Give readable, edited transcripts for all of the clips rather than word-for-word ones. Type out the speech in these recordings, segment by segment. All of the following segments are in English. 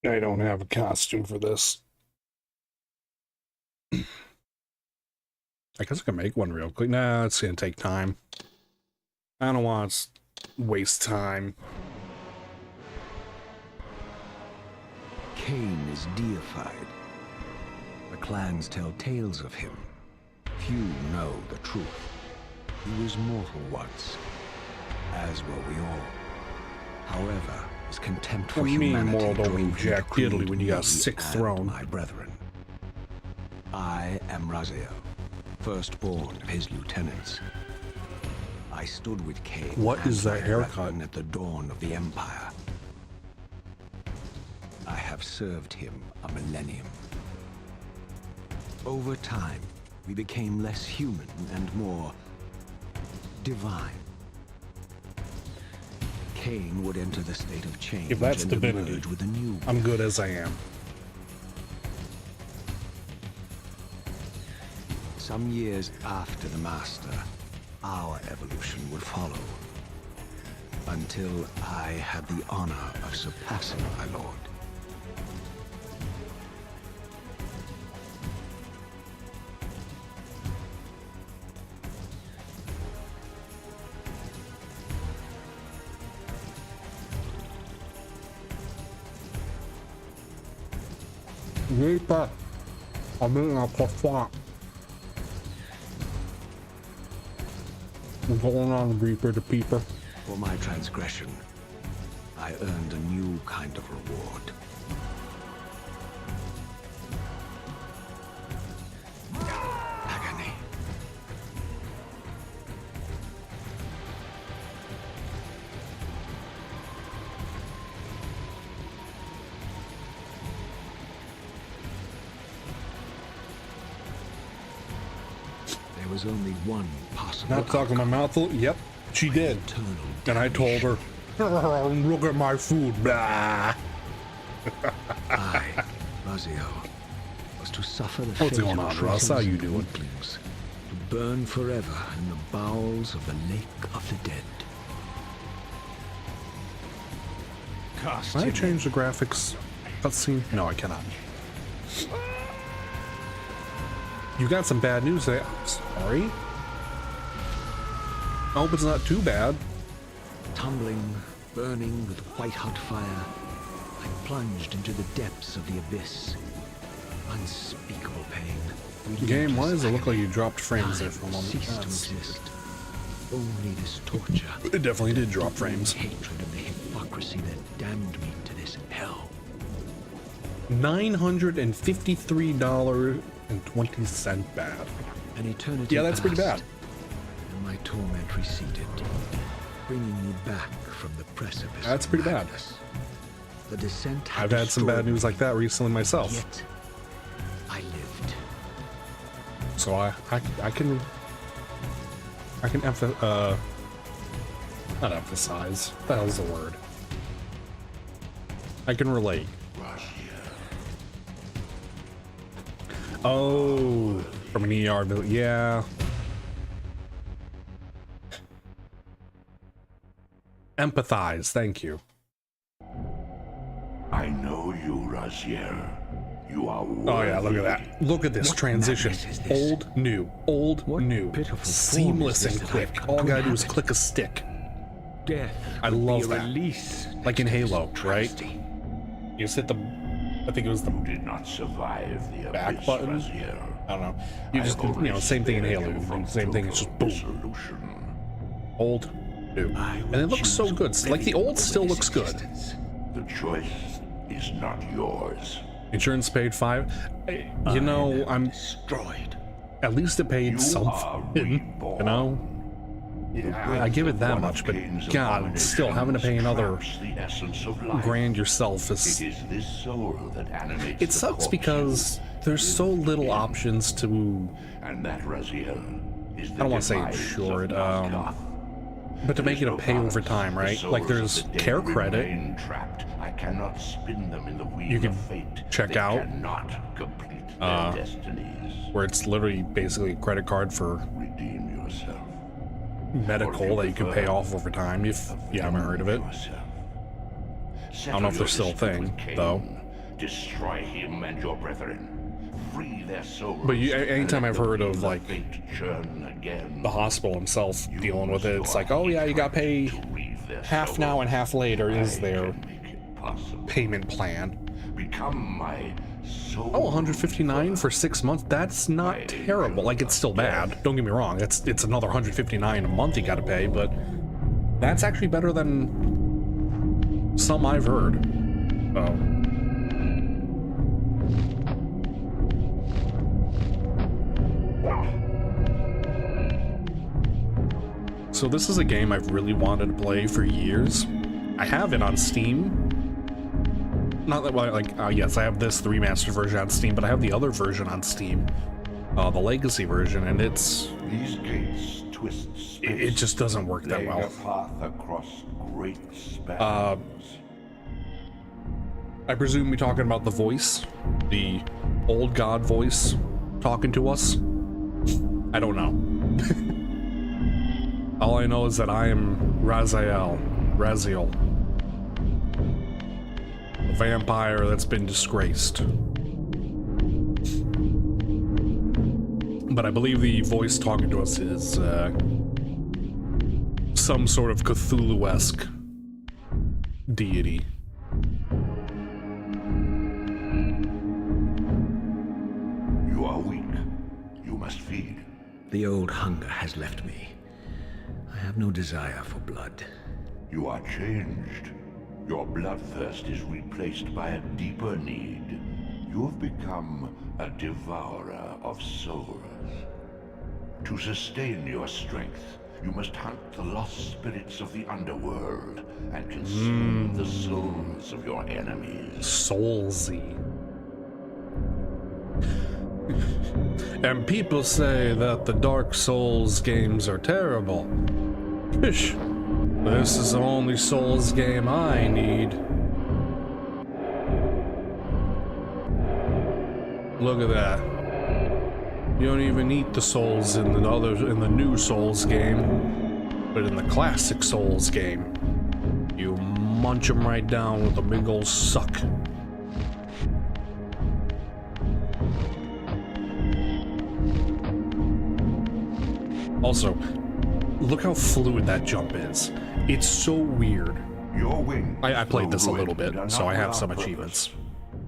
I don't have a costume for this. I guess I can make one real quick. Nah, it's gonna take time. I don't want to waste time. Cain is deified. The clans tell tales of him. Few know the truth. He was mortal once, as were we all. However, his contempt for humanity moral don't drove mean him to jack diddly create when you got a me sixth and throne. my brethren. I am Raziel, firstborn of his lieutenants. I stood with Cain. What and is that my haircut? brethren at the dawn of the Empire. I have served him a millennium. Over time, we became less human and more divine. Cain would enter the state of change If that's and divinity, emerge with a new. I'm good as I am. Some years after the Master, our evolution would follow. Until I had the honor of surpassing my lord. Reaper, I'm in a croissant. What's going on, Reaper the Peeper? For my transgression, I earned a new kind of reward. Agony. There was only one possible Not talking my mouth. Yep, she did. eternal And I told her, look at my food. Blah. I, Raziel, was to suffer the What's fate going of on, Russ? How traitors you and doing? weaklings, to burn forever in the bowels of the lake of the dead. Can I change the graphics cutscene? No, I cannot. You got some bad news there. Sorry. I hope it's not too bad. Tumbling, burning with white-hot fire, I plunged into the depths of the abyss. Unspeakable pain. Game, why does it look like agony. you dropped frames there for a Time moment? ceased to That's- exist. Only this torture. It definitely did drop frames. Hatred of the hypocrisy that damned me to this hell. $953.20 bad. An eternity Yeah, that's pretty passed, bad. and my torment receded, bringing me back from the precipice. That's of pretty bad. madness. The descent I've had some bad destroyed news like that recently me, myself. Yet I lived. So I can not emphasize. What the hell's the word? I can relate. Oh, from an ER bill, yeah. Empathize, thank you. I know you, Raziel. You are Oh yeah, look at that. Look at this transition. madness is this? Old, new, old, What new. pitiful form Seamless is and this that quick. I've come All I to gotta do is inhabit? click a stick. Death. I would love be a that. release Like in next to this Halo, right? travesty. You just hit the, I think it was the You did not survive the back abyss, button. Raziel. I don't know. You just, you know, same thing in Halo. You do the same thing, it's just boom. Dissolution. Old, new. I And will it looks so choose good. Like the oblivion old still over looks this good. existence. The choice is not yours. Insurance paid $5. You know, I'm Destroyed. at least it paid You are something. reborn. You know, yeah, I give it that much, but God, still having to pay another The essence of life. grand yourself is. It is this soul that animates It the sucks corpse because there's so little options to. and that Raziel is the I don't want to say demise insured, of Nargoth. but to make it a No pay over balance. time, The right? souls Like of there's the dead care credit. remain trapped. I cannot spin them in the wheel You can of fate. check They out, cannot complete their destinies. Where it's literally basically a credit card for Redeem yourself. medical that you can pay off over time if you haven't heard of it. Yourself. I don't know if there's still a thing, though. Destroy him and your brethren. Free their souls. But anytime and I've let the heard of, wheel like, fate churn again. the hospital himself dealing with it, Use it's your like, oh yeah, you got to pay to reave their half now souls. and half later is I their can make it possible. payment plan. Become my soul. Oh, 159 for 6 months? That's not terrible. Like, it's still bad. Don't get me wrong. It's another 159 a month you gotta pay, but that's actually better than some I've heard. Oh. So this is a game I've really wanted to play for years. I have it on Steam. Not that, well, like, yes, I have this, the remastered version on Steam, but I have the other version on Steam, the Legacy version, and it's... These gates twist space. It just doesn't work that laying well. a path across great spans. I presume we're talking about the voice, the old god voice talking to us. I don't know. All I know is that I am Raziel, a vampire that's been disgraced. But I believe the voice talking to us is some sort of Cthulhu-esque deity. You are weak. You must feed. The old hunger has left me. I have no desire for blood. You are changed. Your bloodthirst is replaced by a deeper need. You have become a devourer of souls. To sustain your strength, you must hunt the lost spirits of the underworld and consume the souls of your enemies. Soulsy. And people say that the Dark Souls games are terrible. Pish. This is the only Souls game I need. Look at that. You don't even eat the souls in the new Souls game, but in the classic Souls game, you munch them right down with a big old suck. Also, look how fluid that jump is. It's so weird. Your wings. I played this a though little bit, ruined, are so not I have without some purpose. achievements.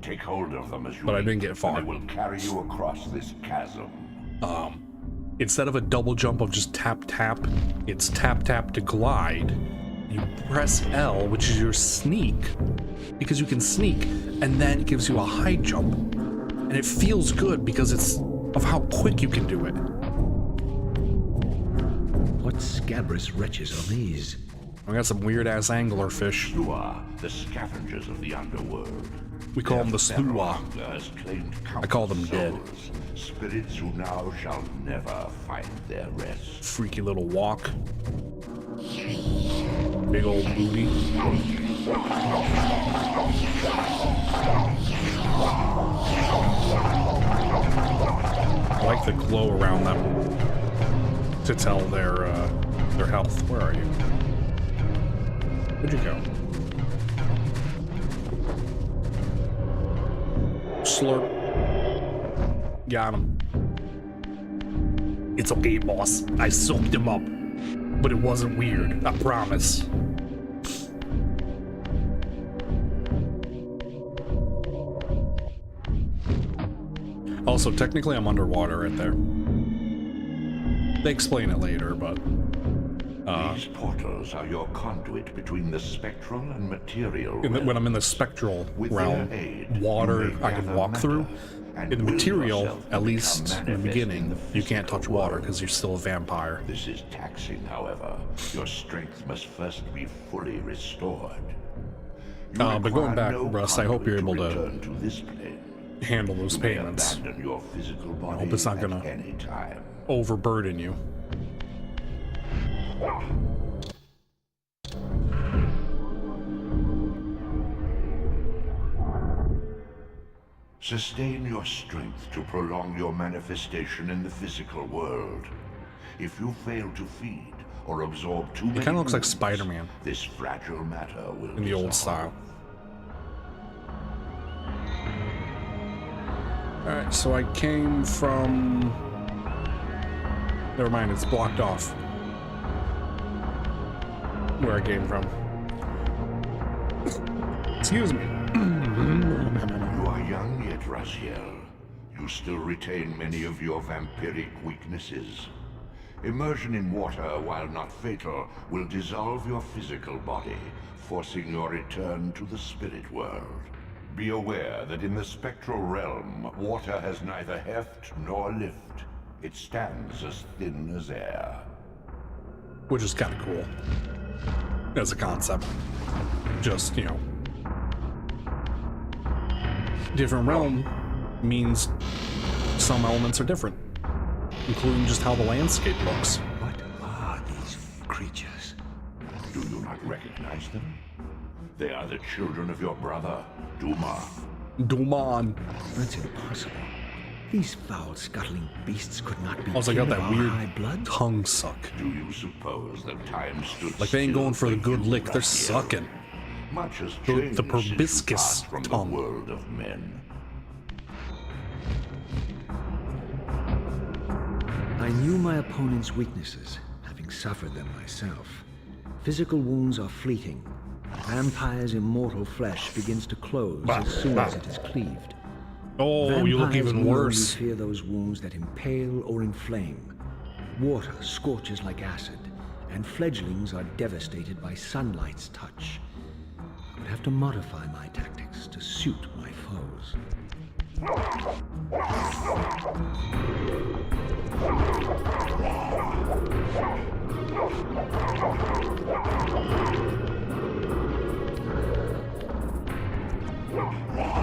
Take hold of them as you But I didn't leap, get far. and they will carry you across this chasm. Instead of a double jump of just tap tap, it's tap tap to glide. You press L, which is your sneak, because you can sneak, and then it gives you a high jump. And it feels good because it's of how quick you can do it. What scabrous wretches are these? I got some weird ass angler fish. You are the scavengers of the underworld. We call them the Their Slua. hunger has claimed I call them dead. souls, spirits who now shall never find their rest. Freaky little walk. Big old booty. I like the glow around them to tell their health. Where are you? Where'd you go? Slurp. Got him. It's okay, boss. I soaked him up. But it wasn't weird, I promise. Also, technically I'm underwater right there. They explain it later, but... These portals are your conduit between the spectral and material when realm. I'm in the spectral With realm, their aid, water you may I can gather walk through. matter and In the will material, yourself at become least in the manifest beginning, the you can't touch physical water world. because you're still a vampire. This is taxing, however. Your strength must first be fully restored. You But going require back, no Russ, I hope you're able conduit to return to this plane. handle those You may payments. abandon your physical body hope it's not at gonna- any time. Overburden you. Sustain your strength to prolong your manifestation in the physical world. If you fail to feed or absorb too many It kind of looks like wounds, Spider-Man this fragile matter will in the old dissolve. style. Alright, so I came from... Never mind, it's blocked off. Where I came from. Excuse me. You are young yet, Raziel. You still retain many of your vampiric weaknesses. Immersion in water, while not fatal, will dissolve your physical body, forcing your return to the spirit world. Be aware that in the spectral realm, water has neither heft nor lift. It stands as thin as air. Which is kind of cool. As a concept. Just, you know. Different realm means some elements are different. Including just how the landscape looks. What are these creatures? Do you not recognize them? They are the children of your brother, Duma. Duman. That's impossible. These foul, scuttling beasts could not be Also, I got kin of that our weird high blood. tongue suck. Do you suppose that time stood Like they ain't still going for the you, good lick, they're Raziel? sucking. Much has The changed since you proboscis passed from tongue. the world of men. I knew my opponent's weaknesses, having suffered them myself. Physical wounds are fleeting. A vampire's immortal flesh begins to close Bah, as soon bah. as it is cleaved. Oh, you look Vampires even need only worse. fear those wounds that impale or inflame. Water scorches like acid, and fledglings are devastated by sunlight's touch. I would have to modify my tactics to suit my foes.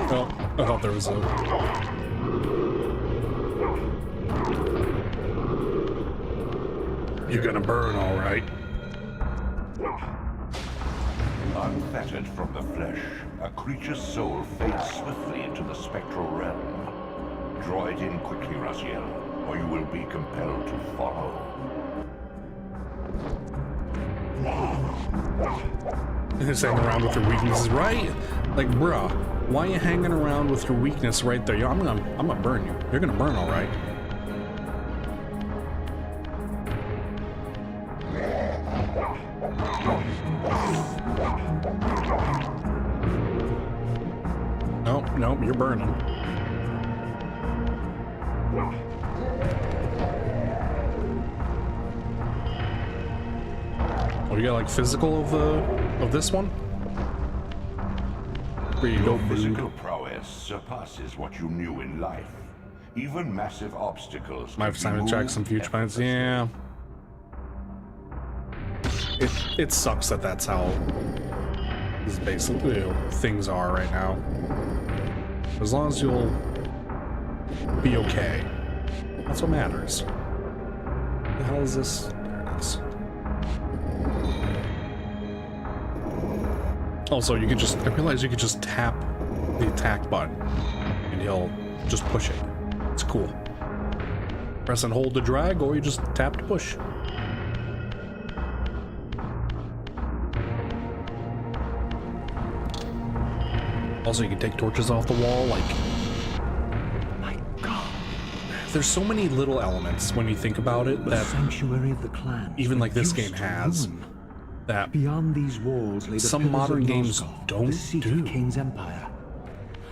Oh, I thought there was a... You're gonna burn, all right. Unfettered from the flesh, a creature's soul fades swiftly into the spectral realm. Draw it in quickly, Raziel, or you will be compelled to follow. Just hanging around with your weaknesses, right? Like, bruh, why are you hanging around with your weakness right there? Yo, I'm gonna burn you. You're gonna burn, all right. Nope, nope, you're burning. Oh, you got like physical of this one? Where you Your go, physical dude. prowess surpasses what you knew in life. Even massive obstacles. Might have can be time to check moved some future plans. effortlessly. Yeah. It sucks that that's how this is basically things are right now. As long as you'll be okay. That's what matters. What the hell is this? There it is. Also, you can just, I realize you can just tap the attack button and he'll just push it. It's cool. Press and hold to drag, or you just tap to push. Also, you can take torches off the wall, like... My God, There's so many little elements when you think about it the that sanctuary of the clan. even like this game reduced to has, ruin. that Beyond these walls lay the some pillars modern of games Nosgoth, don't the seat do. of Kane's empire.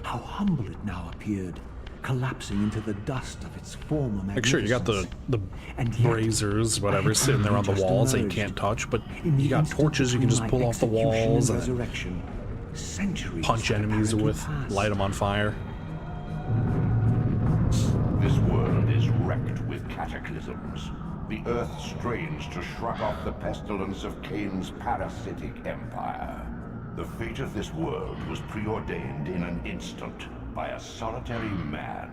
How humble it now appeared, collapsing into the dust of its former magnificence. like, sure, you got the And yet, braziers, I whatever, had sitting there on the just walls that you emerged. can't touch, but In the you got instant torches you can just between pull my off the execution walls and and resurrection, centuries punch had enemies apparently with, passed. light them on fire. This world is wrecked with cataclysms. The earth strains to shrug off the pestilence of Kane's parasitic empire. The fate of this world was preordained in an instant by a solitary man.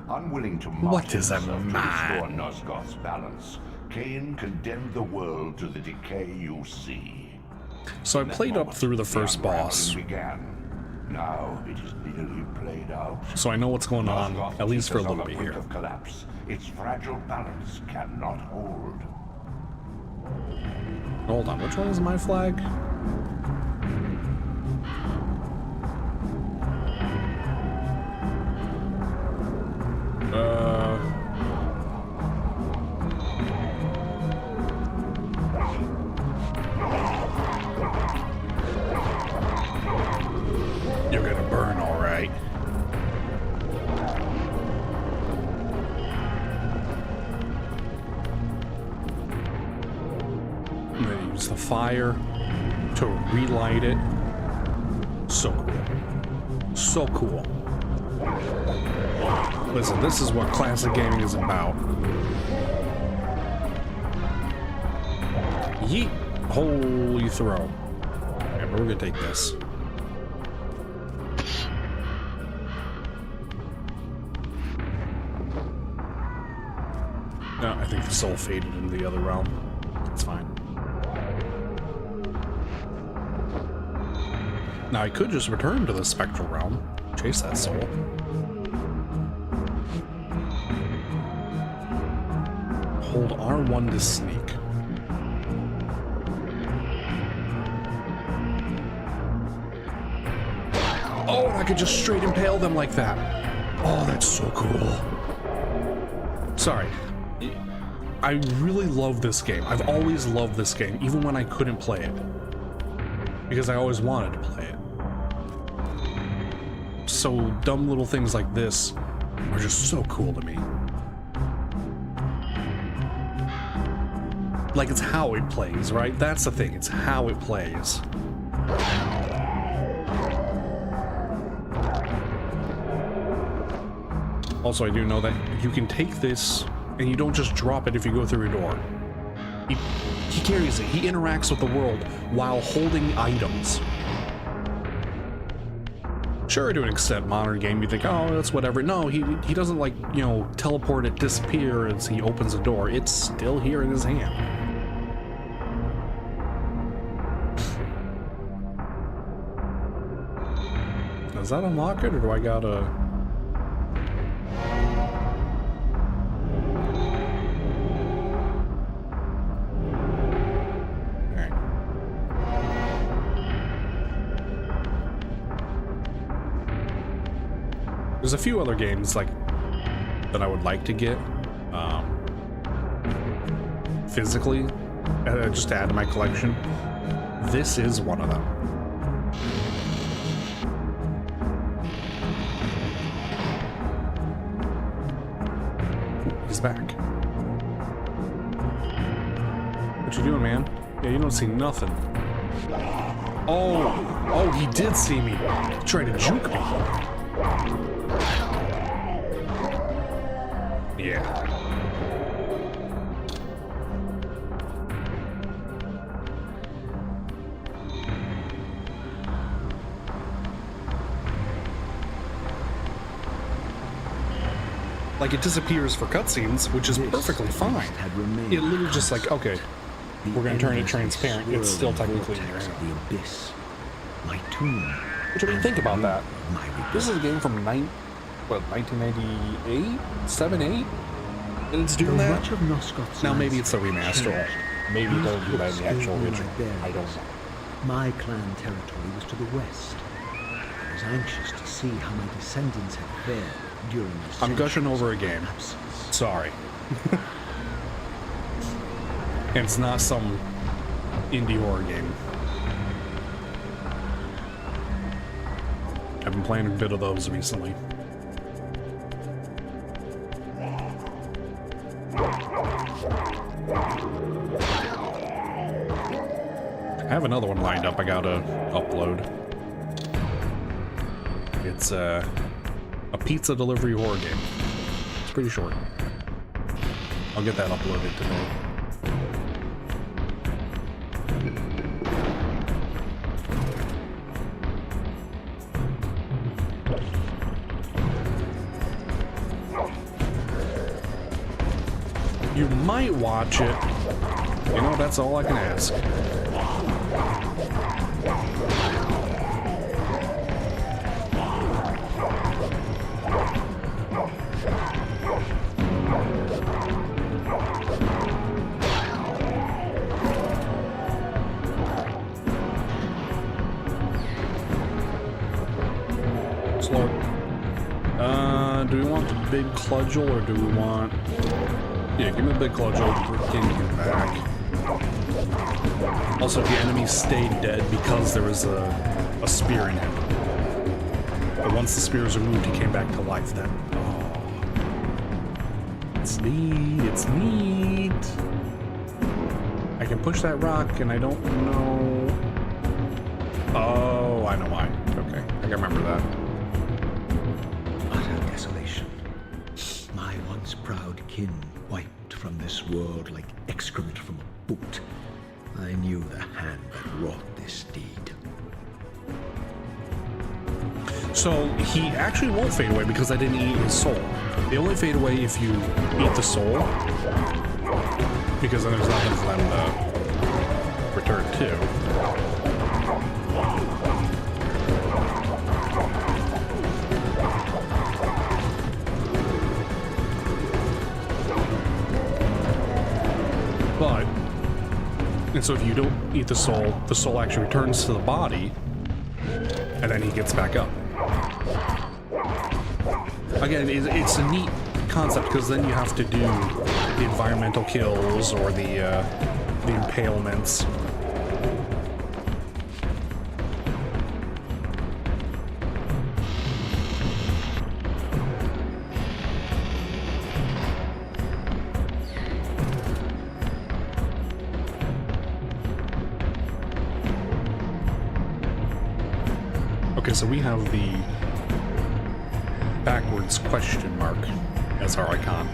Unwilling to What is a himself to man? restore Nosgoth's balance, Kane condemned the world to the decay you see. So I In that played up moment, through the first unraveling boss, began. Now it is nearly played out. so I know what's going on, Nosgoth at least for a sits on little the bit brink here. of collapse. Its fragile balance cannot hold. Hold on, which one is my flag? use the fire to relight it. So cool. So cool. Listen, this is what classic gaming is about. Yeet. Holy throw. Okay, but we're gonna take this. No, I think the soul faded into the other realm. That's fine. Now I could just return to the spectral realm, chase that soul. Hold R1 to sneak. Oh, and I could just straight impale them like that. Oh, that's so cool. Sorry. I really love this game. I've always loved this game, even when I couldn't play it. Because I always wanted to play it. So dumb little things like this are just so cool to me. Like, it's how it plays, right? That's the thing, it's how it plays. Also, I do know that you can take this and you don't just drop it if you go through a door. He carries it. He interacts with the world while holding items. Sure, to an extent, modern game, you think, oh, that's whatever. No, he doesn't, like, you know, teleport it, disappear as he opens the door. It's still here in his hand. Does that unlock it, or do I gotta... There's a few other games like that I would like to get physically, just to add to my collection. This is one of them. Ooh, he's back. What you doing, man? Yeah, you don't see nothing. Oh, he did see me. He tried to juke me. Yeah. Like, it disappears for cutscenes, which is perfectly fine. It literally just like, okay, we're gonna turn it transparent. It's still technically in your hand. The abyss. My tomb. Which, I mean, think about that. This is a game from 1998? 7, 8? And it's doing that? Now maybe it's a remaster. Maybe it doesn't do that in the actual original. I don't know. My clan territory was to the west. I was anxious to see how my descendants had fared during the I'm gushing over a game. absence. Sorry. And it's not some indie horror game. I've been playing a bit of those recently. I have another one lined up I gotta upload. It's a pizza delivery horror game. It's pretty short. I'll get that uploaded today. You might watch it. You know, that's all I can ask. Slow. Do we want the big Cludgel or do we want... Yeah, give me a big Cludgel. We're getting him back. Also, the enemy stayed dead because there was a spear in him. But once the spear was removed, he came back to life then. Oh. It's neat. It's neat. I can push that rock, and I don't know... Oh, I know why. Okay, I can remember that. Utter desolation. My once proud kin wiped from this world like excrement from a boot. I knew the hand that wrought this deed. So he actually won't fade away because I didn't eat his soul. They only fade away if you eat the soul, because then there's nothing for them to return to. But, and so if you don't eat the soul actually returns to the body, and then he gets back up. Again, it's a neat concept because then you have to do the environmental kills or the impalements. Okay, so we have the backwards question mark as our icon.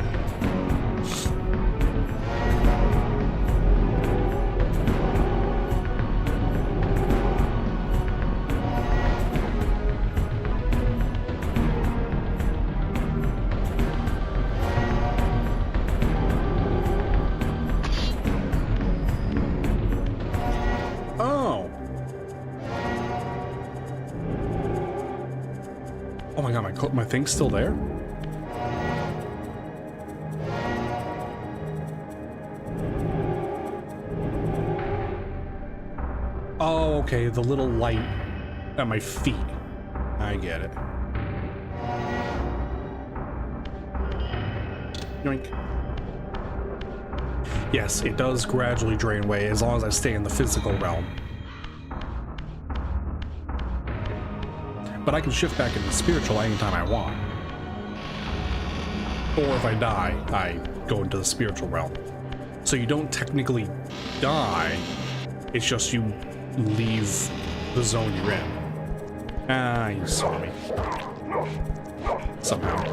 Oh! Oh my god, my thing's still there? Oh, okay, the little light at my feet. I get it. Yoink. Yes, it does gradually drain away as long as I stay in the physical realm. But I can shift back into spiritual anytime I want. Or if I die, I go into the spiritual realm. So you don't technically die, it's just you leave the zone you're in. Ah, you saw me. Somehow.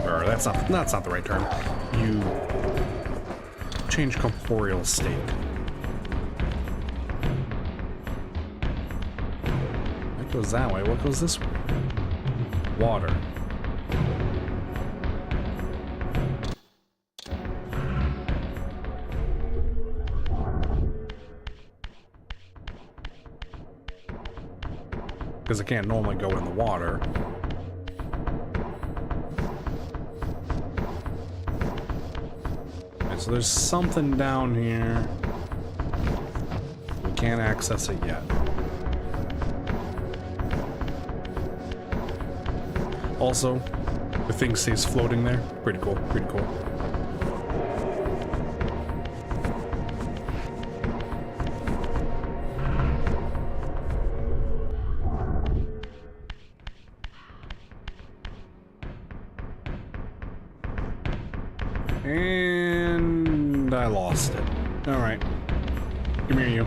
Or that's not the right term. You change corporeal state. That goes that way. What goes this way? Water. Because I can't normally go in the water. Okay, so there's something down here. We can't access it yet. Also, the thing stays floating there. Pretty cool, pretty cool. And I lost it. All right. Come here, you.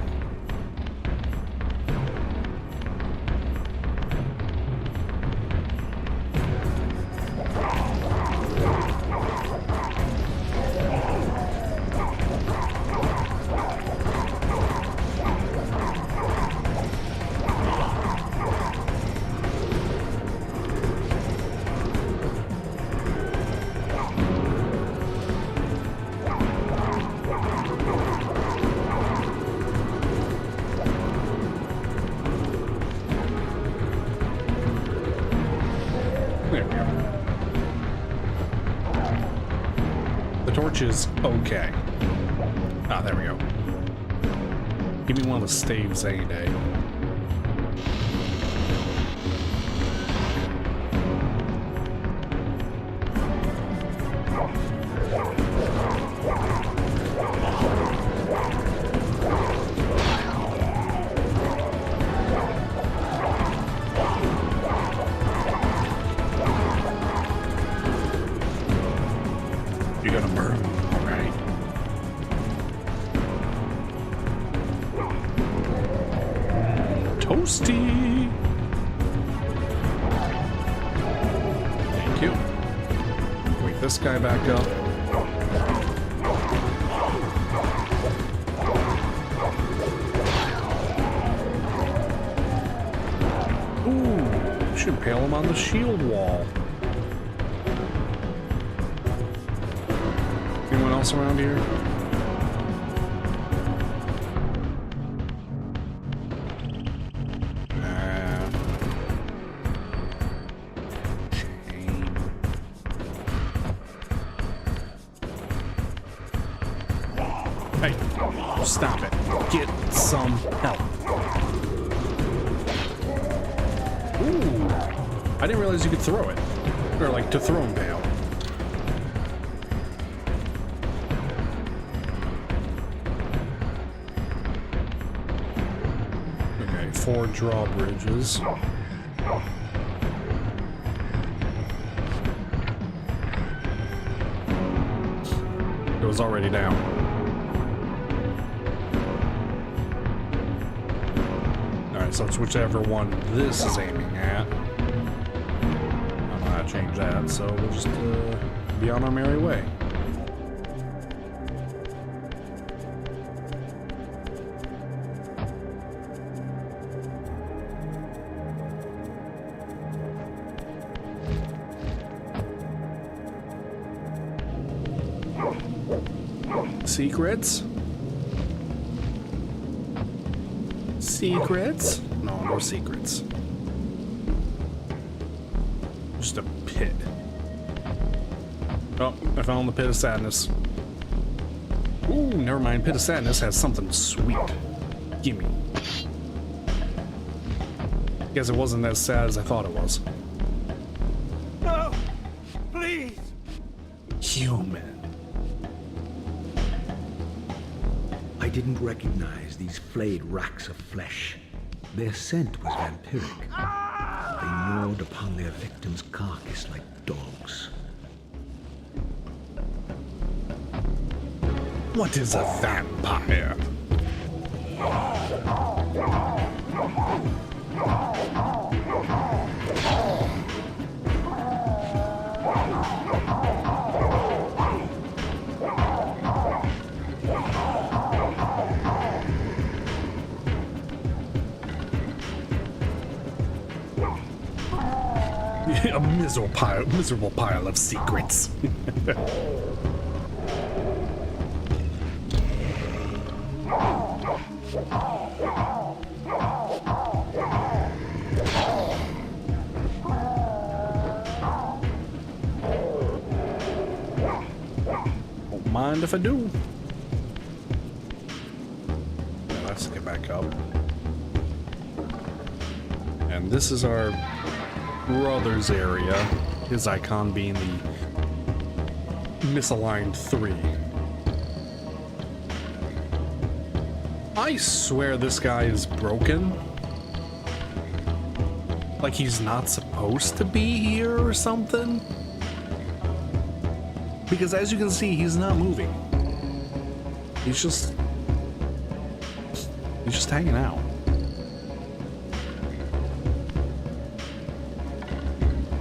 There we go. The torch is okay. Ah, there we go. Give me one of the staves any day. Toasty! Thank you. Wake this guy back up. Ooh, should impale him on the shield wall. Anyone else around here? Hey, stop it. Get some help. Ooh, I didn't realize you could throw it. Or like to throw impale. Okay, 4 drawbridges. It was already down. Alright, so it's whichever one this is aiming at. I don't know how to change that, so we'll just be on our merry way. Secrets? Secrets? No, no secrets. Just a pit. Oh, I found the Pit of Sadness. Ooh, never mind. Pit of Sadness has something sweet. Gimme. Guess it wasn't as sad as I thought it was. No! Please! Human. I didn't recognize these flayed racks of flesh. Their scent was vampiric. They gnawed upon their victim's carcass like dogs. What is a vampire? A miserable pile of secrets. Don't mind if I do. Yeah, let's get back up. And this is our brother's area, his icon being the misaligned 3. I swear this guy is broken. Like he's not supposed to be here or something. Because as you can see, he's not moving. He's just hanging out.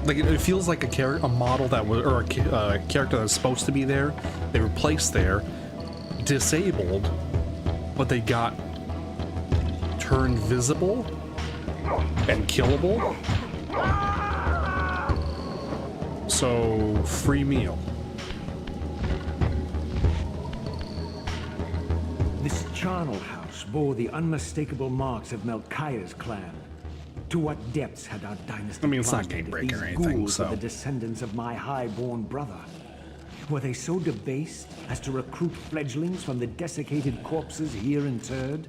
Like it feels like a model that was, or a character that was supposed to be there. They were placed there, disabled, but they got turned visible and killable. So free meal. This charnel house bore the unmistakable marks of Melchiah's clan. To what depths had our dynasty I mean, it's not plunged if Gatebreaker these or anything, ghouls were so. the descendants of my high-born brother? Were they so debased as to recruit fledglings from the desiccated corpses here interred?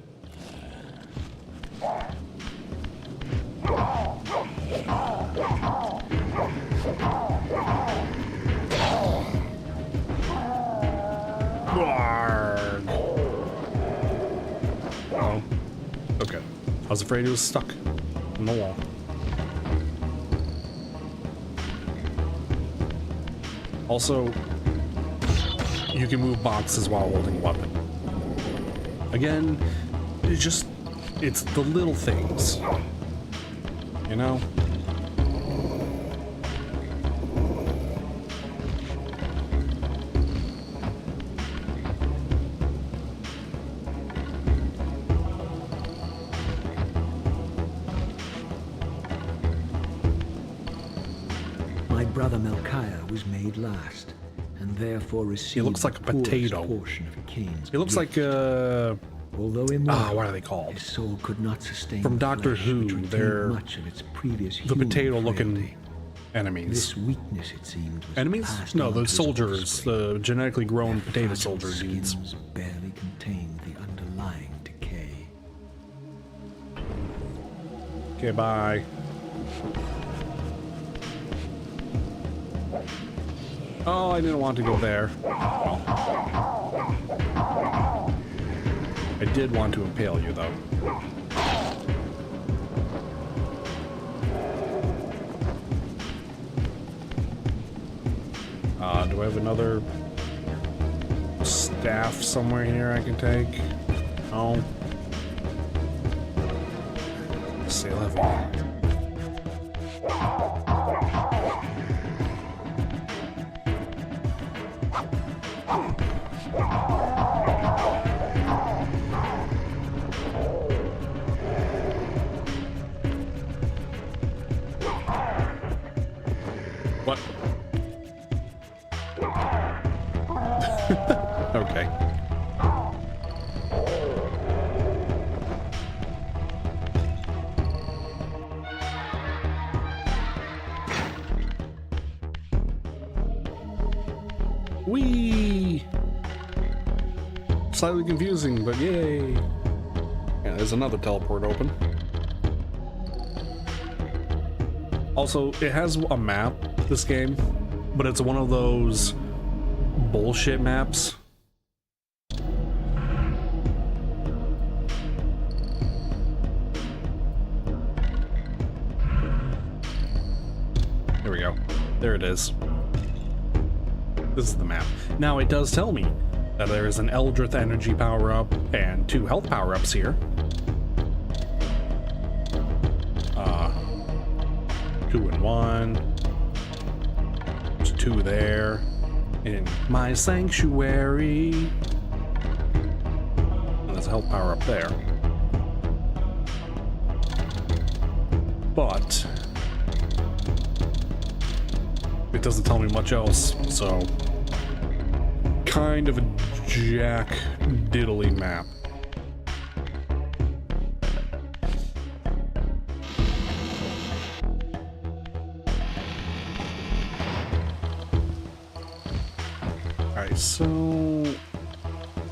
Oh, okay. I was afraid he was stuck in the wall. Also, you can move boxes while holding a weapon. Again, It's the little things, you know? My brother Melchiah was made last, and therefore received looks like a the poorest potato. portion of Cain's It looks gift. like, Although immortal, what are they called? his soul could not sustain From the Doctor flesh, Who, which retained they're much of its previous the human potato-looking frailty. enemies. This weakness, it seemed, was Enemies? passed No, on the to his soldiers, offspring. the genetically grown potato Fragile soldier dudes. skins barely contained the underlying decay. Okay, bye. Oh, I didn't want to go there. Well. I did want to impale you, though. Do I have another staff somewhere here I can take? No. Sail heavy. What? Okay. Whee! Slightly confusing, but yay! Yeah, there's another teleport open. Also, it has a map, this game, but it's one of those bullshit maps. There we go. There it is. This is the map. Now, it does tell me that there is an Eldritch energy power-up and 2 health power-ups here. 2 and 1. There's 2 there. In my sanctuary. And there's a health power-up there. But it doesn't tell me much else, so kind of a jack diddly map. Alright, so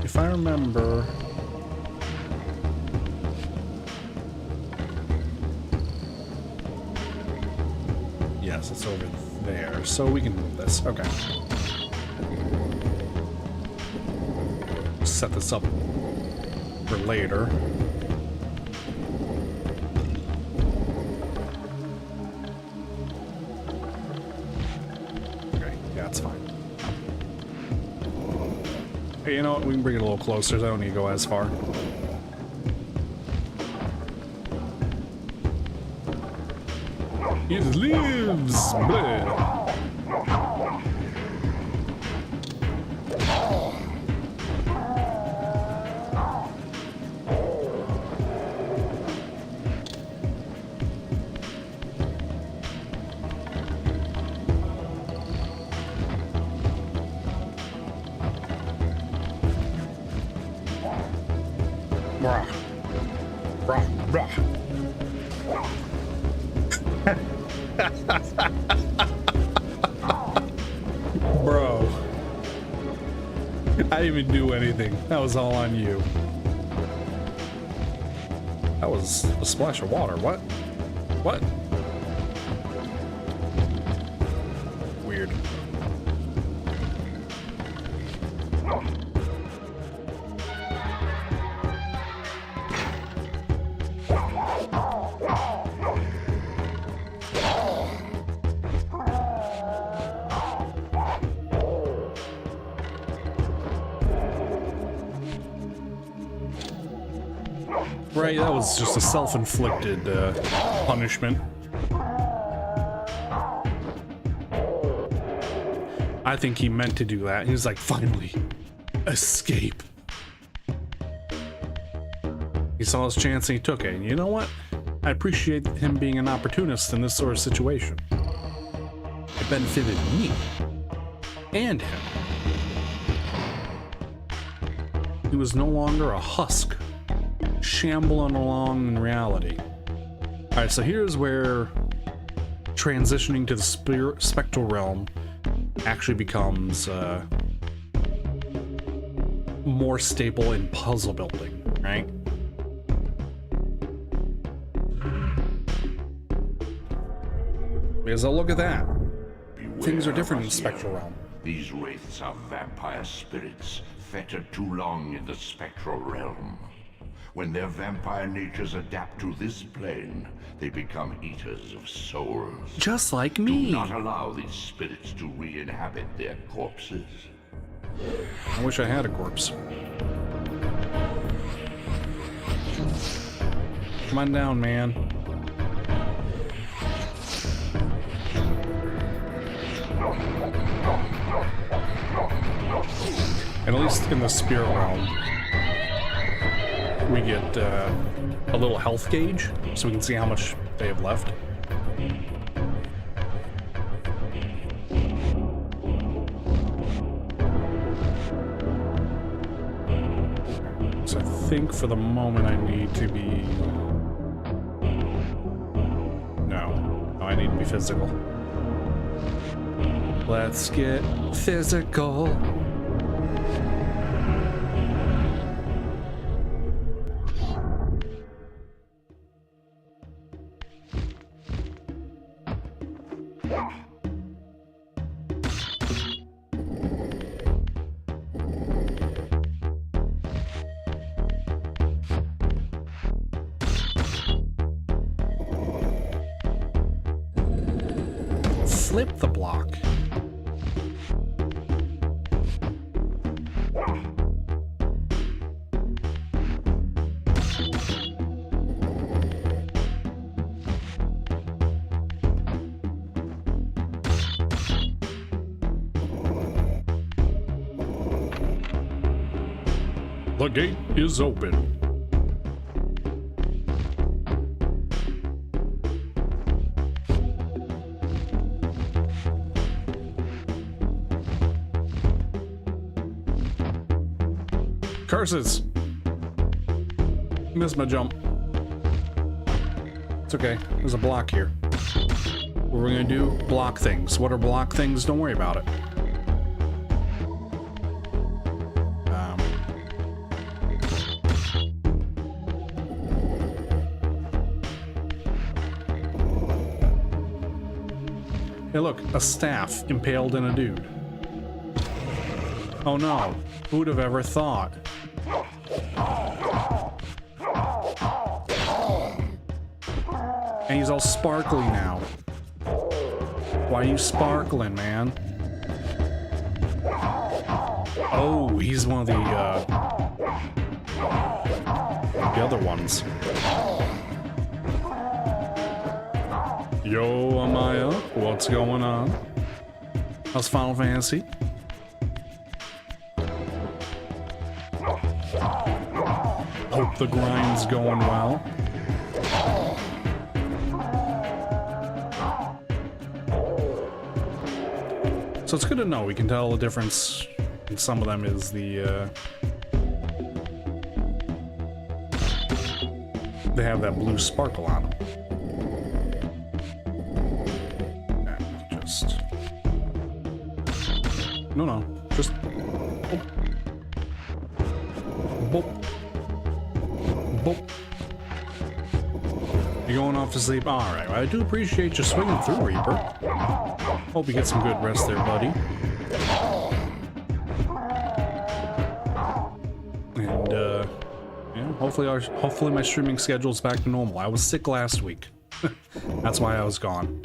if I remember, yes, it's over there, so we can move this. Okay. Set this up for later. Okay, yeah, it's fine. Hey, you know what? We can bring it a little closer. I don't need to go as far. It lives! Bleh. Brah. Brah, brah. Bro. I didn't even do anything. That was all on you. That was a splash of water. What? What? Weird. Right, that was just a self-inflicted punishment. I think he meant to do that. He was like, finally, escape. He saw his chance and he took it. And you know what? I appreciate him being an opportunist in this sort of situation. It benefited me and him. He was no longer a husk, shambling along in reality. Alright, so here's where transitioning to the spectral realm actually becomes more stable in puzzle building, right? Because look at that. Things are different in the spectral realm. These wraiths are vampire spirits, fettered too long in the spectral realm. When their vampire natures adapt to this plane, they become eaters of souls. Just like Do me. not allow these spirits to re-inhabit their corpses. I wish I had a corpse. Come on down, man. And at least in the spirit realm, we get a little health gauge, so we can see how much they have left. So I think for the moment I need to be... No, I need to be physical. Let's get physical. Flip the block. The gate is open. Curses! Missed my jump. It's okay. There's a block here. What we're gonna do? Block things. What are block things? Don't worry about it. Hey look, a staff impaled in a dude. Oh no, who'd have ever thought? And he's all sparkly now. Why are you sparkling, man? Oh, he's one of the other ones. Yo, Amaya, what's going on? How's Final Fantasy? Hope the grind's going well. So it's good to know. We can tell the difference in some of them is the they have that blue sparkle on them. Just no, just boop. Boop. Boop. You going off to sleep? All right. Well, I do appreciate you swinging through, Reaper. Hope you get some good rest there, buddy. And yeah, hopefully my streaming schedule's back to normal. I was sick last week. That's why I was gone.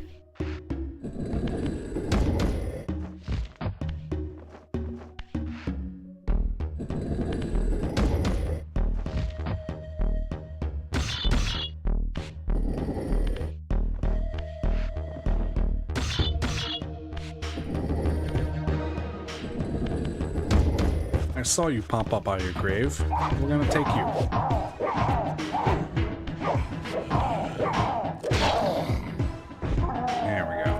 saw you pop up out of your grave. We're gonna take you. There we go.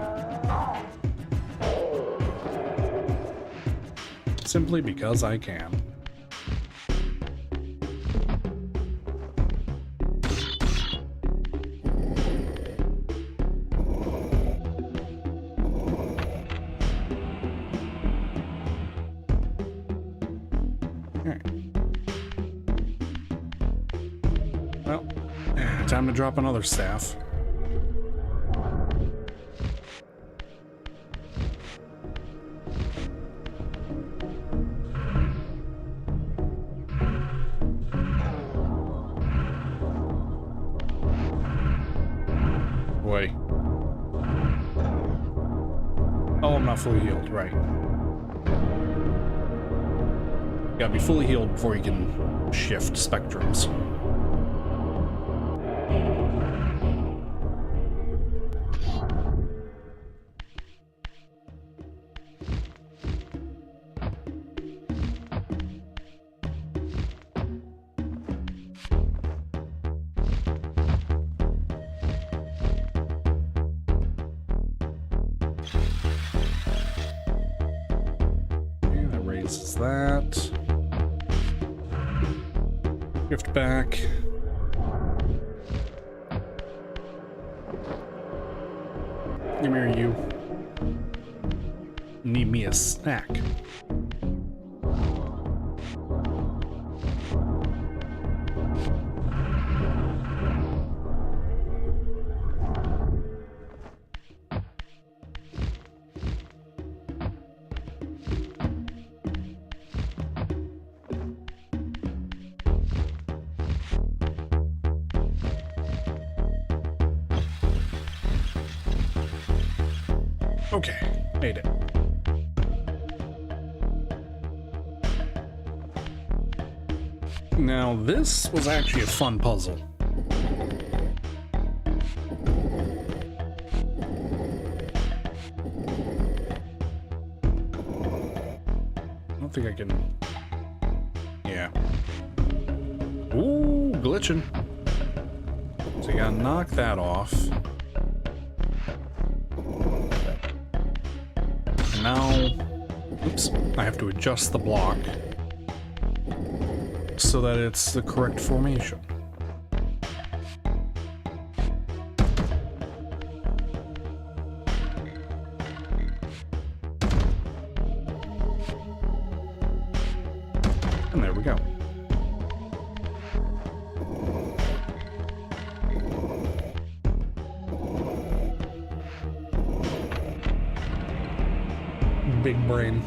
Simply because I can. Well, time to drop another staff. Boy. Oh, I'm not fully healed, right. You gotta be fully healed before you can shift spectrums. That. Shift back. Come here, you. Need me a snack. Okay, made it. Now, this was actually a fun puzzle. I don't think I can... Yeah. Ooh, glitching. So you gotta knock that off. Now, oops, I have to adjust the block so that it's the correct formation. And there we go. Big brain.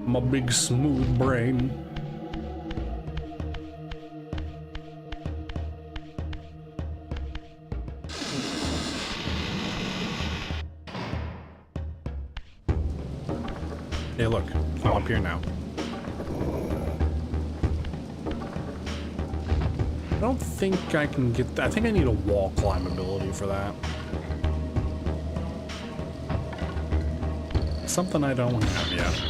My big smooth brain. Hey, look, I'm up here now. I don't think I can get that. I think I need a wall climb ability for that. Something I don't have yet.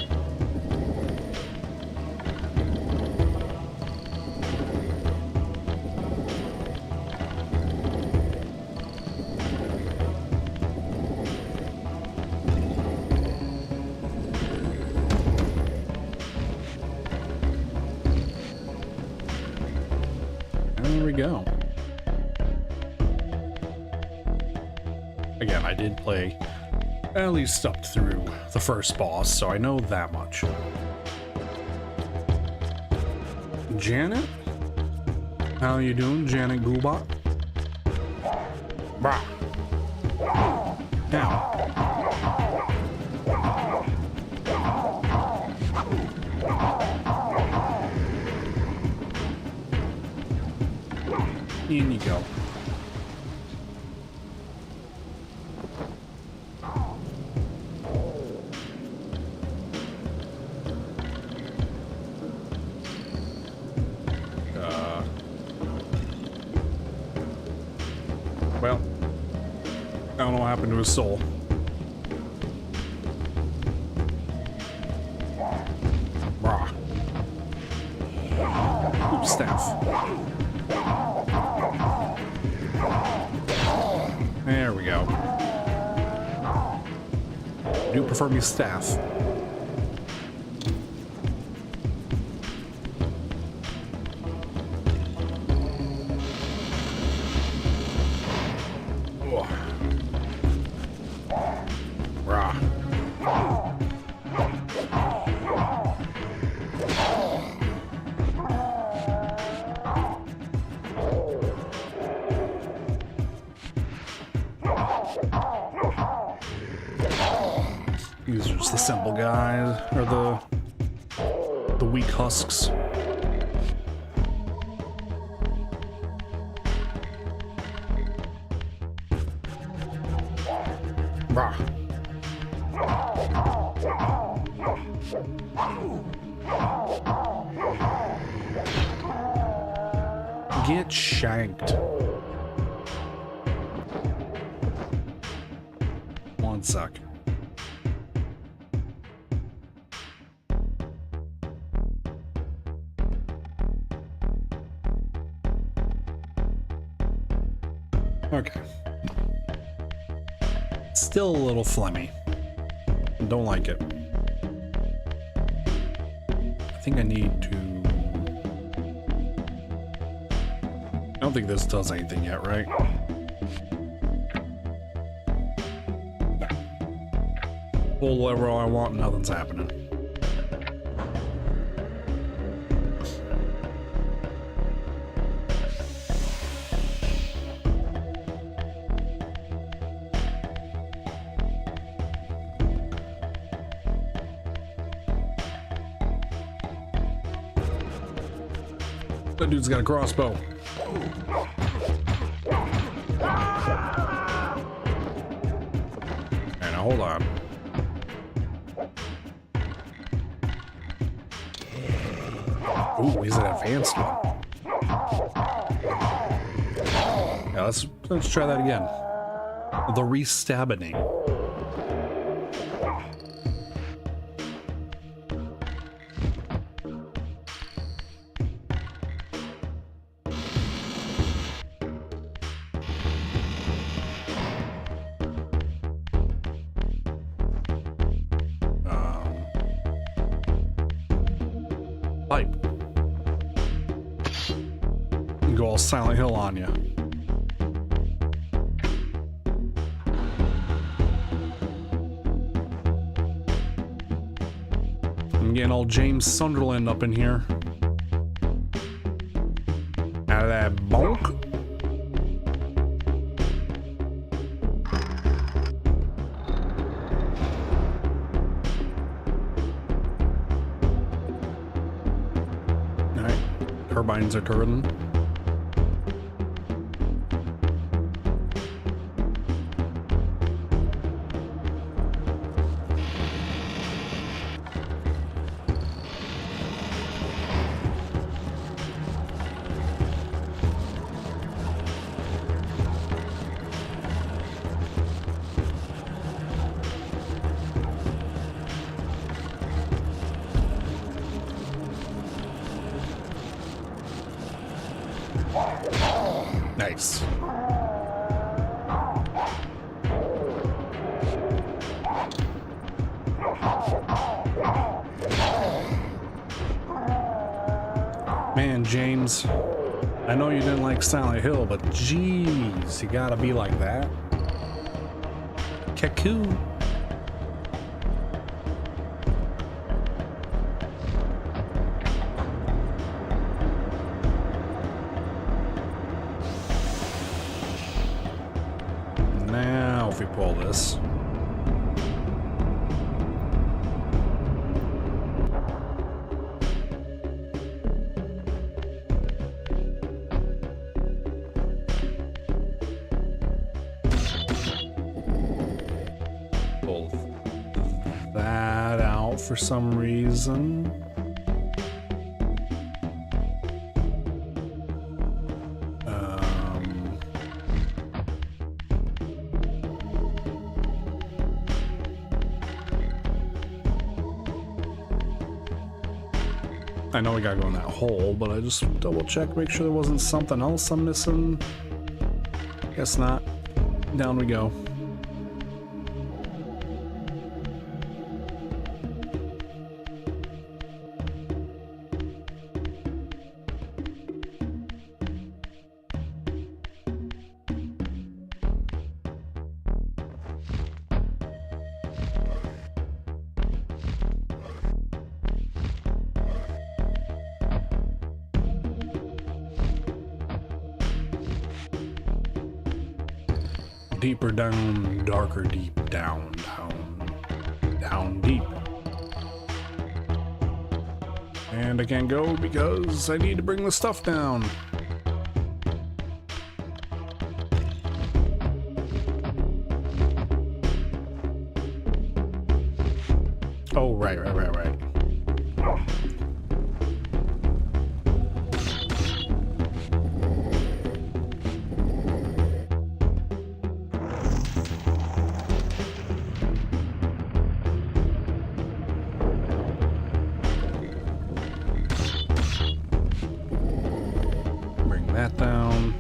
There we go. Again, I did play at least up through the first boss, so I know that much. Janet? How you doing, Janet Goobot? Bah. Now. In you go. Well, I don't know what happened to his soul. Brah. Ooh, staff. There we go. I do prefer me staff. Rah. These are just the simple guys, or the weak husks. Rah. Get shanked. One sec. Okay. Still a little phlegmy. Don't like it. I think I need to... I don't think this does anything yet, right? Pull whatever I want, nothing's happening. That dude's got a crossbow. And now hold on. Ooh, he's an advanced one. Yeah, let's try that again. The re-stabbing. Pipe. Go all Silent Hill on you. I'm getting all James Sunderland up in here. Out of that bonk. Turbines are turning. Nice. Man, James, I know you didn't like Silent Hill, but geez, you gotta be like that. Kaku. Now, if we pull this. Pull that out for some reason. I know we gotta go in that hole, but I just double check, make sure there wasn't something else I'm missing. Guess not. Down we go. Deeper down, darker deep, down, deep. And I can't go because I need to bring the stuff down. Oh, right. Bring that down.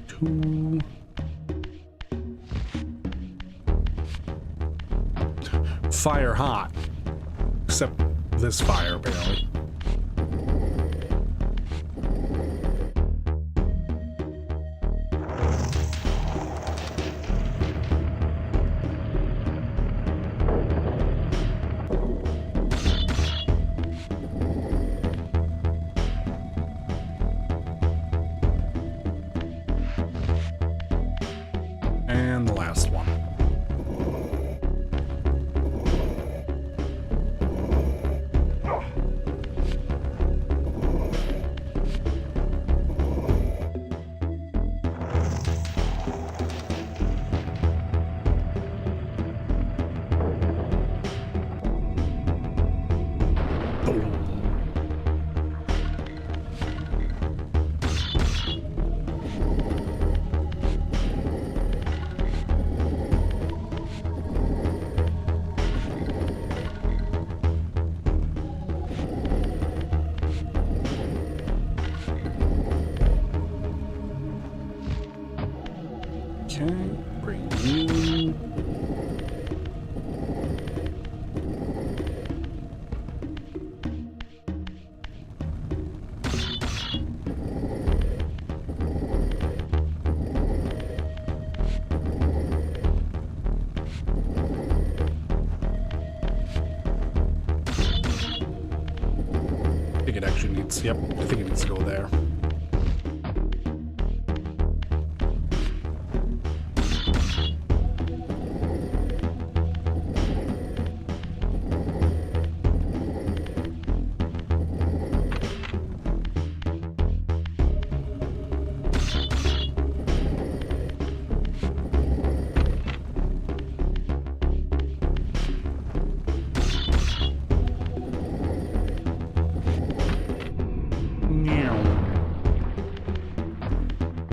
Two. Fire hot. Except this fire, apparently. And the last one. Okay, bring you. I think it actually needs, yep, I think it needs to go there.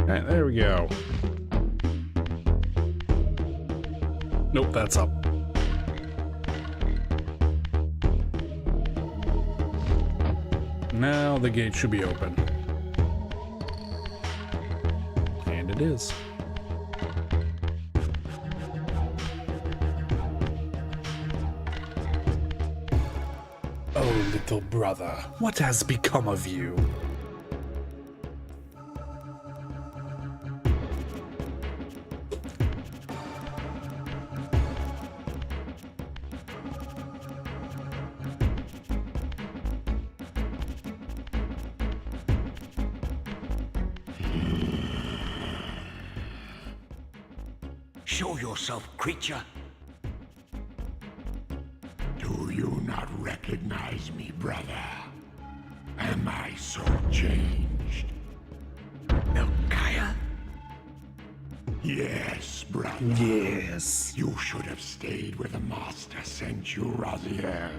Alright, there we go. Nope, that's up. Now the gate should be open. And it is. Oh, little brother, what has become of you? Show yourself, creature. Do you not recognize me, brother? Am I so changed? Melchiah? Yes, brother. Yes. You should have stayed where the Master sent you, Raziel.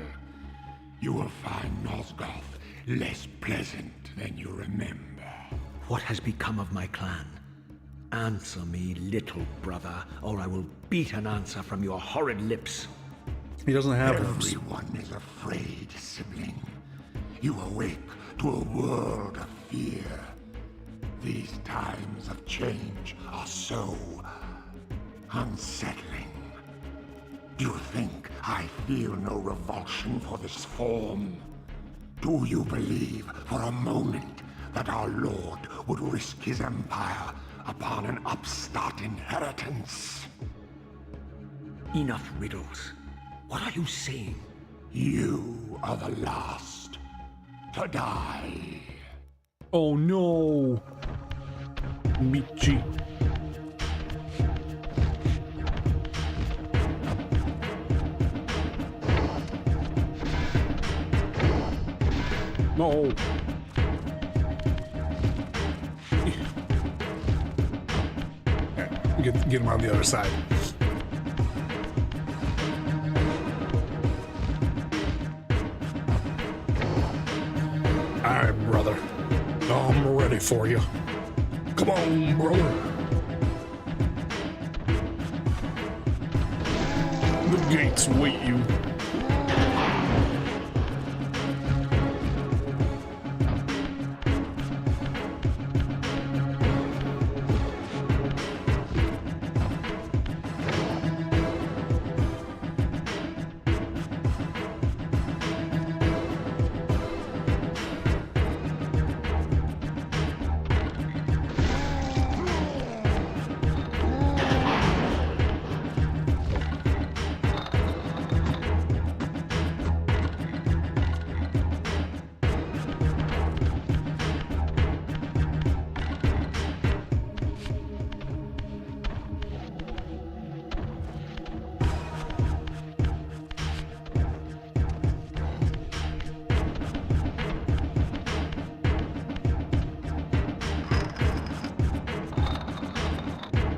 You will find Nosgoth less pleasant than you remember. What has become of my clan? Answer me, little brother, or I will beat an answer from your horrid lips. He doesn't have lips. Everyone is afraid, sibling. You awake to a world of fear. These times of change are so unsettling. Do you think I feel no revulsion for this form? Do you believe for a moment that our Lord would risk his empire upon an upstart inheritance? Enough riddles. What are you saying? You are the last to die. Oh no. Michi. No. Get him on the other side. Alright, brother. I'm ready for you. Come on, brother. The gates wait you.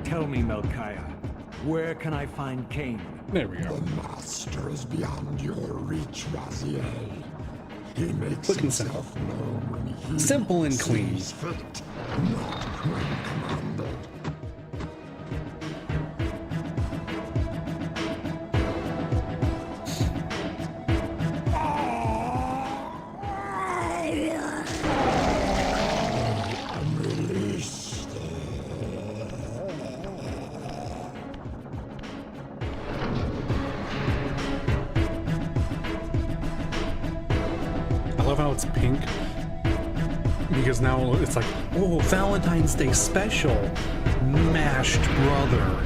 Tell me, Melchiah, where can I find Cain? There we go. The Master is beyond your reach, Raziel. He makes Quick and himself known when he Simple and clean. sees fit, not when commanded. Unreleased. I love how it's pink. Because now it's like, oh, Valentine's Day special. Mashed brother.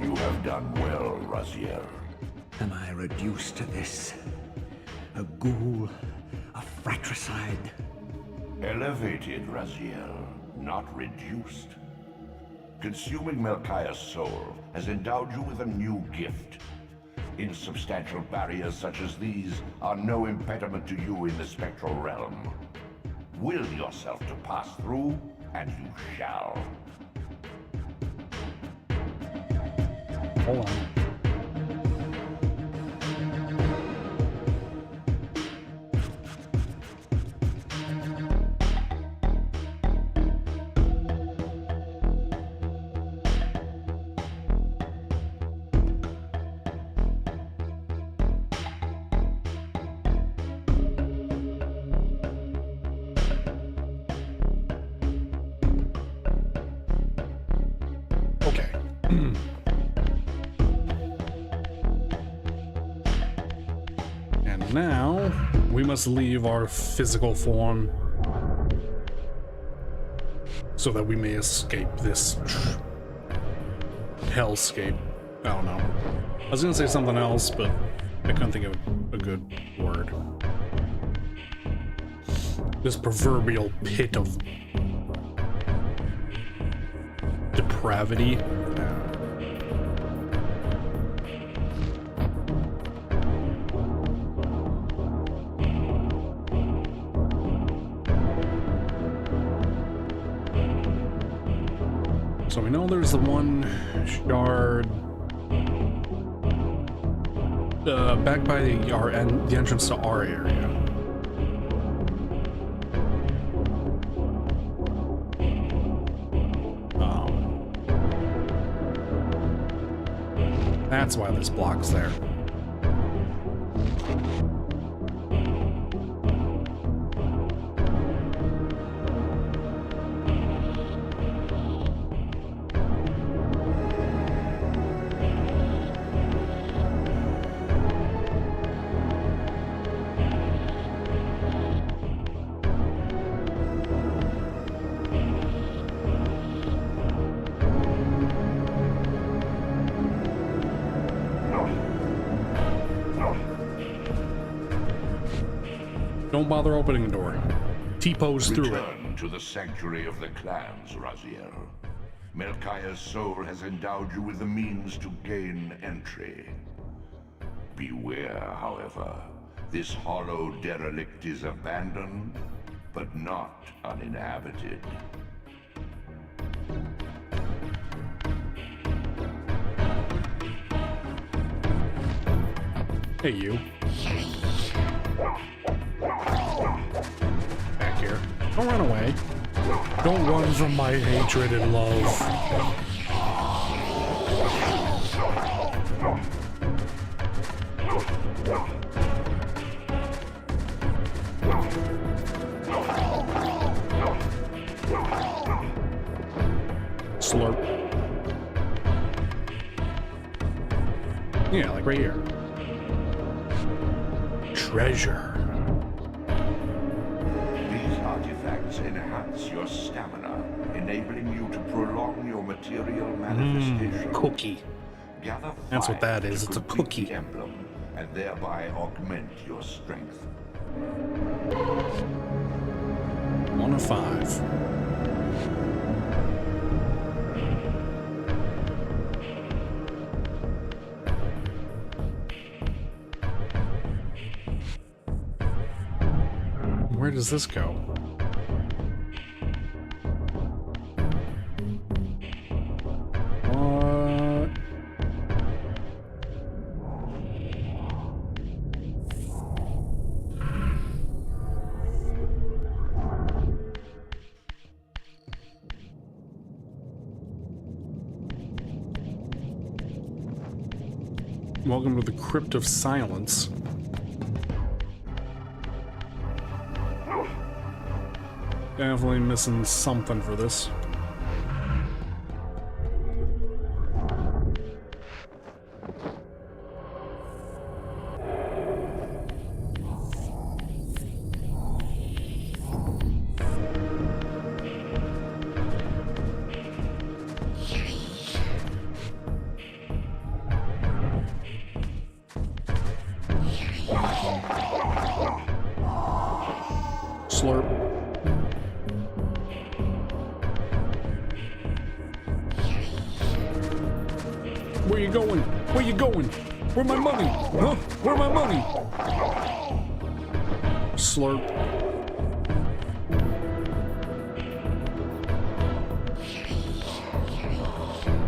You have done well, Raziel. Am I reduced to this? A ghoul, a fratricide. Elevated, Raziel, not reduced. Consuming Melchiah's soul has endowed you with a new gift. Insubstantial barriers such as these are no impediment to you in the spectral realm. Will yourself to pass through, and you shall. Hold on. Okay. And now we must leave our physical form so that we may escape this hellscape. I don't know. I was gonna say something else, but I couldn't think of a good word. This proverbial pit of depravity. So we know there's the one shard back by the entrance to our area. That's why this block's there. Don't bother opening the door. T-pose through it. Return to the sanctuary of the clans, Raziel. Melchiah's soul has endowed you with the means to gain entry. Beware, however. This hollow derelict is abandoned, but not uninhabited. Hey, you. Back here. Don't run away. Don't run from my hatred and love. Slurp. Yeah, like right here. Treasure. These artifacts enhance your stamina, enabling you to prolong your material manifestation. Cookie. Gather That's what that five is, to it's a complete cookie. the emblem, and thereby augment your strength. 1 of 5. Where does this go? What? Welcome to the Crypt of Silence. Definitely missing something for this. Slurp. Where you going? Where you going? Where my money? Huh? Where my money? Slurp.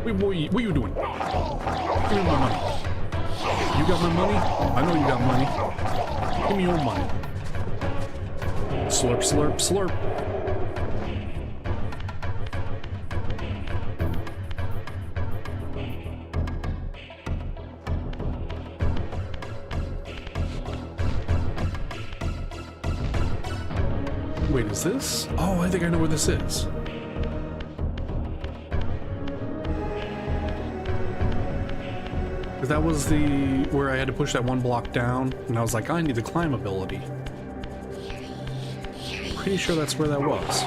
Wait, what you doing? Give me my money. You got my money? I know you got money. Give me your money. Slurp, slurp, slurp. Wait, is this? Oh, I think I know where this is. Because that was the where I had to push that one block down, and I was like, I need the climb ability. Pretty sure that's where that was.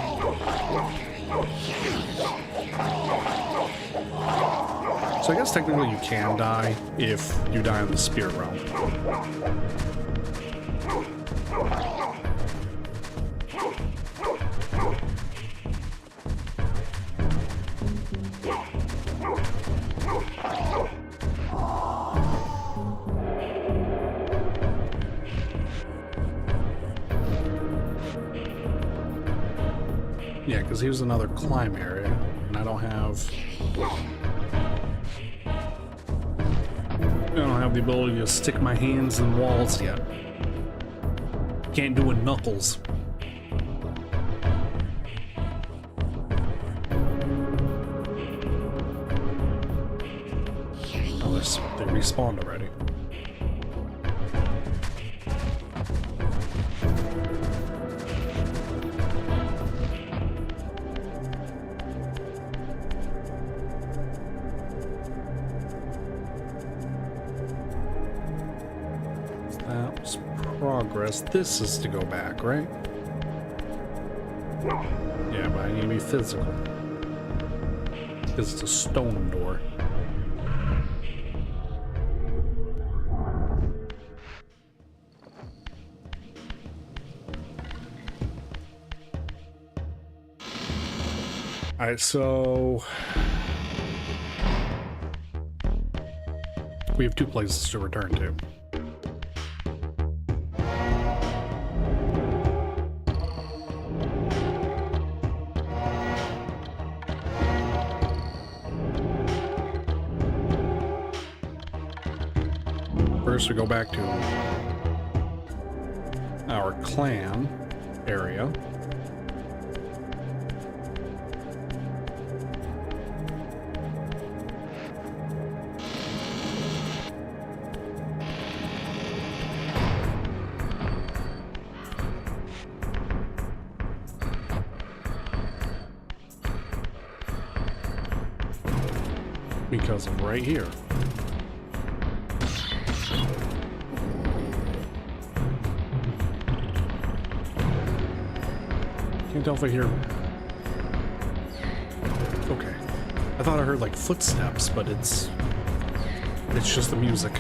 So I guess technically you can die if you die in the spirit realm. Yeah, because he was another climb area, and I I don't have the ability to stick my hands in walls yet. Can't do it knuckles. Oh, they respawned already. That was progress. This is to go back, right? Yeah, but I need to be physical. Because it's a stone door. Alright, so we have 2 places to return to. First, we go back to our clan area. Because I'm right here. Can't tell if I hear... Okay. I thought I heard like footsteps, but it's just the music.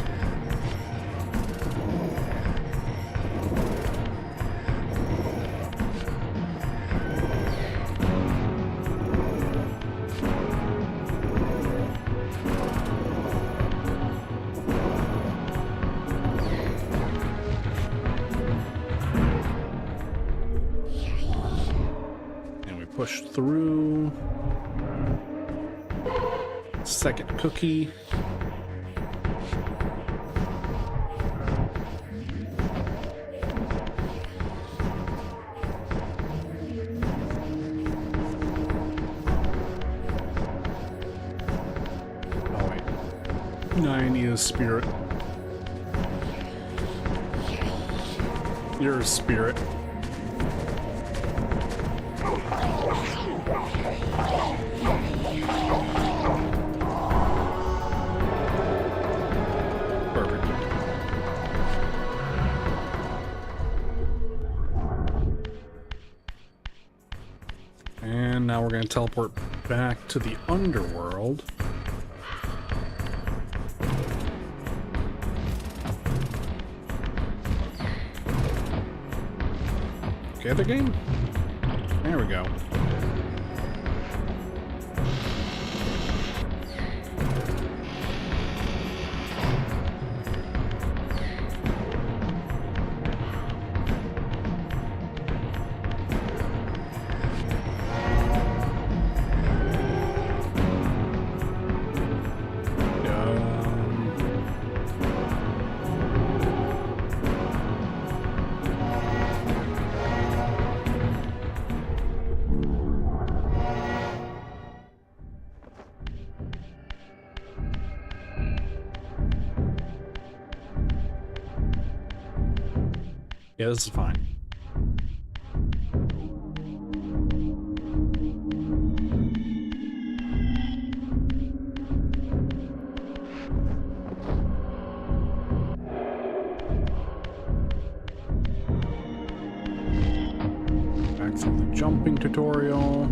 Push through. Second cookie. Oh wait. No, I need a spirit. You're a spirit. Perfect. And now we're going to teleport back to the underworld. Okay, the game. There we go. Yeah, this is fine. Back through the jumping tutorial.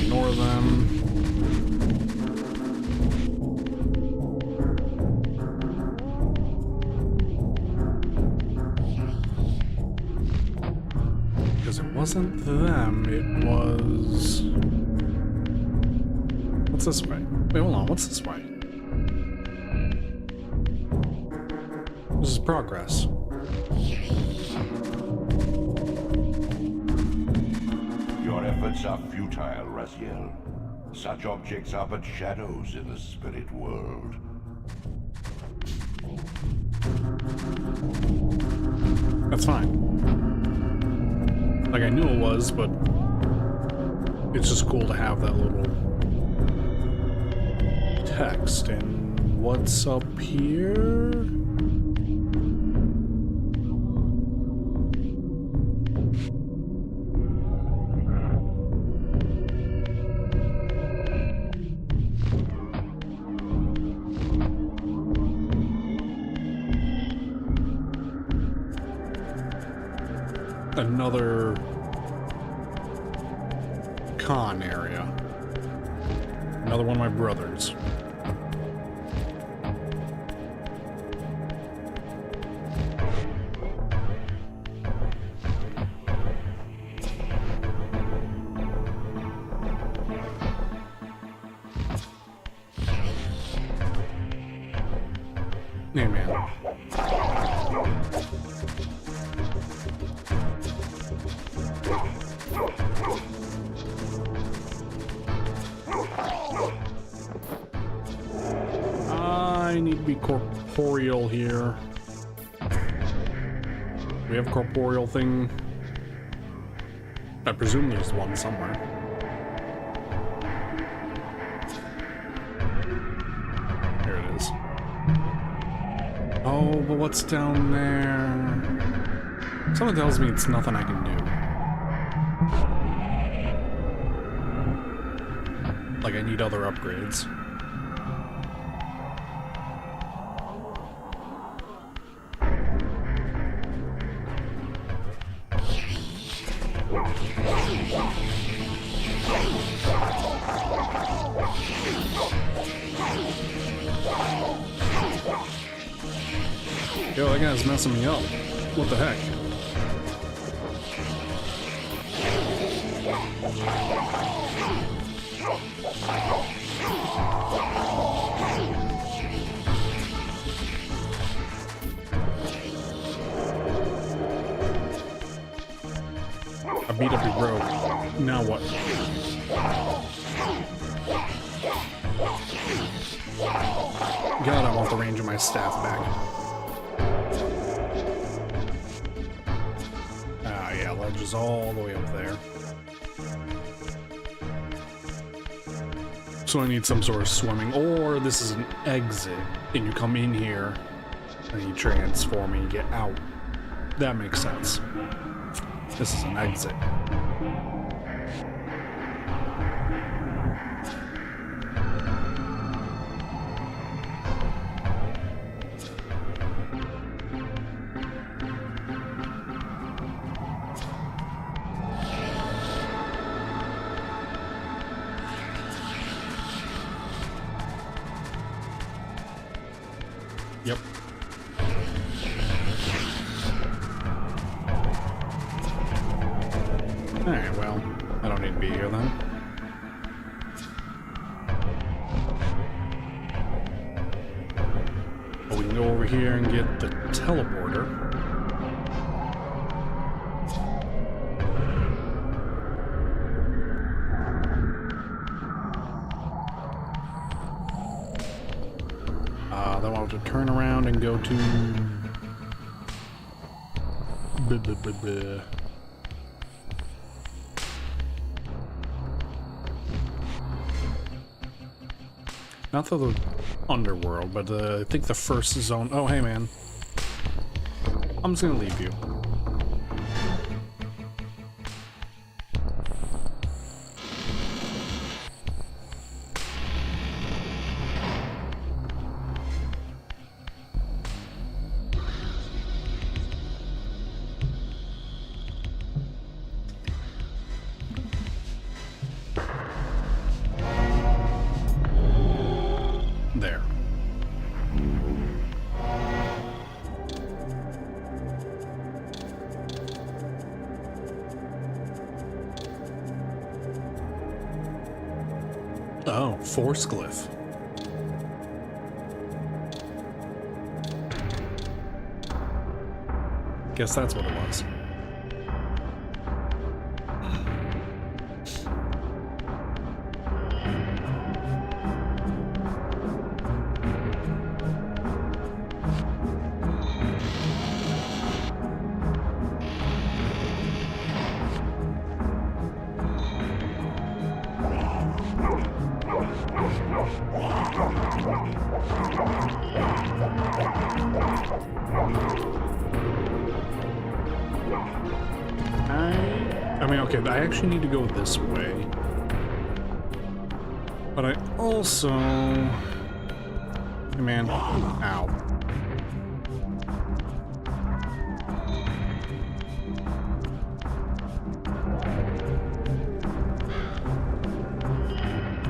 Ignore them. Because it wasn't them, it was... What's this way? Wait, hold on, what's this way? This is progress. Your efforts are futile, Raziel. Such objects are but shadows in the spirit world. That's fine. Like, I knew it was, but it's just cool to have that little text. And what's up here? Another con area. Another one of my brothers. Hey, man. I need to be corporeal here. We have a corporeal thing. I presume there's one somewhere. Here it is. Oh, but what's down there? Someone tells me it's nothing I can do. Like I need other upgrades. Yo, that guy's messing me up. What the heck? I beat up your bro. Now what? God, I want the range of my staff back. Ah, yeah, ledge is all the way up there. So I need some sort of swimming, or this is an exit, and you come in here, and you transform and you get out. That makes sense. This is an exit. Yep. Alright, well, I don't need to be here then. But we can go over here and get the teleporter. Then we'll have to turn around and go to... Not the underworld, but I think the first zone... Oh, hey, man. I'm just gonna leave you. There. Oh, Force Glyph. Guess that's what it was. I mean, okay, I actually need to go this way. But I also... Hey, man. Ow.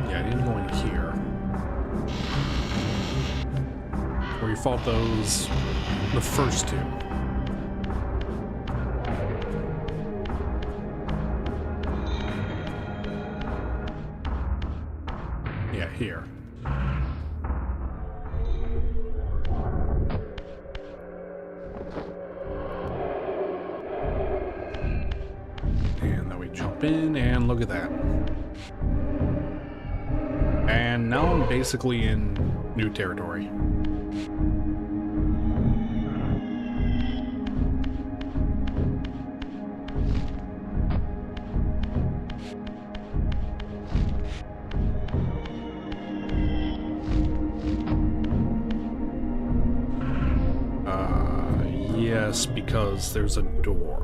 Yeah, I need to go in here. Where you fought those... the first two. Here. And then we jump in and look at that. And now I'm basically in new territory. Yes, because there's a door.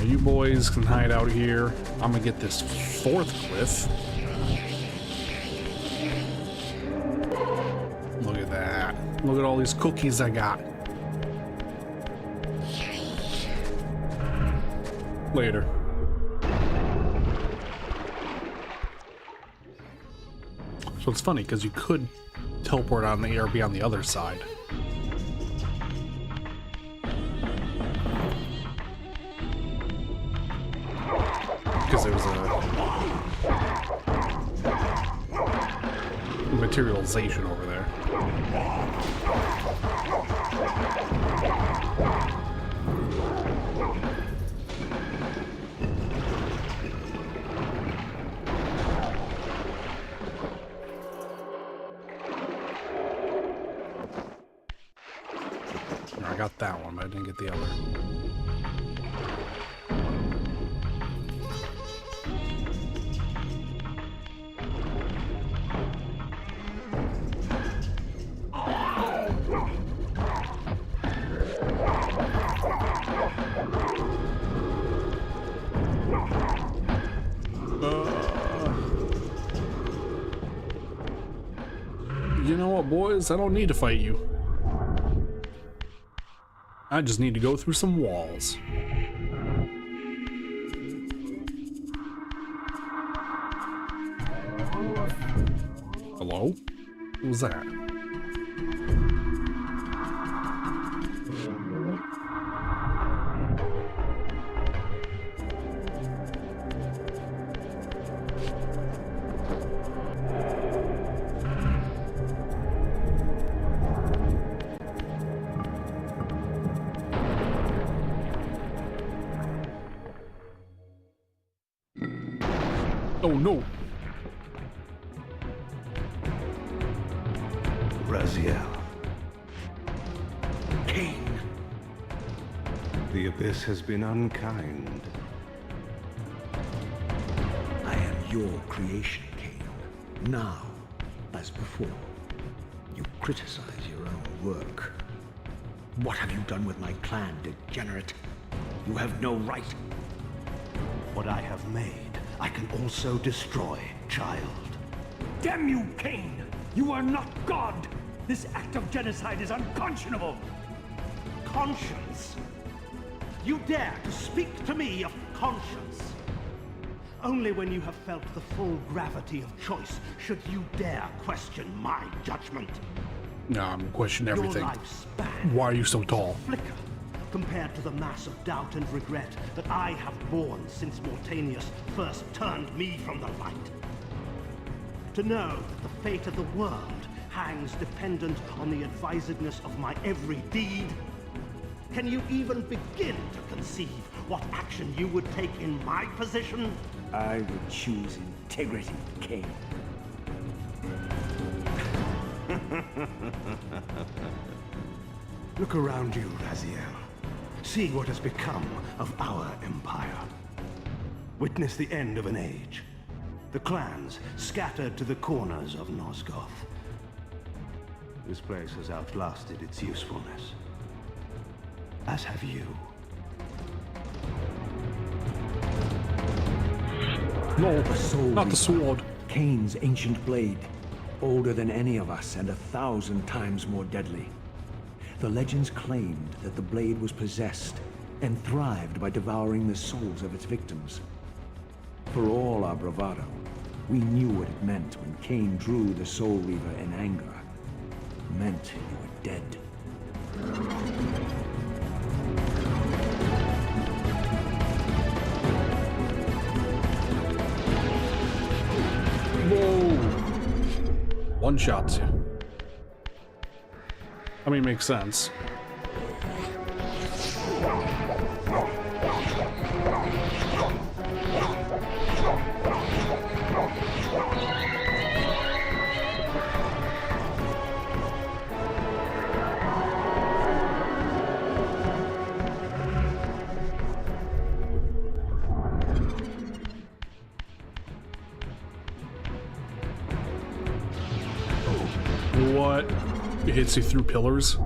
You boys can hide out here. I'm gonna get this fourth glyph. Look at that. Look at all these cookies I got. Later. So it's funny because you could teleport on the air, be on the other side. Because there's a materialization over there. I got that one, but I didn't get the other. You know what, boys? I don't need to fight you. I just need to go through some walls. Hello? What was that? Oh no! Raziel. Cain, The Abyss has been unkind. I am your creation, Cain. Now, as before, you criticize your own work. What have you done with my clan, degenerate? You have no right. What I have made, I can also destroy, child. Damn you, Cain! You are not God! This act of genocide is unconscionable! Conscience? You dare to speak to me of conscience? Only when you have felt the full gravity of choice should you dare question my judgment. Nah, I'm questioning Your everything. lifespan Why are you so tall? flicker compared to the mass of doubt and regret that I have borne since Mortanius first turned me from the light. To know that the fate of the world hangs dependent on the advisedness of my every deed? Can you even begin to conceive what action you would take in my position? I would choose integrity, Cain. Look around you, Raziel. See what has become of our empire. Witness the end of an age. The clans scattered to the corners of Nosgoth. This place has outlasted its usefulness. As have you. No, The Soul not the Reaper, sword. Cain's ancient blade. Older than any of us and 1,000 times more deadly. The legends claimed that the blade was possessed and thrived by devouring the souls of its victims. For all our bravado, we knew what it meant when Cain drew the Soul Reaver in anger. It meant you were dead. Whoa! One shots you. I mean, makes sense. What? It hits you through pillars?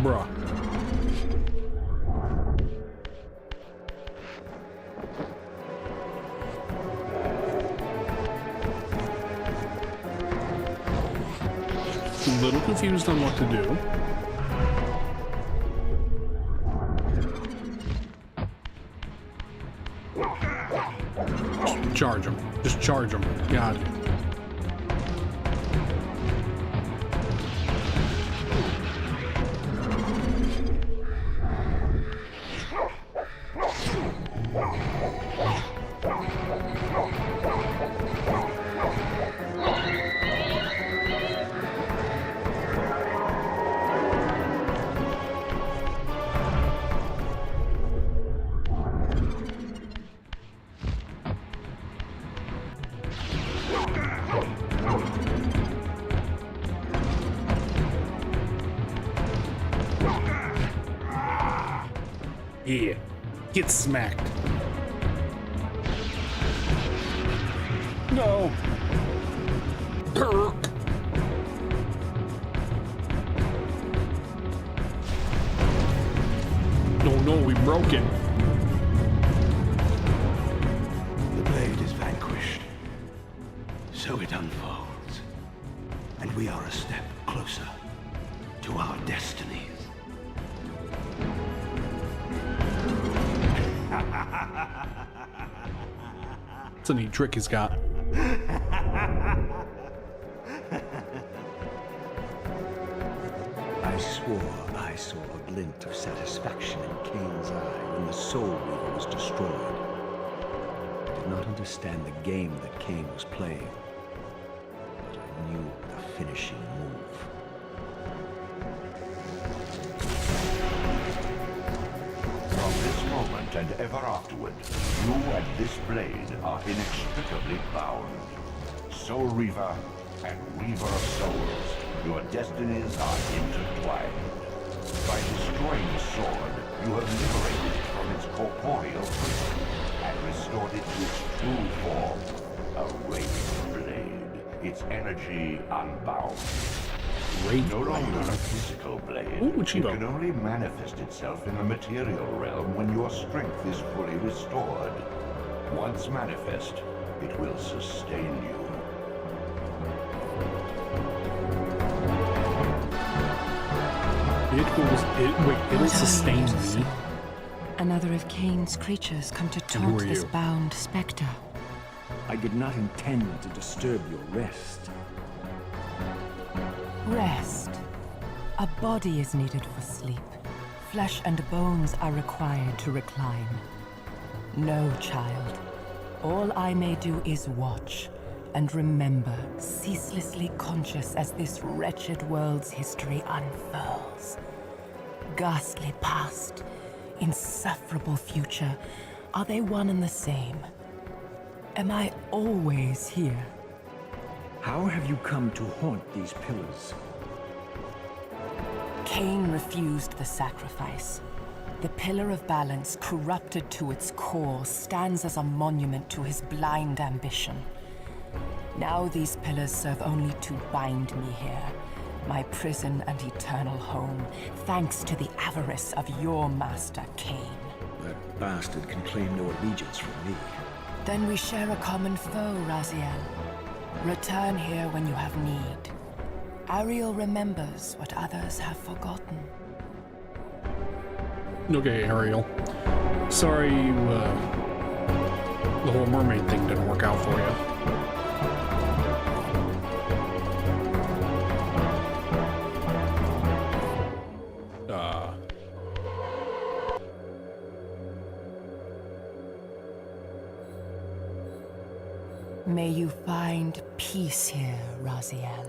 Bruh. A little confused on what to do. Just charge him. Just charge him. Got it. Yeah. Get smacked. No. Perk. No, we broke it. The blade is vanquished. So it unfolds. And we are a step closer to our destinies. It's a neat trick he's got. I swore I saw a glint of satisfaction in Cain's eye when the Soul Reaver was destroyed. I did not understand the game that Cain was playing, but I knew the finishing move. From this moment, and ever afterward, you and this blade are inextricably bound. Soul Reaver and Reaver of Souls, your destinies are intertwined. By destroying the sword, you have liberated it from its corporeal prison and restored it to its true form, a wraith blade, its energy unbound. No longer a physical blade, Ooh, it Chivo. can only manifest itself in the material realm when your strength is fully restored. Once manifest, it will sustain you. It'll sustain me. Another of Cain's creatures come to who taunt are this you? bound spectre. I did not intend to disturb your rest. Rest. A body is needed for sleep. Flesh and bones are required to recline. No, child. All I may do is watch and remember, ceaselessly conscious as this wretched world's history unfurls. Ghastly past, insufferable future, are they one and the same? Am I always here? How have you come to haunt these pillars? Cain refused the sacrifice. The Pillar of Balance, corrupted to its core, stands as a monument to his blind ambition. Now these pillars serve only to bind me here, my prison and eternal home, thanks to the avarice of your master, Cain. That bastard can claim no allegiance from me. Then we share a common foe, Raziel. Return here when you have need. Ariel remembers what others have forgotten. Okay, Ariel. Sorry the whole mermaid thing didn't work out for you. May you find peace here, Raziel.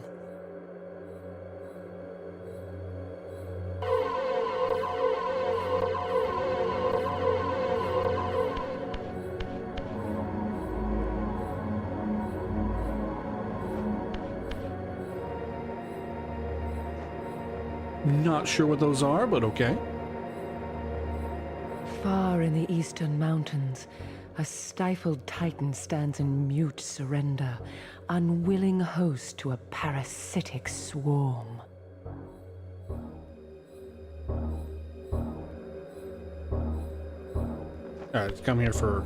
Not sure what those are, but okay. Far in the eastern mountains, a stifled titan stands in mute surrender, unwilling host to a parasitic swarm. Alright, come here for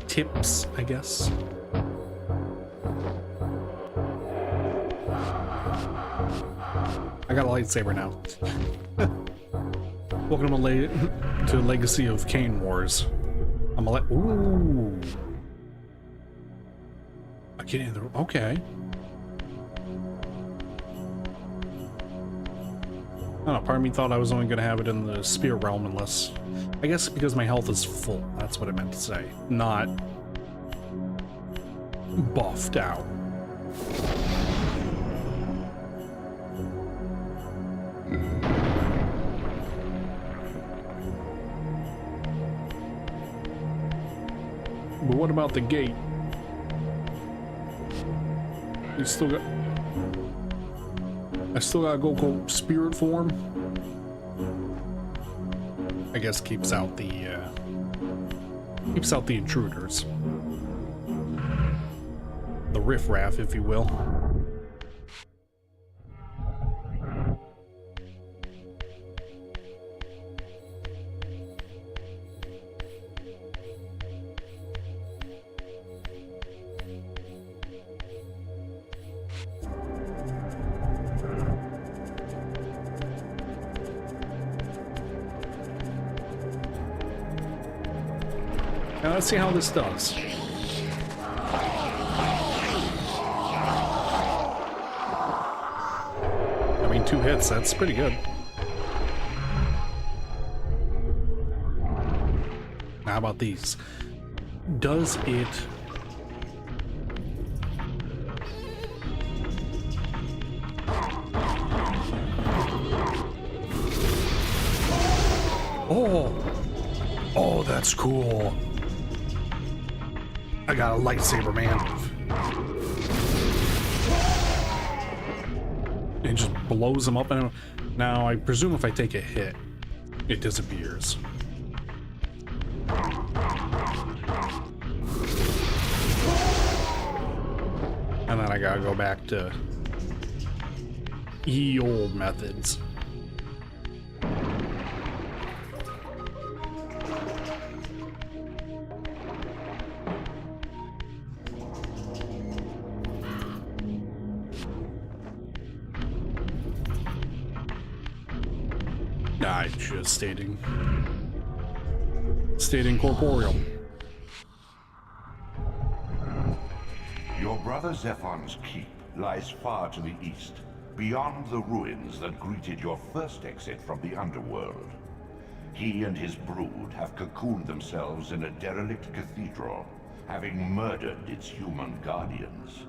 tips, I guess. I got a lightsaber now. Welcome to Legacy of Cain Wars. I'm gonna let. Ooh. I get in the. Okay. I don't know, part of me thought I was only gonna have it in the spear realm unless. I guess because my health is full. That's what I meant to say. Not buffed out. But what about the gate? You still got... I still gotta go spirit form? I guess keeps out the intruders. The riffraff, if you will. Now let's see how this does. I mean, 2 hits, that's pretty good. Now, how about these? Does it... Oh! Oh, that's cool. I got a lightsaber, man. It just blows them up. And now, I presume if I take a hit, it disappears. And then I gotta go back to ye old methods. I just stating corporeal. Your brother Zephon's keep lies far to the east, beyond the ruins that greeted your first exit from the underworld. He and his brood have cocooned themselves in a derelict cathedral, having murdered its human guardians.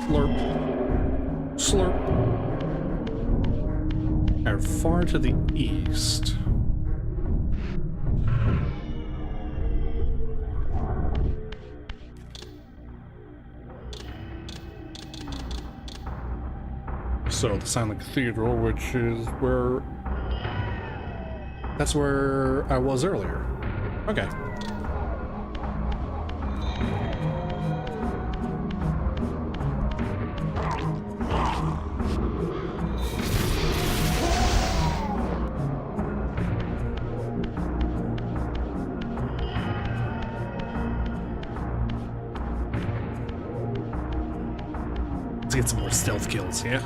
Slurp. Slurp. Are far to the east. So the Silent Cathedral, which is where... That's where I was earlier. Okay. Let's get some more stealth kills, yeah?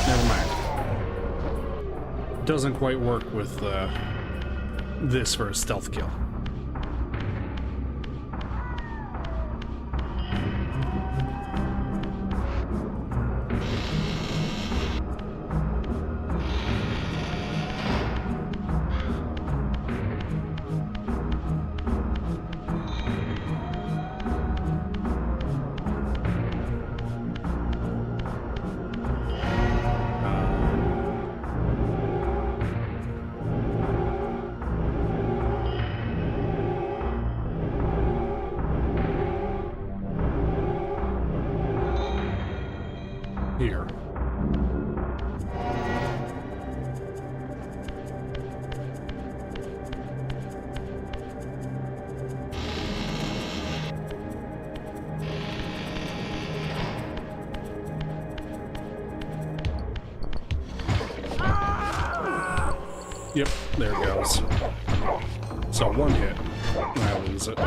Never mind. Doesn't quite work with this for a stealth kill. Here. Yep, there it goes. So one hit, and I lose it.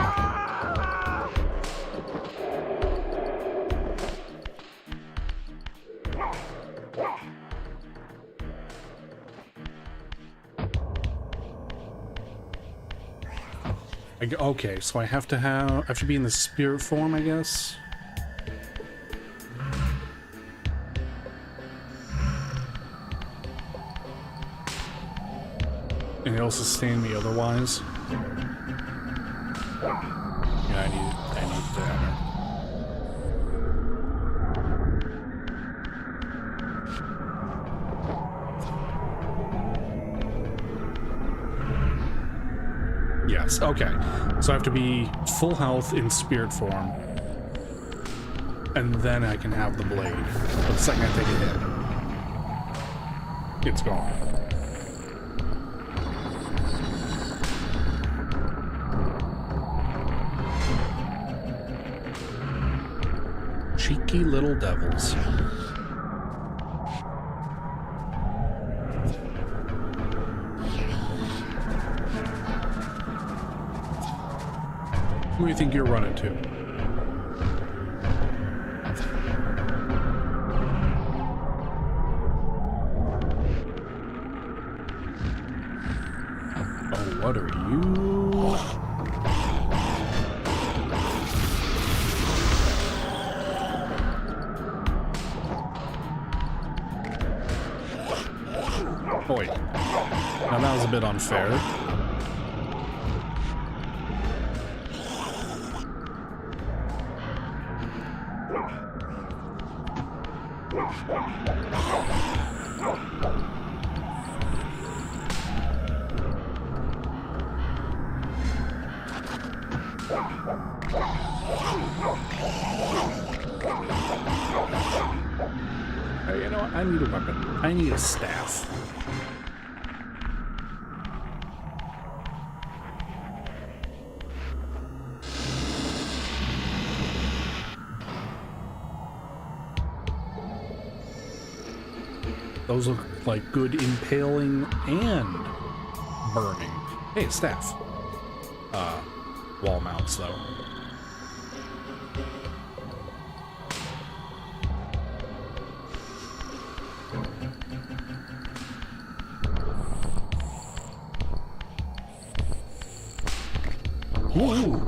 Okay, so I have to be in the spirit form, I guess. And it'll sustain me otherwise. Yeah, I need that. Yes, okay. So I have to be full health in spirit form. And then I can have the blade. But the second I take a hit, it's gone. Cheeky little devils. Who do you think you're running to? Oh, what are you? was a bit unfair. Hey, you know what? I need a weapon. I need a staff. Those look like good impaling and burning. Hey, staff. Wall mounts though. Ooh.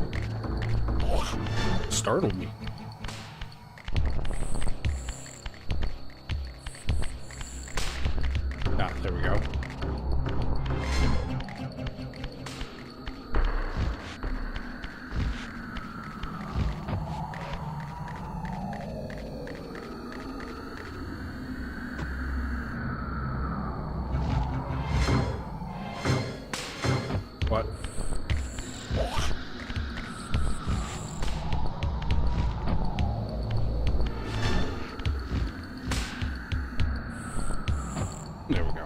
Startled me. Ah, there we go. What? There we go.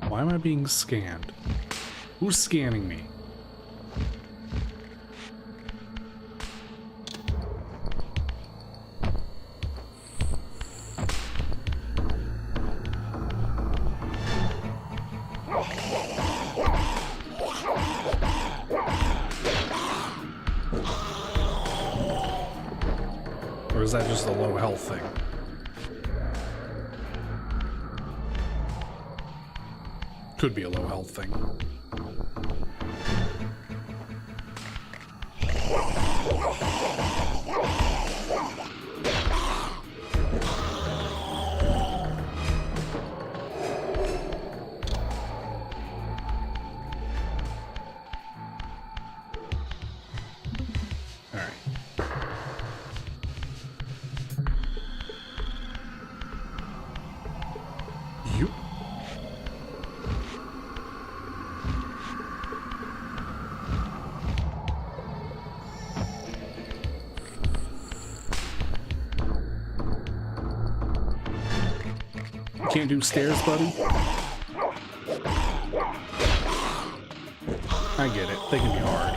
Why am I being scanned? Who's scanning me? Or is that just a low health thing? Could be a low health thing. All right. You. Can't do stairs, buddy? I get it. They can be hard.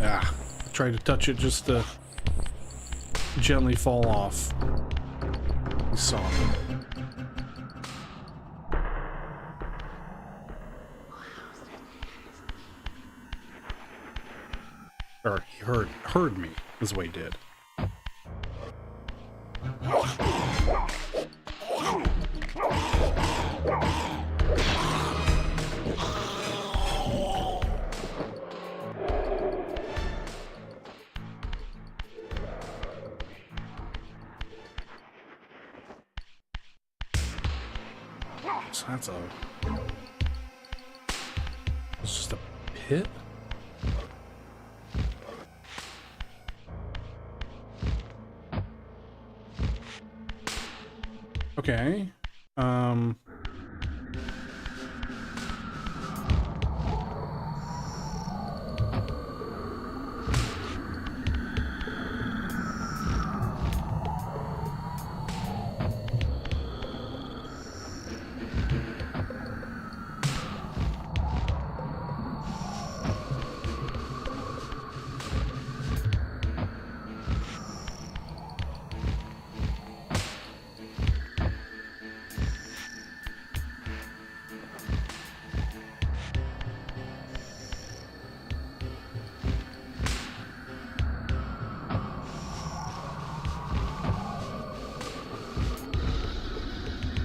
Ah, try to touch it just to gently fall off. He saw me. Or he heard me, is what he did. So that's a... It's just a pit? Okay.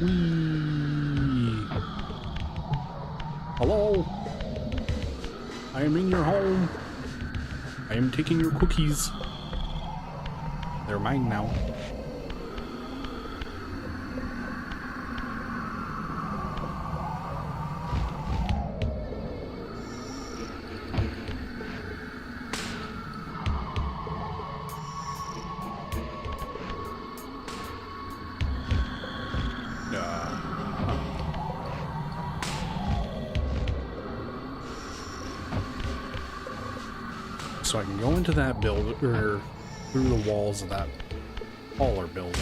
Whee! Hello? I am in your home. I am taking your cookies. They're mine now. So I can go into that building, or through the walls of that taller building.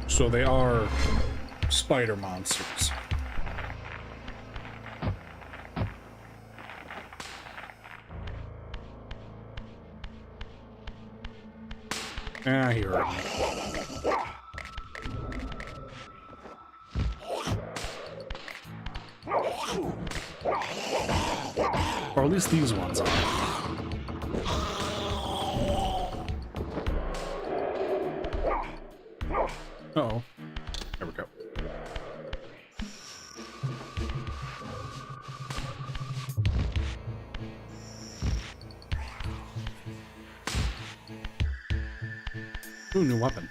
So they are spider monsters. Ah, he heard me. Or at least these ones are. Uh-oh. There we go. Ooh, new weapon.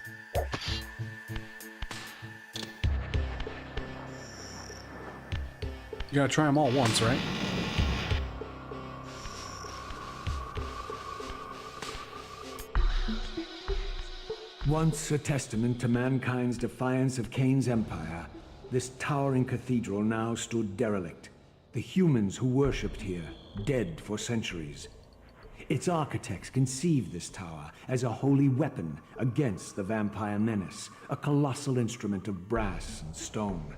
You gotta try them all once, right? Once a testament to mankind's defiance of Cain's empire, this towering cathedral now stood derelict. The humans who worshipped here, dead for centuries. Its architects conceived this tower as a holy weapon against the vampire menace, a colossal instrument of brass and stone.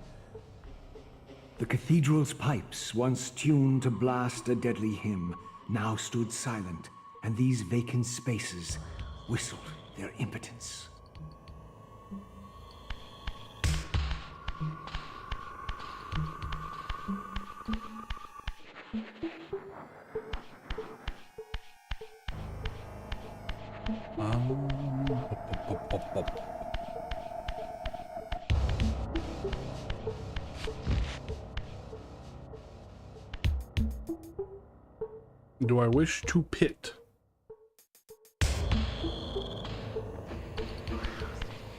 The cathedral's pipes, once tuned to blast a deadly hymn, now stood silent, and these vacant spaces whistled their impotence. Do I wish to pit?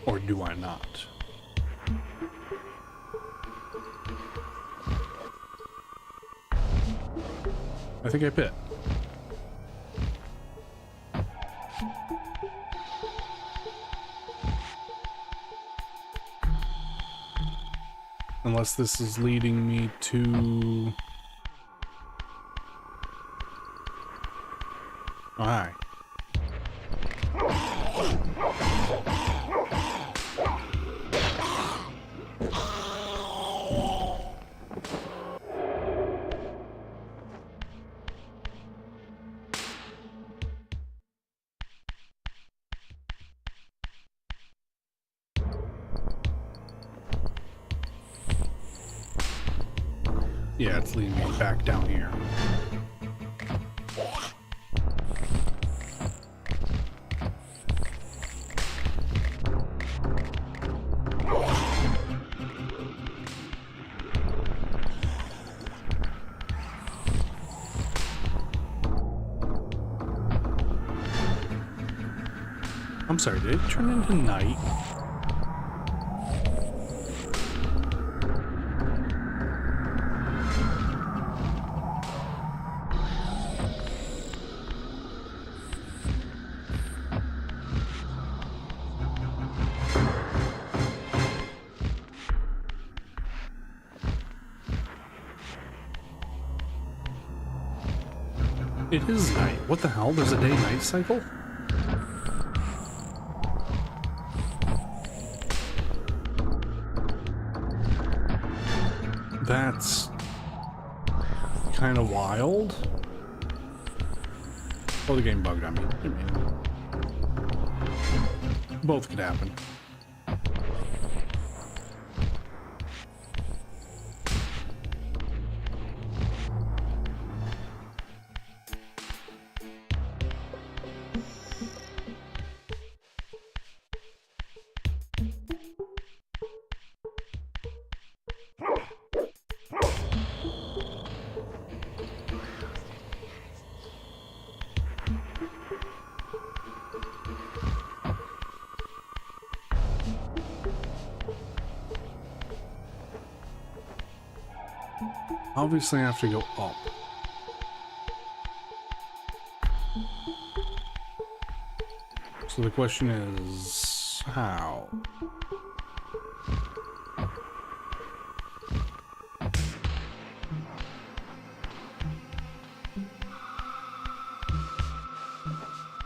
Or do I not? I think I pit. Unless this is leading me to... Oh, hi. Yeah, it's leading me back down here. I'm sorry, did it turn into night? It is night. What the hell? There's a day-night cycle? That's kind of wild. Oh, the game bugged on me. I mean, both could happen. Obviously, I have to go up. So the question is, how?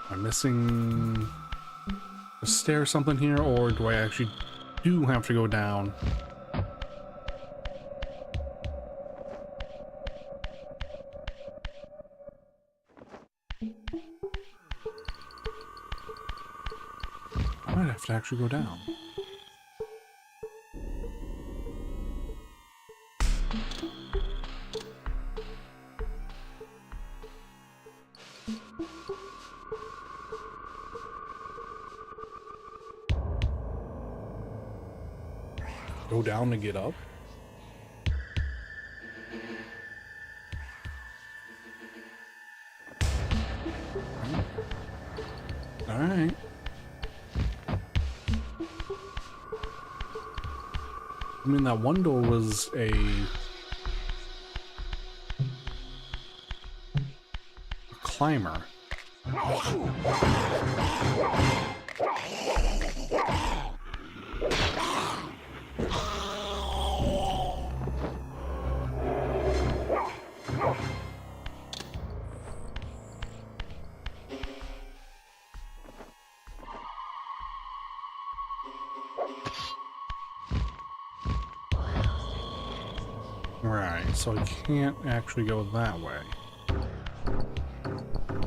Am I missing a stair or something here, or do I actually do have to go down? I might have to actually go down. Go down to get up? All right. I mean, that one door was a climber. Right, so I can't actually go that way.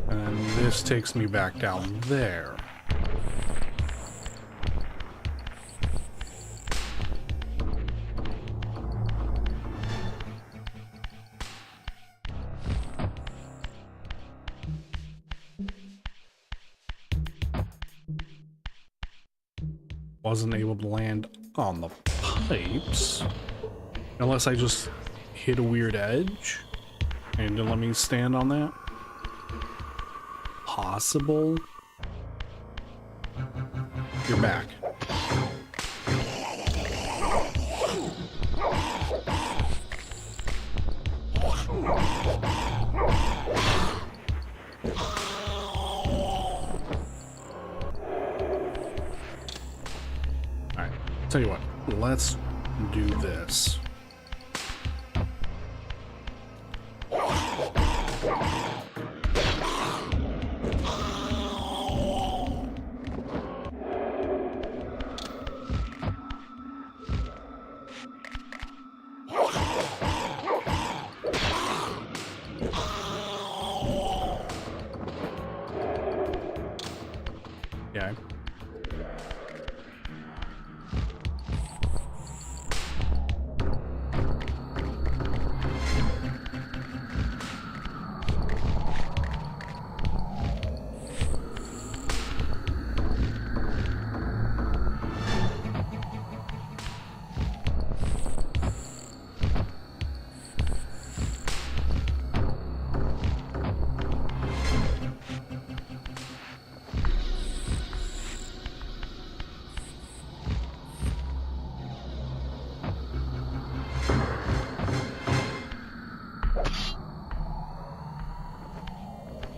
And then this takes me back down there. Wasn't able to land on the pipes. Unless I just hit a weird edge and didn't let me stand on that. Possible. You're back. Alright, tell you what, let's do this. Yeah.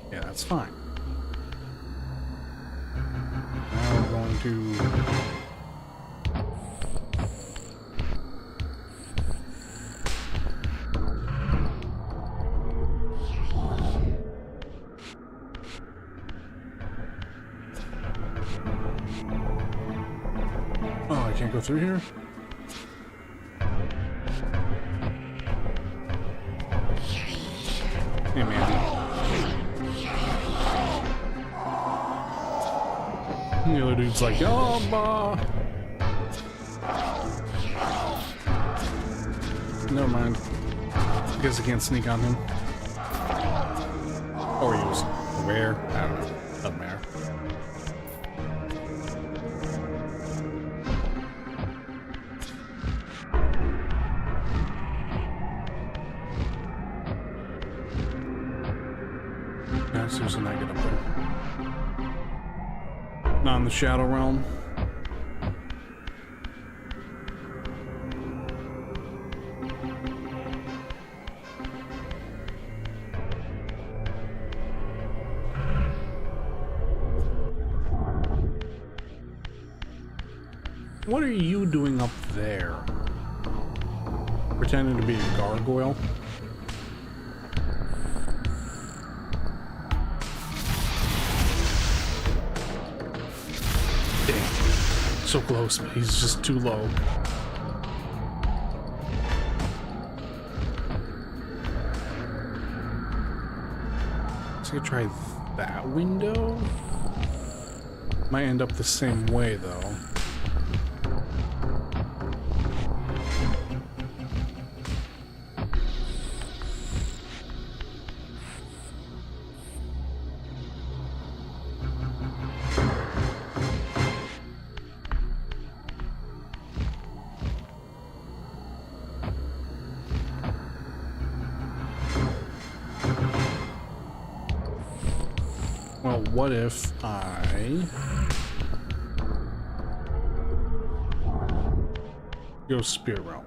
Yeah, that's fine. Now we're going to... can't go through here? Hey, man. The other dude's like, oh, bah. Never mind. I guess I can't sneak on him. Or he was aware. I don't know. Doesn't matter. Yeah, Susan, I get up there. Not in the Shadow Realm. What are you doing up there? Pretending to be a gargoyle? Dang. So close, but he's just too low. So I could try that window. Might end up the same way though. Well, what if I go Spirit Realm?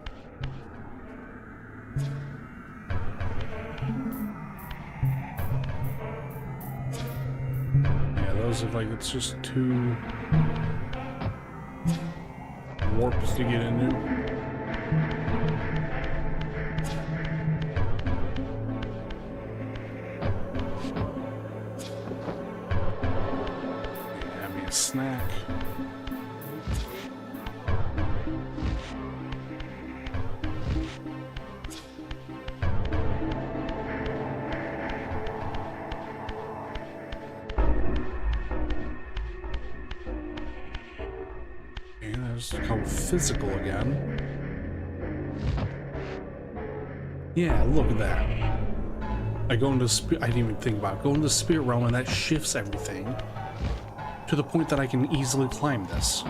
Yeah, those are like, it's just too warps to get into. Snack. And there's become physical again. Yeah, look at that. I go into I didn't even think about it. Go into the Spirit Realm and that shifts everything to the point that I can easily climb this.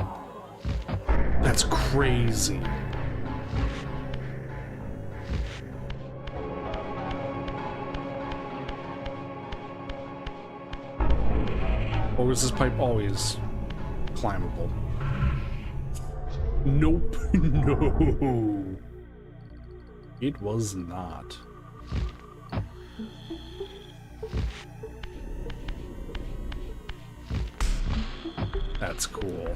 That's crazy. Or was this pipe always climbable? Nope. No. It was not. That's cool.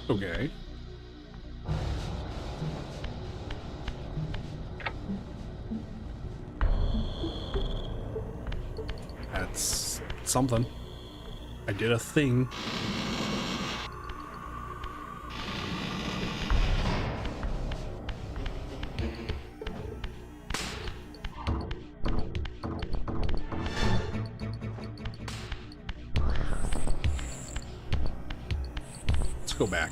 Okay. That's something. I did a thing. Let's go back.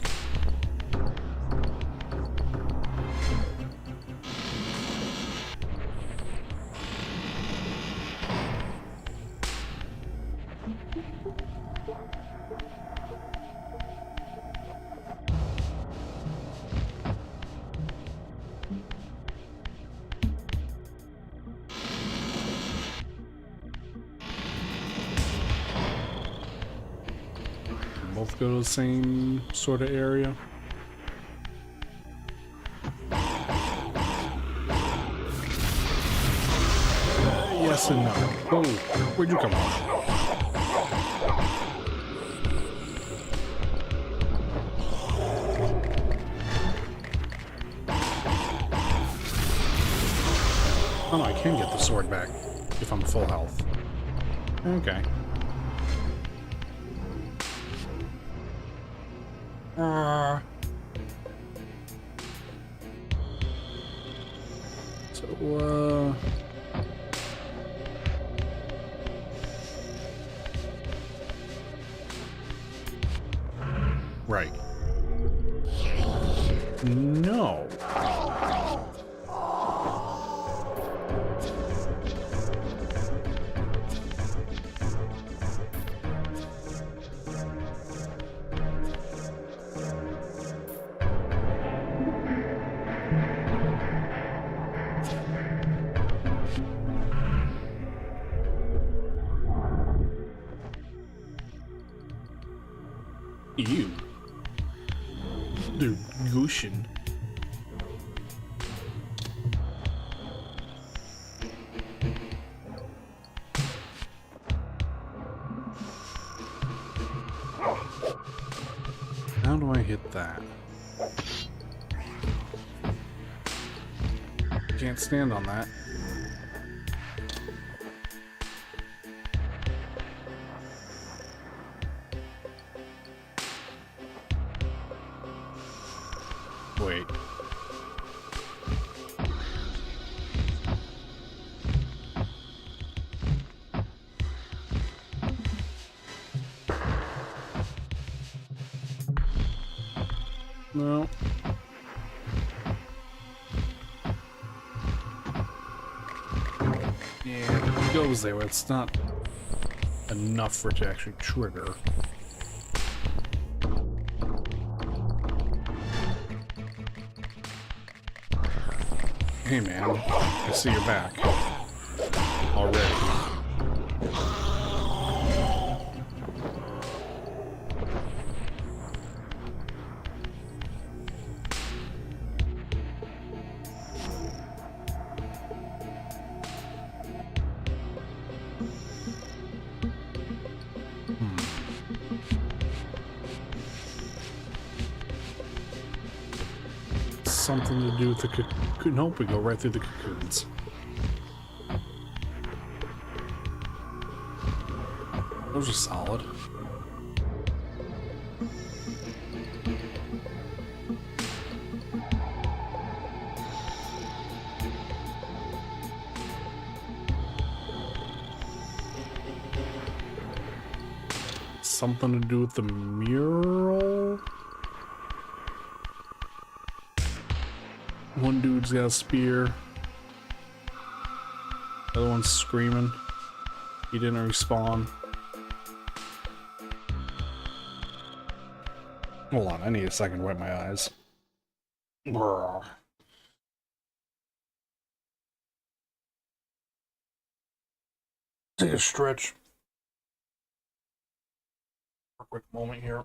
Both go to the same sort of area. yes and no. Oh, where'd you come from? Oh no, I can get the sword back if I'm full health. Okay. So, right. No. Ew. They're gushing. How do I hit that? Can't stand on that. Wait. No. Yeah, it goes there, but it's not enough for it to actually trigger. Hey man, I see you're back. Already. Something to do with the cocoon. Nope, we go right through the cocoons. Those are solid. Something to do with the mural? One dude's got a spear. The other one's screaming. He didn't respawn. Hold on, I need a second to wipe my eyes. Brrr. Take a stretch. For a quick moment here.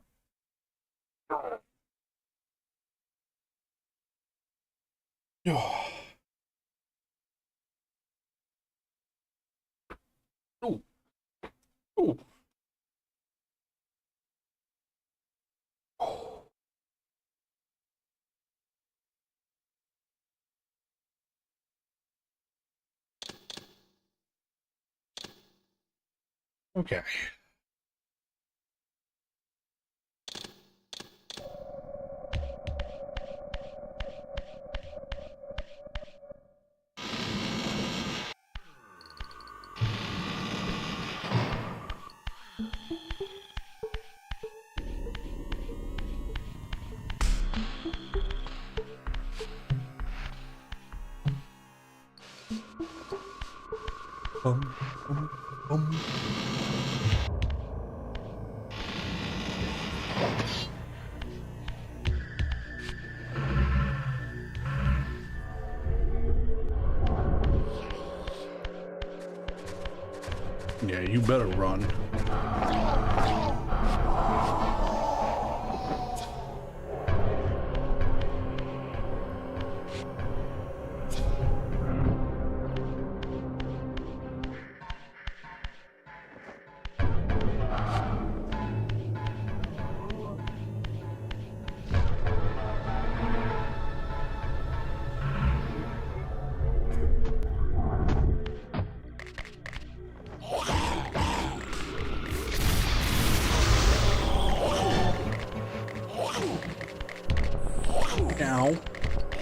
Oh. Ooh. Ooh. Oh. Okay. Bum, bum, bum. Yeah, you better run.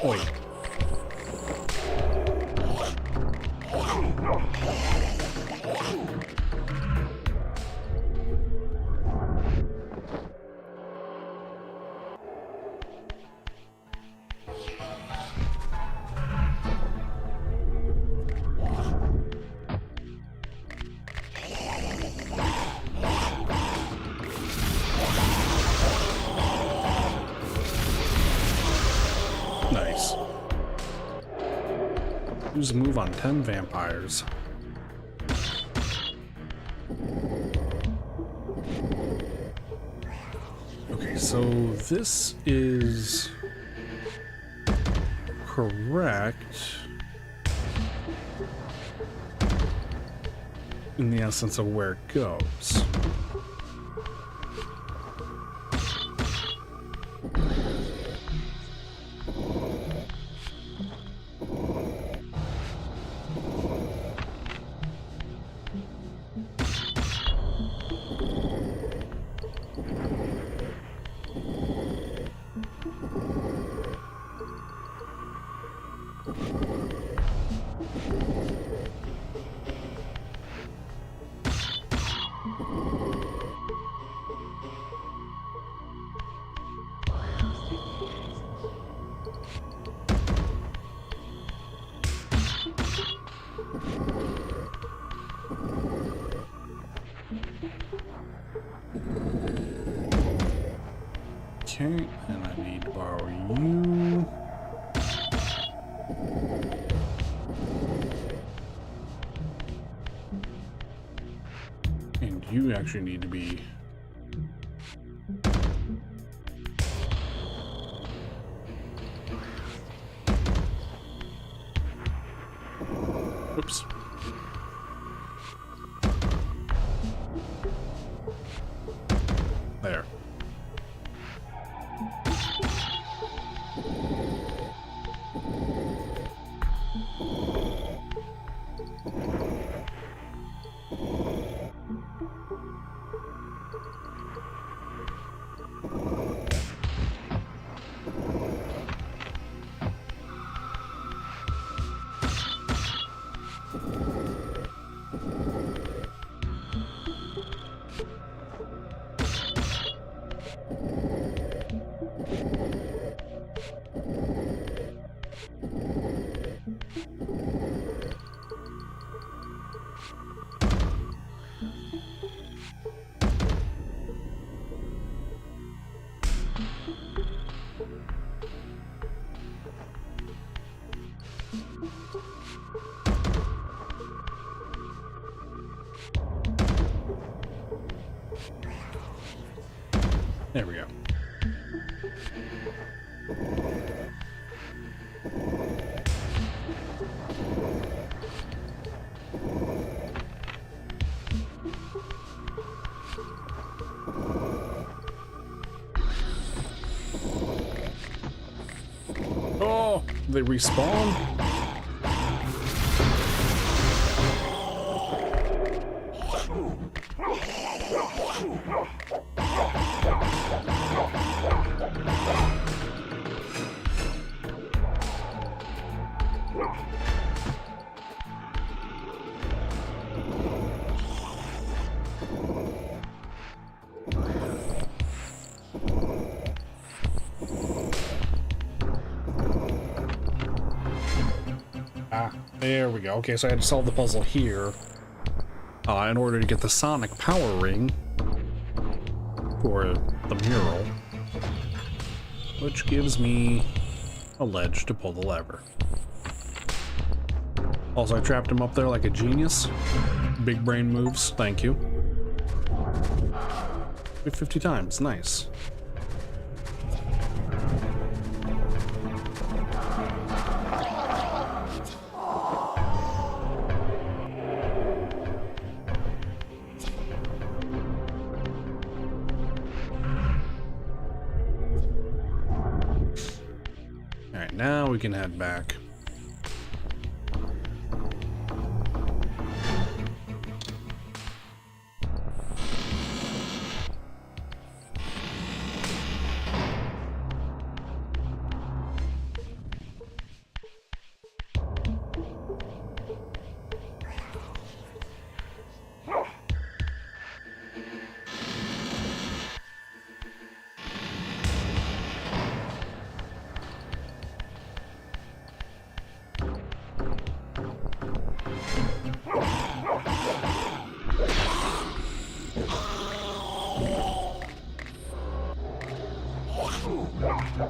Oi. Nice. Use a move on 10 vampires. Okay, so this is correct in the essence of where it goes. Okay, and I need to borrow you. And you actually need to be... Oops. There. There we go. Oh, they respawn? Ah, there we go. Okay, so I had to solve the puzzle here in order to get the sonic power ring for the mural, which gives me a ledge to pull the lever. Also, I trapped him up there like a genius. Big brain moves, thank you. 50 times, nice. Alright, now we can head back. Yeah,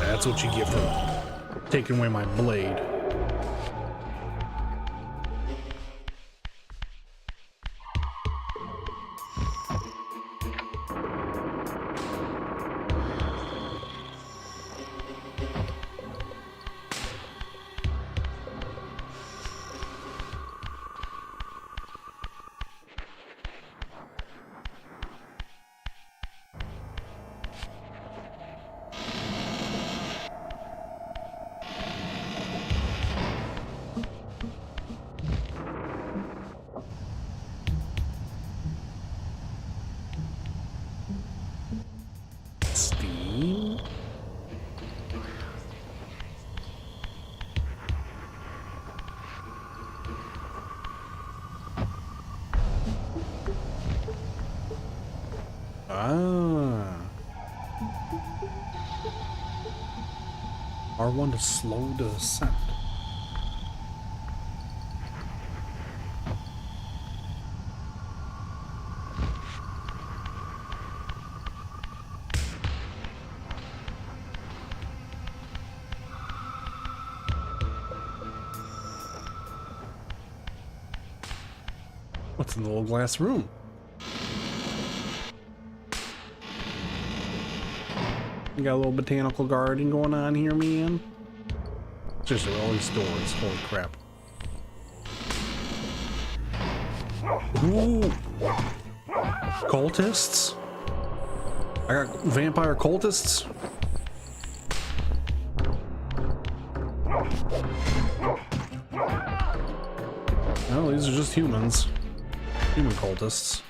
that's what you get for taking away my blade. Steam? Ah. R1 to slow the ascent. What's in the little glass room? You got a little botanical garden going on here, man. Just all these doors. Holy crap. Ooh. Cultists? I got vampire cultists? No, these are just humans. Human cultists.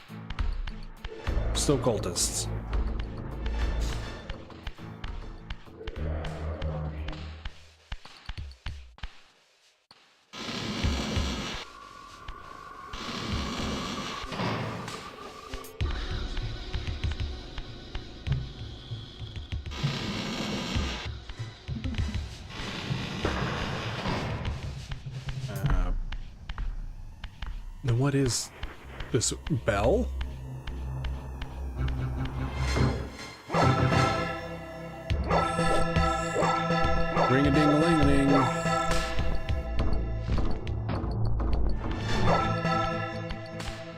Still cultists. Then what is this bell? Ring a ding a ling a ding.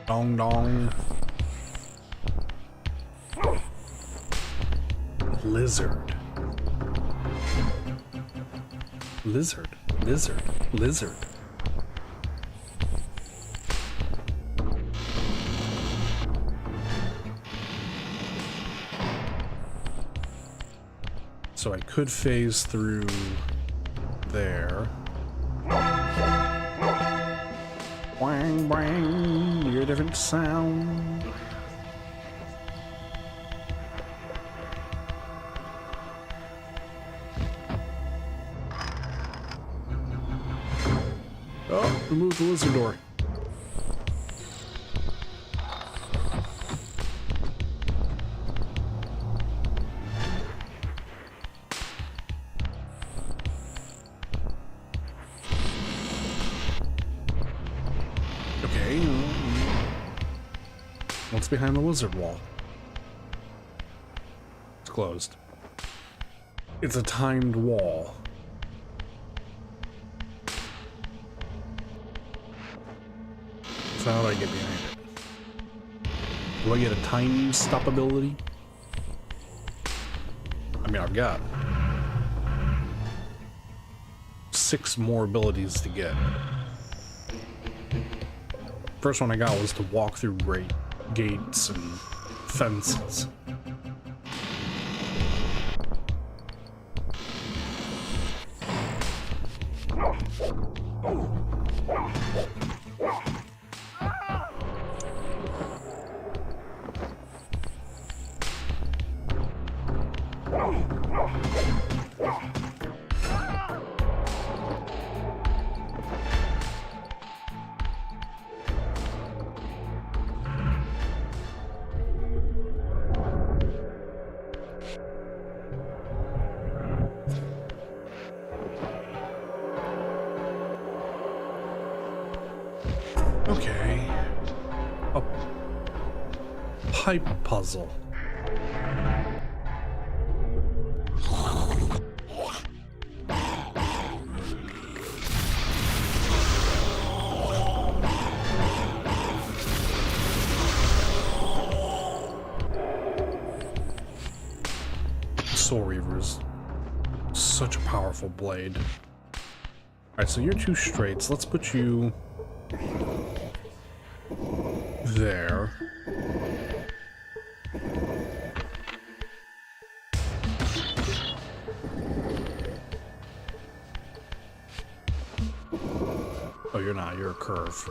Dong dong. Lizard. Lizard. Lizard. Lizard. So I could phase through there. Wang bang, you hear a different sound. Oh, remove the lizard door. What's behind the lizard wall? It's closed. It's a timed wall. So how do I get behind it? Do I get a time stop ability? I mean, I've got 6 more abilities to get. First one I got was to walk through great gates and fences. Okay. A pipe puzzle. Soul Reavers. Such a powerful blade. Alright, so you're two straights. Let's put you there. Oh, you're not. You're a curve.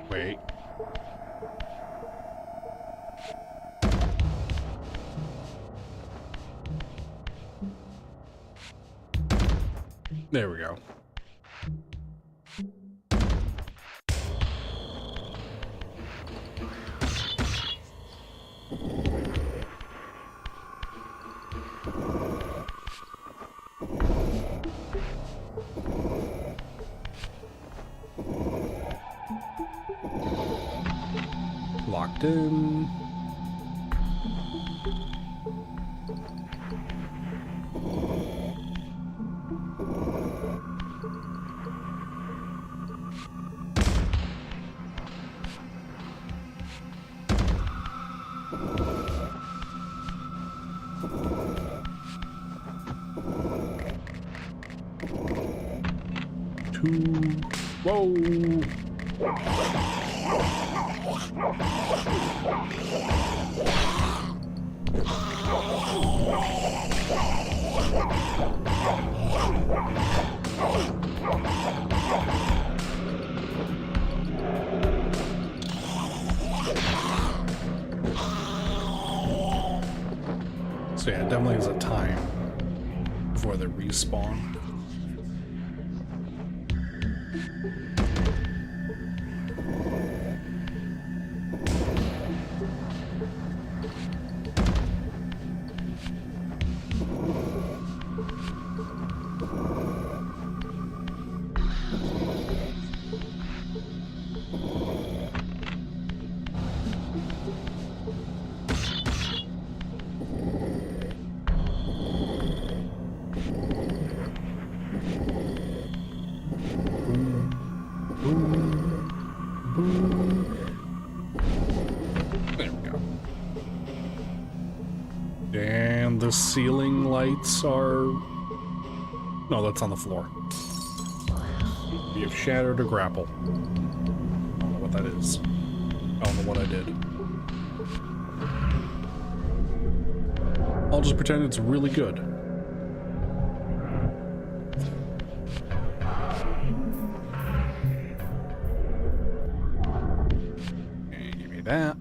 Wait. There we go. Locked in. Whoa. So yeah, definitely is a time before they respawn. There we go. And the ceiling lights are... No, that's on the floor. We have shattered a grapple. I don't know what that is. I don't know what I did. I'll just pretend it's really good. Okay, give me that.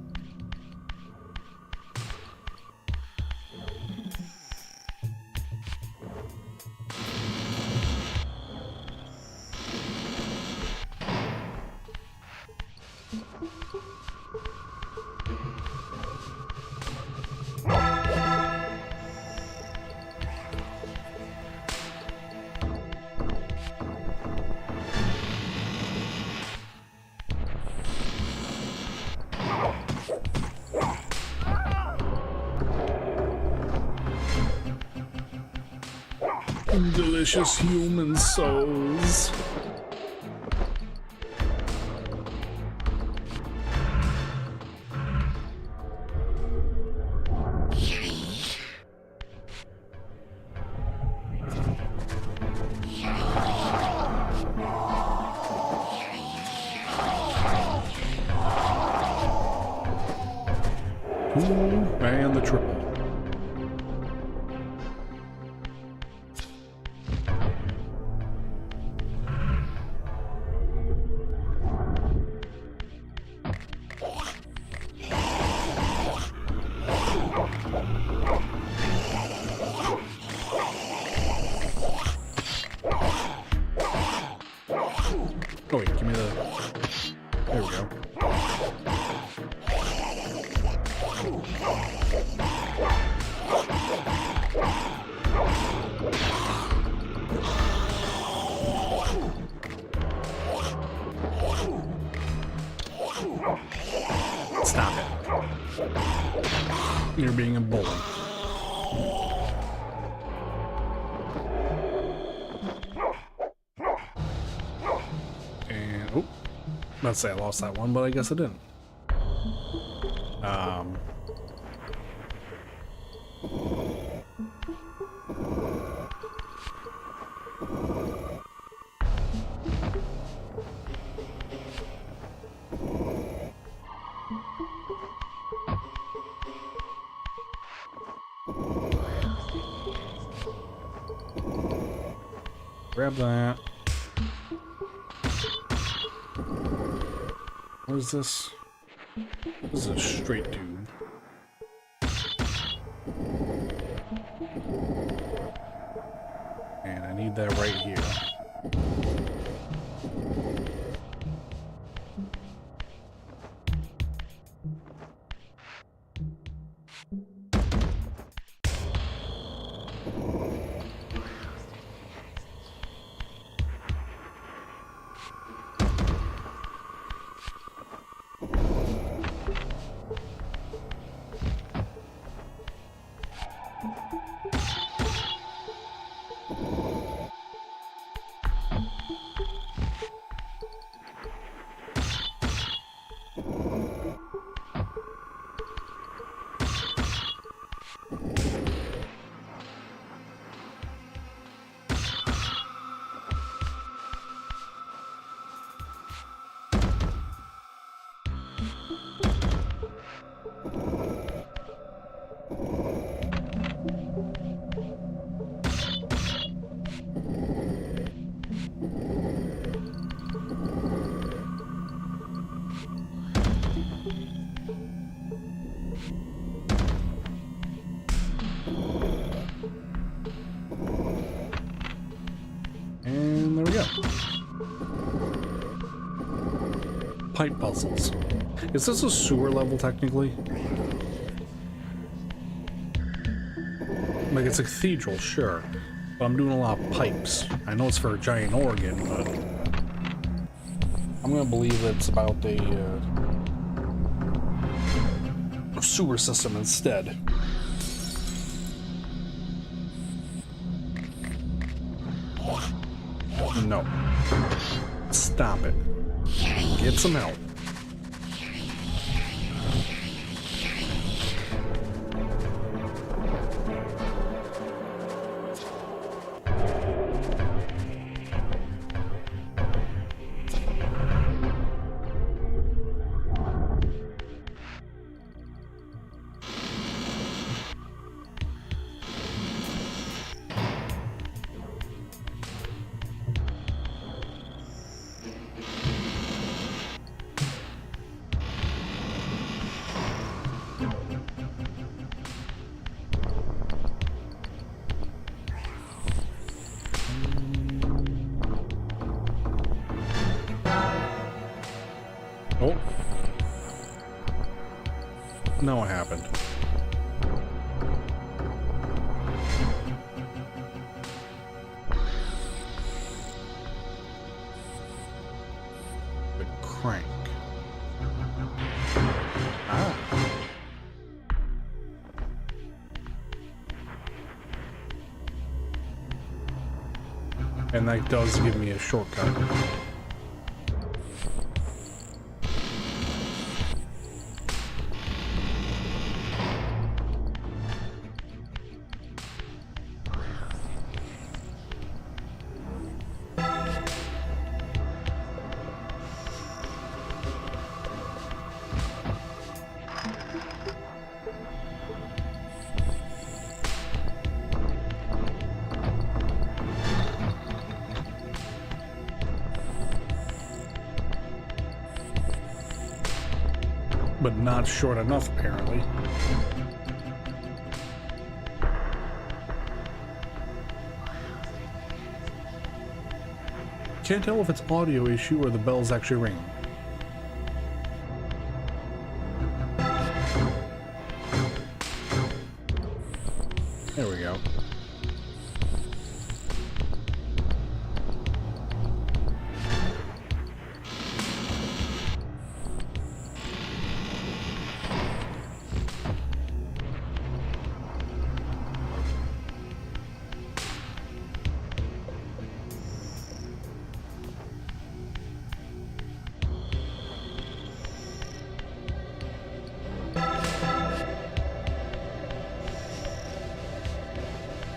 Delicious human souls. Ooh, and the triple. Oh wait, give me the... There we go. Stop it. You're being a bully. And, oh, let's say I lost that one, but I guess I didn't. Grab that. What is this? This is a straight tube. And I need that right here. And there we go. Pipe puzzles. Is this a sewer level technically? Like it's a cathedral, sure. But I'm doing a lot of pipes. I know it's for a giant organ, but I'm gonna believe it's about a sewer system instead. No. Stop it. Get some help. Oh. Now what happened? The crank. Ah. And that does give me a shortcut. but not short enough, apparently. Can't tell if it's audio issue or the bell's actually ringing. There we go.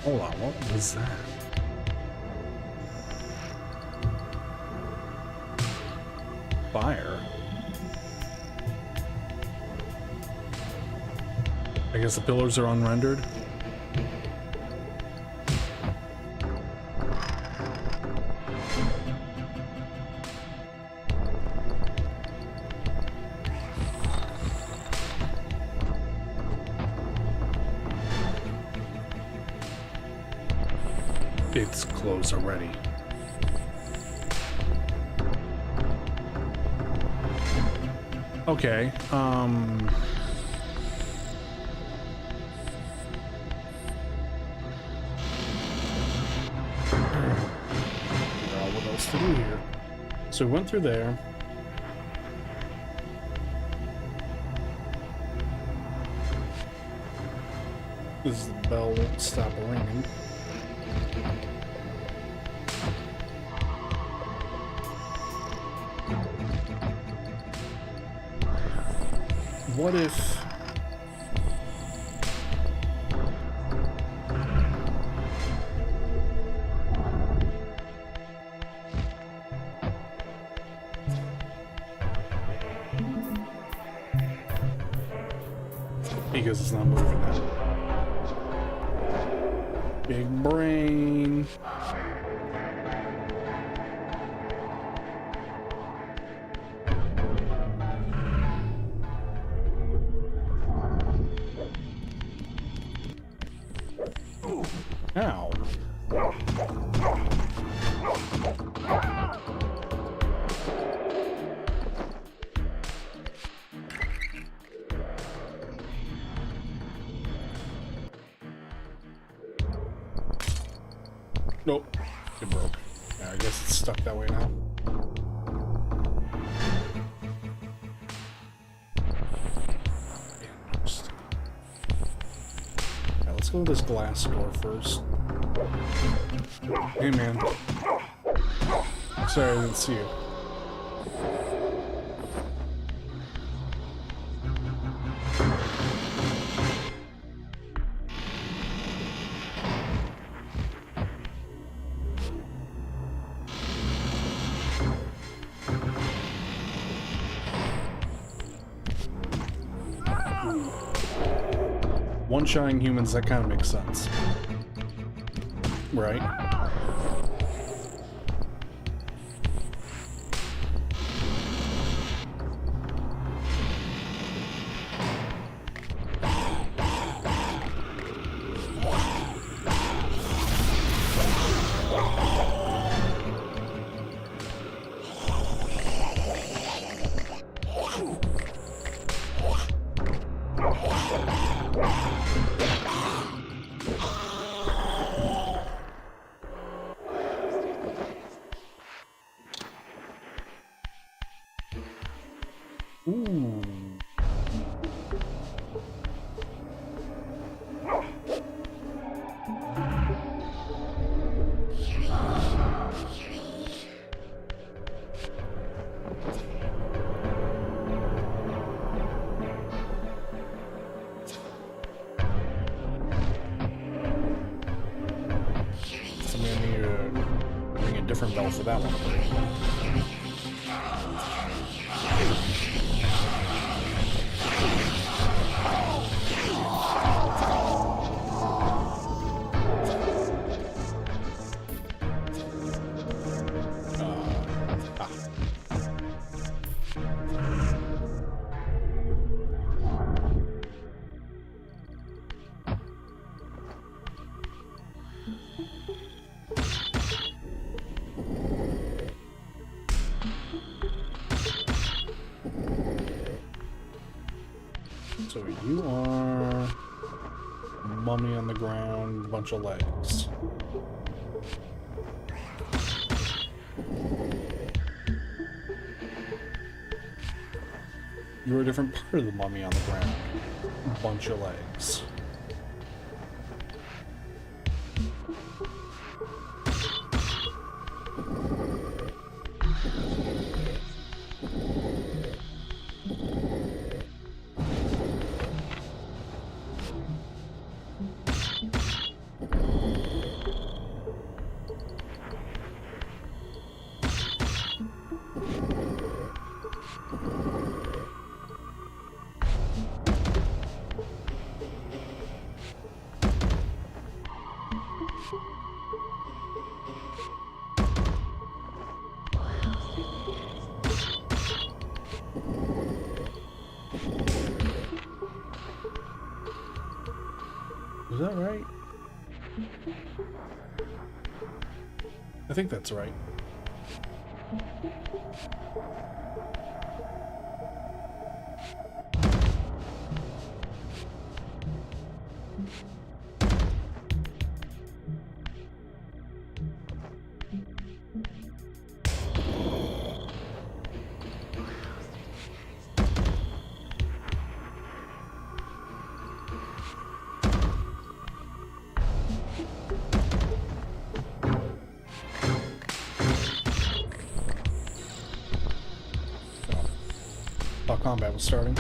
Hold on, what was that? Fire? I guess the pillars are unrendered. It's closed already. Okay, what else to do here? So we went through there. This bell won't stop ringing. What if... Because it's not moving now. Big brain. Ow. Nope. It broke. Yeah, I guess it's stuck that way now. Interesting. Now let's go to this glass door first. Hey, man. Sorry, I didn't see you. One-shotting humans, that kind of makes sense. Right? Ooh. So I'm gonna need to ring a different bell for that one. you are mummy on the ground, bunch of legs. You're a different part of the mummy on the ground, bunch of legs. Is that right? I think that's right. Thought combat was starting.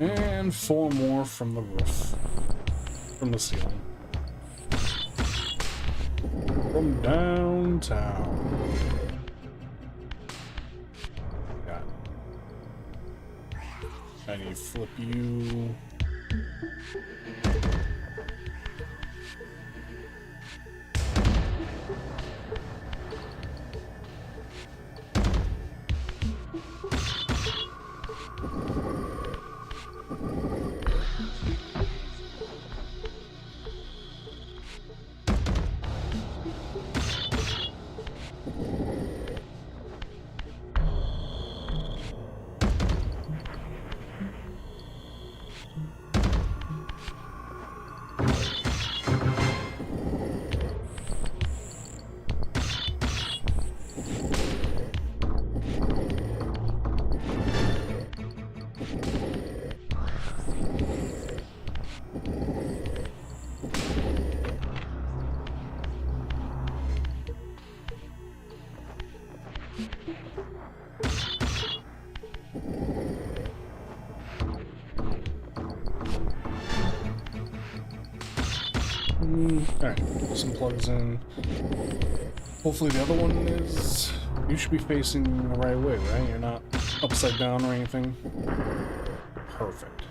And 4 more from the roof. From the ceiling. From downtown. Got it. I need to flip you. Alright, put some plugs in. Hopefully the other one is... You should be facing the right way, right? You're not upside down or anything. Perfect.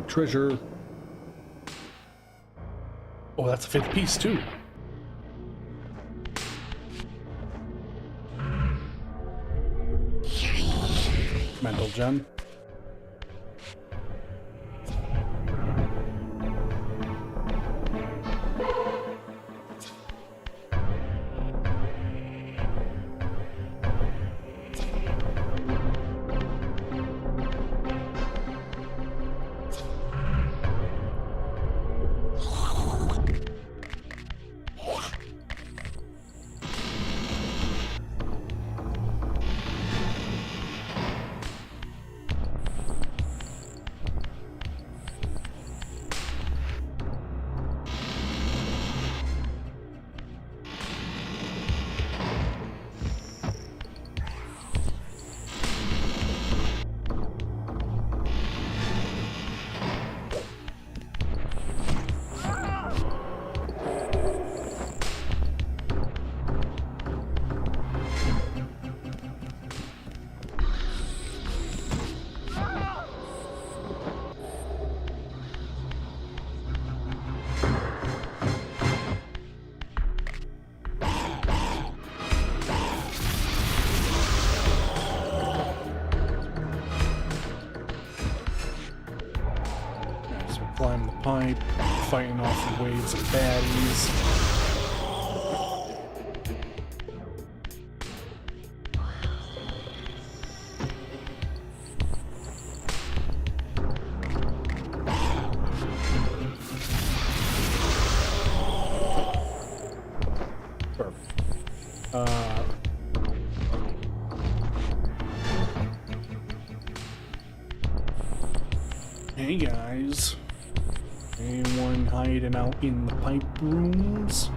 Treasure. Oh, that's a 5th piece too. Mental gem. climb the pipe, fighting off the waves of baddies. Hey guys, anyone hiding out in the pipe rooms?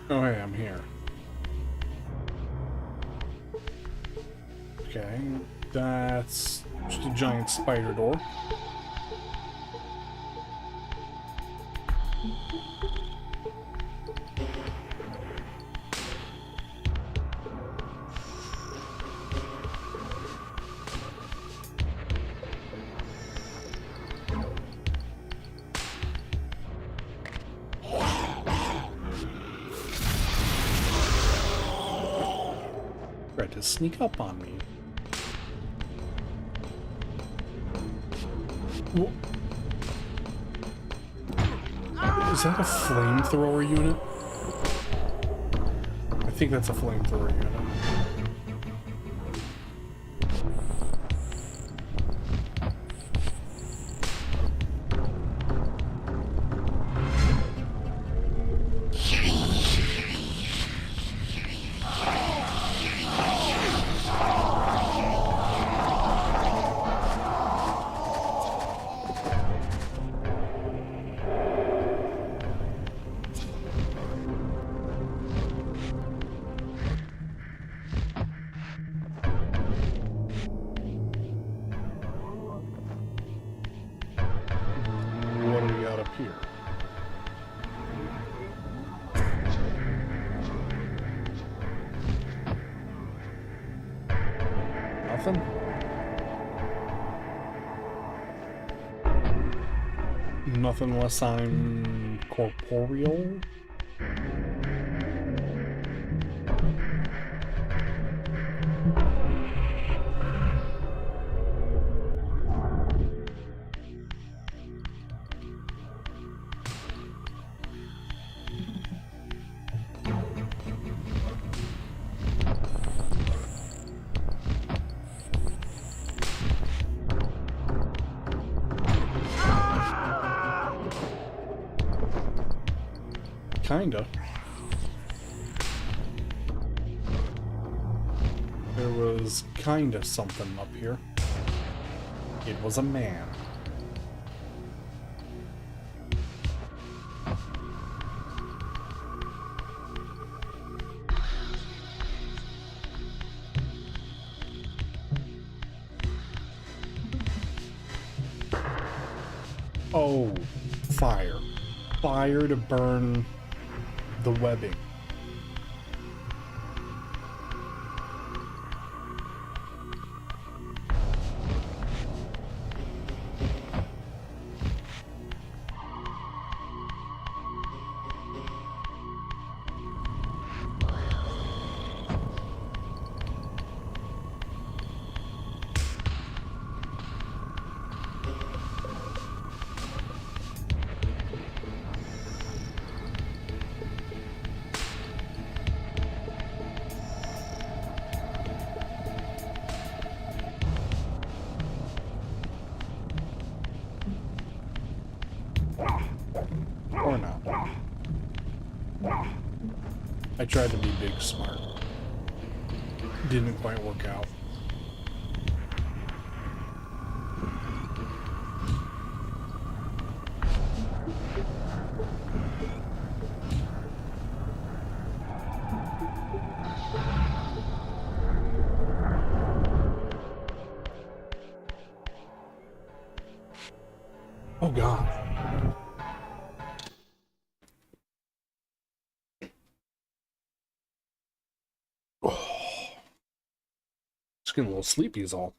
Oh hey, I'm here. Okay, that's just a giant spider door. Tried to sneak up on me. Wha- Is that a flamethrower unit? I think that's a flamethrower unit. What do we got up here? Nothing? Nothing unless I'm corporeal? Kinda. There was kinda something up here. It was a man. Oh, fire. Fire to burn the webbing. Or not. I tried to be big smart. Didn't quite work out. Oh god. Just getting a little sleepy is all.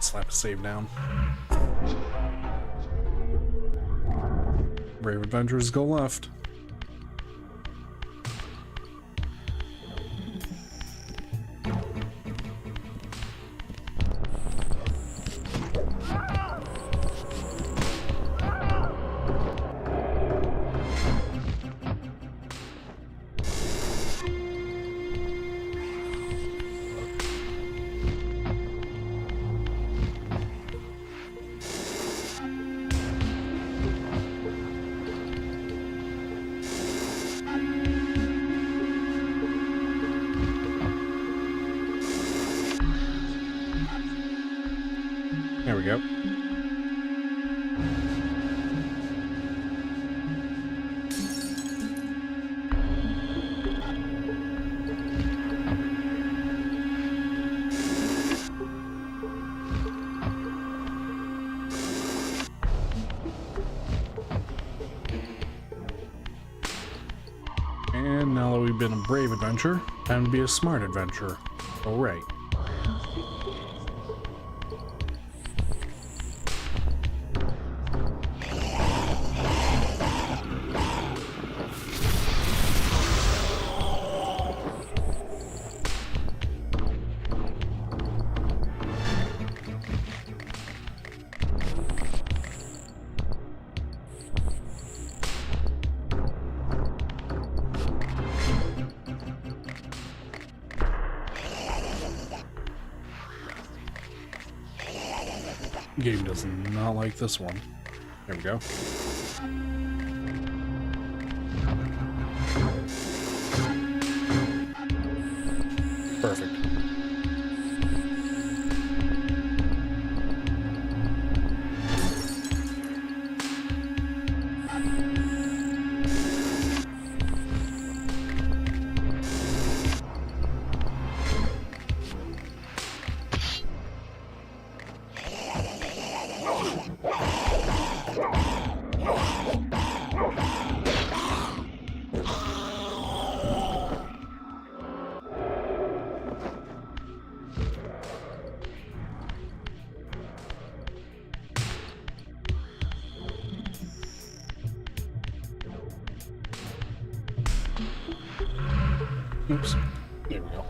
Slap a save down. Brave adventurers go left. There we go. And now that we've been a brave adventurer, time to be a smart adventurer. All right. Game does not like this one. There we go. Perfect. Oops. There we go.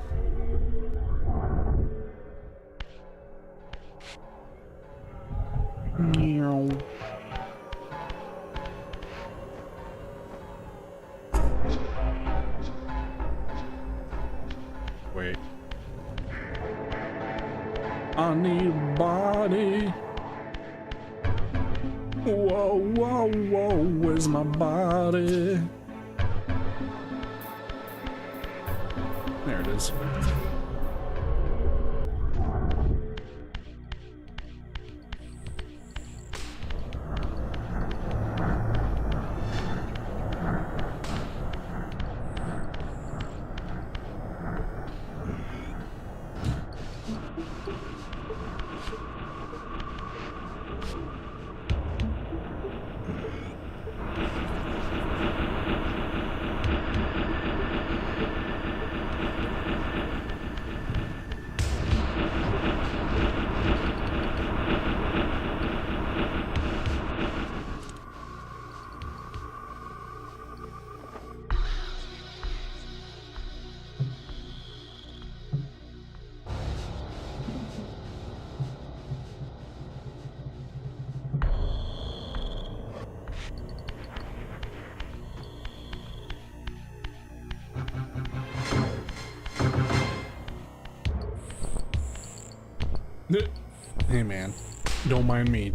Meow. Wait. I need a body. Whoa, whoa, whoa, where's my body? There it is. Hey man, don't mind me.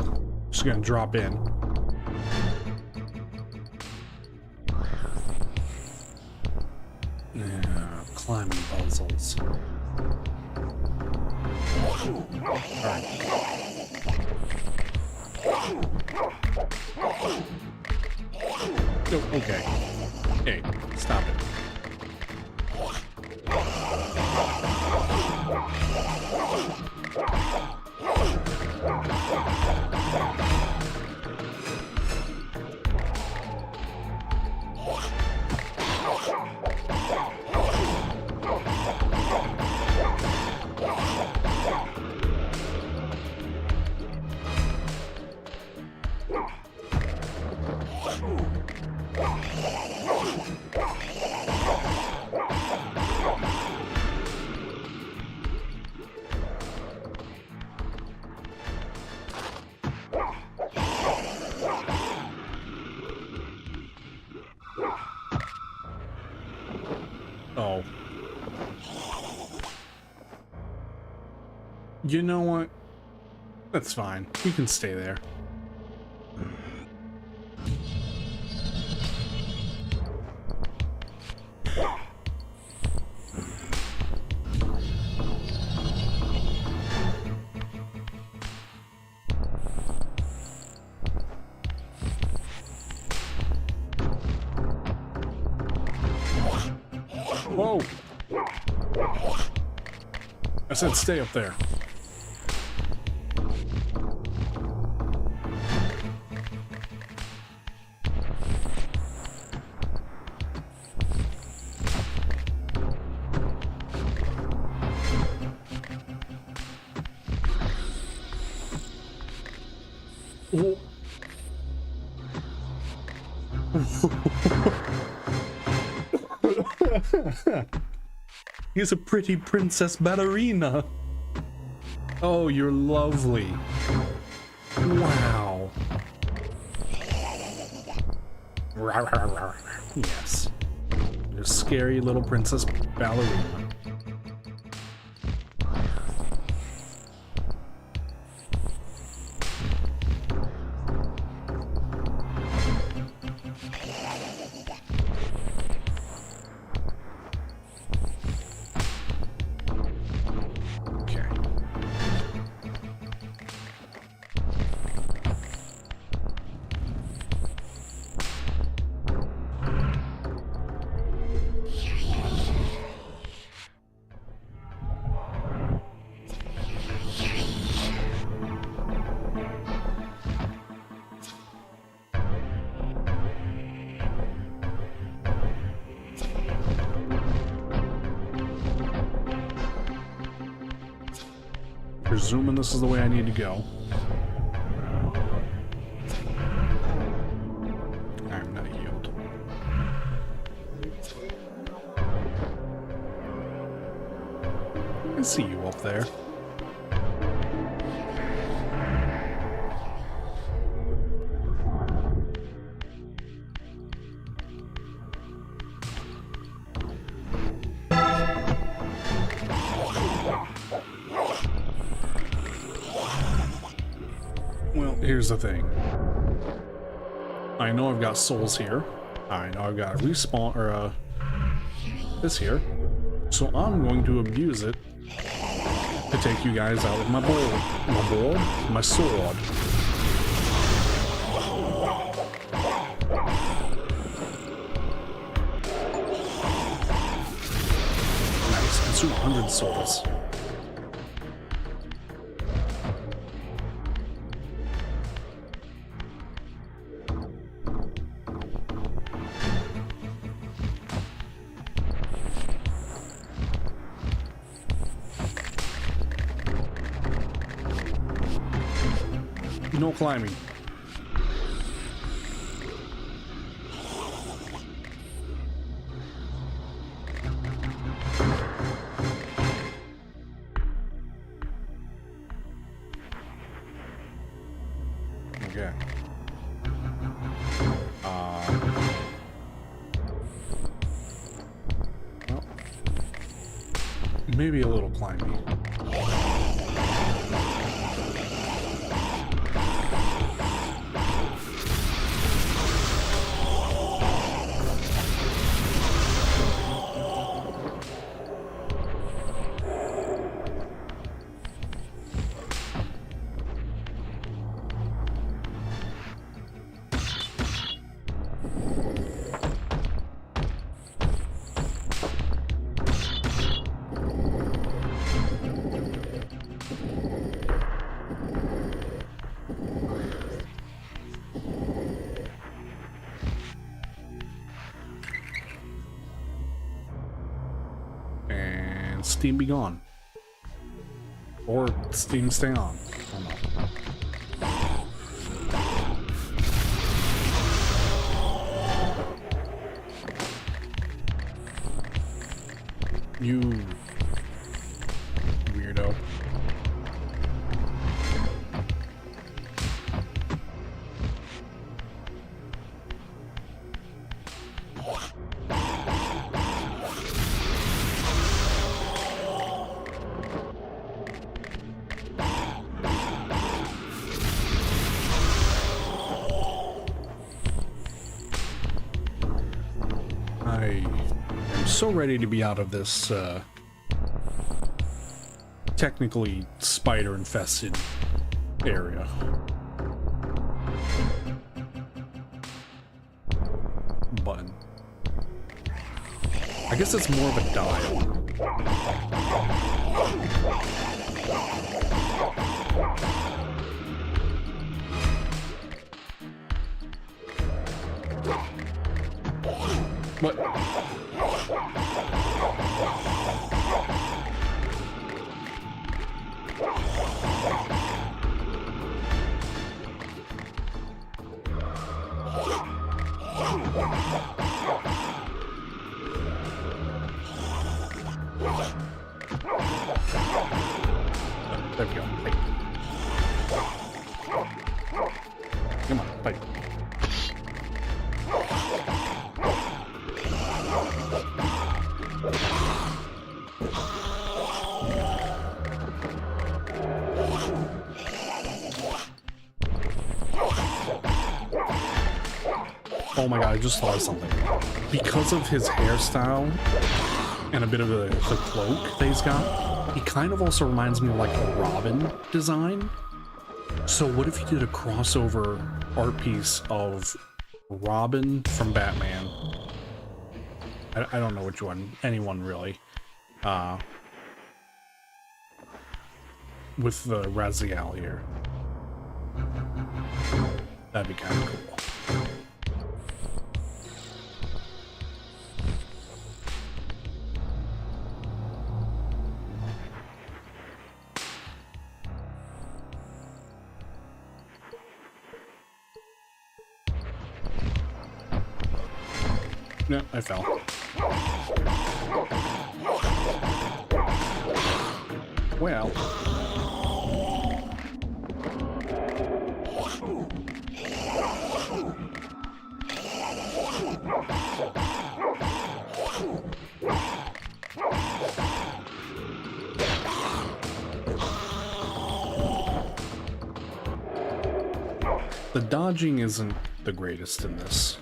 Just gonna drop in. Yeah, climbing puzzles. Alright. Oh, okay. Hey, stop it. Oh. You know what? That's fine. You can stay there. Whoa! I said stay up there. Oh. He's a pretty princess ballerina. Oh, you're lovely. Wow. Yes. You're a scary little princess ballerina. Presuming this is the way I need to go. I'm gonna yield. I see you up there. Here's the thing. I know I've got souls here. I know I've got a respawn or this here. So I'm going to abuse it to take you guys out with my board, my sword. Nice. Consume 100 souls. No climbing. Okay. Well, maybe a little climbing. Steam be gone. Or Steam stay on. I don't know. You weirdo. I'm so ready to be out of this, technically spider-infested area. Button. I guess it's more of a dial. What? There we go. Hey. Come on, fight. Oh my god, I just thought of something. Because of his hairstyle and a bit of the cloak that he's got, he kind of also reminds me of like a Robin design. So what if you did a crossover art piece of Robin from Batman? I don't know which one, anyone really. With the Raziel here. That'd be kind of cool. No, I fell. Well. The dodging isn't the greatest in this.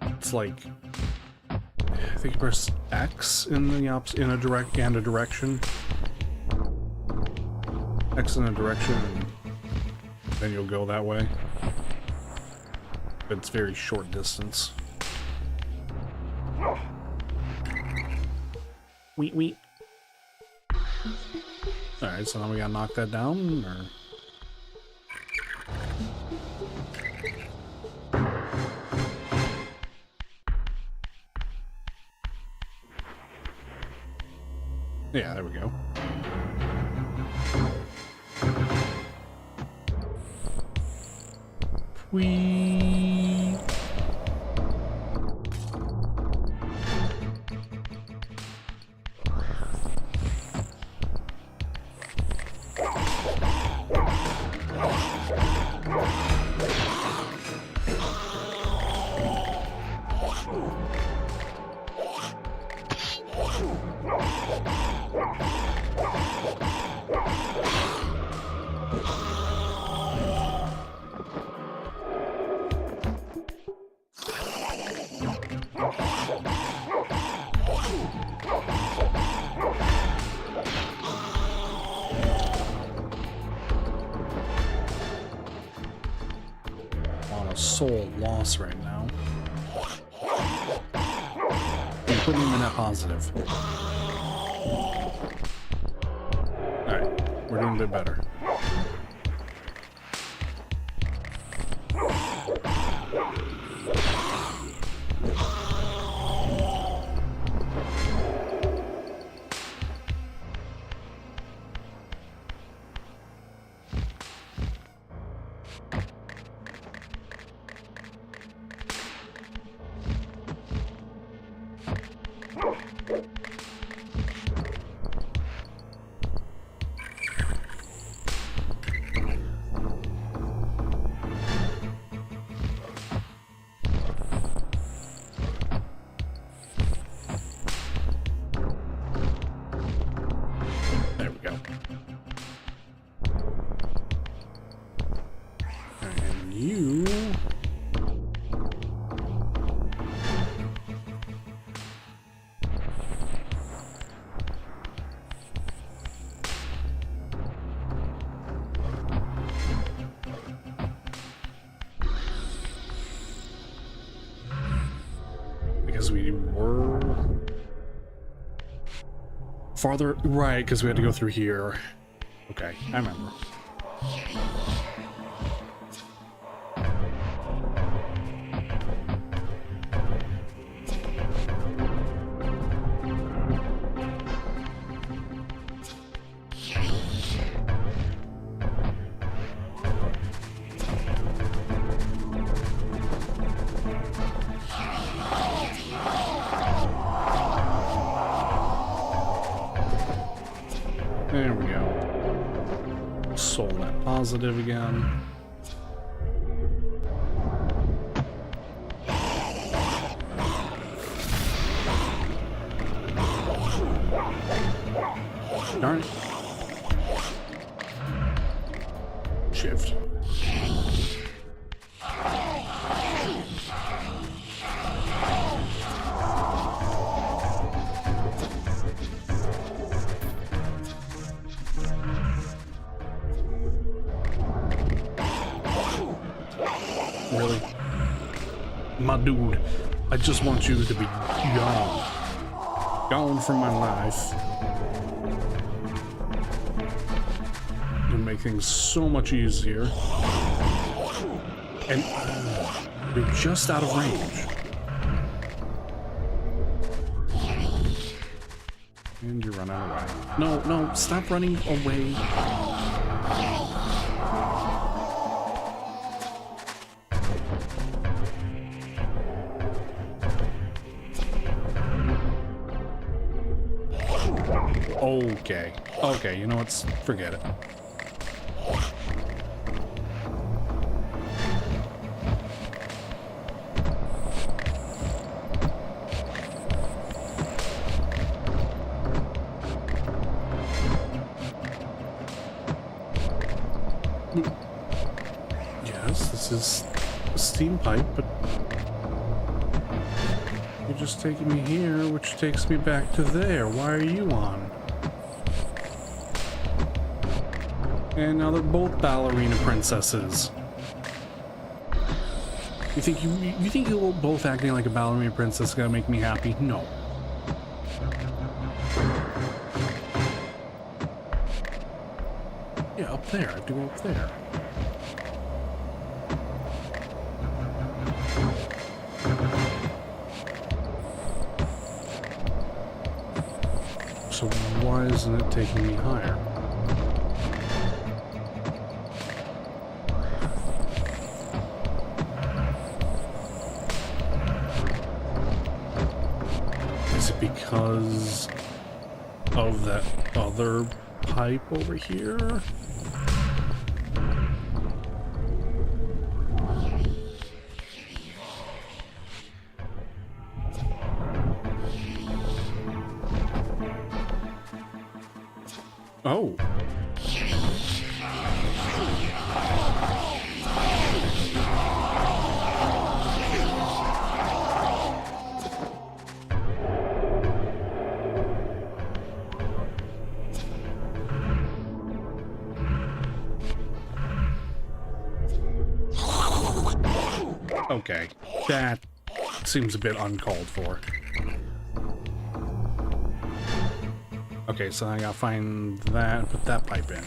It's like, I think you press X in the in a direction. X in a direction, and then you'll go that way. But it's very short distance. Wheat. Alright, so now we gotta knock that down, or... Yeah, there we go. Whee! Soul loss right now. You put me in the net positive. Alright, we're doing a bit better. Because we were farther, right, because we had to go through here. Okay, I remember. There we go. Soul net positive again. Darn it. Shift. Really? My dude, I just want you to be gone. Gone from my life. It'll make things so much easier. And you're just out of range. And you run out of way. No, no, stop running away. Okay. Okay, you know what? Forget it. Yes, this is a steam pipe, but you're just taking me here, which takes me back to there. Why are you on? And now they're both ballerina princesses. You think you both acting like a ballerina princess is gonna make me happy? No. Yeah, up there. I have to go up there. So why isn't it taking me higher? Because of that other pipe over here? Oh. Okay, that seems a bit uncalled for. Okay, so I gotta find that and put that pipe in.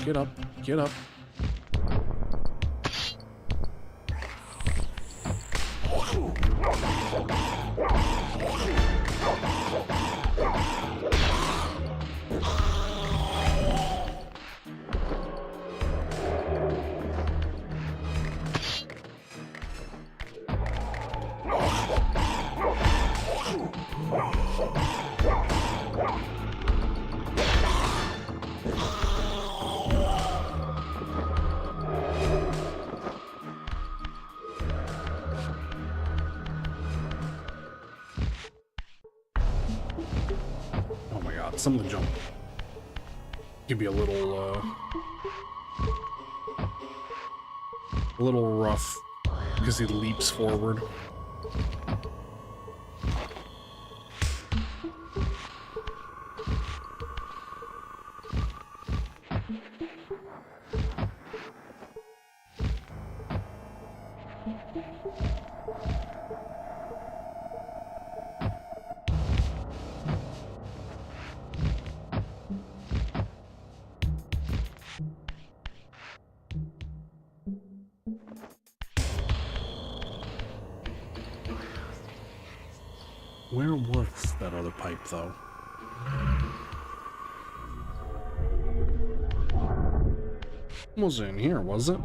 Get up, get up. Some of the jump can be a little rough because he leaps forward. Where was that other pipe, though? It wasn't in here, was it?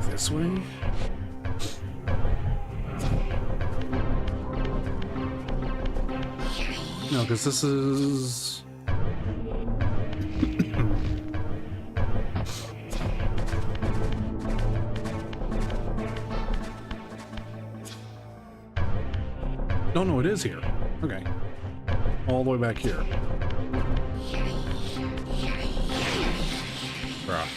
This way? No, because this is... No, it is here. Okay. All the way back here. Bruh.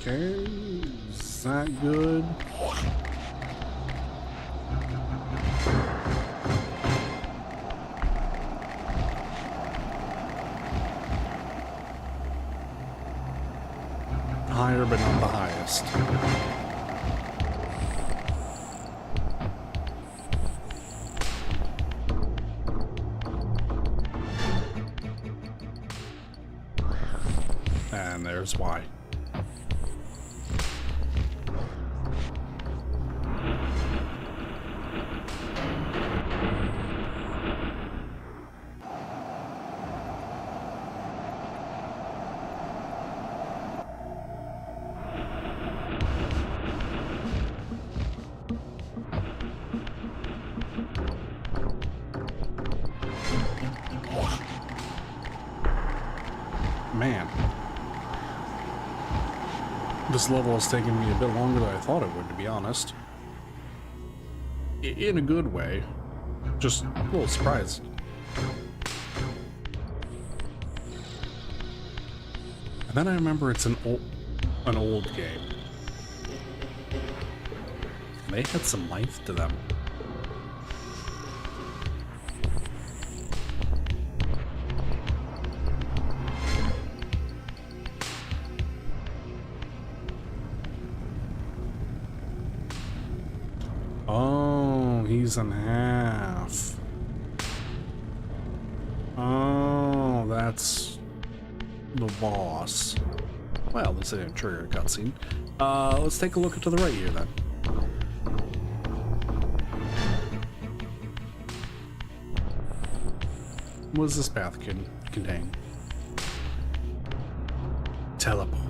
Okay, is that good? Higher, but not the highest. And there's why. Man, this level is taking me a bit longer than I thought it would, to be honest. In a good way. Just a little surprised. And then I remember it's an old game. And they had some life to them. Oh, he's in half. Oh, that's the boss. Well, this didn't trigger a cutscene. Let's take a look to the right here then. What does this path contain? Teleport.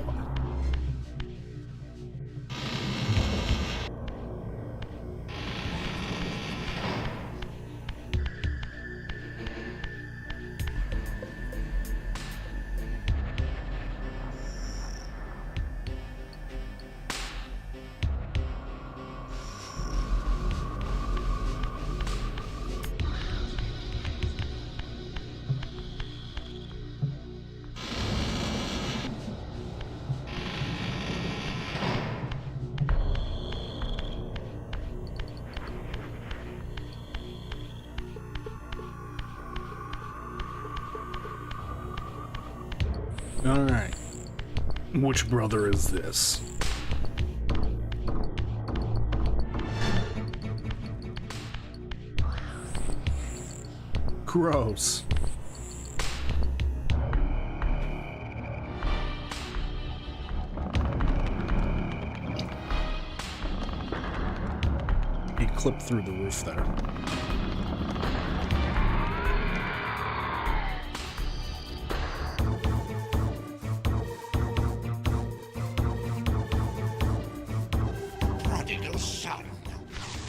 Alright. Which brother is this? Gross. He clipped through the roof there. Prodigal son,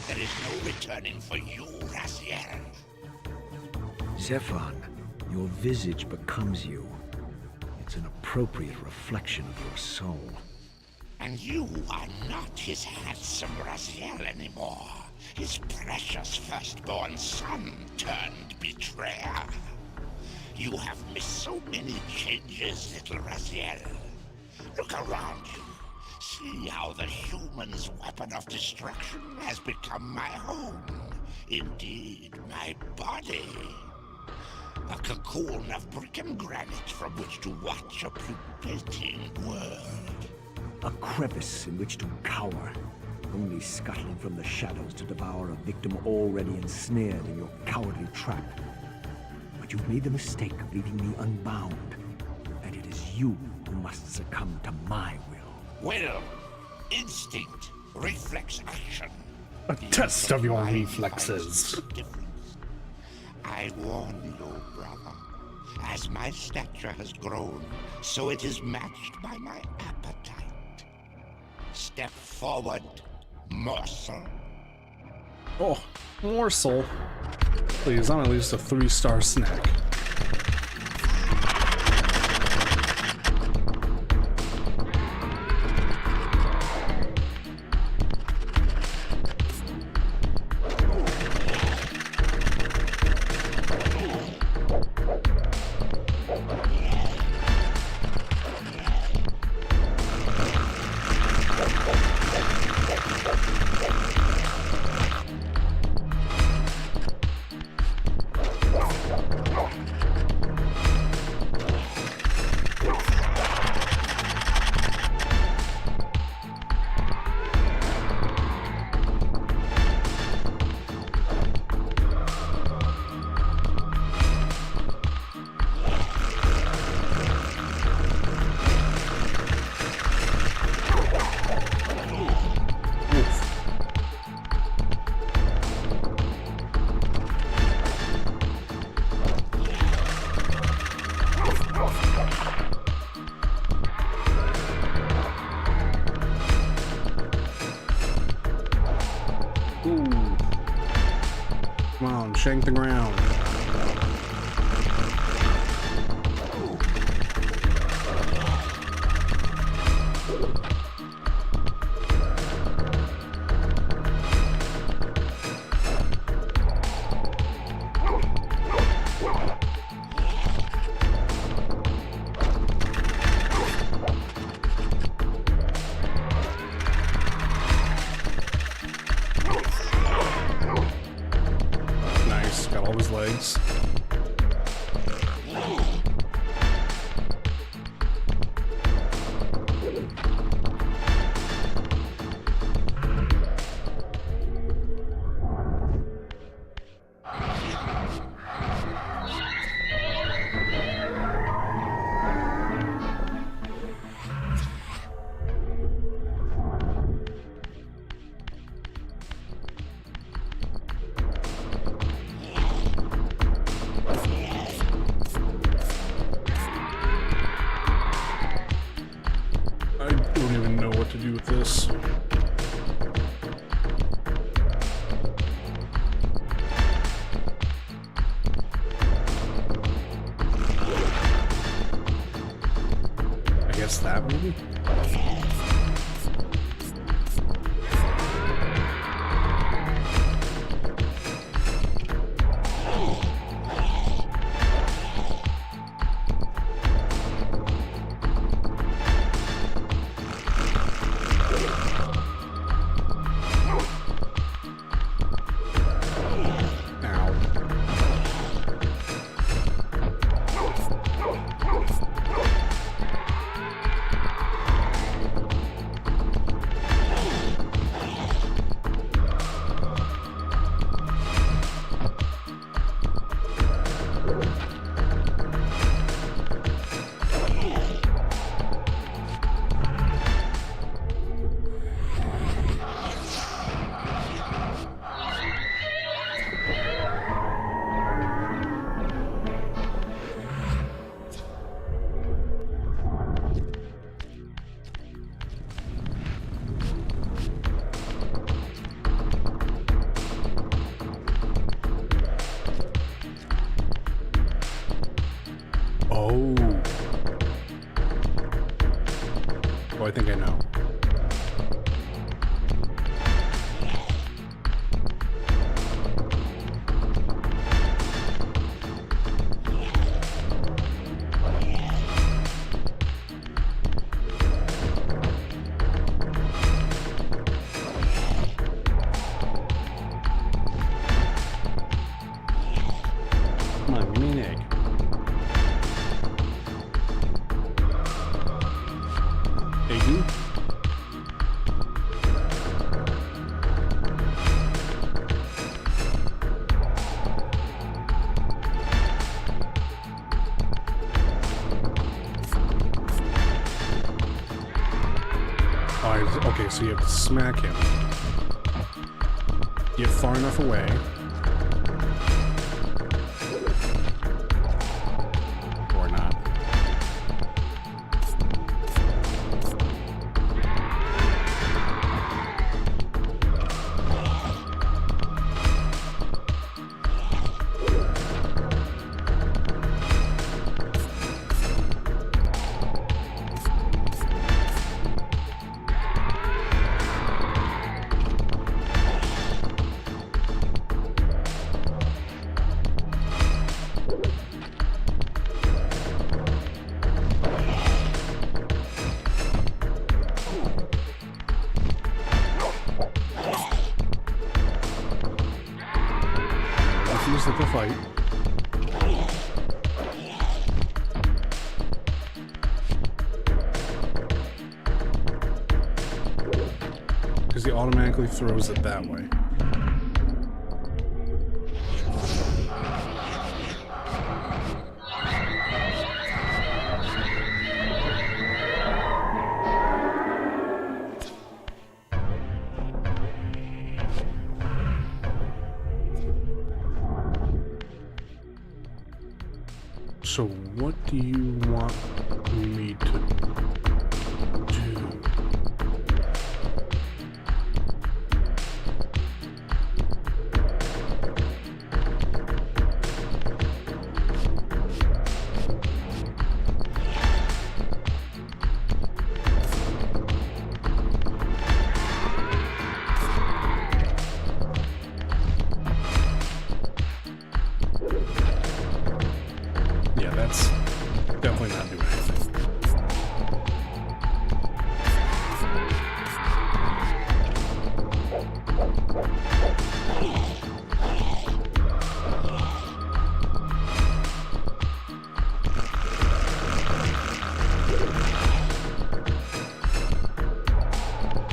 there is no returning for you, Raziel. Zephan, your visage becomes you. It's an appropriate reflection of your soul. And you are not his handsome Raziel anymore. His precious firstborn son turned betrayer. You have missed so many changes, little Raziel. Look around you. See how the human's weapon of destruction has become my home. Indeed, my body. A cocoon of brick and granite from which to watch a pupating world. A crevice in which to cower, only scuttling from the shadows to devour a victim already ensnared in your cowardly trap. But you've made the mistake of leaving me unbound, and it is you who must succumb to my will. Will, instinct, reflex action. A test of your My reflexes. difference. I warn you, brother. As my stature has grown, so it is matched by my appetite. Step forward, morsel. Oh, morsel. Please, I'm at least a 3-star snack. Come on, shank the ground. Nice, got all his legs. I don't even know what to do with this. I guess that maybe? Ow. you. Okay, so you have to smack him. Get far enough away. Or not. Feels like a fight. Because he automatically throws it that way. So what do you want me to do? Yeah, that's definitely not doing anything.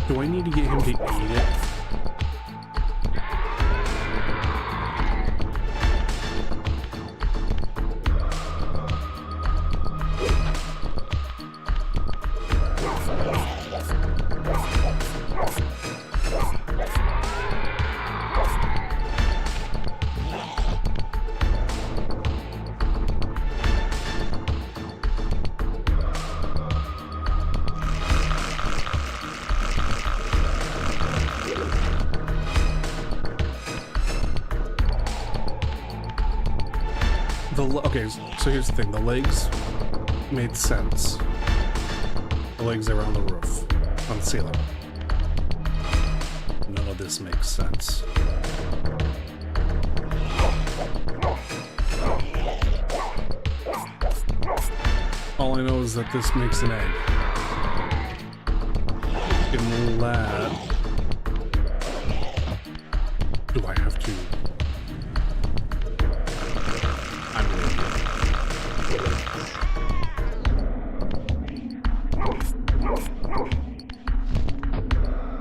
Do I need to get him to eat it? Okay, so here's the thing. The legs made sense. The legs are on the roof, on the ceiling. None of this makes sense. All I know is that this makes an egg. In the lab. Do I have to?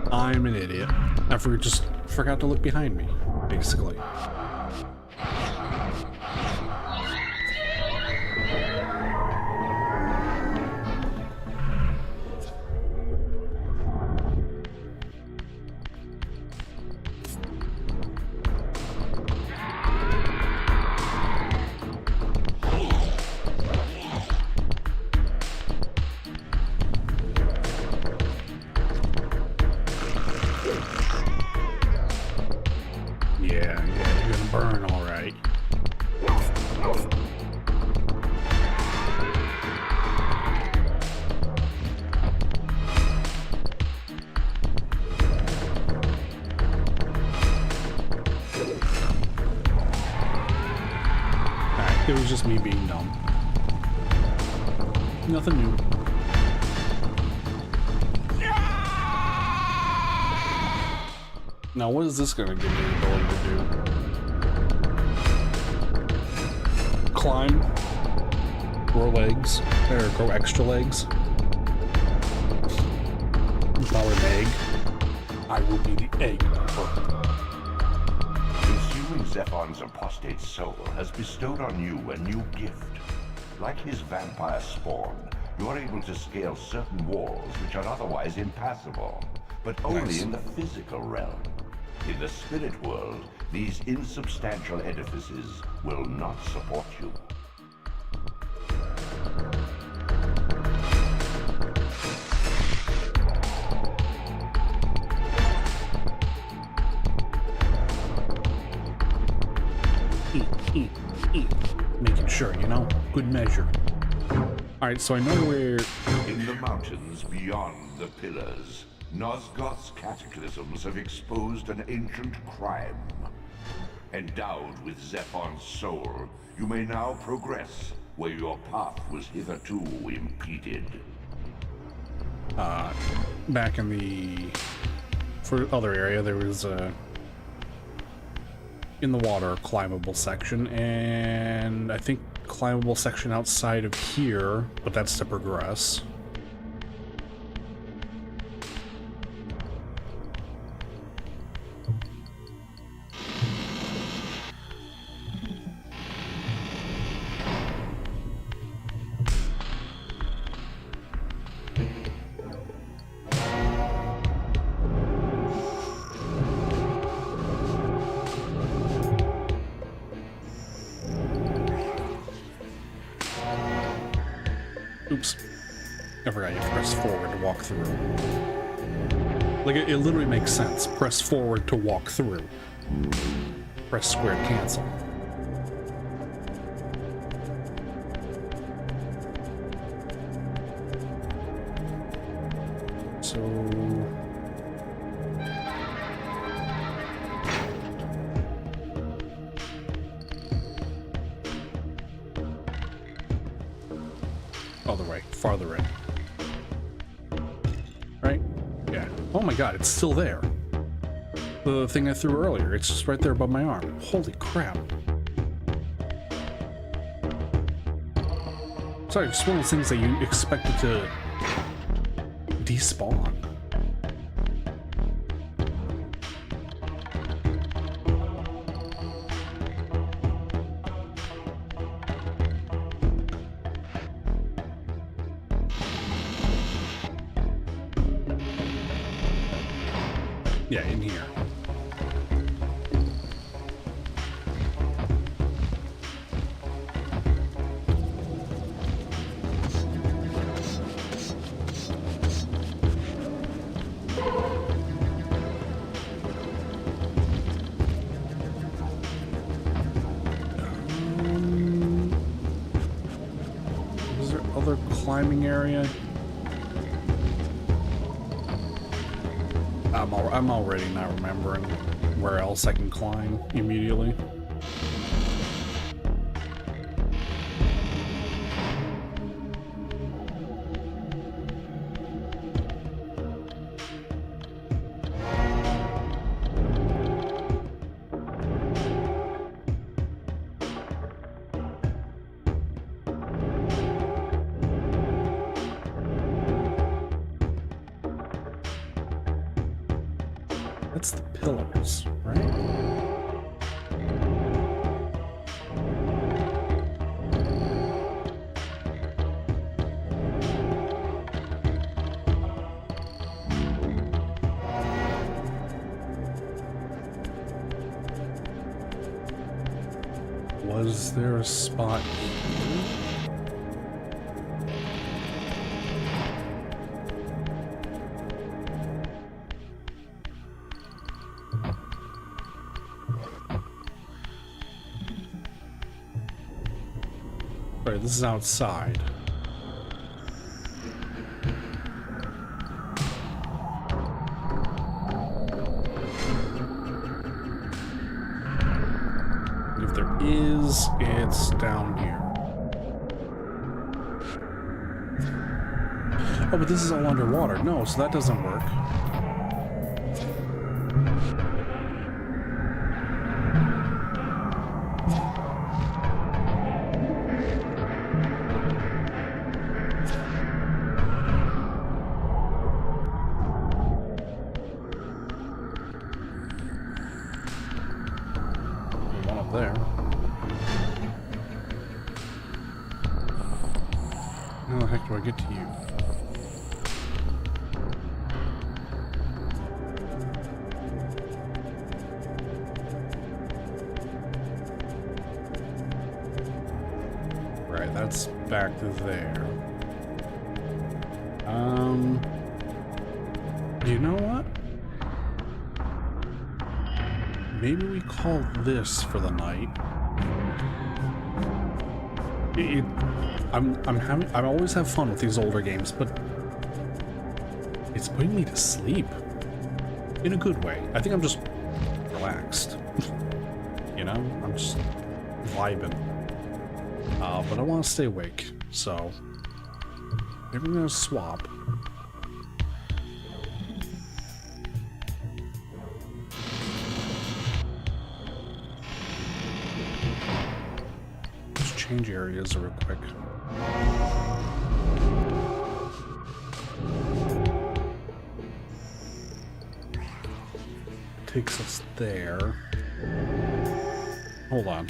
I'm an idiot. I just forgot to look behind me, basically. Yeah, you're gonna burn, all right. Alright, it was just me being dumb. Nothing new. Now, what is this gonna give me the ability to do? Climb, grow legs, or grow extra legs. devour an egg, I will be the egg emperor. Consuming Zephon's apostate soul has bestowed on you a new gift. Like his vampire spawn, you are able to scale certain walls which are otherwise impassable, but only Nice. in the physical realm. In the spirit world, these insubstantial edifices will not support you. Making sure, you know? Good measure. Alright, so I know where... In the mountains beyond the pillars, Nosgoth's cataclysms have exposed an ancient crime. Endowed with Zephon's soul, you may now progress where your path was hitherto impeded. Back in the... For other area, there was a... in the water, climbable section, and I think climbable section outside of here, but that's to progress. Oops. I forgot you have to press forward to walk through. Like, it literally makes sense. Press forward to walk through. Press square to cancel. So... other way, farther in. Right? Yeah. Oh my god, it's still there. The thing I threw earlier, it's just right there above my arm. Holy crap. Sorry, it's one of those things that you expected to despawn. Yeah, in here. Is there other climbing area? I'm already not remembering where else I can climb immediately. That's the pillars, right? Was there a spot here? Right, this is outside. If there is, it's down here. Oh, but this is all underwater. No, so that doesn't work. there. How the heck do I get to you? Right, that's back there. You know what? Maybe we call this for the night. I always have fun with these older games, but it's putting me to sleep in a good way. I think I'm just relaxed. You know, I'm just vibing. But I want to stay awake, so maybe we're gonna swap. Change areas real quick. Takes us there. Hold on.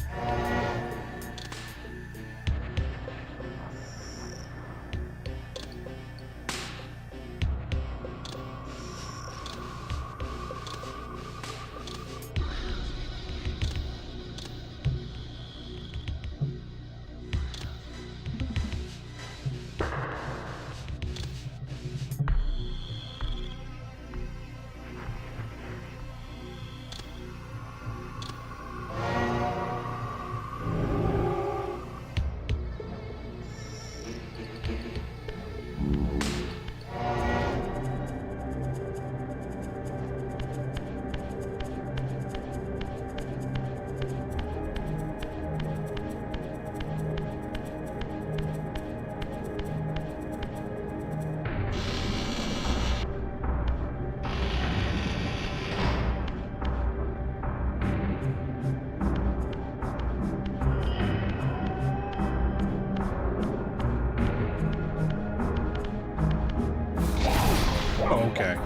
Okay.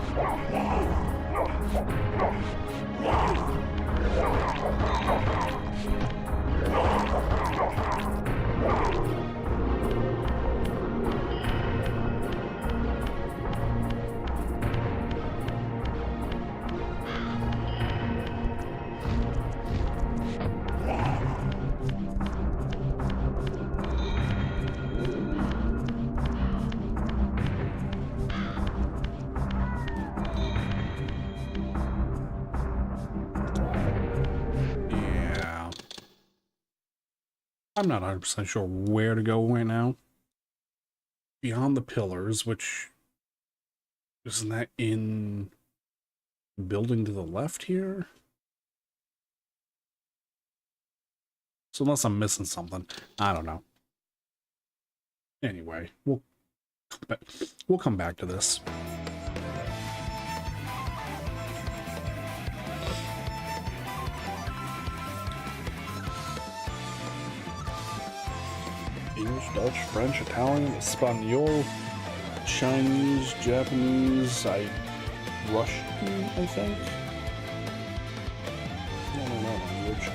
I'm not 100% sure where to go right now. Beyond the pillars, which isn't that in the building to the left here? So unless I'm missing something, I don't know. Anyway, we'll come back to this. English, Dutch, French, Italian, Espanol, Chinese, Japanese, Russian, I think. I don't know that language.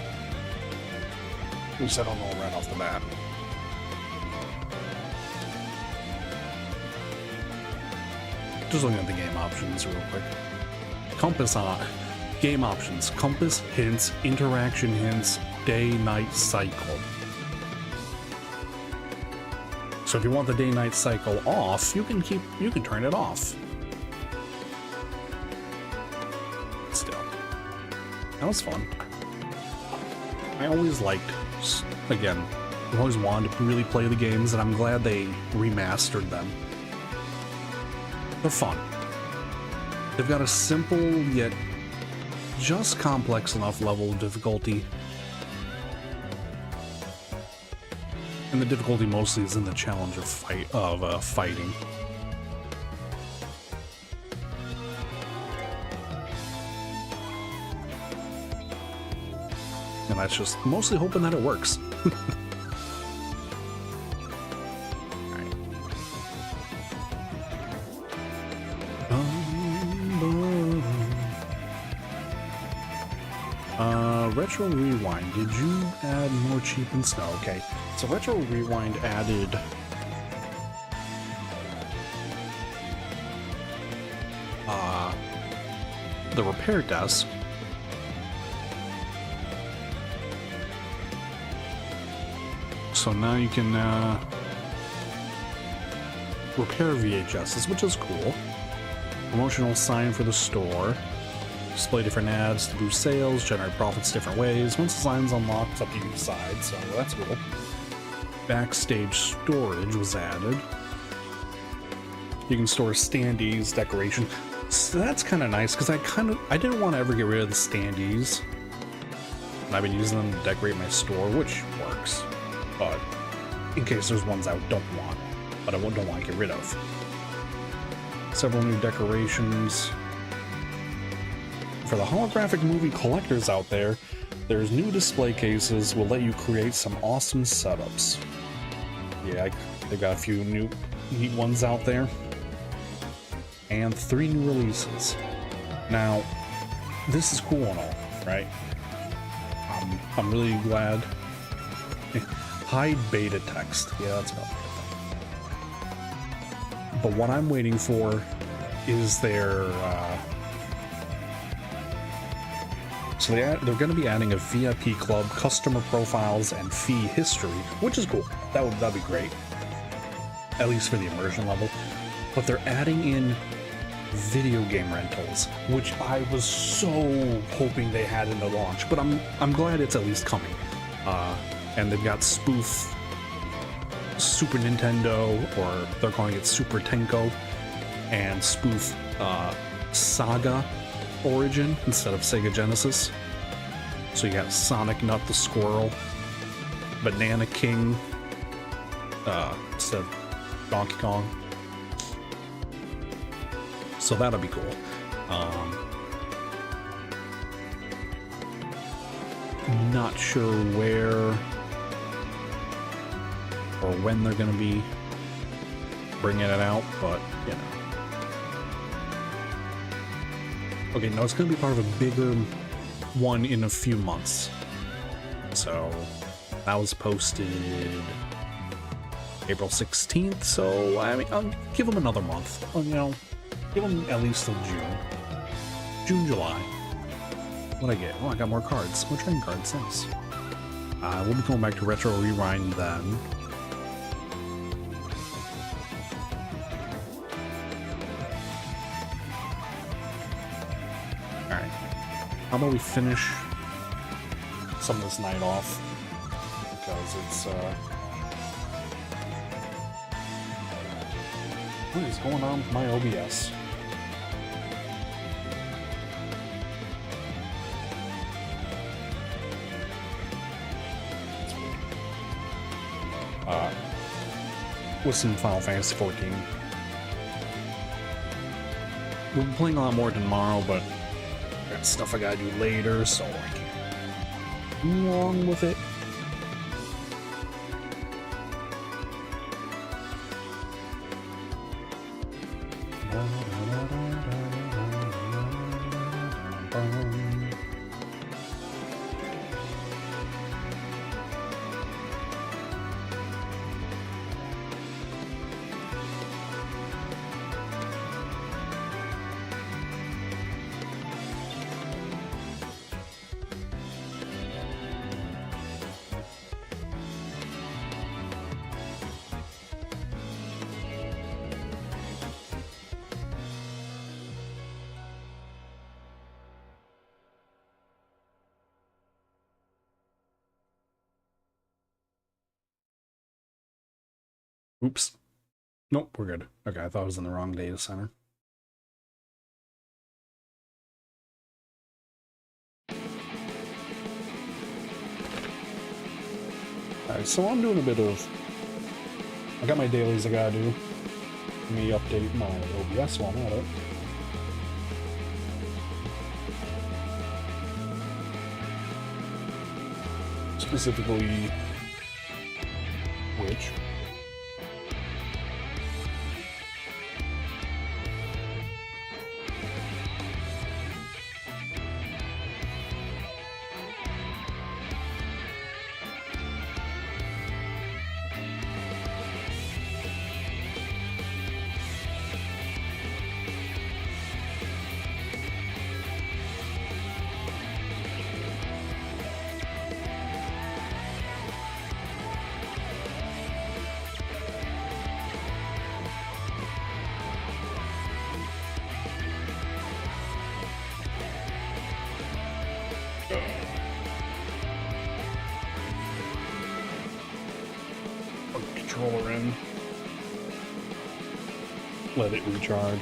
At least I don't know right off the bat. Just looking at the game options real quick. Compass on game options. Compass, hints, interaction hints, day-night cycle. So if you want the day-night cycle off, you can turn it off. Still, that was fun. I always liked, again, I always wanted to really play the games, and I'm glad they remastered them. They're fun. They've got a simple yet just complex enough level of difficulty. And the difficulty mostly is in the challenge of fighting. And that's just mostly hoping that it works. Retro Rewind, did you add more cheapens? No, okay. So Retro Rewind added the repair desk. So now you can repair VHSs, which is cool. Promotional sign for the store. Display different ads to boost sales, generate profits different ways. Once the sign's unlocked, it's up to you to decide, so that's cool. Backstage storage was added. You can store standees, decoration. So that's kind of nice, because I didn't want to ever get rid of the standees. And I've been using them to decorate my store, which works. But in case there's ones I don't want, but I don't want to get rid of. Several new decorations. For the holographic movie collectors out there, there's new display cases will let you create some awesome setups. Yeah, they got a few new neat ones out there. And 3 new releases. Now, this is cool and all, right? I'm really glad. Hide beta text. Yeah, that's about it. But what I'm waiting for is their so they're going to be adding a VIP club, customer profiles, and fee history, which is cool. That'd be great, at least for the immersion level. But they're adding in video game rentals, which I was so hoping they had in the launch. But I'm glad it's at least coming. And they've got spoof Super Nintendo, or they're calling it Super Tenko, and spoof Saga Origin instead of Sega Genesis. So you got Sonic Nut the Squirrel, Banana King instead of Donkey Kong. So that'll be cool. Not sure where or when they're going to be bringing it out, but you know. Okay, no, it's going to be part of a bigger one in a few months. So that was posted April 16th. So I mean, I'll give them another month. You know, give them at least till June, July. What'd I get? Oh, I got more cards. More trading cards. Nice. We'll be going back to Retro Rewind then. Alright. How about we finish some of this night off? Because it's, what is going on with my OBS? With some Final Fantasy 14. We'll be playing a lot more tomorrow, but I got stuff I gotta do later, so I can't go along with it. Oops. Nope, we're good. Okay, I thought I was in the wrong data center. Alright, so I'm doing a bit of... I got my dailies I gotta do. Let me update my OBS while I'm at it. Specifically... which... controller in. Let it recharge.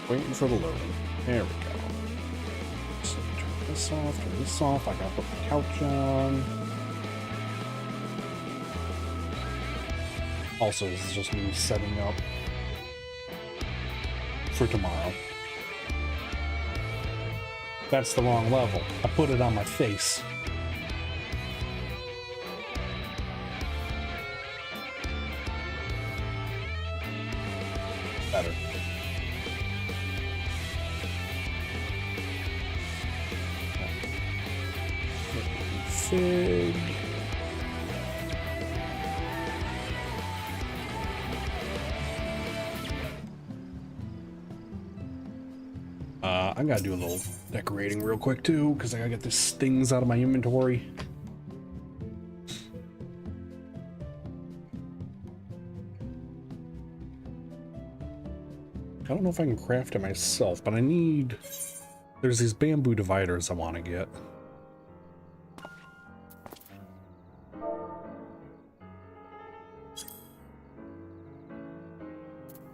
Waiting for the loading. There we go. So turn this off. I gotta put my couch on. Also, this is just me setting up for tomorrow. That's the wrong level. I put it on my face. Better. Fig. I gotta do a little decorating real quick too, because I gotta get these things out of my inventory. I don't know if I can craft it myself, but I need... There's these bamboo dividers I want to get.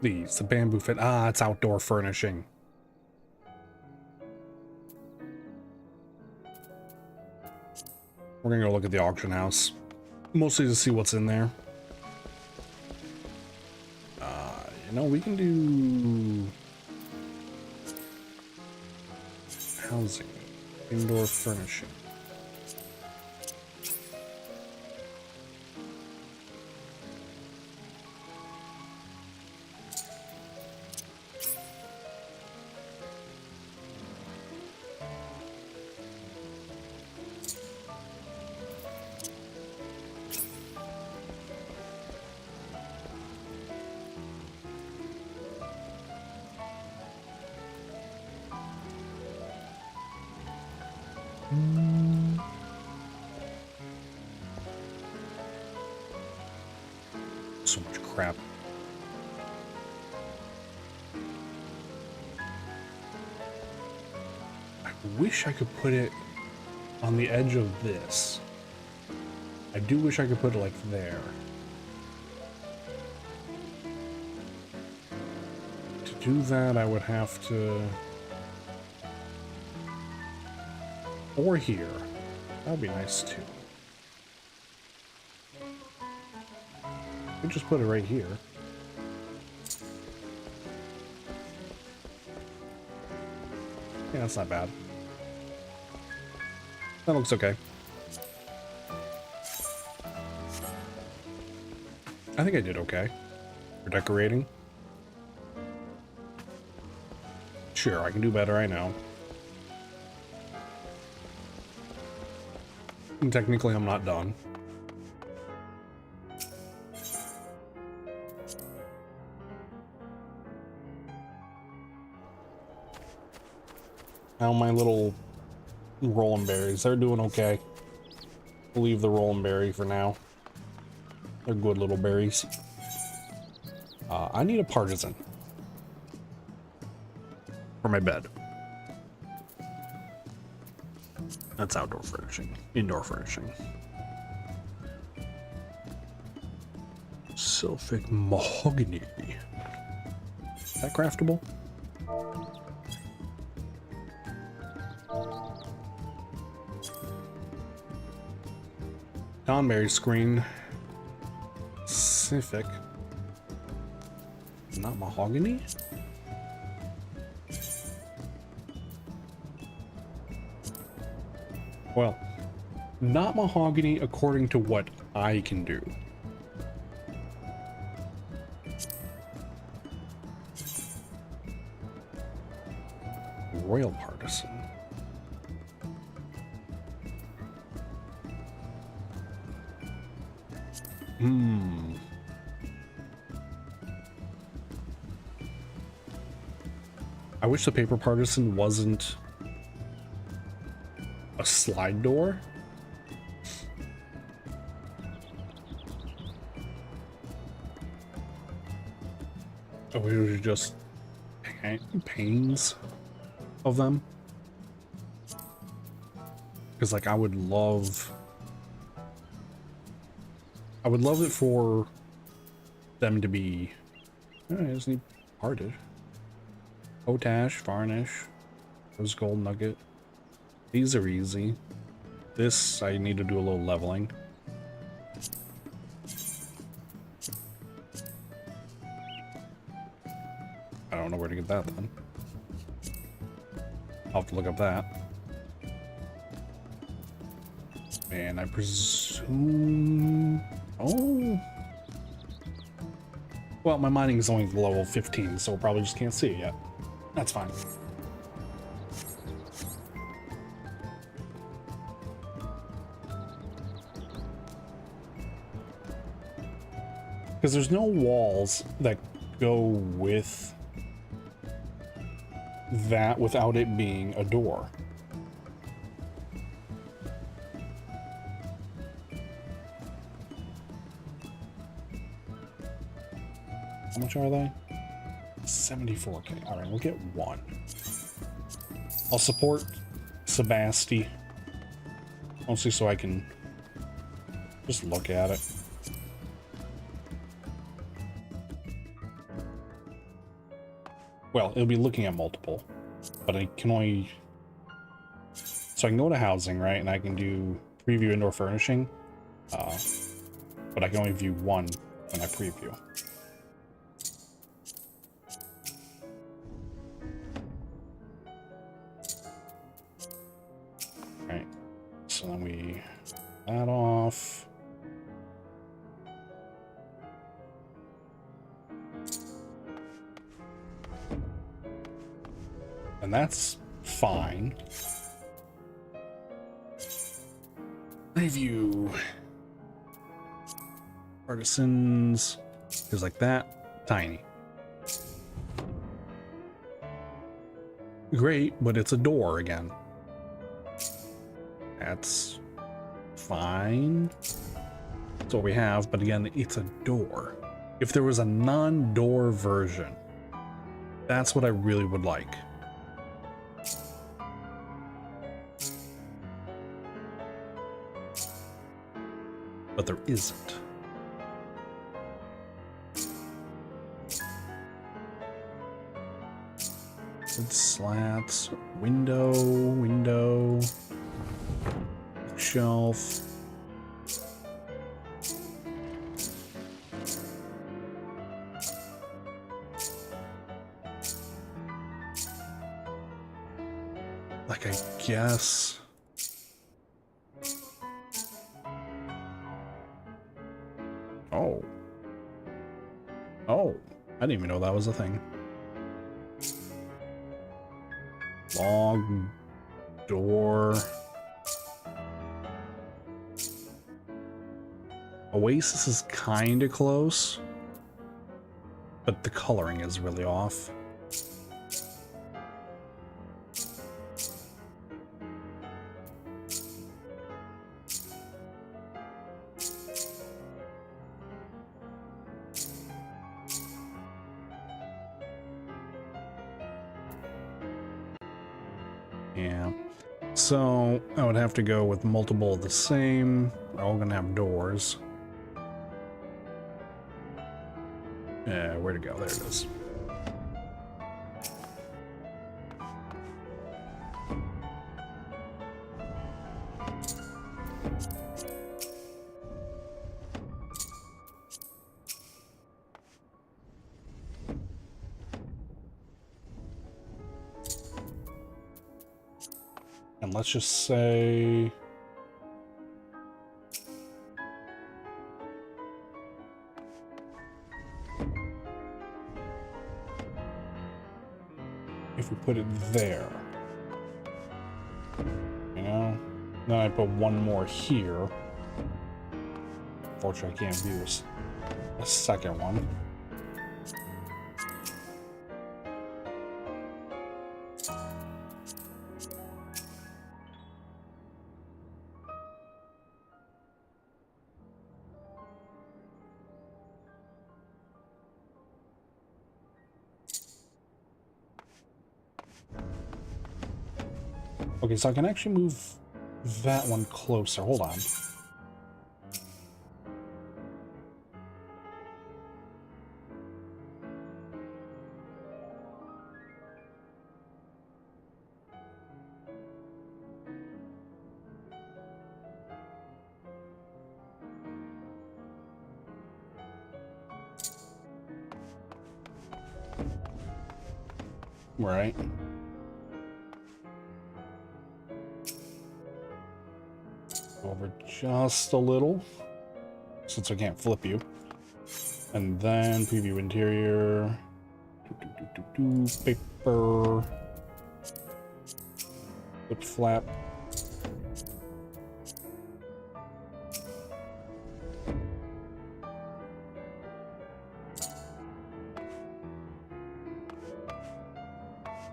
The bamboo fit. Ah, it's outdoor furnishing. We're gonna go look at the auction house, mostly to see what's in there. You know, we can do housing, indoor furnishing. So much crap. I wish I could put it on the edge of this. I do wish I could put it like there. To do that, I would have to... Or here. That would be nice too. We just put it right here. Yeah, that's not bad. That looks okay. I think I did okay for decorating. Sure, I can do better, I know. And technically, I'm not done. Now my little rolling berries, they're doing okay. We'll leave the rolling berry for now. They're good little berries. I need a partisan for my bed. That's outdoor furnishing. Indoor furnishing. Sylphic mahogany. Is that craftable? Donberry screen. Sylphic. Not mahogany? Well, not mahogany according to what I can do. Royal partisan. I wish the paper partisan wasn't a slide door. I wish it was just panes of them. Because, like, I would love I would love it for them to be... Oh, I just need parted. Potash, varnish, rose gold nugget. These are easy. This, I need to do a little leveling. I don't know where to get that then. I'll have to look up that. And I presume... Oh... Well, my mining is only level 15, so probably just can't see it yet. That's fine. Because there's no walls that go with that without it being a door. How much are they? 74k. Alright, we'll get one. I'll support Sebasti. Mostly so I can just look at it. Well, it'll be looking at multiple. But I can only... So I can go to housing, right? And I can do preview indoor furnishing. But I can only view one when I preview. So then we that off. And that's fine. Preview artisans is like that tiny. Great, but it's a door again. That's fine. That's what we have, but again, it's a door. If there was a non-door version, that's what I really would like. But there isn't. Good slats, window. Shelf. Like, I guess. Oh. Oh, I didn't even know that was a thing. Log door. Oasis is kind of close, but the coloring is really off. Yeah, so I would have to go with multiple of the same. They're all gonna have doors. Where to go? There it is. And let's just say... if we put it there, you know, then I put one more here. Unfortunately, I can't view a second one. Okay, so I can actually move that one closer. Hold on. Right. Over just a little, since I can't flip you. And then preview interior. Paper. Flip flap.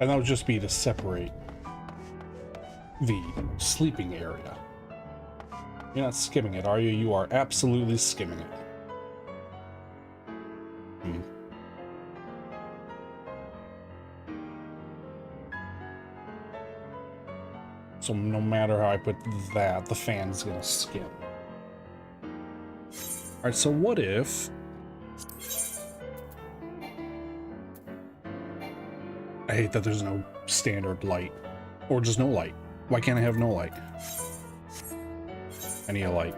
And that would just be to separate the sleeping area. You're not skimming it, are you? You are absolutely skimming it. So no matter how I put that, the fan's gonna skim. Alright, so what if... I hate that there's no standard light. Or just no light. Why can't I have no light? I need a light.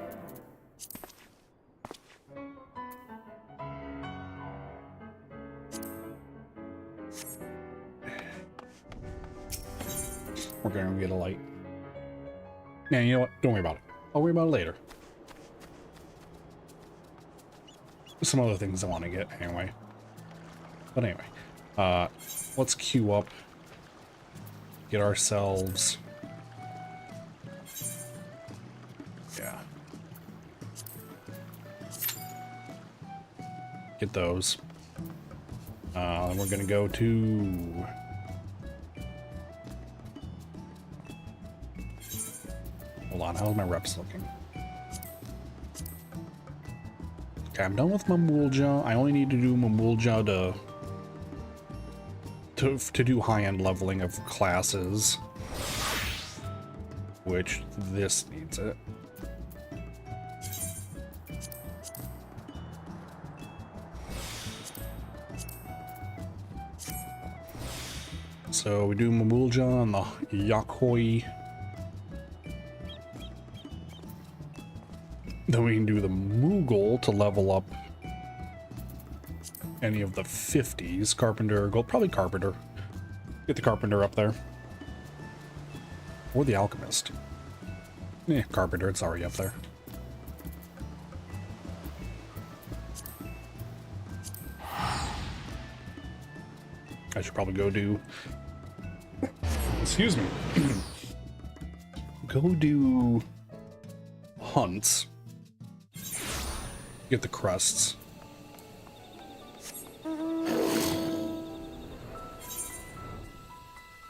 We're gonna get a light. Yeah, you know what? Don't worry about it. I'll worry about it later. Some other things I want to get anyway. But anyway, let's queue up. Get ourselves... Yeah. Get those. We're gonna go to... Hold on, how's my reps looking? Okay, I'm done with Mamulja. I only need to do Mamulja to do high-end leveling of classes. Which this needs it. So we do Mamulja on the Yakhoi. Then we can do the Moogle to level up any of the 50s. Carpenter, go probably Carpenter. Get the Carpenter up there. Or the Alchemist. Carpenter, it's already up there. I should probably go do... Excuse me. Go do... hunts. Get the crusts.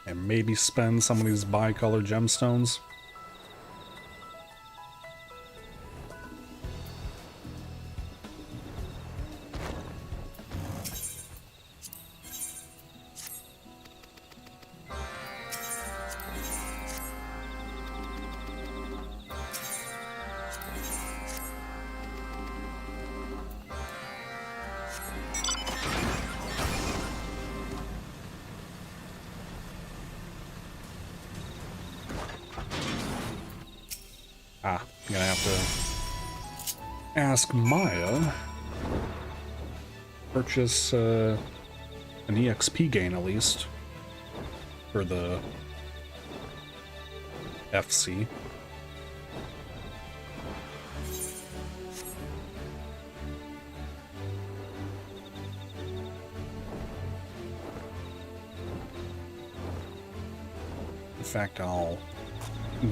And maybe spend some of these bicolor gemstones. I'm gonna have to ask Maya. Purchase an EXP gain at least for the FC. In fact, I'll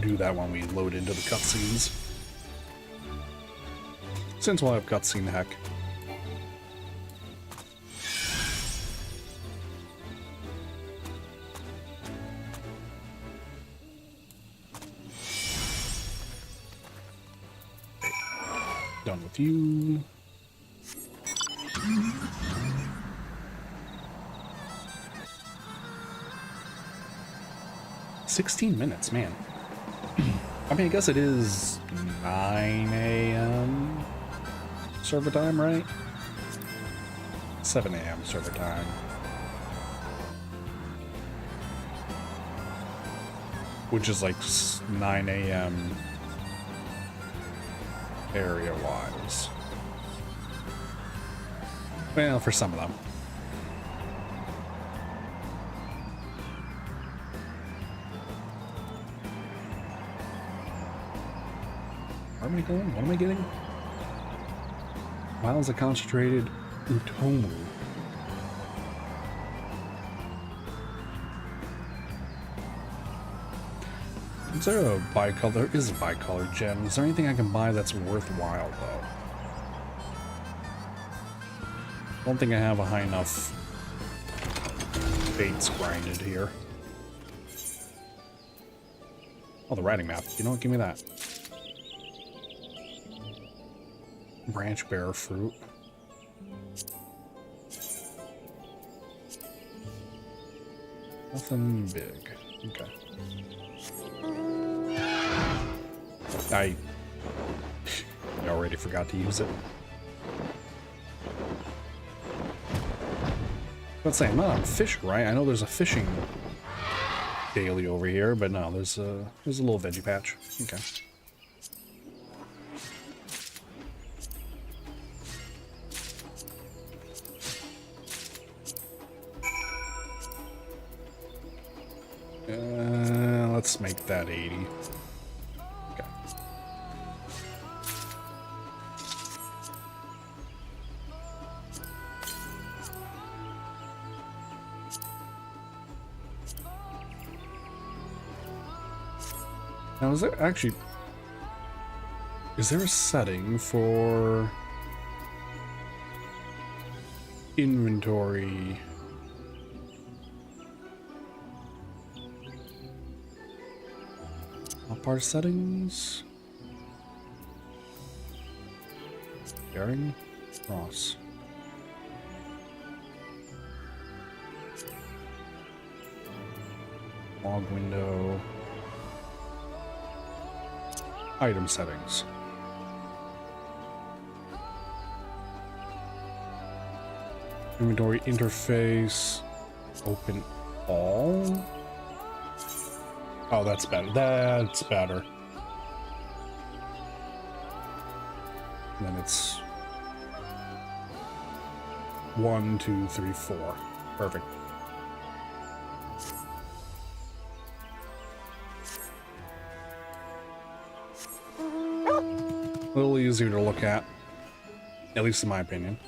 do that when we load into the cutscenes. Since we'll have cutscene heck. Okay. Done with you. $16 minutes, man. I mean, I guess it is 9 a.m. server time, right? 7 a.m. server time. Which is like 9 a.m. area-wise. Well, for some of them. Armanicone? What am I getting? Vials of concentrated Utomu. Is there a bicolor? There is a bicolor gem. Is there anything I can buy that's worthwhile, though? I don't think I have a high enough baits grinded here. Oh, the writing map. You know what? Give me that. Branch bearer fruit. Nothing big. Okay. I already forgot to use it. Let's say I'm not on fish, right? I know there's a fishing daily over here, but no, there's a little veggie patch. Okay. Let's make that 80. Okay. Now, is there actually... Is there a setting for inventory? Bar settings. Bearing Ross. Log window. Item settings. Inventory interface. Open all. Oh, that's better. That's better. And then it's 1, 2, 3, 4. Perfect. A little easier to look at least in my opinion.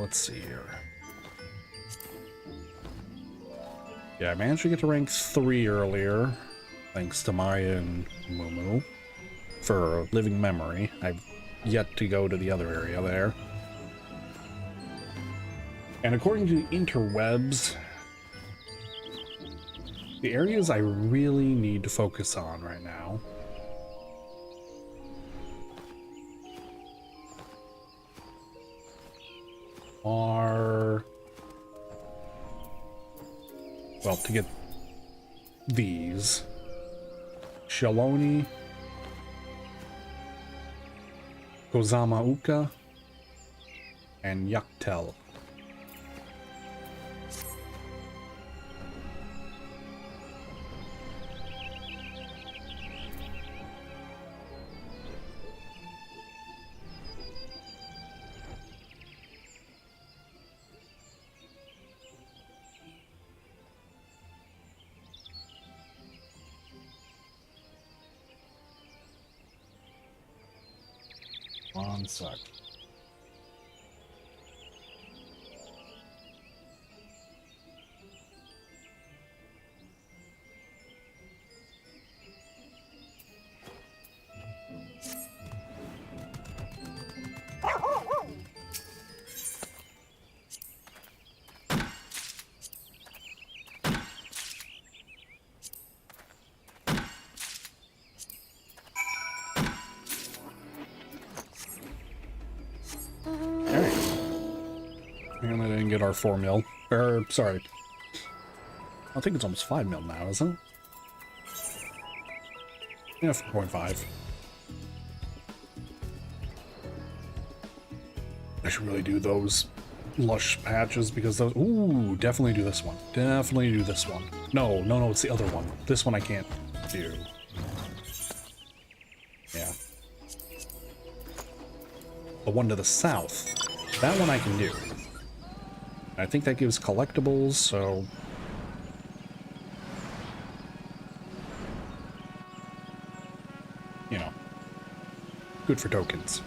Let's see here. Yeah, I managed to get to rank 3 earlier, thanks to Maya and Mumu. For living memory, I've yet to go to the other area there. And according to the interwebs, the areas I really need to focus on right now are, well, to get these, Shaloni, Kozamauka, and Yaktel. One sec. And I didn't get our 4 mil. Or, sorry. I think it's almost 5 mil now, isn't it? Yeah, 4.5. I should really do those lush patches because those... Ooh, definitely do this one. Definitely do this one. No, no, no, it's the other one. This one I can't do. Yeah. The one to the south. That one I can do. I think that gives collectibles, so... You know, good for tokens.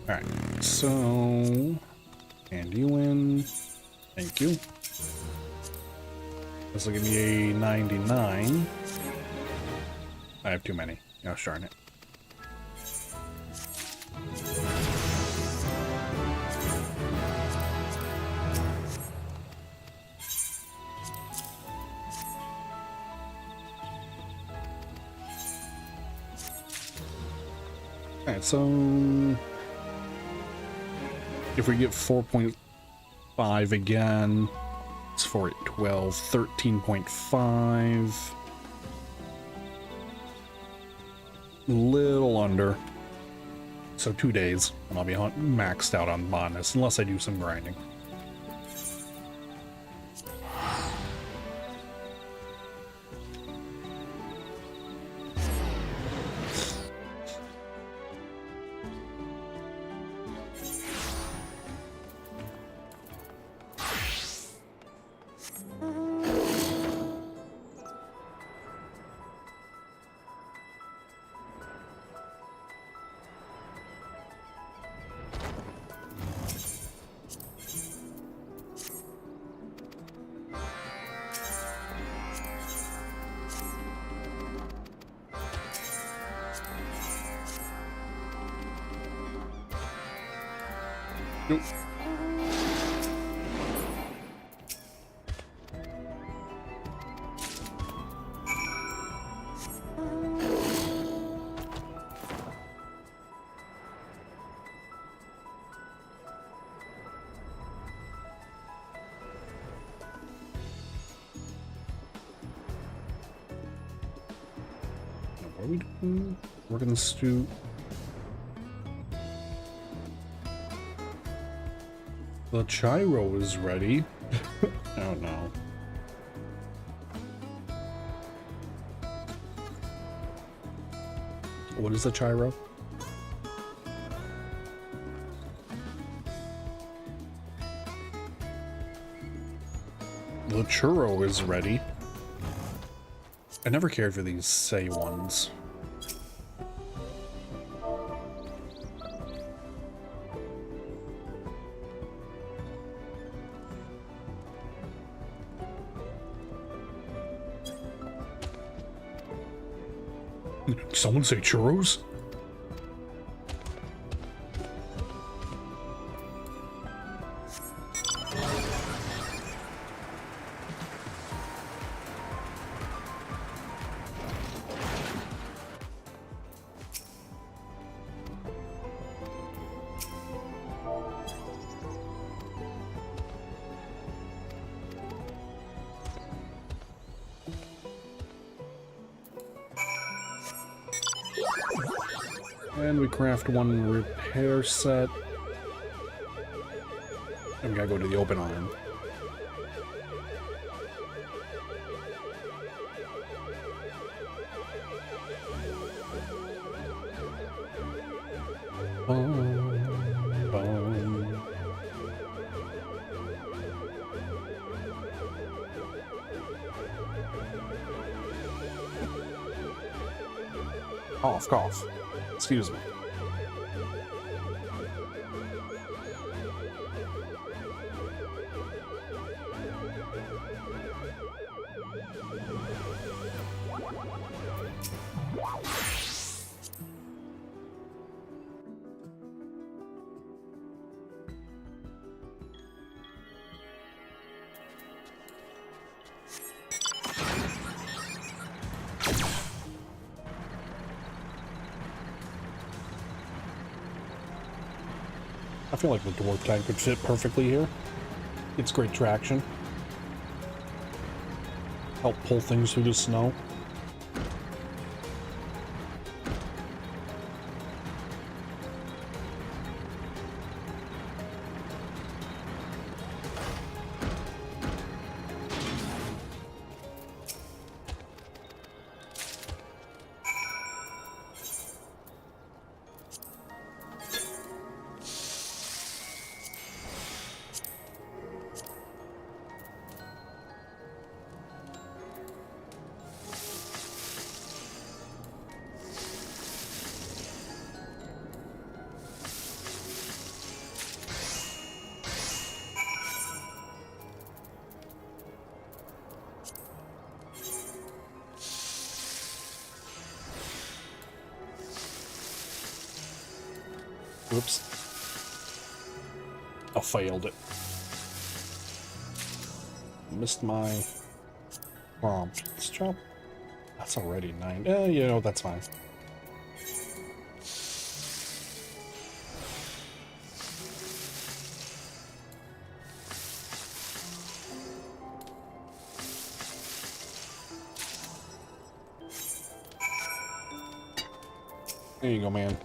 Alright, so... And you in. Thank you. This will give me a 99. I have too many. Gosh darn it. Alright, so... If we get 4.5 again, it's 4 at 12, 13.5. Little under. So 2 days, and I'll be maxed out on Botanist, unless I do some grinding. Nope. What are we doing? Working the stew. The gyro is ready. Oh no. What is the gyro? The churro is ready. I never cared for these say ones. Someone say churros? And we craft one repair set. And we gotta go to the open iron. Boom, boom. Cough. Excuse me. I feel like the dwarf tank could fit perfectly here. It's great traction. Help pull things through the snow. Oops. I failed it. Missed my prompt. Let's drop. That's already 9. You know, that's fine. There you go, man.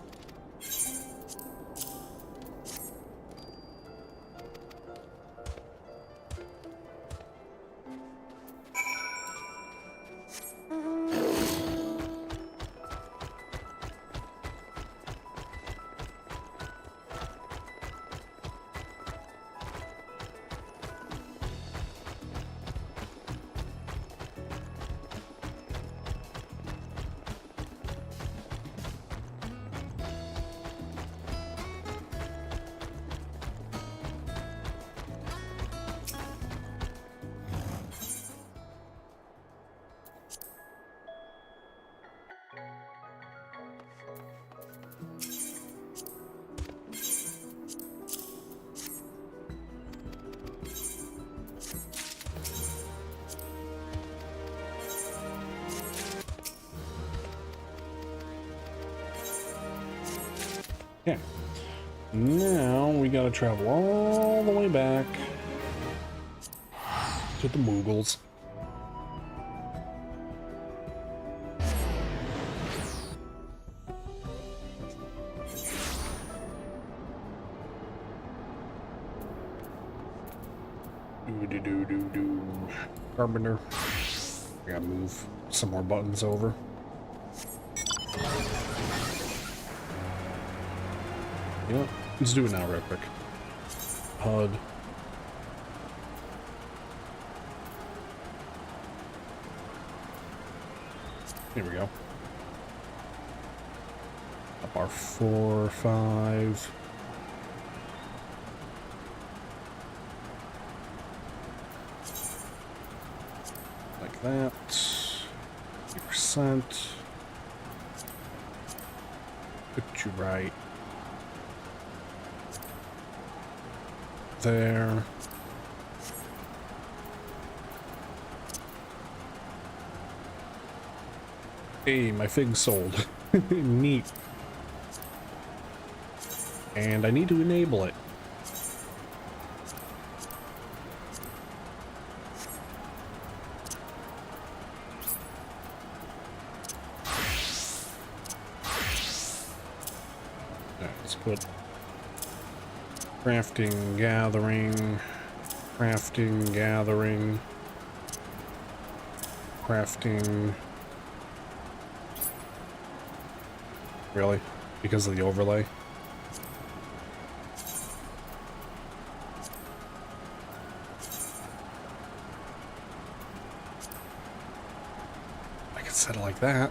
Okay. Now we gotta travel all the way back to the Moogles. Do. Carpenter. I gotta move some more buttons over. Yeah, let's do it now real quick. HUD. Here we go. Up our 4, 5. Like that. 50%. Put you right there. Hey, my fig sold. Neat. And I need to enable it. Alright, let's put crafting, gathering, crafting, gathering, crafting. Really? Because of the overlay? I could set it like that.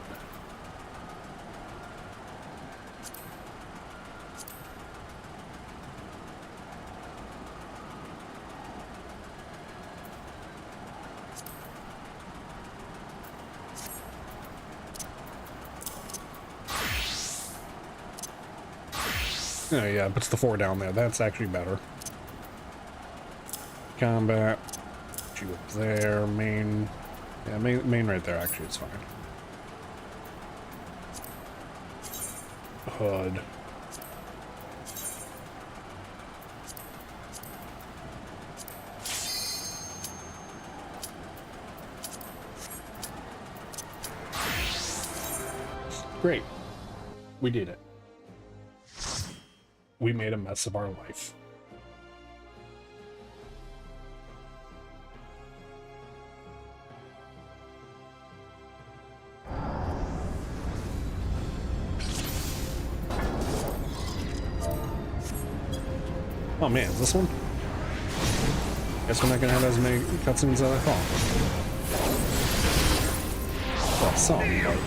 Oh yeah, puts the 4 down there. That's actually better. Combat. Put you up there. Main. Yeah, main right there. Actually, it's fine. HUD. Great. We did it. We made a mess of our life. Oh man, this one? Guess we're not gonna have as many cutscenes as I thought. Well, some, but...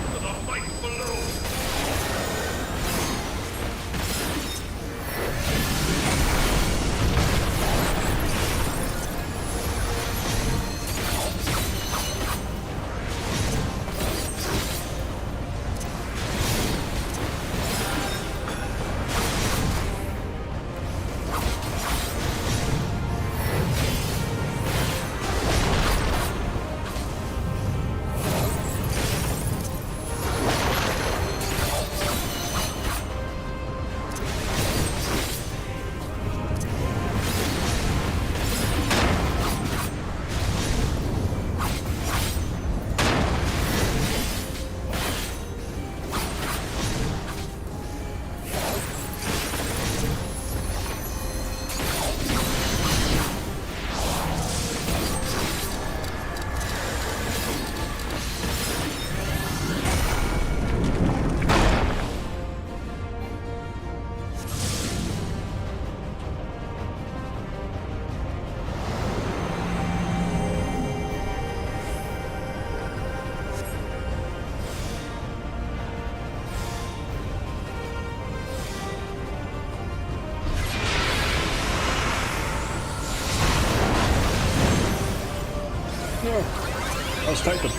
Yeah. I was typing.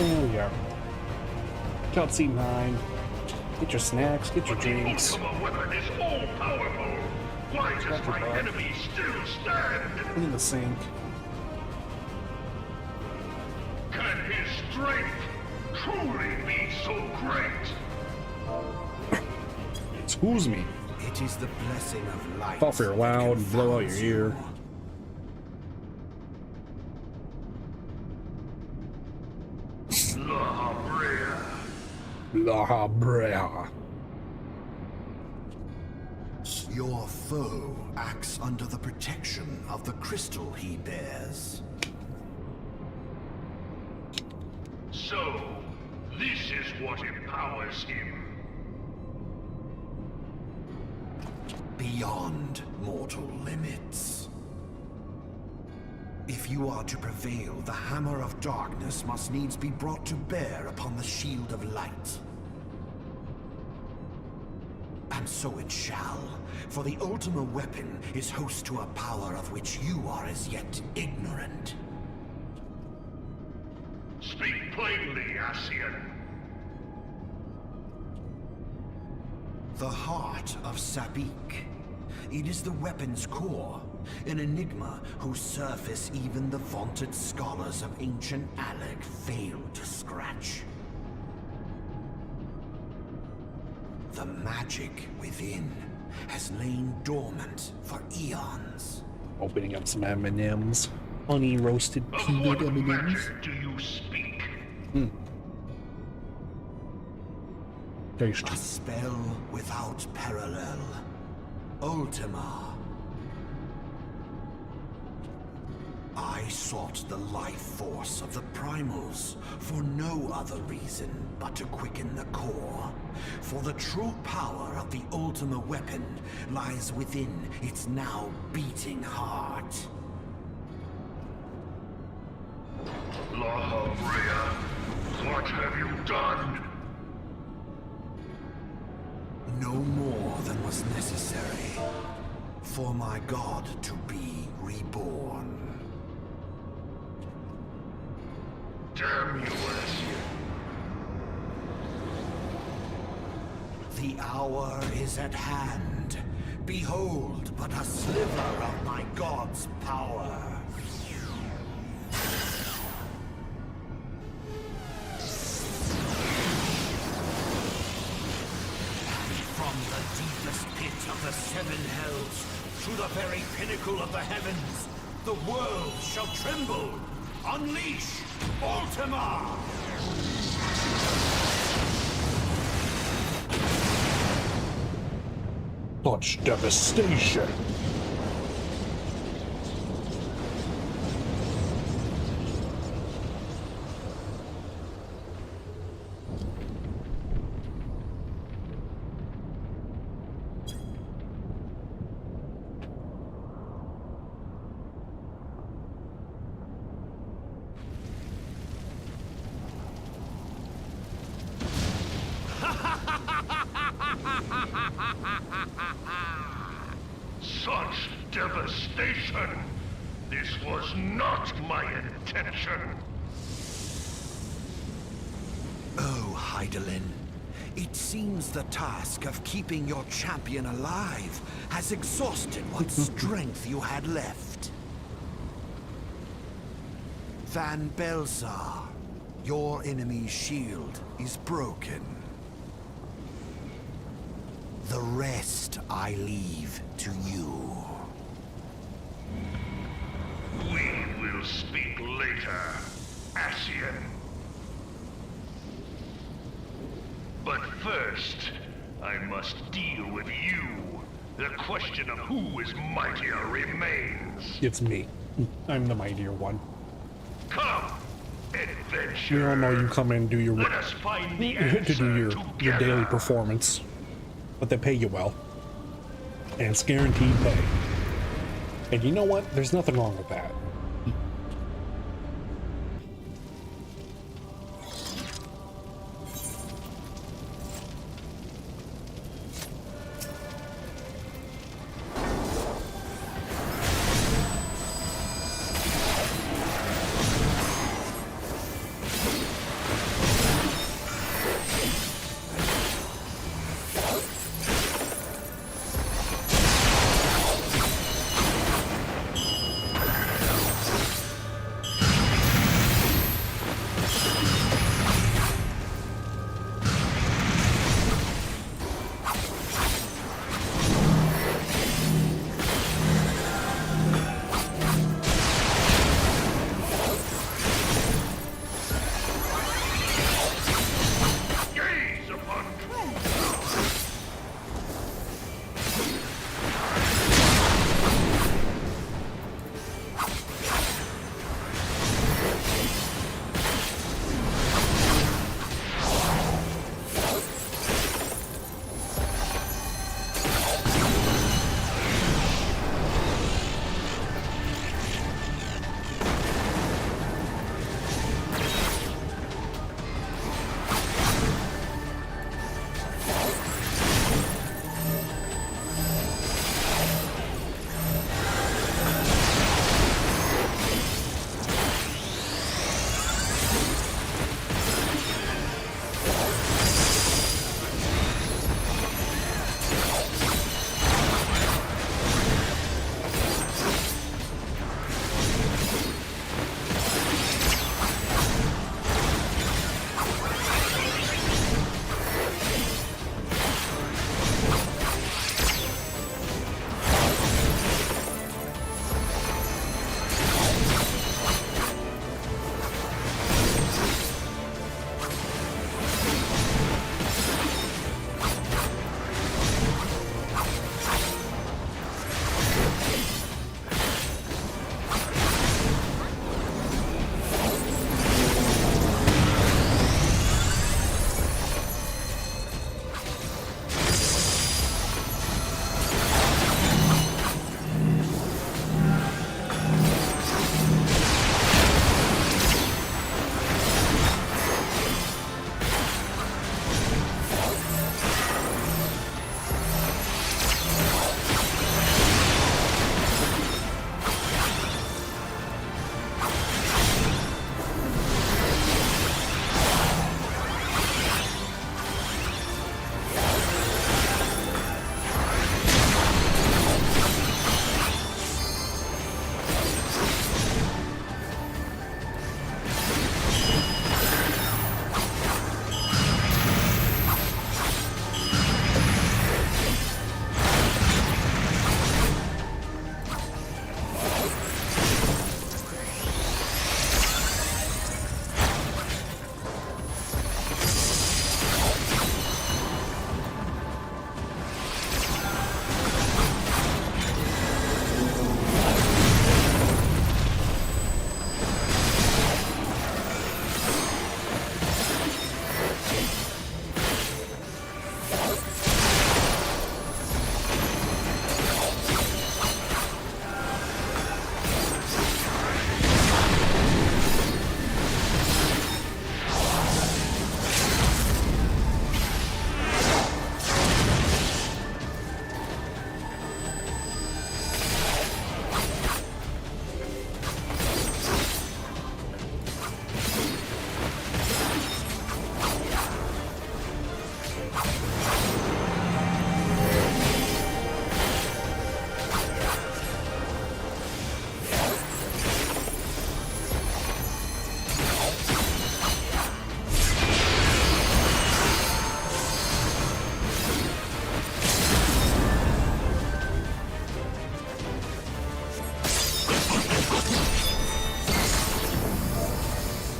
Oh yeah. Cutscene 9. Get your snacks, get your drinks. Ultimate weapon is all powerful. Why does my enemy still stand? In the sink. Can his strength truly be so great? Excuse me. It is the blessing of life. Fall for your loud and blow out your ear. La Brea. La Brea. Your foe acts under the protection of the crystal he bears. So, this is what empowers him. Beyond mortal limits. If you are to prevail, the Hammer of Darkness must needs be brought to bear upon the Shield of Light. And so it shall, for the Ultima weapon is host to a power of which you are as yet ignorant. Speak plainly, Ascian. The heart of Sabik. It is the weapon's core, an enigma whose surface even the vaunted scholars of ancient Alec failed to scratch. The magic within has lain dormant for eons. Opening up some M&Ms. honey roasted Of peanut what M&Ms. matter do you speak? Tasty. A spell without parallel. Ultima. I sought the life force of the primals for no other reason but to quicken the core. For the true power of the Ultima weapon lies within its now beating heart. Law of Rhea, what have you done? No more than was necessary for my god to be reborn. Damn you, Ascian. The hour is at hand. Behold but a sliver of my god's power. From the deepest pit of the seven hells, to the very pinnacle of the heavens, the world shall tremble. Unleash Ultima! Such devastation. Such devastation! This was not my intention! Oh, Hydaelyn. It seems the task of keeping your champion alive has exhausted what strength you had left. Van Belzar, your enemy's shield is broken. The rest I leave to you. We will speak later, Ascian. But first, I must deal with you. The question of who is mightier remains. It's me. I'm the mightier one. Come, adventure. We all know you come in and do your Let us find the to answer do your daily together. performance, but they pay you well, and it's guaranteed pay. And you know what? There's nothing wrong with that.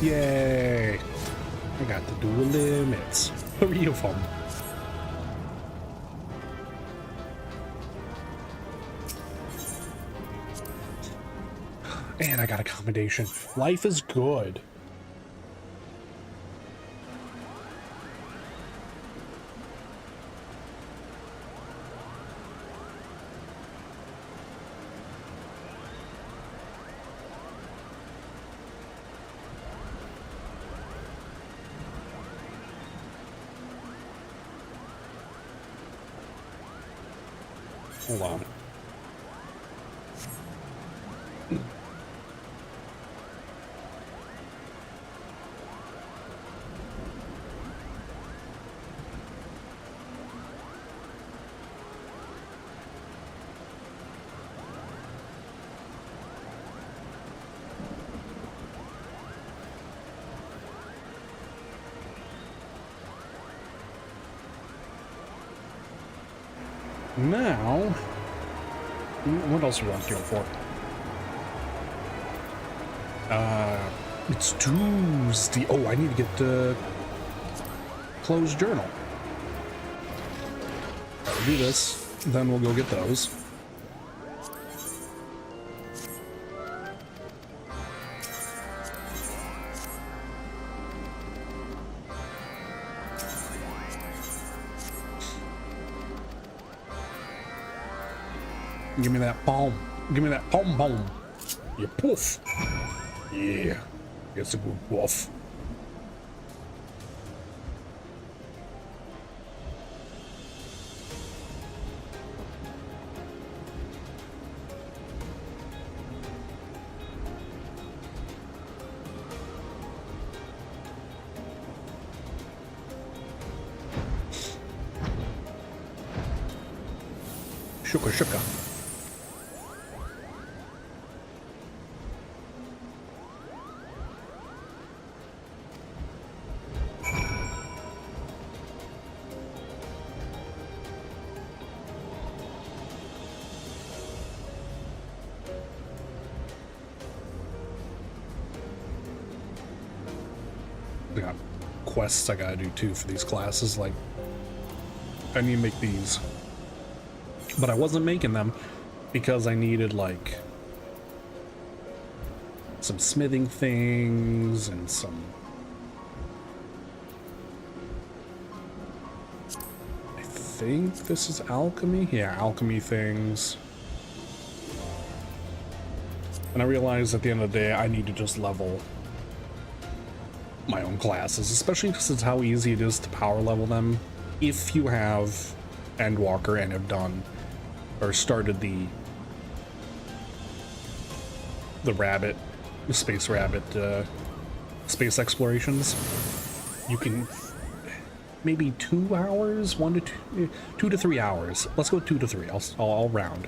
Yay! I got the dual limits. 3 of them. And I got accommodation. Life is good. Hold on. Now, what else are we on here for? It's Tuesday. Oh, I need to get the closed journal. I'll do this, then we'll go get those. Give me that palm. Give me that palm palm. You poof. Yeah. It's a good woof. Shuka shuka. I got quests I gotta do too for these classes. Like, I need to make these, but I wasn't making them because I needed like some smithing things and some, I think this is alchemy. Yeah, alchemy things. And I realized at the end of the day I need to just level my own classes, especially because it's how easy it is to power level them if you have Endwalker and have done or started the space rabbit space explorations. You can maybe 2 hours, 2 to 3 hours. Let's go 2 to 3. I'll round.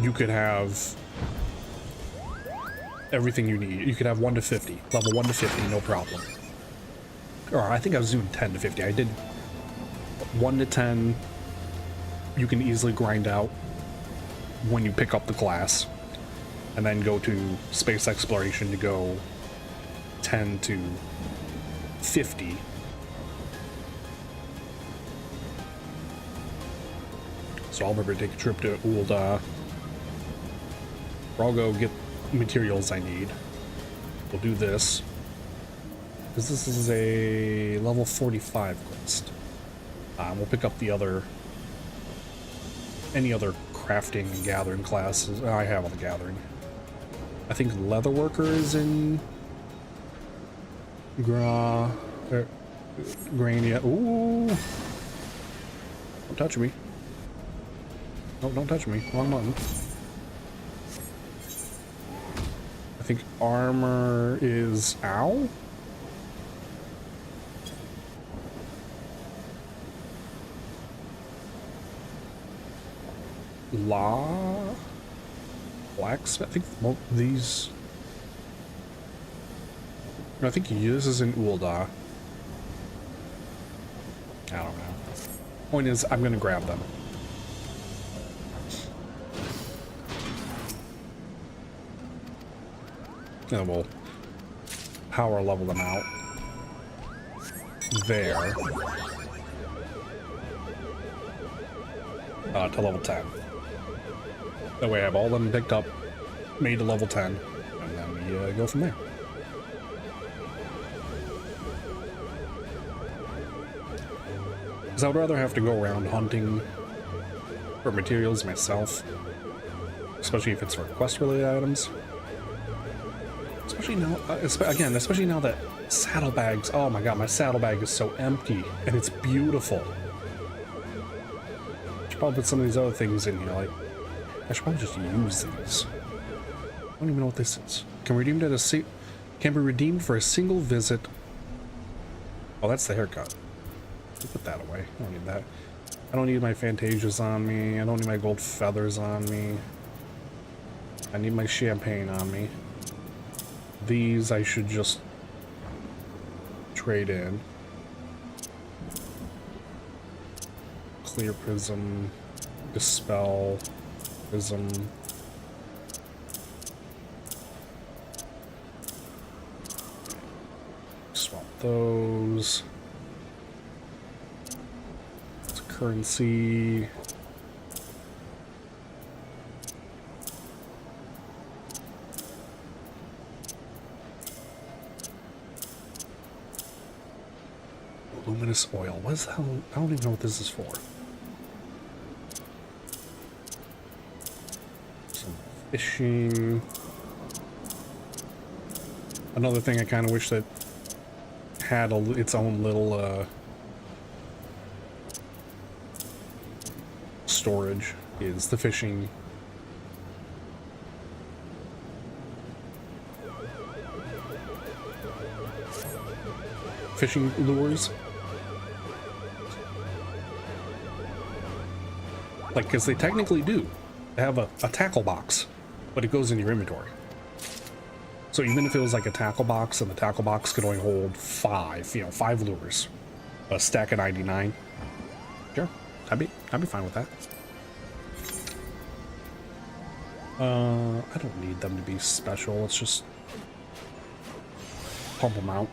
You could have everything you need. You could have 1 to 50, level 1 to 50, no problem. Or I think I was doing 10 to 50. I did 1 to 10. You can easily grind out when you pick up the class, and then go to space exploration to go 10 to 50. So I'll remember to take a trip to Ul'dah, where I'll go get materials I need. We'll do this, because this is a level 45 quest. We'll pick up the other, any other crafting and gathering classes. I have all the gathering. I think Leatherworker is in Grania. Ooh! Don't touch me. No, don't touch me. Wrong button. I think armor is Ow? Blacksmith. I think these. I think this is in Ul'dah. I don't know. Point is, I'm gonna grab them. And we'll power level them out. There. To level 10. That way I have all of them picked up, made to level 10, and then we go from there. Because I would rather have to go around hunting for materials myself, especially if it's for quest-related items. Especially now, especially now that saddlebags, oh my god, my saddlebag is so empty, and it's beautiful. I should probably put some of these other things in here, like, I should probably just use these. I don't even know what this is. Can be redeemed for a single visit. Oh, that's the haircut. Put that away. I don't need that. I don't need my Fantasias on me. I don't need my gold feathers on me. I need my champagne on me. These I should just trade in. Clear prism, dispel, prism. Swap those. It's currency. Luminous oil. What is the hell? I don't even know what this is for. Some fishing. Another thing I kind of wish that had its own little storage is the fishing. Fishing lures. Like, because they technically do have a tackle box, but it goes in your inventory. So even if it was like a tackle box and the tackle box could only hold 5 lures, a stack of 99, sure, I'd be fine with that. I don't need them to be special. Let's just pump them out.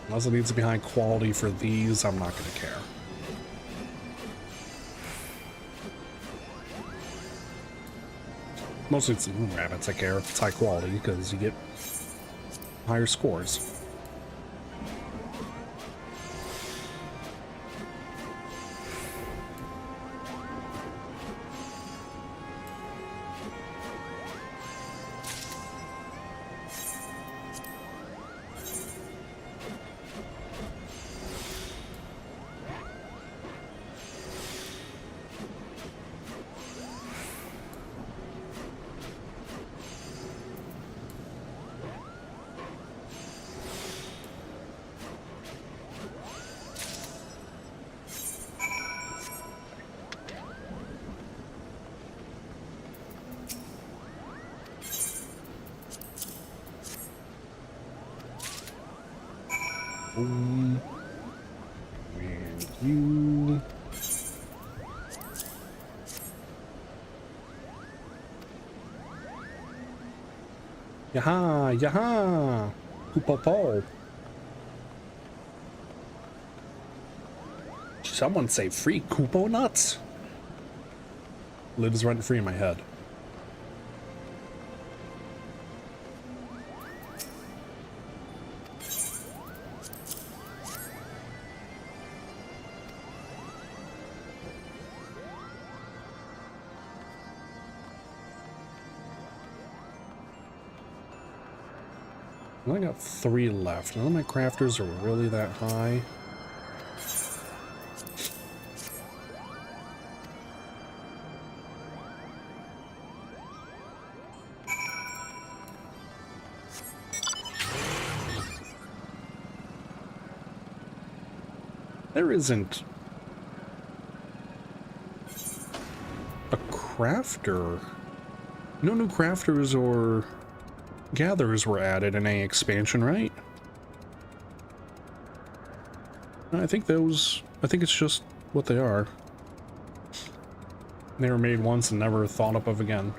Unless it needs to be high quality for these, I'm not going to care. Mostly it's the moon rabbits I care if it's high quality, because you get higher scores. And you. Yaha, yaha, Poopopo. Someone say free Koopo nuts. Lives rent free in my head. I only got 3 left. None of my crafters are really that high. There isn't crafter. No new crafters or gatherers were added in any expansion, right? I think it's just what they are. They were made once and never thought up of again.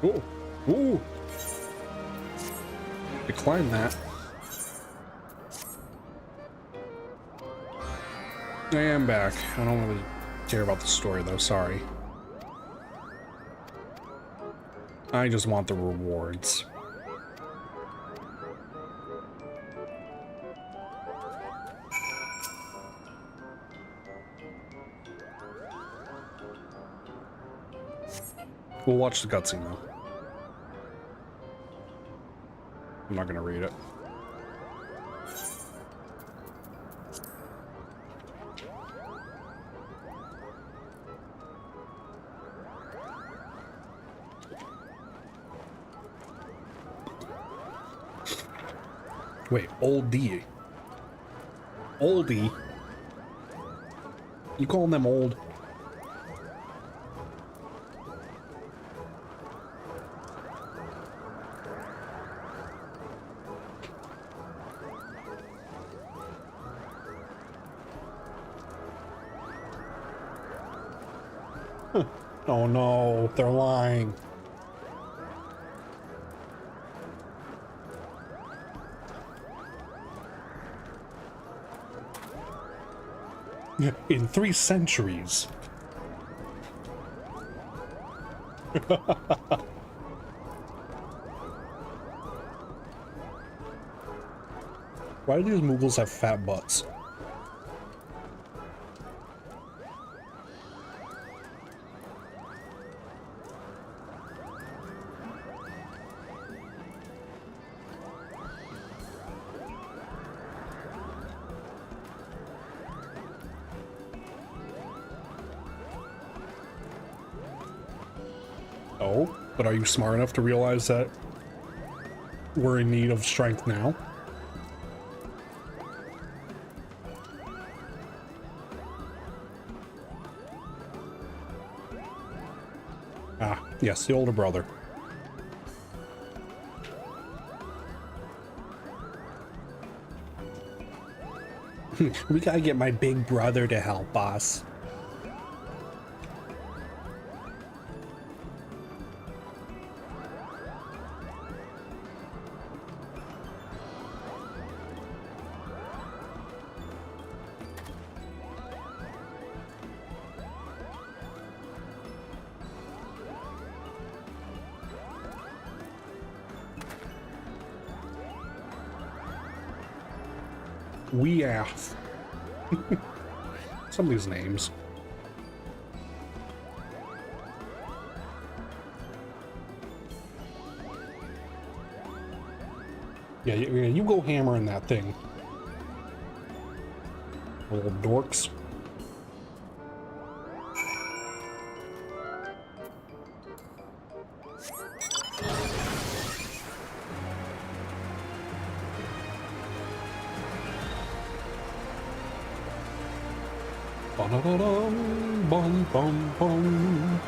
Oh, ooh! Decline that. I am back. I don't really care about the story though, sorry. I just want the rewards. We'll watch the cutscene though. I'm not gonna read it. Wait, oldie. Oldie? You calling them old? Oh no, they're lying. In 3 centuries. Why do these Moogles have fat butts? Oh, but are you smart enough to realize that we're in need of strength now? Ah, yes, the older brother. We gotta get my big brother to help us. We have some of these names. Yeah, you go hammering that thing. Little dorks. Ba-da-da-dum, bum, bum, bum.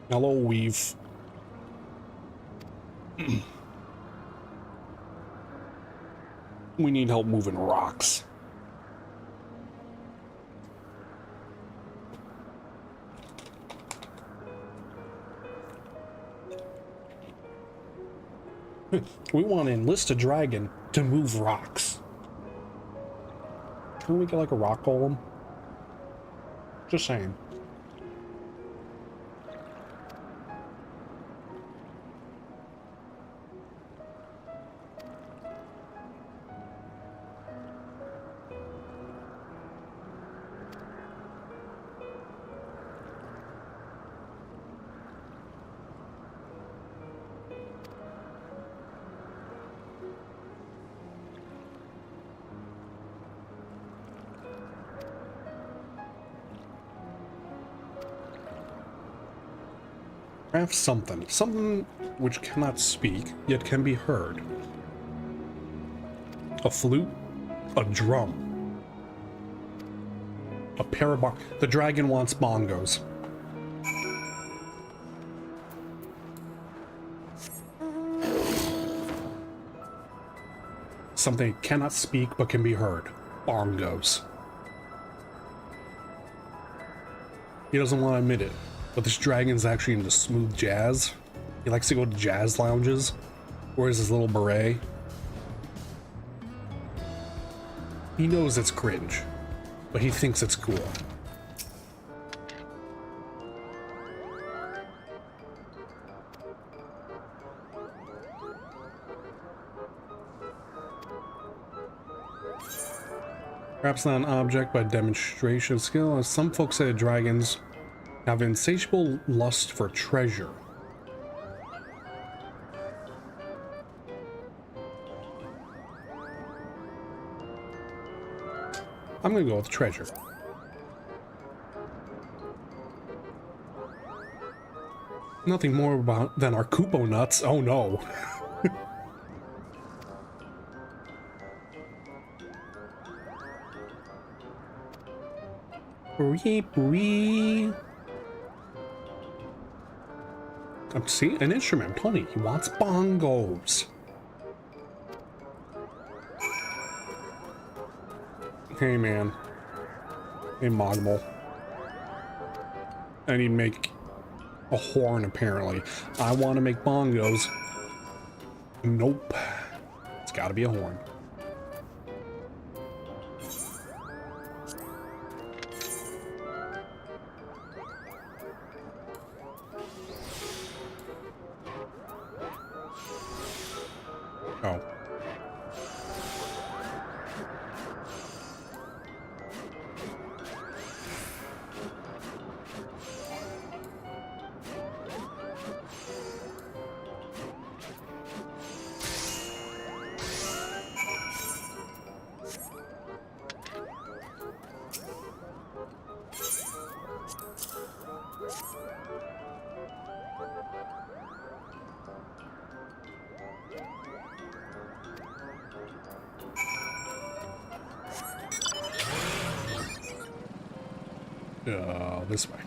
Hello, weave. We need help moving rocks. We want to enlist a dragon to move rocks. Can we get like a rock golem? Just saying. Craft something. Something which cannot speak, yet can be heard. A flute, a drum, a pair of the dragon wants bongos. Something that cannot speak but can be heard. Bongos. He doesn't want to admit it, but this dragon's actually into smooth jazz. He likes to go to jazz lounges, wears his little beret. He knows it's cringe, but he thinks it's cool. Perhaps not an object, but demonstration skill. As some folks say, dragons have insatiable lust for treasure. I'm gonna go with treasure. Nothing more about than our Kupo nuts. Oh no. See, an instrument, plenty. He wants bongos. Hey man. Hey Mogmal. I need to make a horn apparently. I want to make bongos. Nope. It's gotta be a horn. Oh. This way.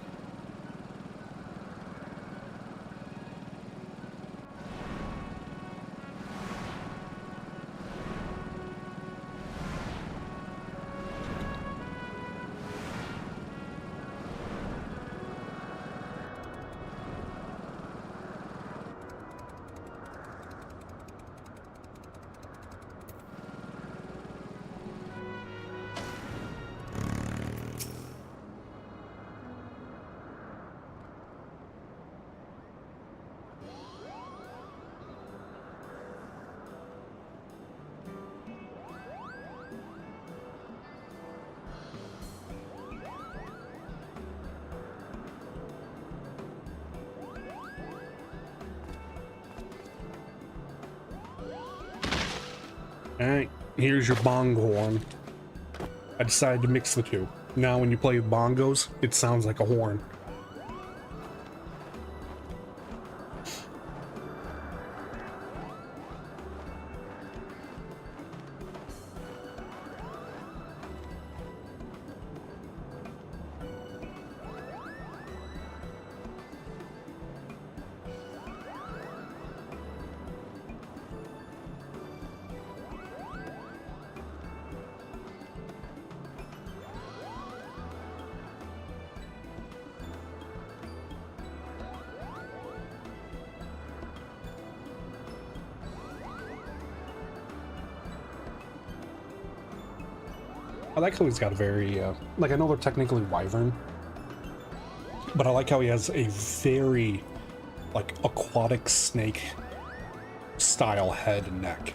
Alright, here's your bong horn. I decided to mix the two. Now when you play with bongos, it sounds like a horn. I like how he's got a very, like I know they're technically wyvern, but I like how he has a very, like, aquatic snake style head and neck.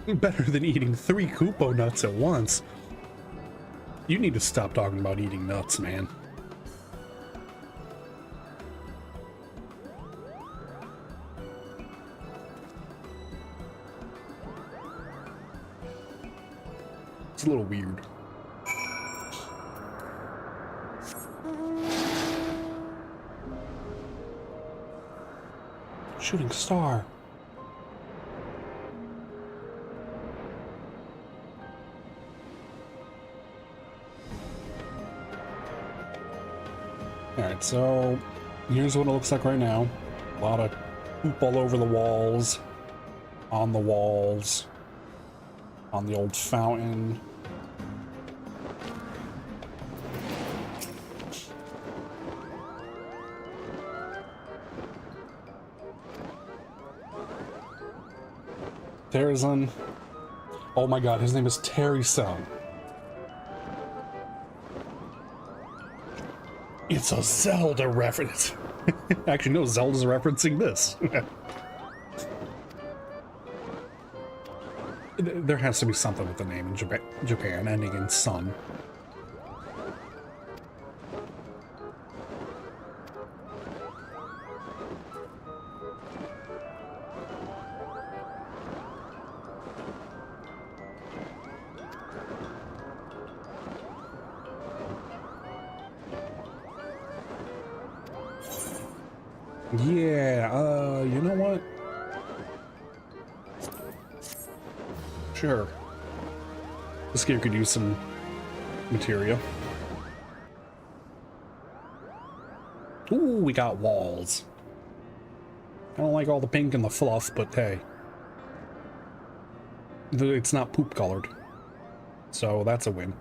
Better than eating 3 Kupo nuts at once. You need to stop talking about eating nuts, man. It's a little weird. Shooting star. Alright, so here's what it looks like right now. A lot of poop all over the walls, on the old fountain. Terrazon. Oh my god, his name is Terry-san. It's a Zelda reference. Actually, no, Zelda's referencing this. There has to be something with the name in Japan ending in Sun. Yeah, you know what? Sure. This game could use some materia. Ooh, we got walls. I don't like all the pink and the fluff, but hey. It's not poop colored. So that's a win.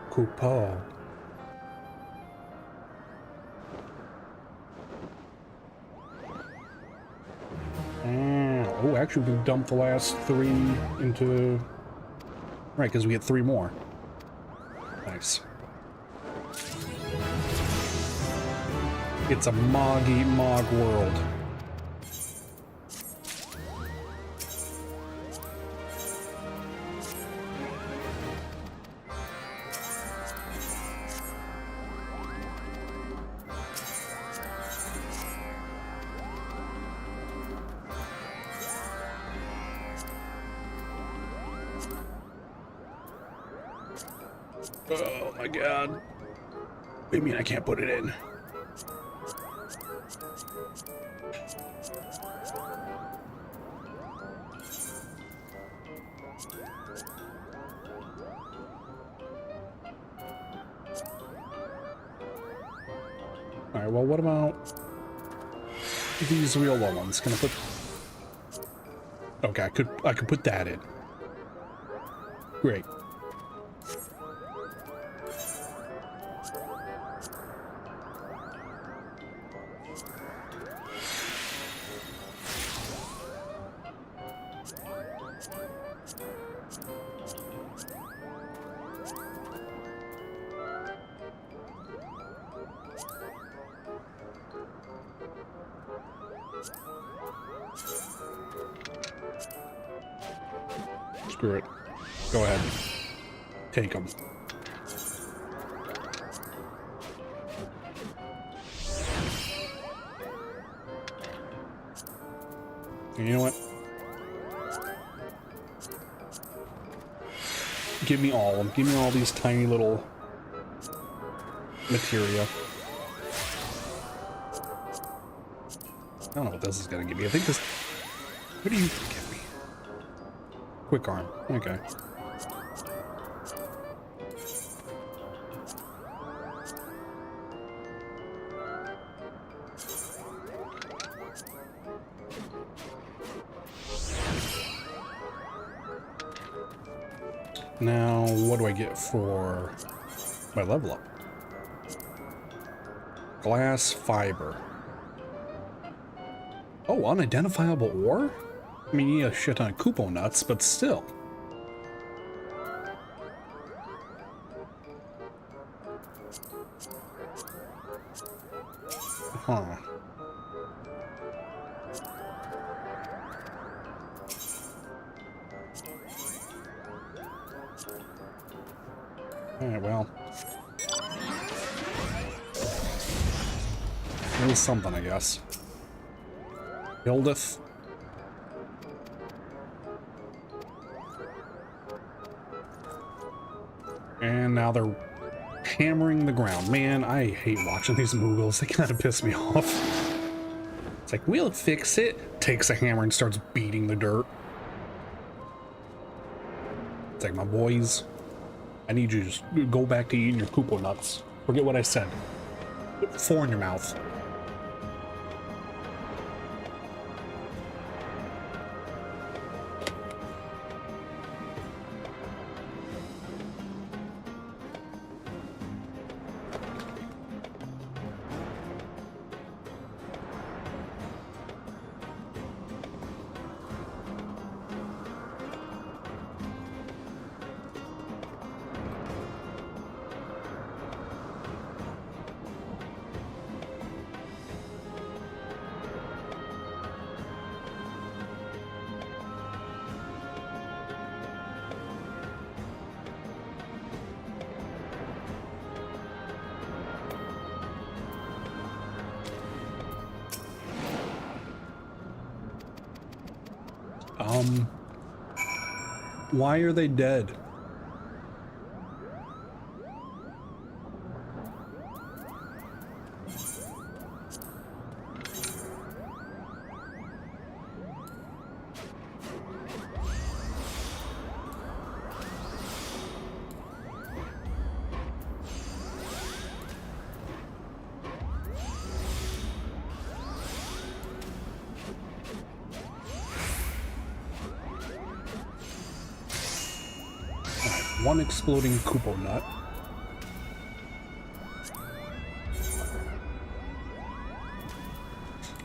Kupo. Oh, actually, we can dump the last 3 into... Right, because we get 3 more. Nice. It's a Mog world. Oh my god. What do you mean I can't put it in? Alright, well what about these real low ones? Can I put... Okay, I could put that in. Great. Screw it. Go ahead. Take them. You know what? Give me all of them. Give me all these tiny little materia. I don't know what this is gonna give me. I think this... What do you give me? Quick arm. Okay. Now, what do I get for my level up? Glass fiber. Oh, unidentifiable ore? I mean, you eat a shit ton of Koopo nuts, but still. Huh. Alright, well. It was something, I guess. Hildith. And now they're hammering the ground. Man, I hate watching these Moogles. They kind of piss me off. It's like, we'll fix it. Takes a hammer and starts beating the dirt. It's like, my boys, I need you to just go back to eating your Koopo nuts. Forget what I said. Put 4 in your mouth. Why are they dead? One exploding Koopo nut.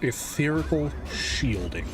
Etherical shielding.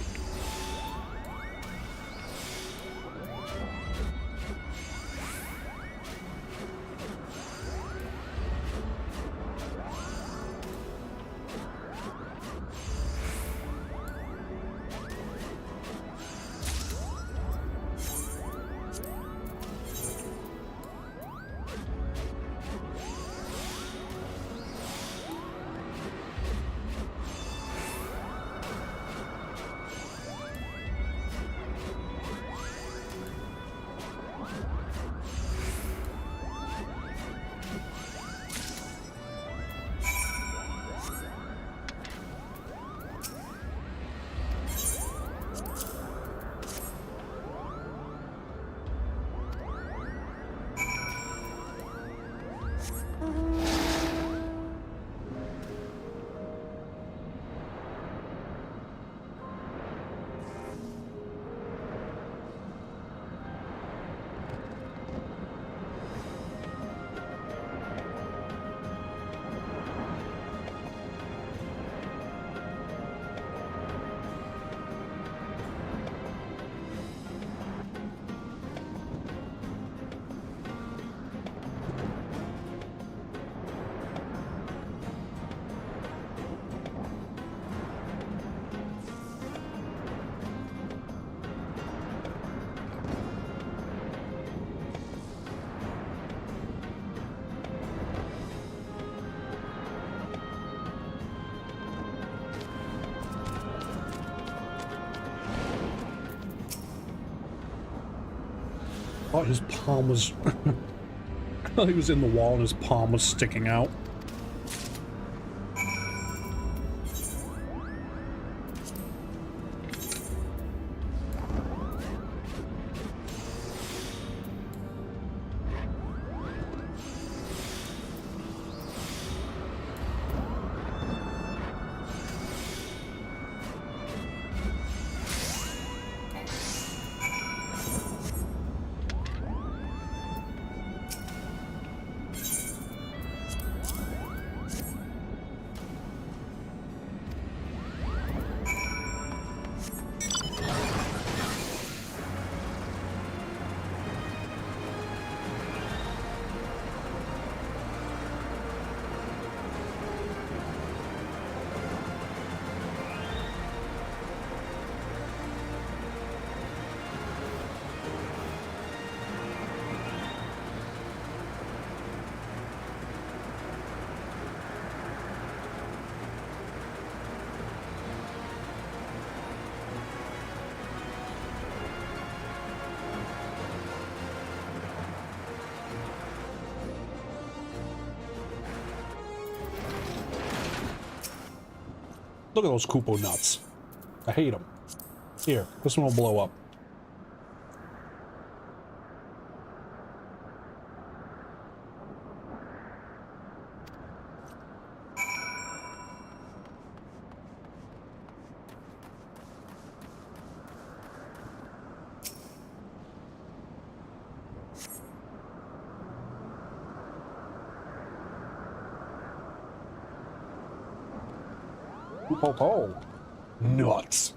Oh, his palm was... I thought he was in the wall and his palm was sticking out. Look at those Koopo nuts. I hate them. Here, this one will blow up. Koopo nuts.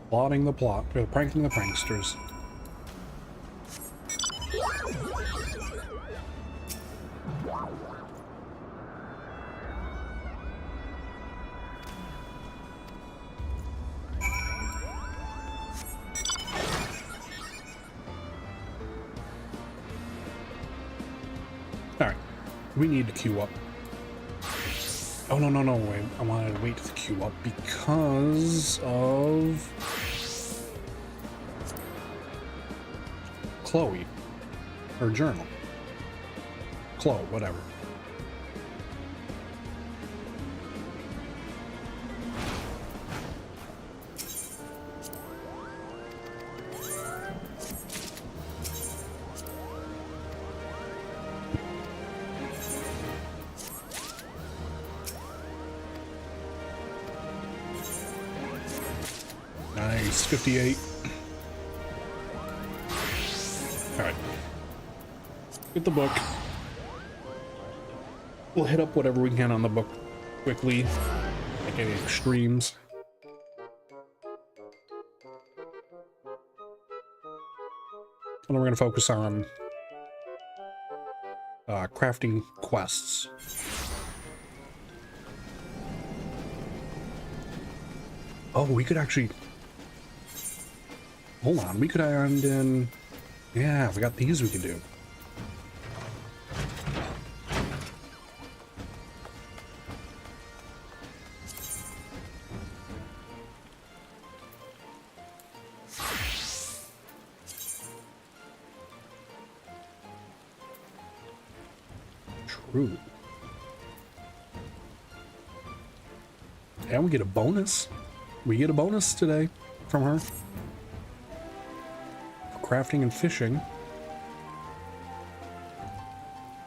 Plotting the plot, or pranking the pranksters. Alright, we need to queue up. Oh, no, wait. I wanted to wait to queue up because of Chloe. Her journal. Chloe, whatever. Nice, 58. Alright. Get the book. We'll hit up whatever we can on the book quickly. Like any extremes. And then we're going to focus on crafting quests. Oh, we could actually... Hold on, we could end in... Yeah, we got these we could do. True. And we get a bonus. We get a bonus today from her. For crafting and fishing.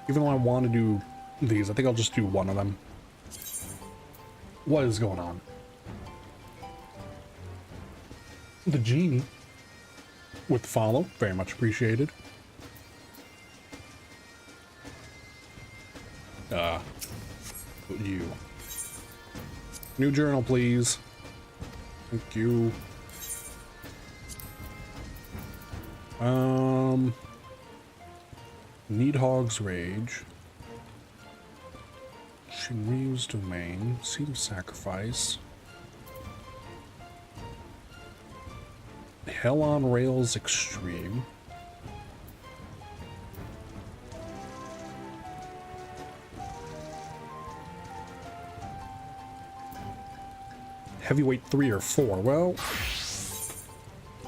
Even though I want to do these, I think I'll just do one of them. What is going on? The genie with follow, very much appreciated. You. New journal, please. Thank you. Needhog's Rage. Shinryu's Domain. Seed of Sacrifice. Hell on Rails Extreme. Heavyweight 3 or 4. Well,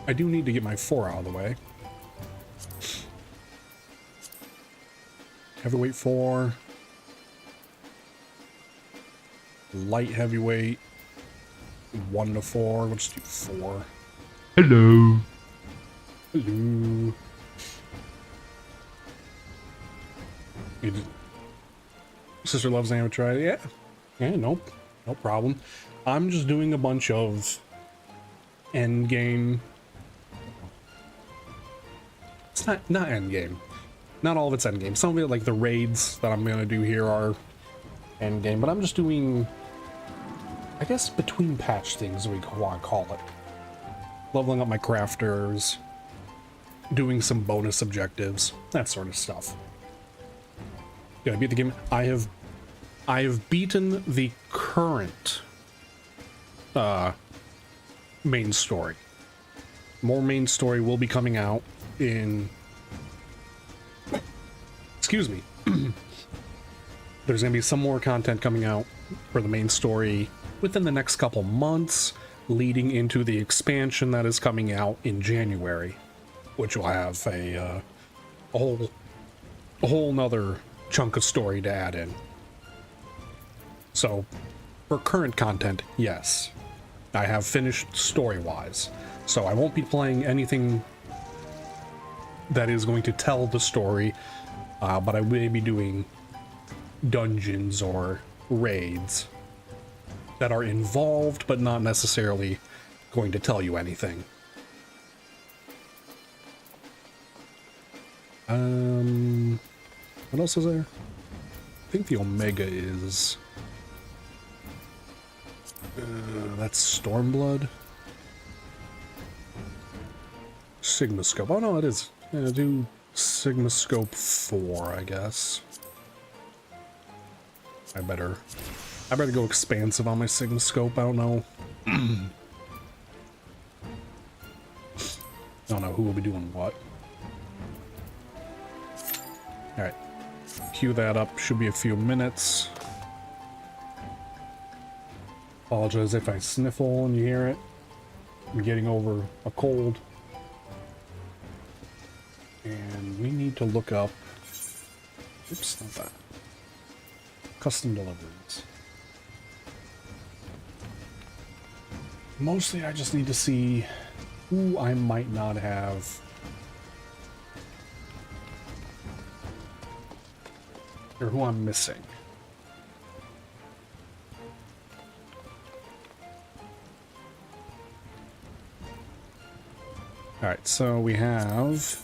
I do need to get my 4 out of the way. Heavyweight 4. Light heavyweight 1 to 4. Let's do 4. Hello. Hello. Sister loves amateur. Yeah. Yeah, nope. No problem. I'm just doing a bunch of end game. It's not end game. Not all of it's end game. Some of it, like the raids that I'm gonna do here, are end game. But I'm just doing, I guess, between patch things, we want to call it. Leveling up my crafters, doing some bonus objectives, that sort of stuff. Did I beat the game? I have beaten the current main story. More main story will be coming out in excuse me. There's going to be some more content coming out for the main story within the next couple months, leading into the expansion that is coming out in January, which will have a whole nother chunk of story to add in. So, for current content, yes, I have finished story-wise, so I won't be playing anything that is going to tell the story, but I will be doing dungeons or raids that are involved but not necessarily going to tell you anything. What else is there? I think the Omega is that's Stormblood. Sigma Scope. Oh no, it is. Yeah, do Sigma Scope 4, I guess. I better go expansive on my Sigma Scope. I don't know. I don't know who will be doing what. Alright. Cue that up. Should be a few minutes. Apologize if I sniffle and you hear it. I'm getting over a cold. And we need to look up... Oops, not that. Custom deliveries. Mostly I just need to see who I might not have. Or who I'm missing. Alright, so we have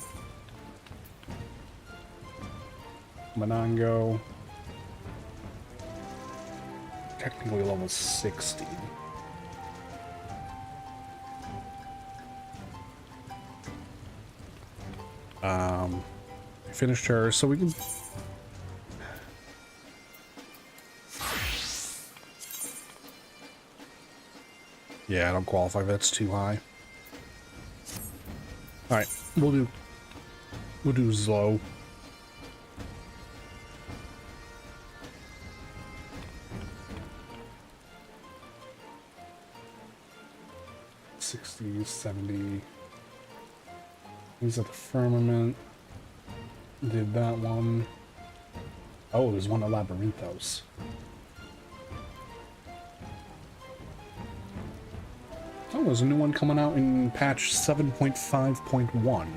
Monongo. Technically level 60. I finished her, so we can... Yeah, I don't qualify, that's too high. Alright, we'll do Zlo. '60s, '70s. He's at the Firmament. Did that one. Oh, there's one at Labyrinthos. Oh, there's a new one coming out in patch 7.5.1.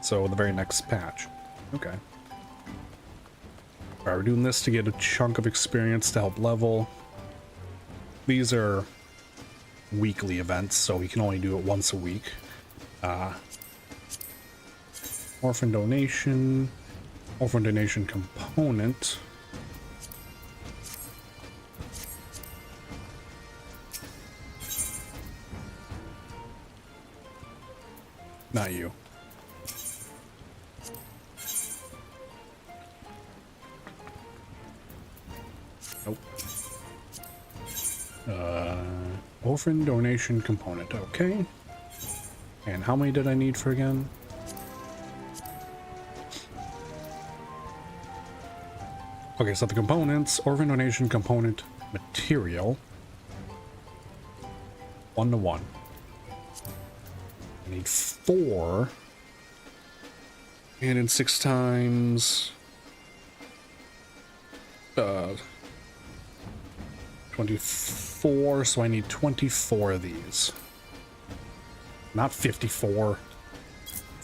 So the very next patch. Okay. Alright, we're doing this to get a chunk of experience to help level. These are weekly events, so we can only do it once a week. Orphan donation component. Not you. Nope. Orphan donation component, okay. And how many did I need for again? Okay, so the components, orphan donation component material, 1 to 1. I need 4, and in 6 times 24, so I need 24 of these. Not 54.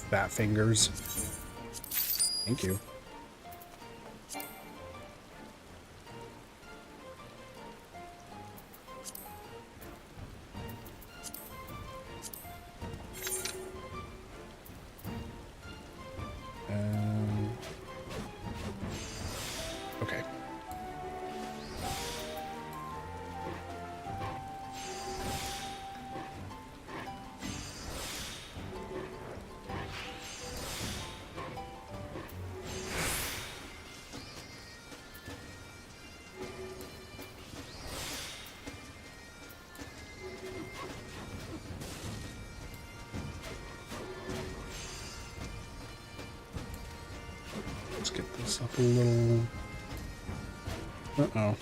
Fat fingers. Thank you. Okay. Let's get this up a little. Uh-oh.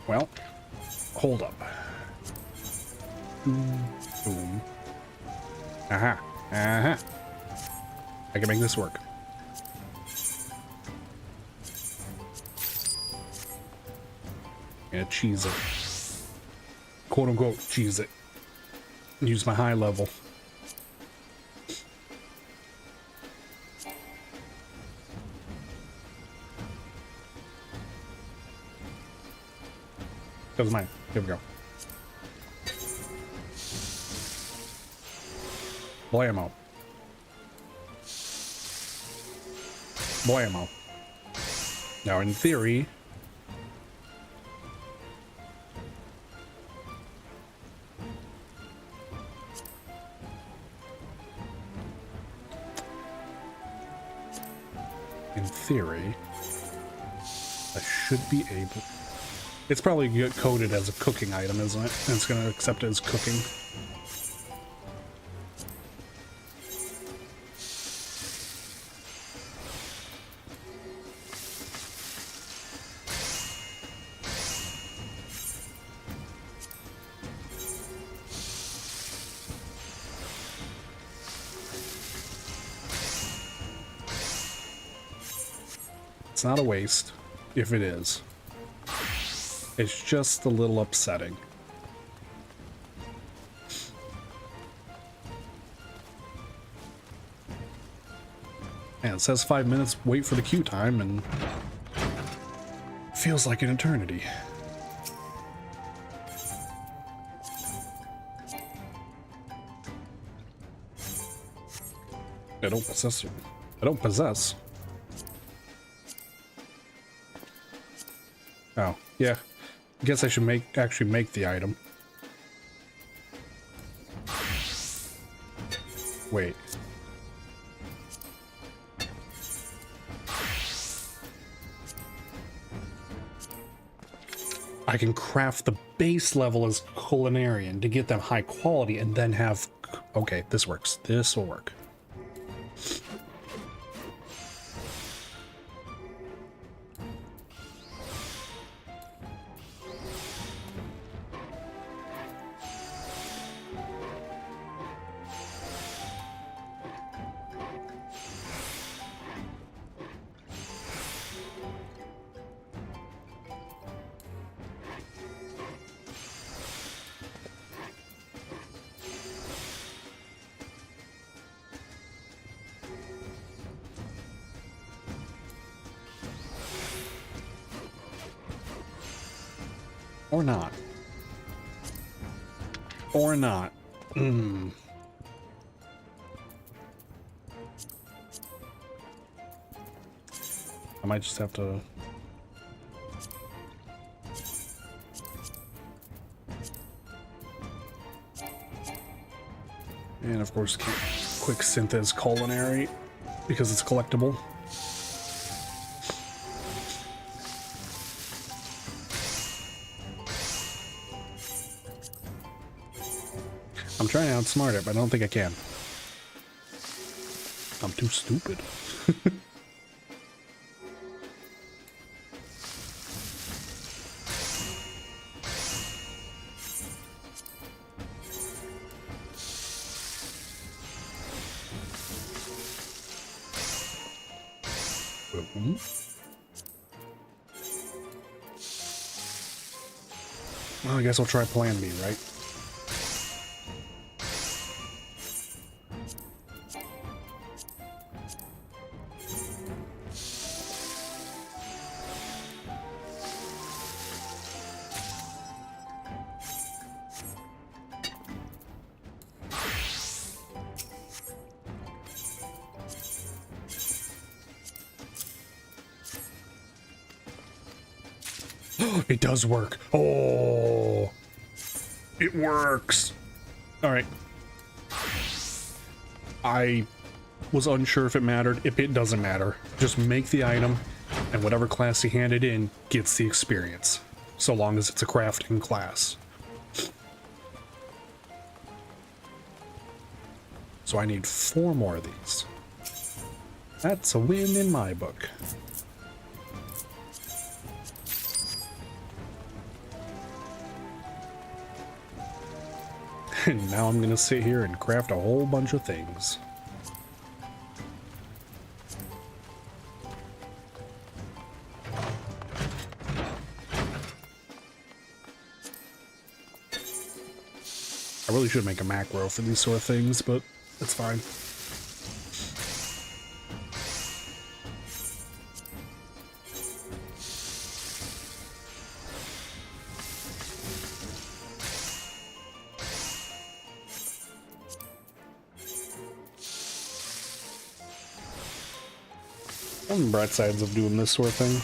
Well, hold up. Boom, boom. Aha, aha. I can make this work. And cheese it. Quote unquote, cheese it. Use my high level. Doesn't mind. Here we go. Blammo. Blammo. Now, in theory, I should be able. It's probably coded as a cooking item, isn't it? And it's going to accept it as cooking. It's not a waste, if it is. It's just a little upsetting. And it says 5 minutes, wait for the queue time, and feels like an eternity. I don't possess it. I don't possess. Oh, yeah. I guess I should actually make the item. Wait. I can craft the base level as culinarian to get them high quality and then have... Okay, this works. This will work. Or not. Or not. I might just have to... And of course, quick synthesize culinary because it's collectible. I'm trying to outsmart it, but I don't think I can. I'm too stupid. Well, I guess I'll try Plan B, right? It does work. Oh, it works. All right. I was unsure if it mattered. If it doesn't matter, just make the item And whatever class you handed in gets the experience, so long as it's a crafting class. So I need 4 more of these. That's a win in my book. And now I'm gonna sit here and craft a whole bunch of things. I really should make a macro for these sort of things, but that's fine. One of the bright sides of doing this sort of thing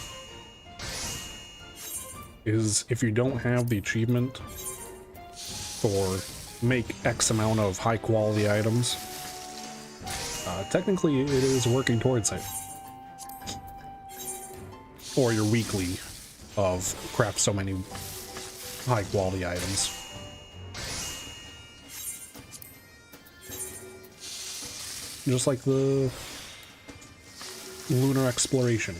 is if you don't have the achievement for make X amount of high quality items, technically it is working towards it. Or your weekly of craft so many high quality items. Just like the lunar exploration.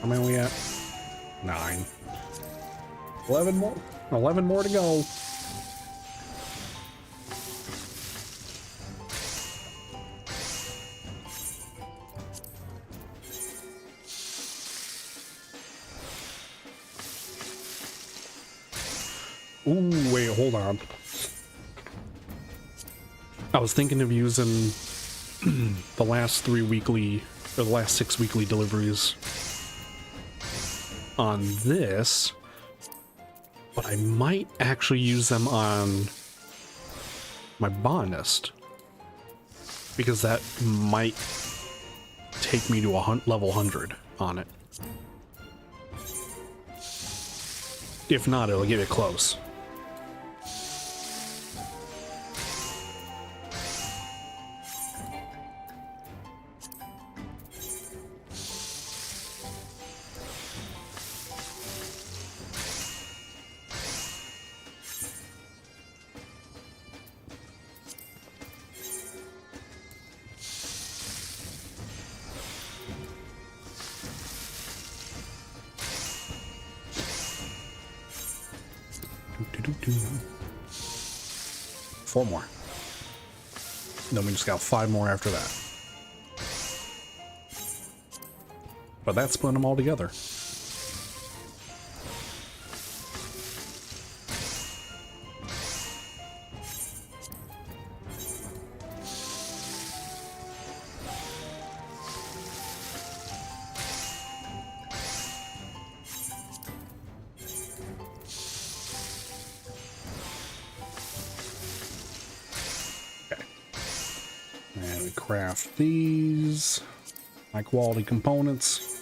How many are we at? 9. 11 more. 11 more to go. Ooh, wait, hold on. I was thinking of using the last 3 weekly, or the last 6 weekly deliveries on this, but I might actually use them on my botanist, because that might take me to a level 100 on it. If not, it'll get it close. Four more. Then we just got 5 more after that. But that's putting them all together. And we craft these high quality components.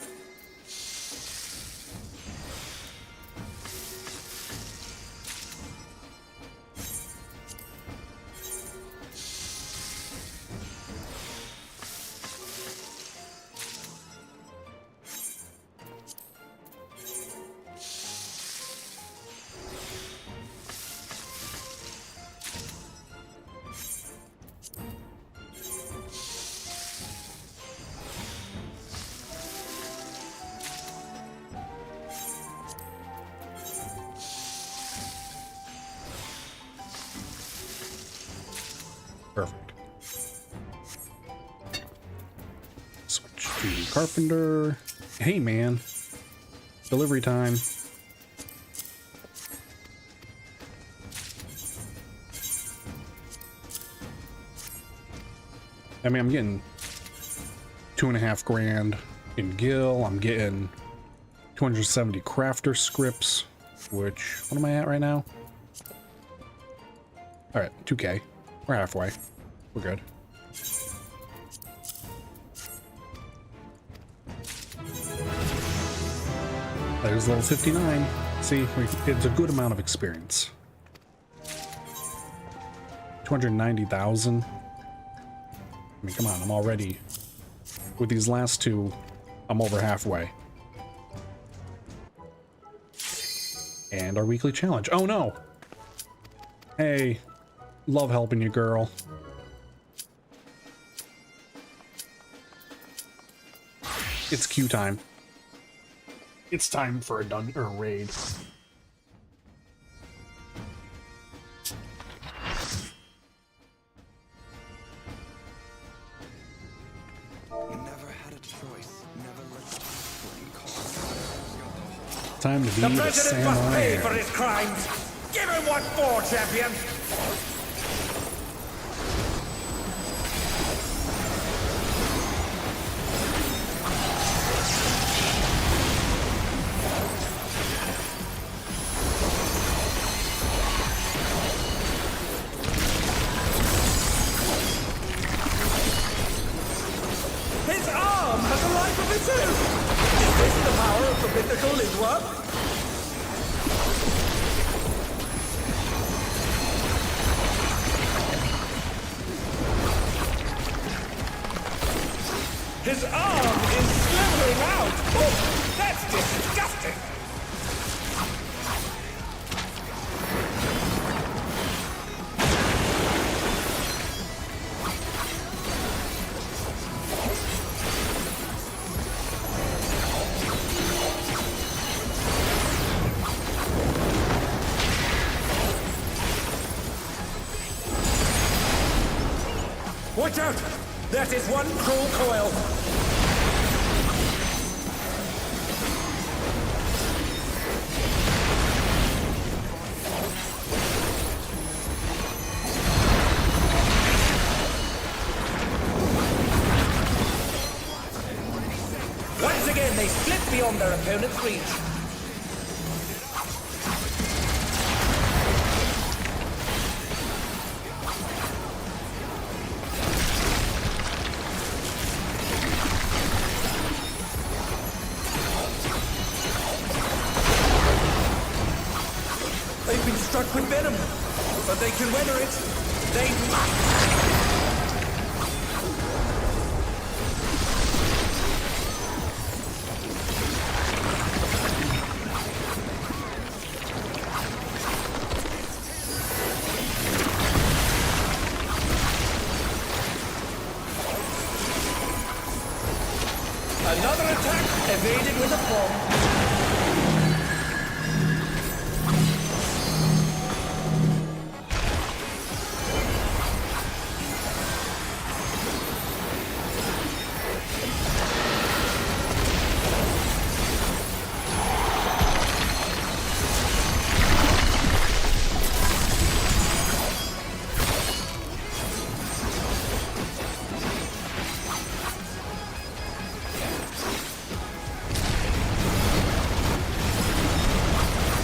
Perfect. Switch to carpenter. Hey man, delivery time. I mean, I'm getting 2.5 grand in Gil. I'm getting 270 crafter scripts, which, what am I at right now? All right, 2K. We're halfway. We're good. There's level 59. See, it's a good amount of experience. 290,000. I mean, come on, I'm already... With these last two, I'm over halfway. And our weekly challenge. Oh no! Hey, love helping you, girl. It's Q time. It's time for a raid. Never had a choice. Never let Time to be The the president must pay for samurai. his crimes. Give him what for, champion. His arm has a life of its own. Is this the power of the mythical Lidwa? His arm is slithering out! Oh, that's disgusting! Watch out! That is one cruel coil! Once again, they slip beyond their opponent's reach. They've been struck with venom, but they can weather it. They must! Another attack evaded with a bomb.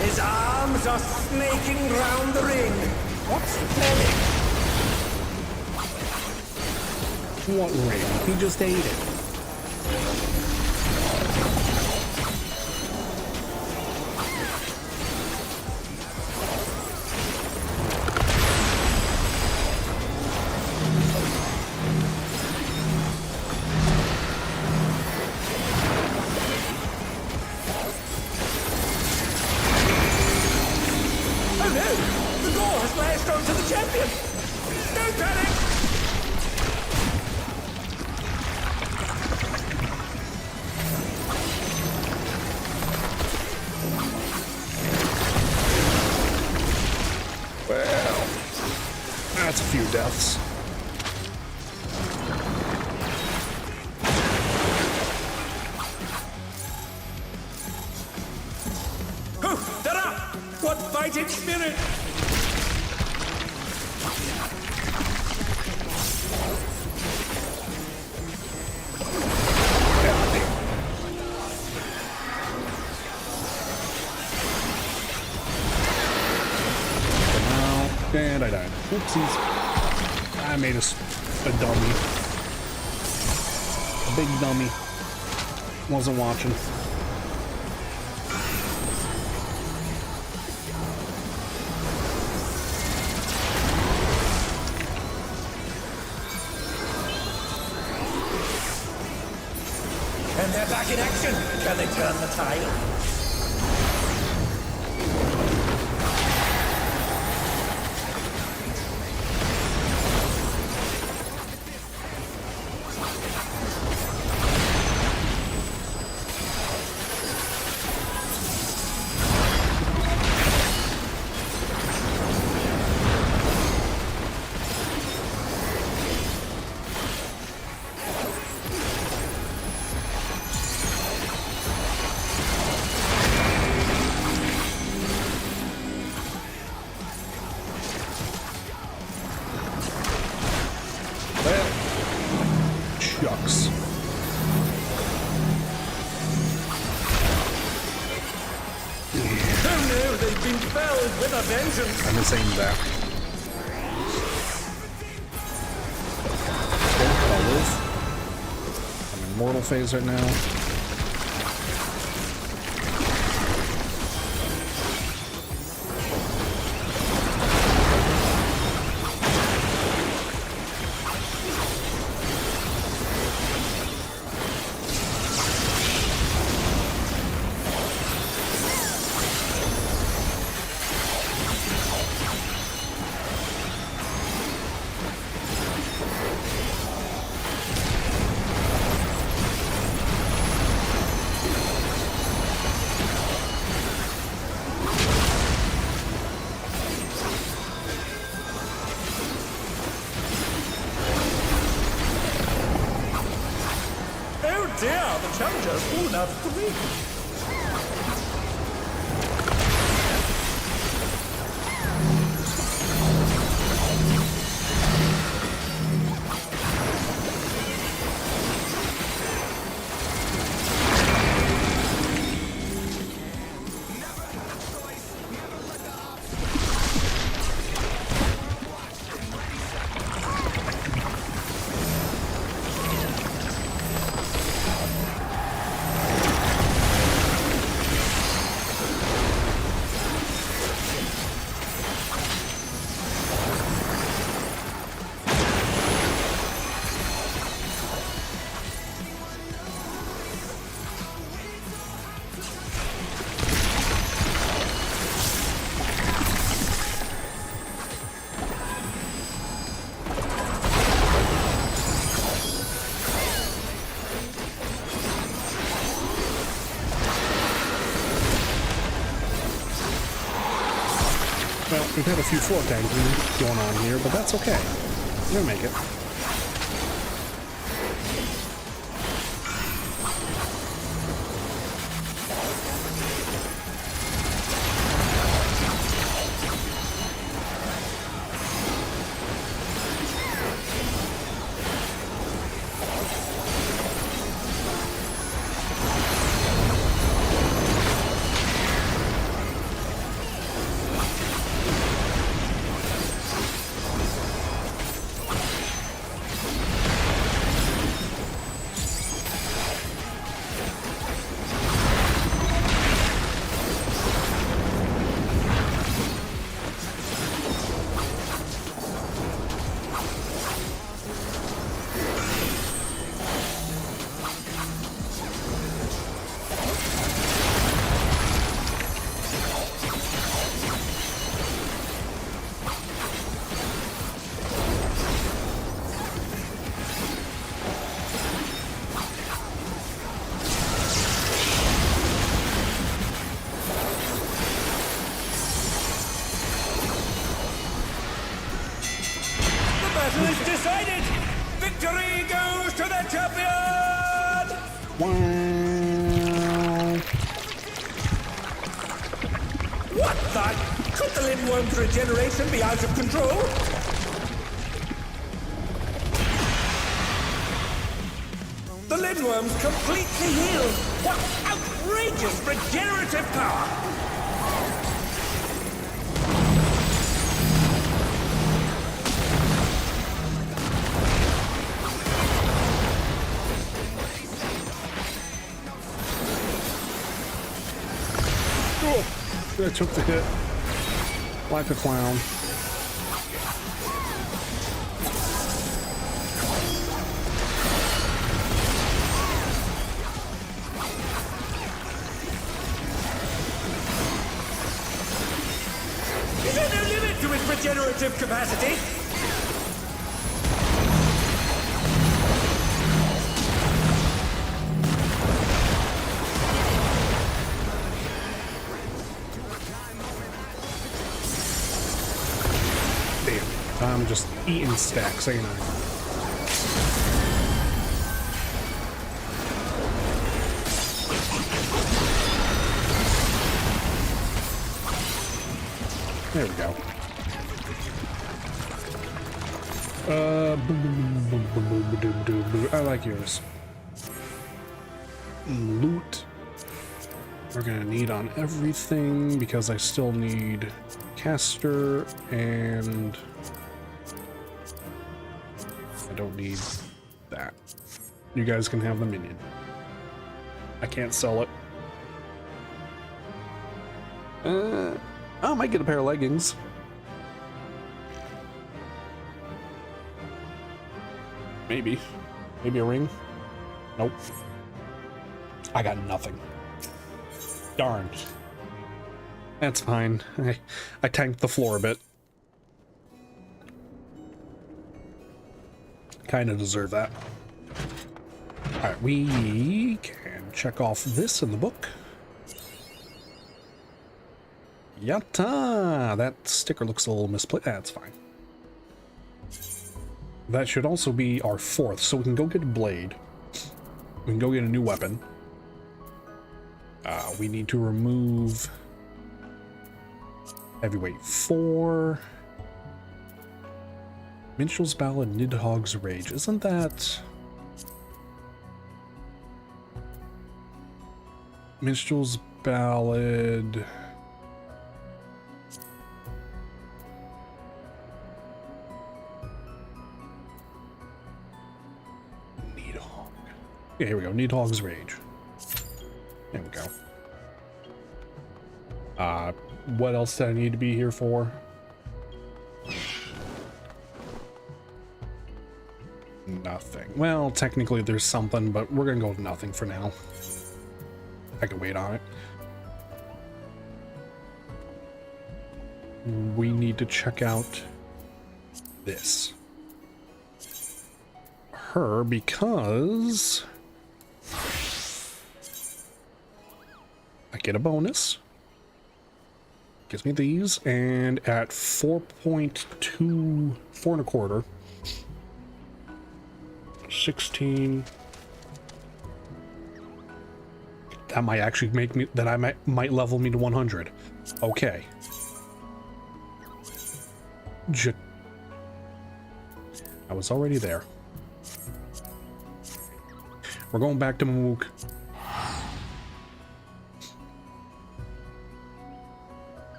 His arms are snaking round the ring. What's he planning? What ring? He just ate it. Oh no! The door has lashed onto the champion! Don't panic! Well, that's a few deaths. Oh, ta-da! What fighting spirit! And I died. Oopsies. I made a dummy. A big dummy. Wasn't watching. And they're back in action. Can they turn the tide? Shucks. Oh no, they've been felled with a vengeance. I miss aiming back. Okay, colors. I'm in mortal phase right now. Oh dear, the challenger's fallen out of the ring. Well, we've had a few fork angles going on here, but that's okay. We'll make it. Battle is decided! Victory goes to the champion! What the? Could the Lindworm's regeneration be out of control? The Lindworm's completely healed! What outrageous regenerative power! I took the hit. Like a clown. Is there no limit to its regenerative capacity? Damn, I'm just eating stacks, ain't I? There we go. I like yours. Loot. We're gonna need on everything because I still need caster and I don't need that. You guys can have the minion. I can't sell it. I might get a pair of leggings. Maybe. Maybe a ring? Nope. I got nothing. Darn. That's fine. I tanked the floor a bit. Kind of deserve that. Alright, we can check off this in the book. Yatta! That sticker looks a little misplaced. That's fine. That should also be our 4th, so we can go get a blade. We can go get a new weapon. We need to remove heavyweight 4. Minstrel's Ballad, Nidhogg's Rage. Isn't that... Minstrel's Ballad... Nidhogg. Yeah, here we go. Nidhogg's Rage. There we go. What else do I need to be here for? Nothing. Well, technically there's something, but we're gonna go with nothing for now. I can wait on it. We need to check out this. Her, because I get a bonus. Gives me these, and at 4.2, 4 1/4, 16. That might actually make me, that I might level me to 100. Okay. I was already there. We're going back to Mook.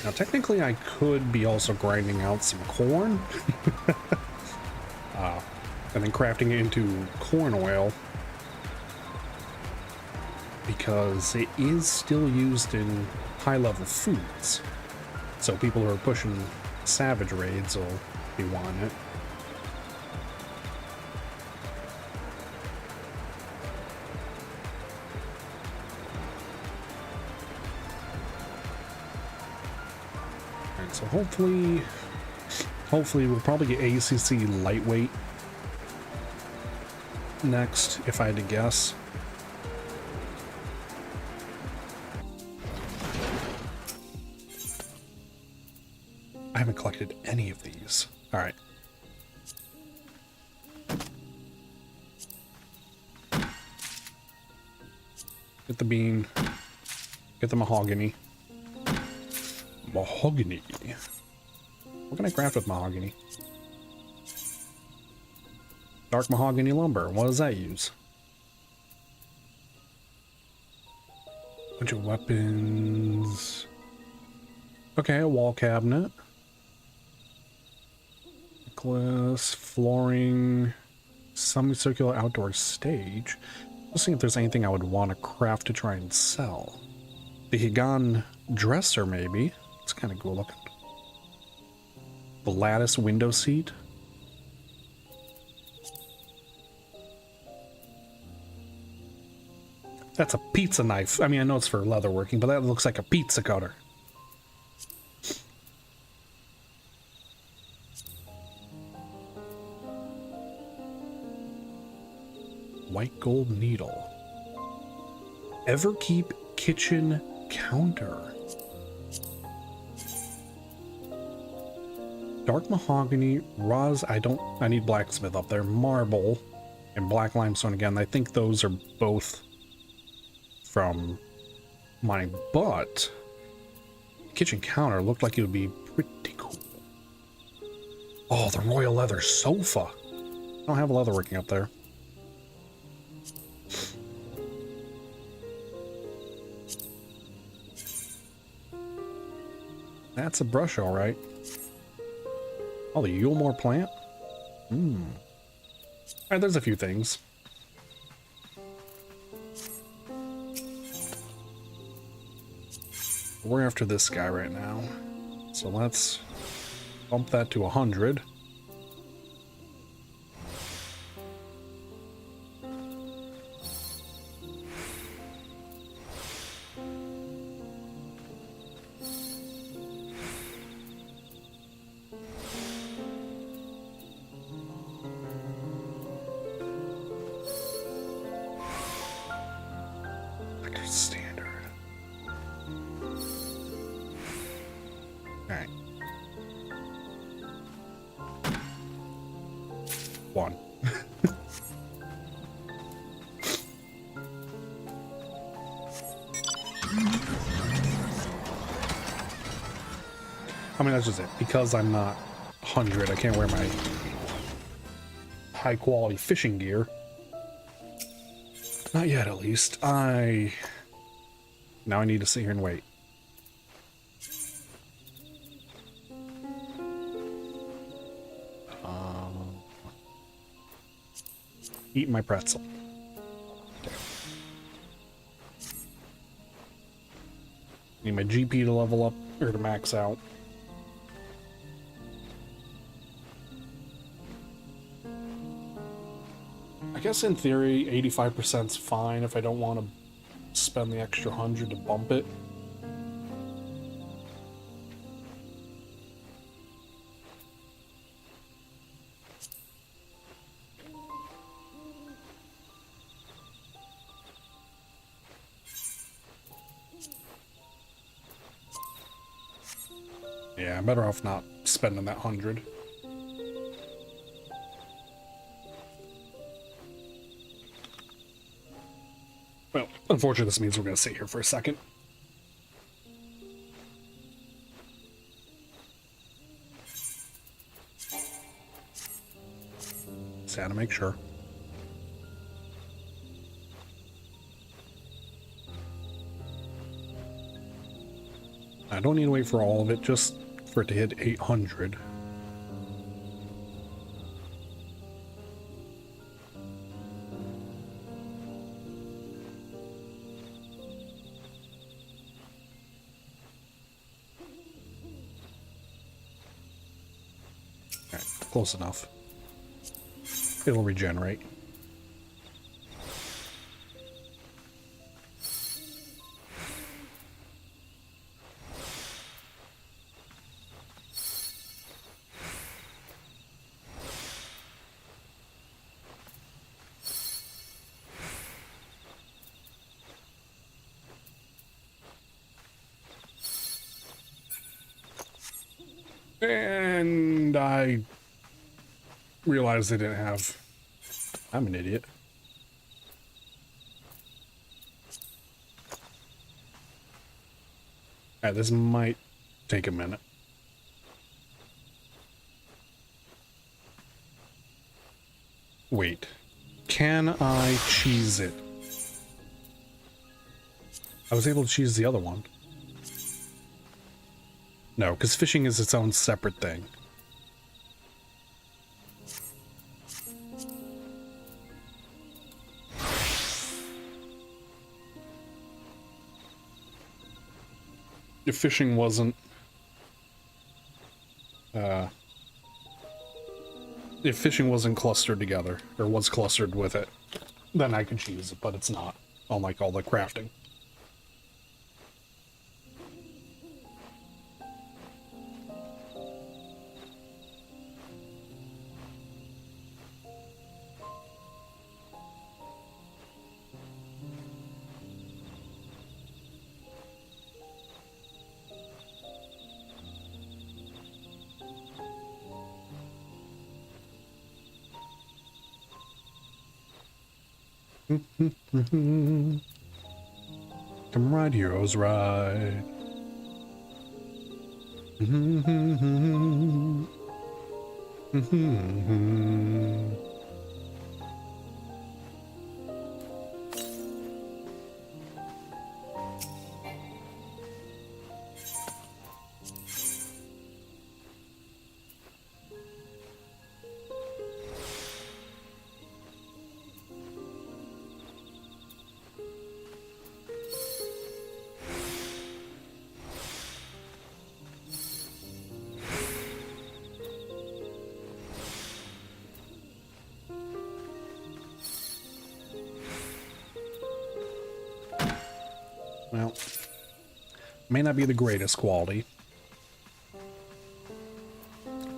Now, technically, I could be also grinding out some corn. And then crafting it into corn oil. Because it is still used in high-level foods. So people who are pushing savage raids will be wanting it. Alright, so hopefully we'll probably get ACC lightweight next, if I had to guess. I haven't collected any of these. All right. Get the bean. Get the mahogany. Mahogany. What can I craft with mahogany? Dark mahogany lumber. What does that use? Bunch of weapons. Okay, a wall cabinet. necklace, flooring, semicircular outdoor stage. Let's see if there's anything I would want to craft to try and sell. The Higan dresser, maybe. It's kind of cool looking. The lattice window seat. That's a pizza knife. I mean, I know it's for leatherworking, but that looks like a pizza cutter. White gold needle. Everkeep kitchen counter. Dark mahogany, Roz, I need blacksmith up there. Marble and black limestone again. I think those are both from mining, but kitchen counter looked like it would be pretty cool. Oh, the royal leather sofa. I don't have leatherworking up there. That's a brush, all right. Oh, the Yulmore plant? Hmm. Alright, there's a few things. We're after this guy right now. So let's bump that to 100. Standard. All right. 1. I mean, that's just it. Because I'm not 100, I can't wear my high quality fishing gear. Not yet, at least. Now I need to sit here and wait. Eat my pretzel. Okay. Need my GP to level up, or to max out. I guess in theory, 85%'s fine if I don't want to spend the extra 100 to bump it. Yeah, I'm better off not spending that 100. Well, unfortunately, this means we're going to sit here for a second. Just had to make sure. I don't need to wait for all of it, just for it to hit 800. Close enough. It'll regenerate. And I realized they didn't have... I'm an idiot. Alright, this might take a minute. Wait. Can I cheese it? I was able to cheese the other one. No, because fishing is its own separate thing. if fishing wasn't if fishing wasn't clustered together, or was clustered with it, then I could choose it, but it's not, unlike all the crafting. Come ride, heroes, ride. Well, may not be the greatest quality.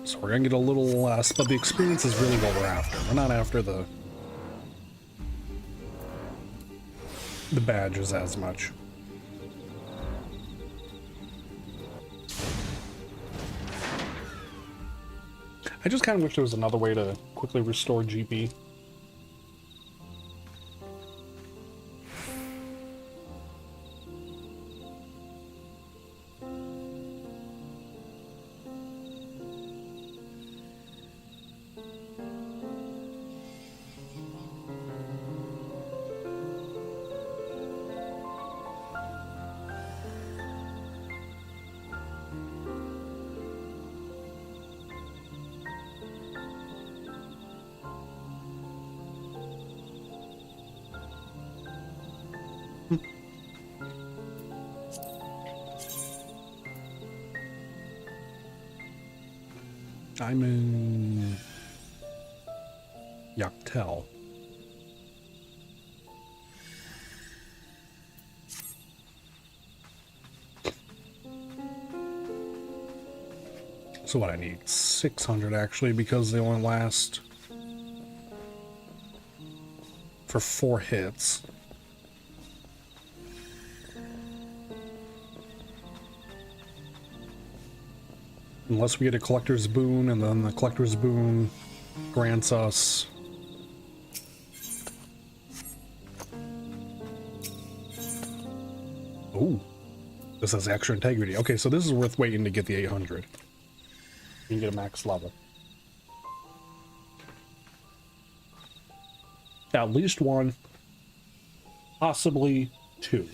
So we're gonna get a little less, but the experience is really what we're after. We're not after the badges as much. I just kind of wish there was another way to quickly restore GP. I'm in Yaktel. So what I need 600 actually, because they only last for 4 hits. Unless we get a collector's boon, and then the collector's boon grants us oh, this has extra integrity. Okay, so this is worth waiting to get the 800. You can get a max level. At least 1, possibly 2.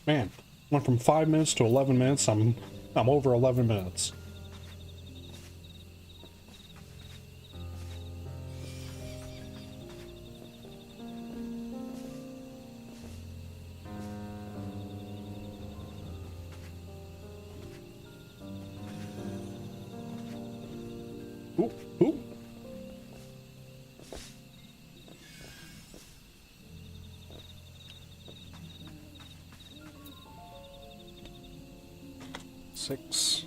Man, went from 5 minutes to 11 minutes. I'm over 11 minutes. Ooh, ooh. Six.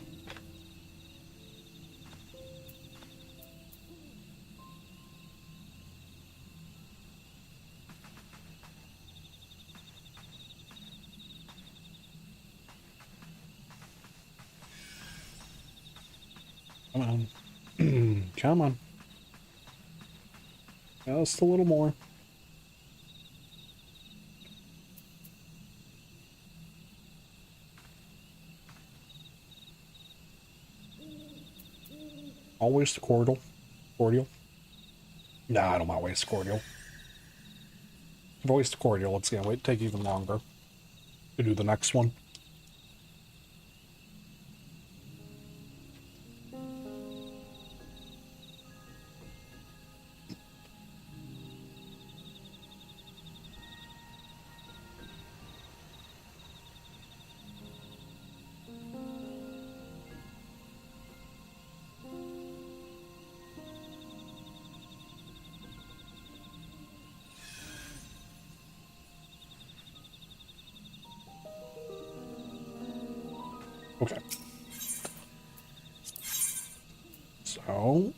Come on. Come on. Just a little more. Always the cordial. Nah, I don't want to waste cordial. Voiced cordial. It's gonna take even longer to do the next one. Okay. So...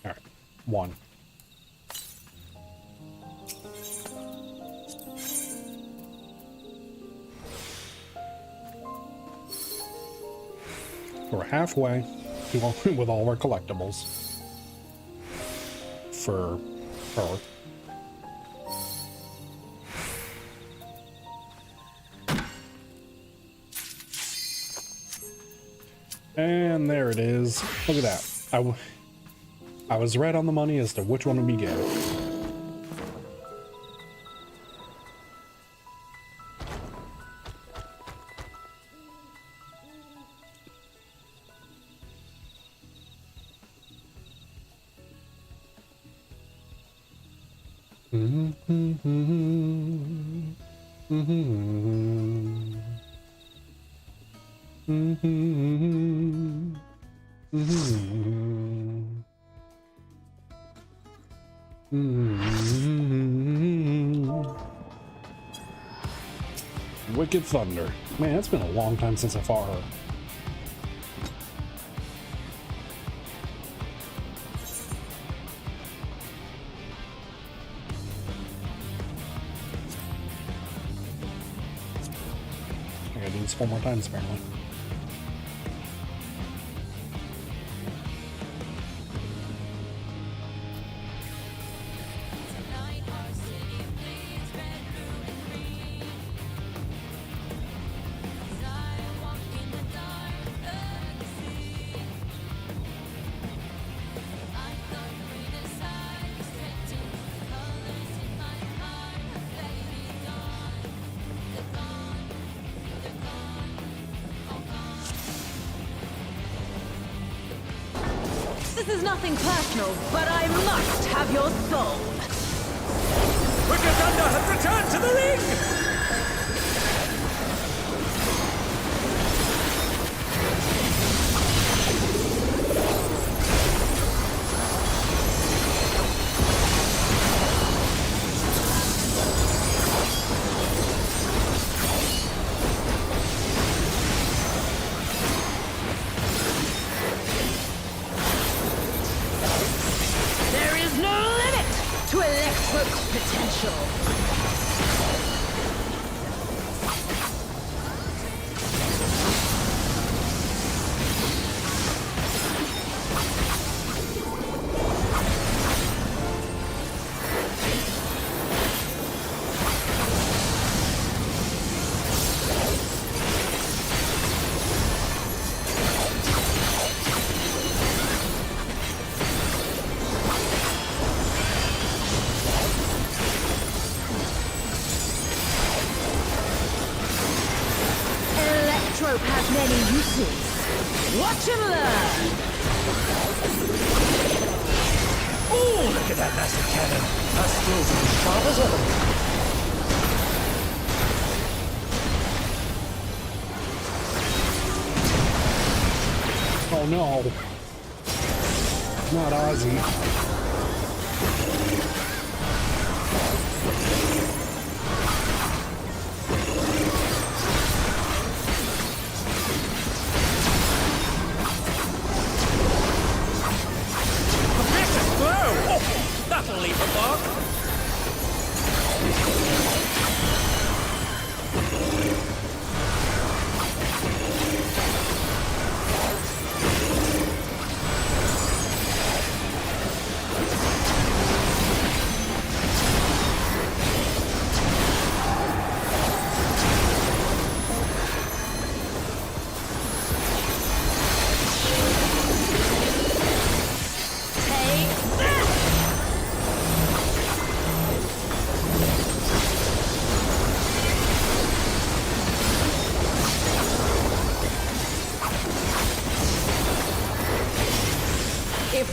Alright, 1. We're halfway with all of our collectibles for her. And there it is. Look at that. I was right on the money as to which one would be good. Wicked Thunder. Man, it's been a long time since I fought her. I gotta do this 4 more times apparently. This is nothing personal, but I must have your soul. Wicked Thunder has returned to the ring! There is no limit to Electro's potential. Electrope has many uses. Watch and learn. Ooh, look at that massive cannon! Her skills are as sharp as ever. Oh no. Not Ozzy. That'll leave a mark!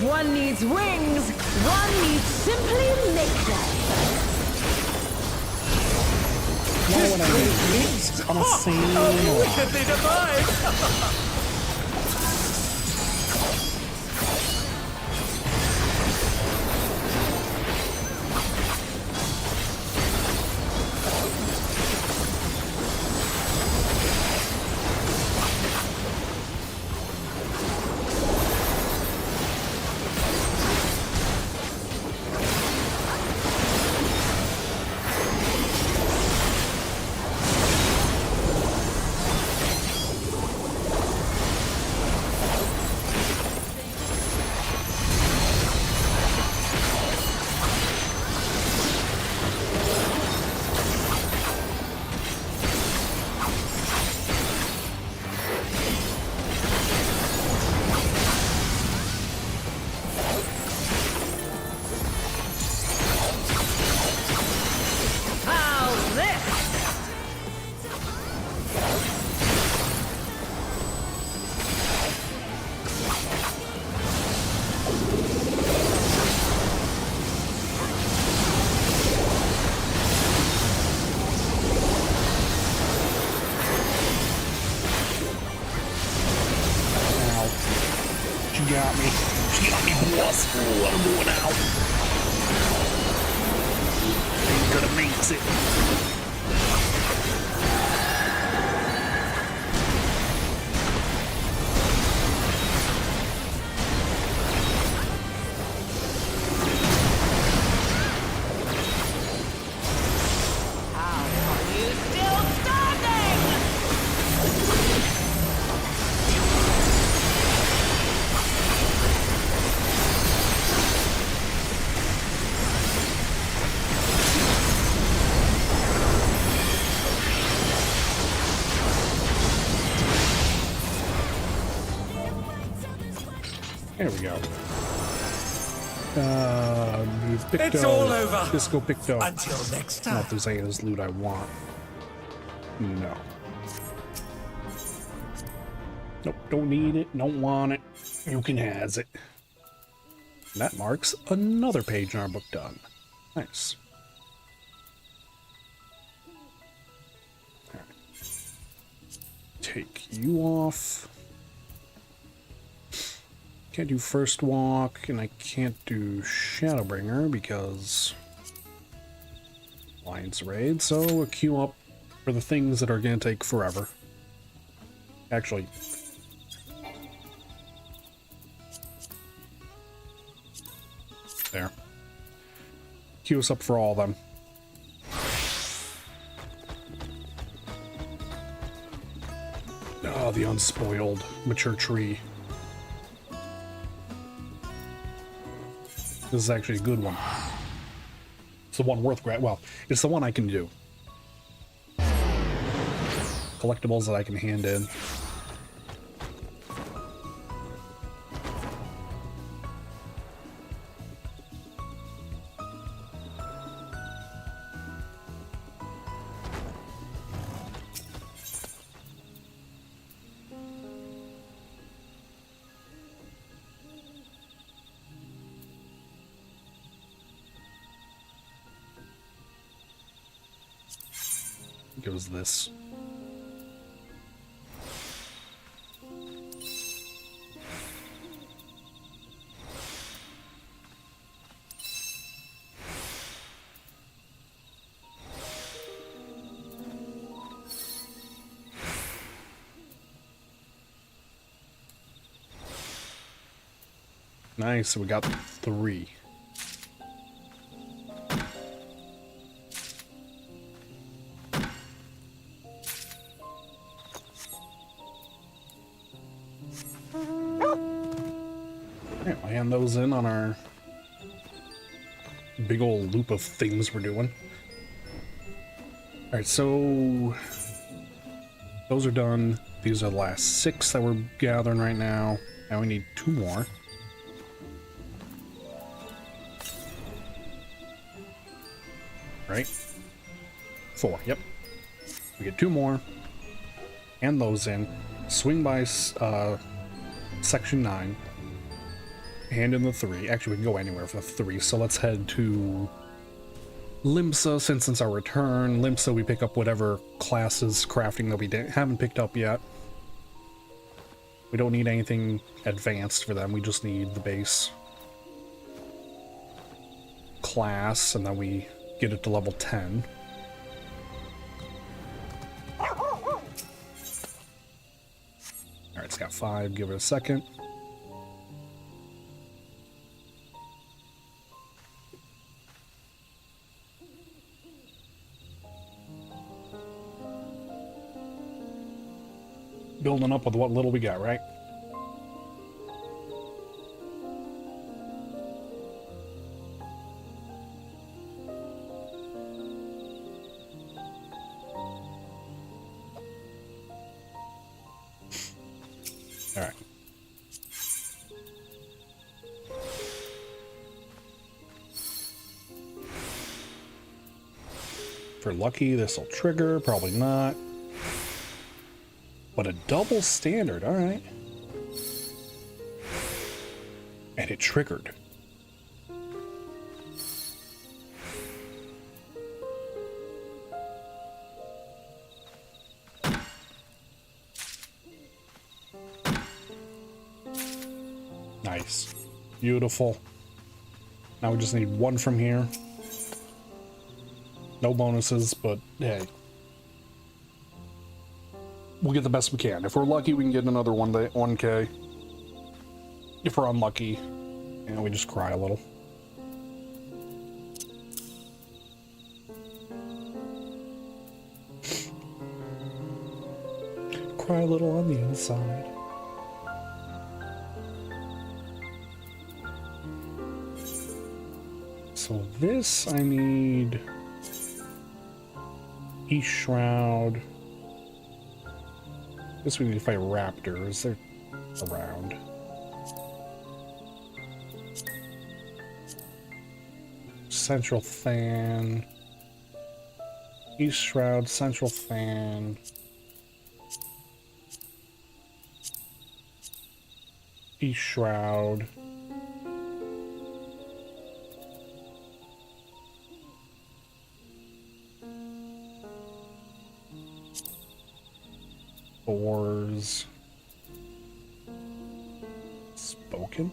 one needs wings, one needs simply make them. Know what I mean? On a scene. Oh, wickedly divine! How's this? Ow. She got me. She got me, boss. Oh, what I'm doing now. Ain't gonna make it. How are you still standing? There we go. Picto. It's all over. Disco Picto. Until next time. Not the Zeus loot I want. No. Nope, don't need it, don't want it. You can has it. And that marks another page in our book done. Nice. Alright. Take you off. Can't do First Walk, and I can't do Shadowbringer because Alliance Raid, so we'll queue up for the things that are going to take forever. Actually, there. Queue us up for all of them. Oh, the unspoiled mature tree. This is actually a good one. It's the one worth well, it's the one I can do. Collectibles that I can hand in. Goes this. Nice, so we got 3. Alright, we'll hand those in on our big old loop of things we're doing. Alright, so those are done. These are the last 6 that we're gathering right now. Now we need 2 more. Right? 4, yep. We get 2 more. Hand those in. Swing by section 9. hand in the 3. Actually, we can go anywhere for the 3, so let's head to Limsa, since it's our return. Limsa, we pick up whatever classes crafting that we haven't picked up yet. We don't need anything advanced for them, we just need the base class, and then we get it to level 10. Alright, it's got 5, give it a second. Building up with what little we got, right? All right. If we're lucky, this will trigger. Probably not. But a double standard, all right. And it triggered. Nice. Beautiful. Now we just need 1 from here. No bonuses, but hey. We'll get the best we can. If we're lucky, we can get another 1K. If we're unlucky, we just cry a little. Cry a little on the inside. So this, I need East Shroud. Guess we need to fight raptors. They're around. Central Fan. East Shroud, Central Fan. East Shroud. Boars. Spoken?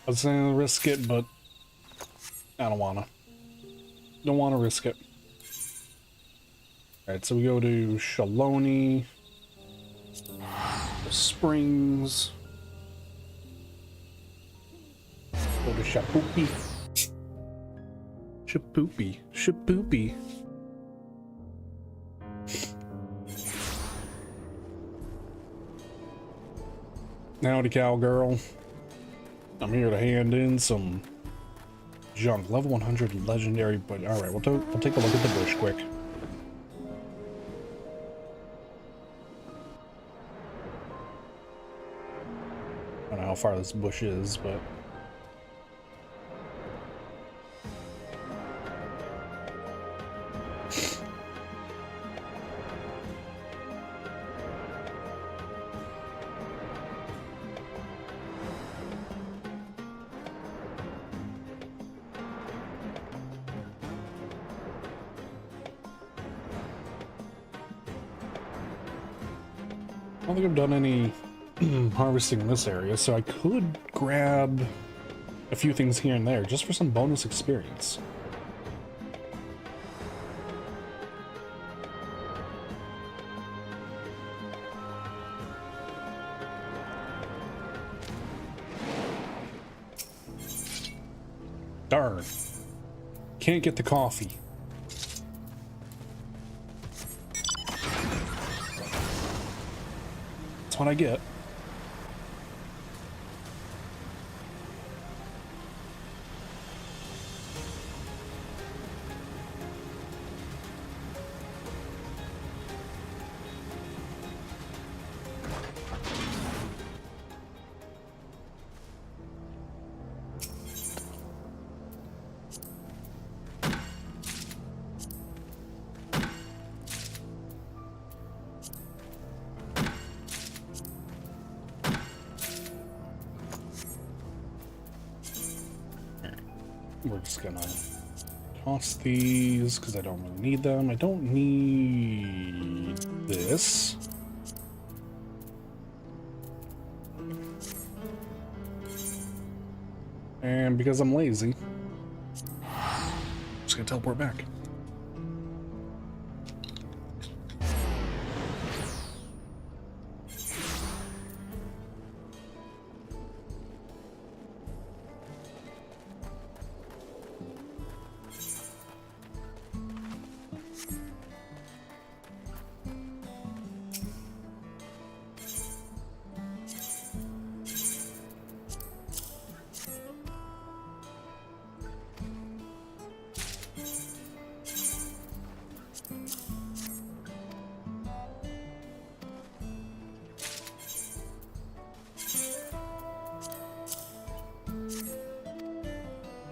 I was gonna risk it, but I don't wanna. Don't wanna risk it. Alright, so we go to Shaloni. The Springs. Go to Shapoopy. Shapoopy. Shapoopy. Howdy, cowgirl. I'm here to hand in some junk. Level 100 legendary, but alright, we'll take a look at the bush quick. I don't know how far this bush is, but... I don't think I've done any harvesting in this area, so I could grab a few things here and there just for some bonus experience. Darn. Can't get the coffee. That's what I get. We're just gonna toss these because I don't really need them. I don't need this. And because I'm lazy, I'm just gonna teleport back.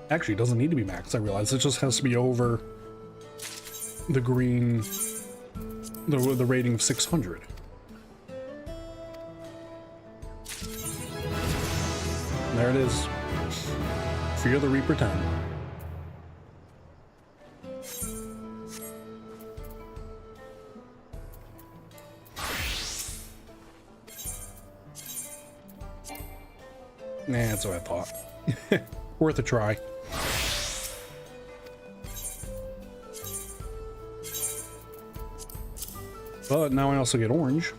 Actually, it doesn't need to be max, I realize. It just has to be over the green, the rating of 600. There it is. Fear the Reaper 10. Nah, that's what I thought. Worth a try. But now I also get orange.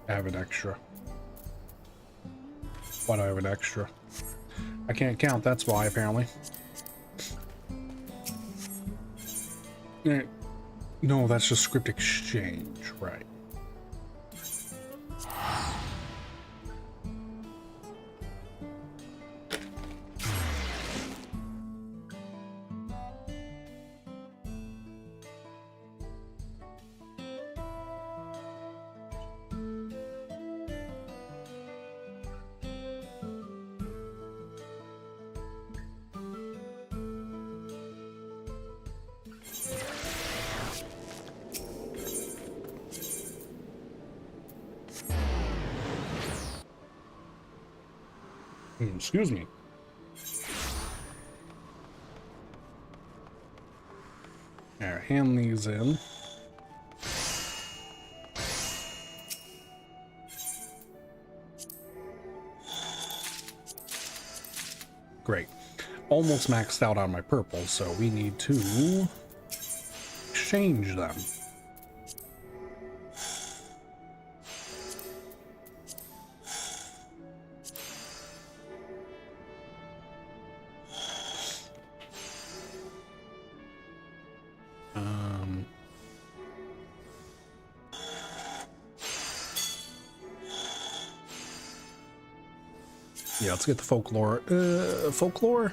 I have an extra. Why do I have an extra? I can't count, that's why, apparently. No, that's just script exchange, right. Excuse me. Alright, hand these in. Great. Almost maxed out on my purple, so we need to exchange them. Yeah, let's get the folklore. Folklore?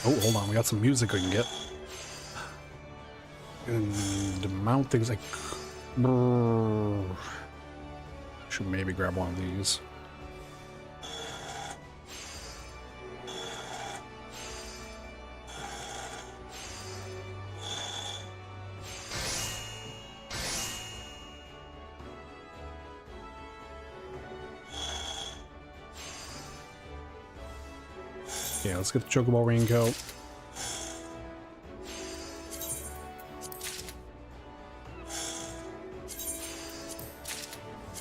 Oh, hold on, we got some music we can get. And to mount things like... Brrr. Should maybe grab one of these. Yeah, let's get the Chocobo Raincoat.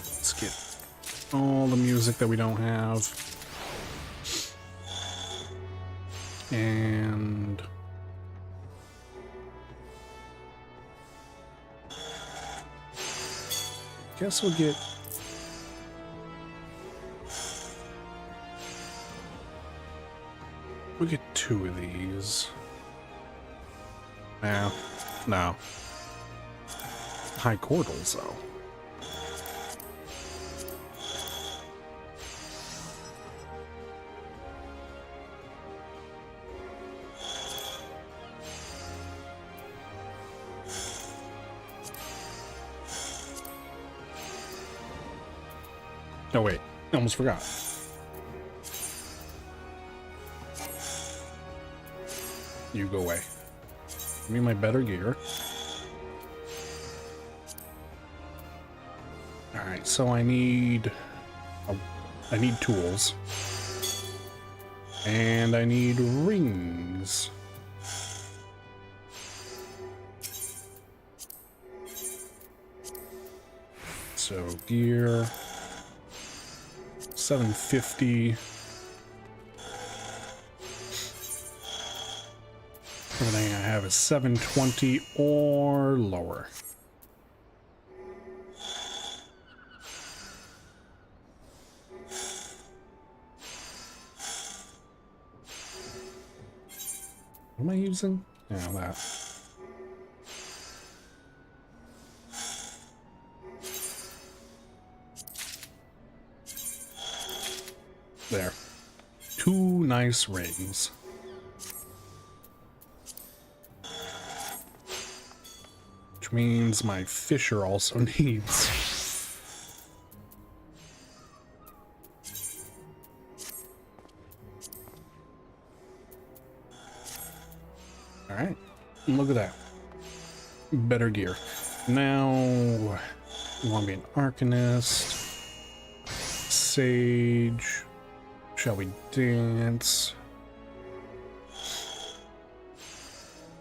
Let's get all the music that we don't have. And... guess we'll get... we'll get 2 of these. No. High Cordals, though. Oh wait, I almost forgot. You go away. Give me my better gear. Alright, so I need tools. And I need rings. So gear 750. Everything I have is 720 or lower. What am I using? Yeah, that. There. 2 nice rings. Which means my fisher also needs. Alright, look at that. Better gear. Now, you want to be an Arcanist. Sage. Shall we dance?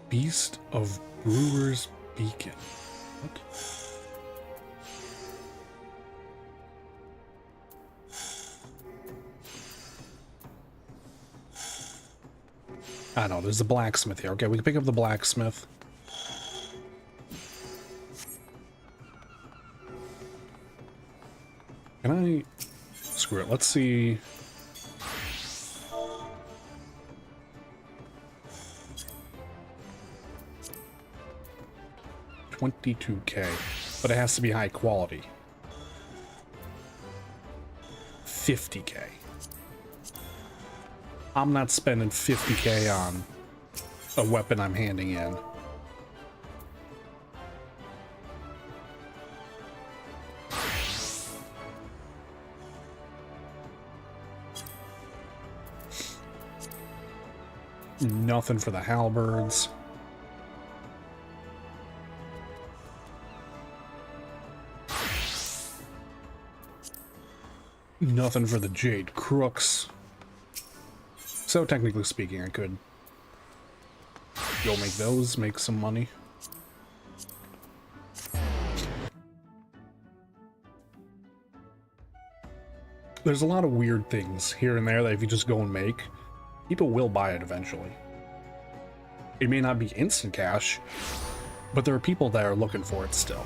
Beast of Brewer's Beacon. What? I know, there's a blacksmith here. Okay, we can pick up the blacksmith. Can I... screw it, let's see... $22K, but it has to be high quality. $50K. I'm not spending $50K on a weapon I'm handing in. Nothing for the halberds. Nothing for the Jade Crooks. So technically speaking, I could go make those, make some money. There's a lot of weird things here and there that if you just go and make, people will buy it eventually. It may not be instant cash, but there are people that are looking for it still.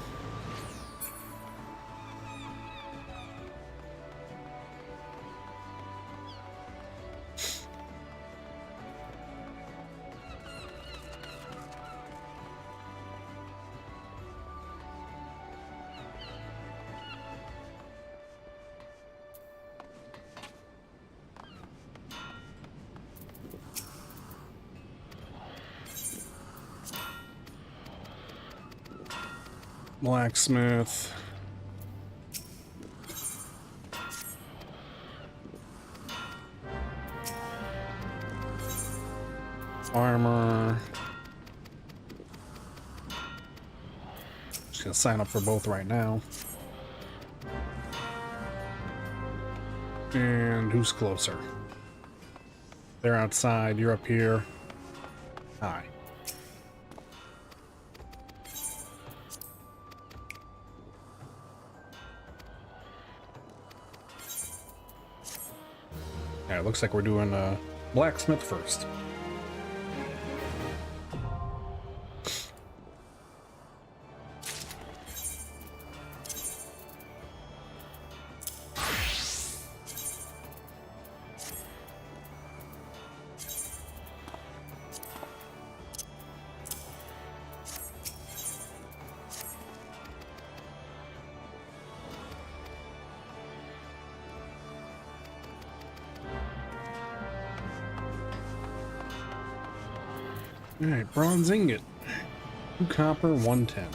Blacksmith. Farmer. Just gonna sign up for both right now. And who's closer? They're outside, you're up here. Hi. Yeah, it looks like we're doing blacksmith first. Alright, bronze ingot. 2 copper, 110.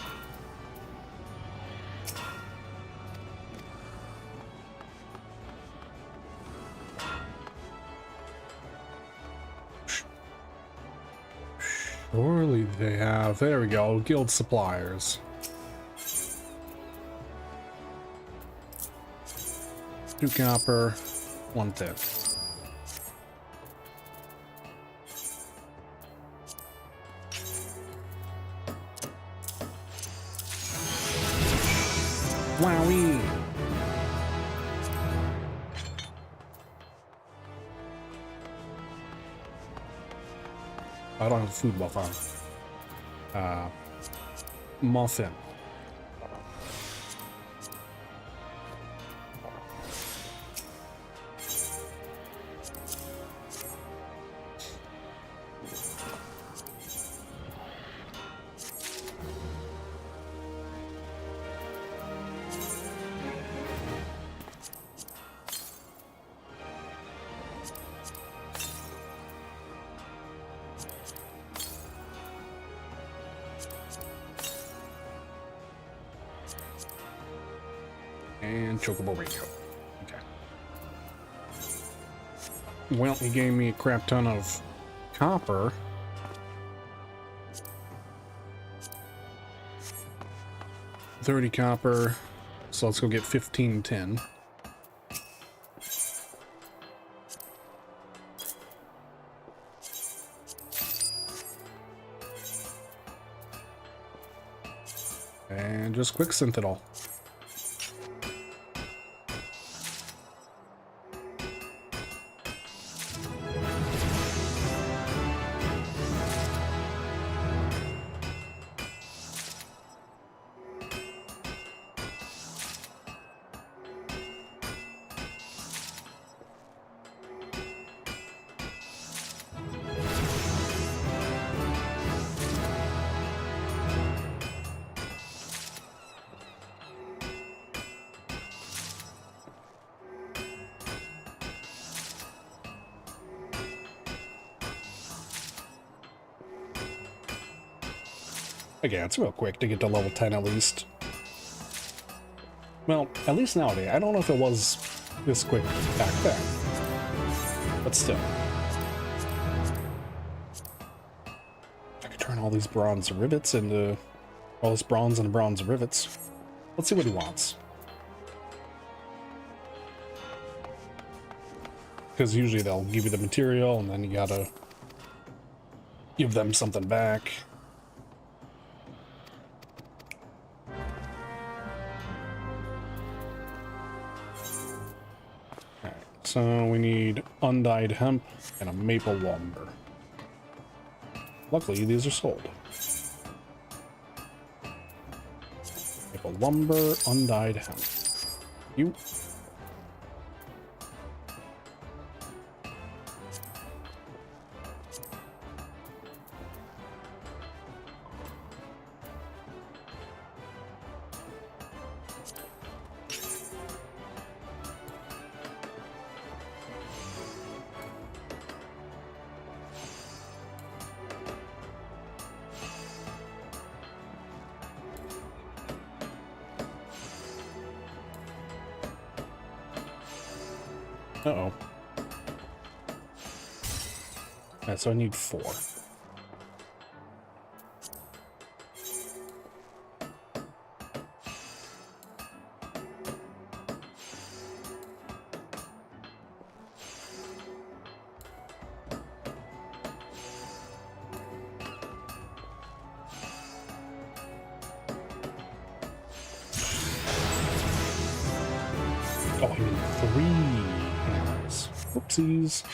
Surely they have. There we go. Guild suppliers. Two copper, 110. Wowee! I don't have food buff on. Muffin. And Chocobo Radio. Okay. Well, he gave me a crap ton of copper. $30 copper. So let's go get 15 tin. And just quick synth it all. Again, it's real quick to get to level 10 at least. Well, at least nowadays. I don't know if it was this quick back then. But still. I could turn all these bronze rivets into... all this bronze and bronze rivets. Let's see what he wants. Because usually they'll give you the material and then you gotta give them something back. So we need undyed hemp and a maple lumber. Luckily, these are sold. Maple lumber, undyed hemp. You. Uh-oh. Alright, so I need 4. Oh, I need 3 hammers. Whoopsies.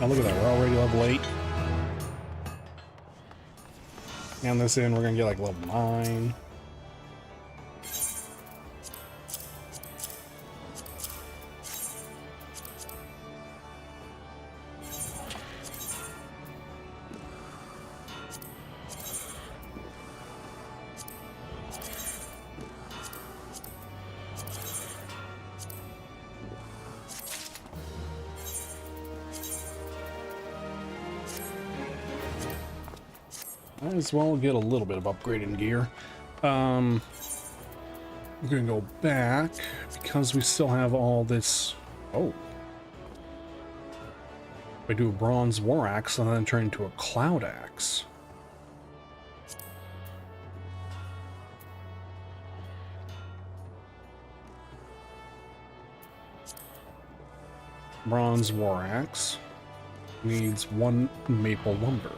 Now look at that, we're already level 8. And this in, we're gonna get like level 9. Might as well get a little bit of upgrading gear. We're gonna go back because we still have all this. Oh, we do a bronze war axe and then turn into a cloud axe. Bronze war axe needs 1 maple lumber.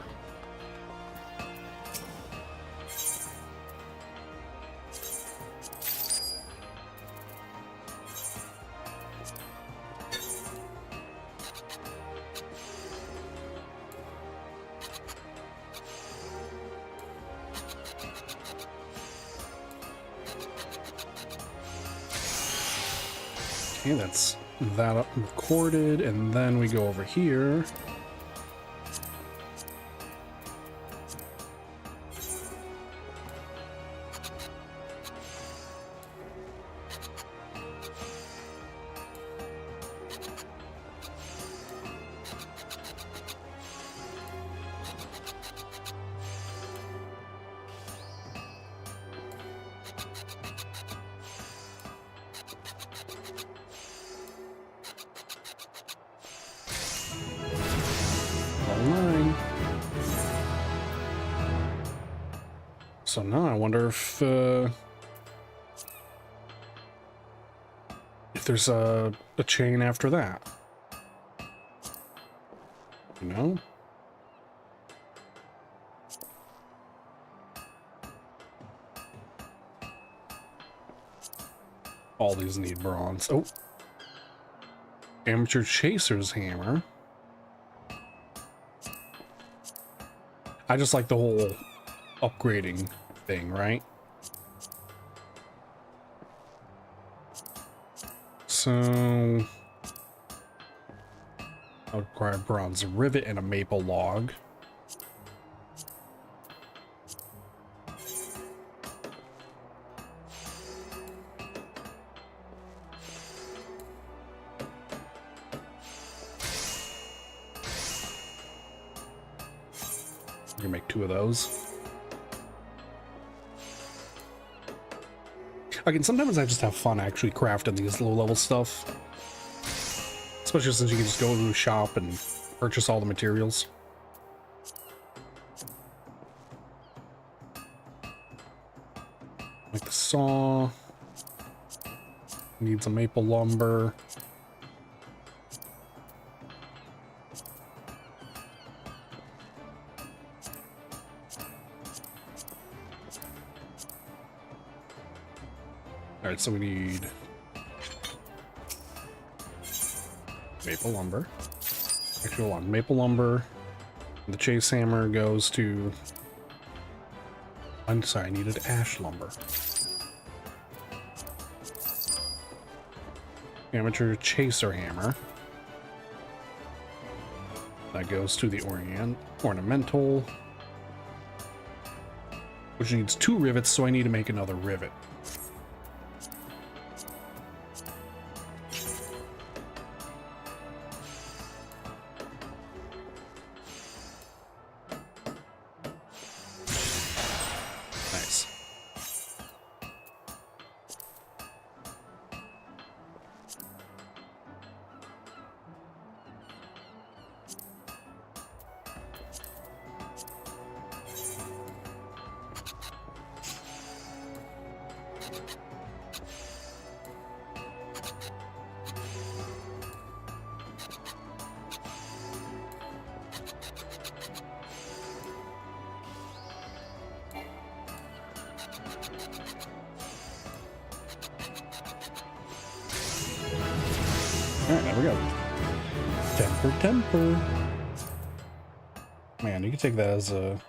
Okay, that's that up recorded, and then we go over here. So now I wonder if there's a chain after that. You know? All these need bronze. Oh. Amateur Chaser's Hammer. I just like the whole upgrading thing, right? So I would require a bronze rivet and a maple log. You can make 2 of those. Again, sometimes I just have fun actually crafting these low-level stuff. Especially since you can just go to a shop and purchase all the materials. Like the saw. Need some maple lumber. Alright, so we need maple lumber. Actually, hold on. Maple lumber. The chase hammer goes to... I'm sorry, I needed ash lumber. Amateur chaser hammer. That goes to the ornamental. Which needs 2 rivets, so I need to make another rivet. Nice. Alright, there we go. Temper. Man, you can take that as a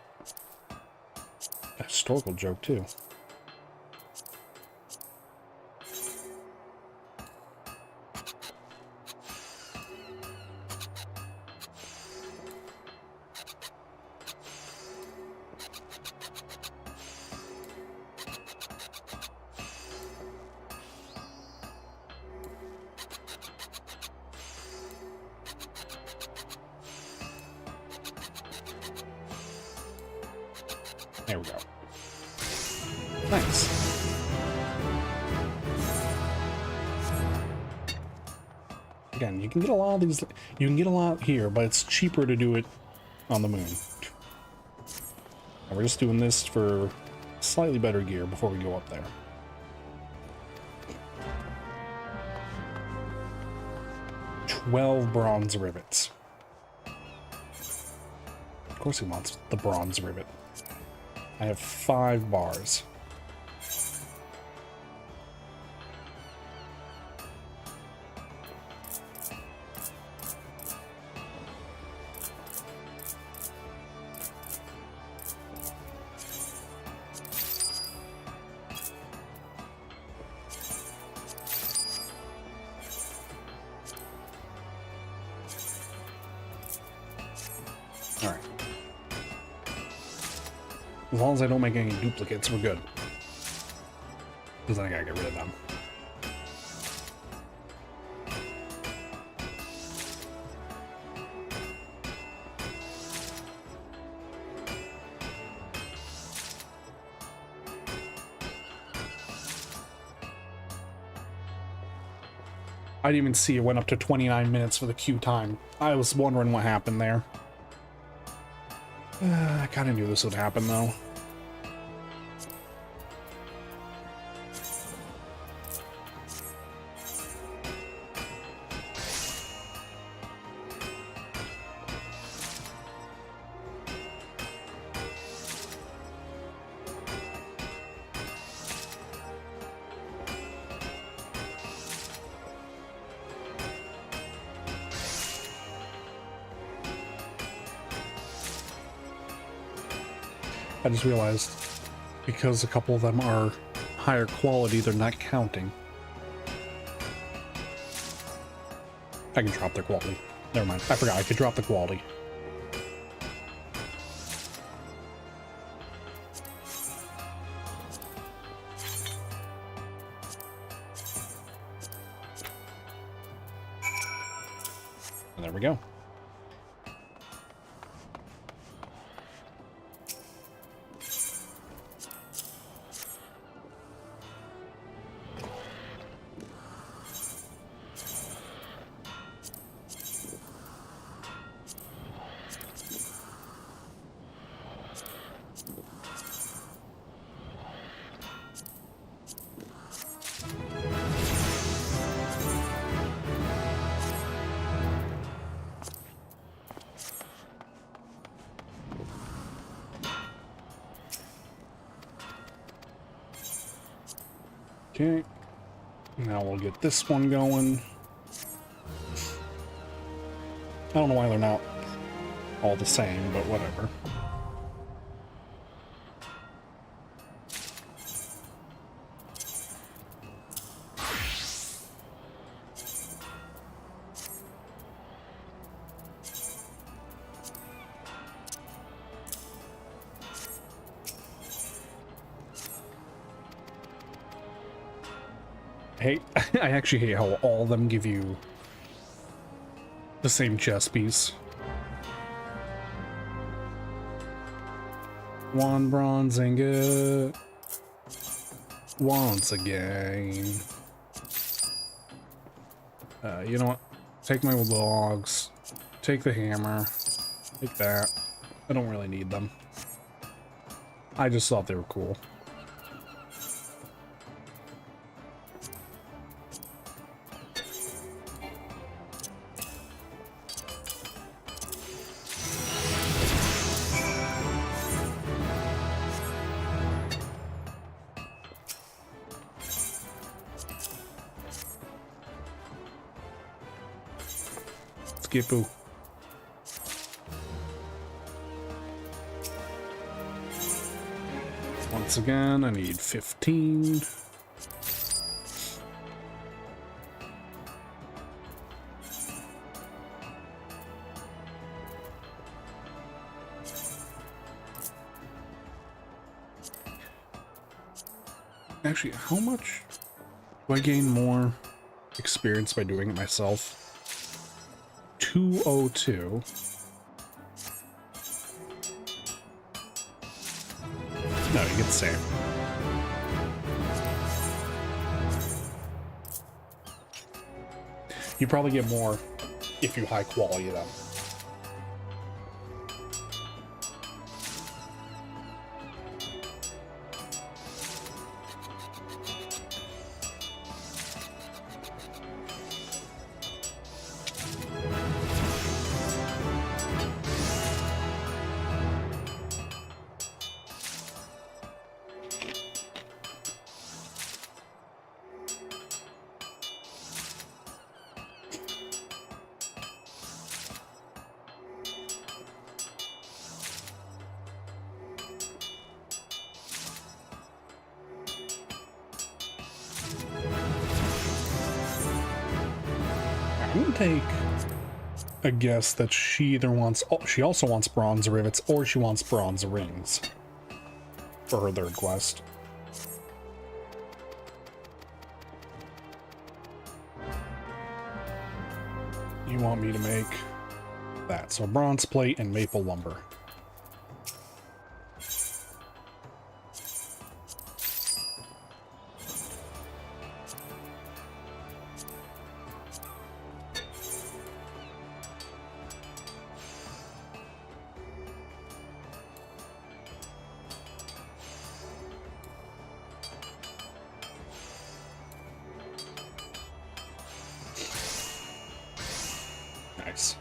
historical joke, too. There we go. Nice. Again, you can get a lot of these. You can get a lot here, but it's cheaper to do it on the moon. And we're just doing this for slightly better gear before we go up there. $12 bronze rivets. Of course he wants the bronze rivet. I have 5 bars. All right. As long as I don't make any duplicates, we're good. Because then I gotta get rid of them. I didn't even see it went up to 29 minutes for the queue time. I was wondering what happened there. I kind of knew this would happen, though. I just realized because a couple of them are higher quality, they're not counting. I can drop their quality. Never mind. I forgot I could drop the quality. And there we go. Okay. Now we'll get this one going. I don't know why they're not all the same, but whatever. I actually hate how all of them give you the same chess piece. One bronze ingot. Once again. You know what? Take my logs. Take the hammer. Take that. I don't really need them. I just thought they were cool. Skippoo. Once again, I need 15. Actually, how much do I gain more experience by doing it myself? 202. No, you get the same. You probably get more if you high quality them. I'm gonna take a guess that she either wants, she also wants bronze rivets or she wants bronze rings for her third quest. You want me to make that, so bronze plate and maple lumber. Nice.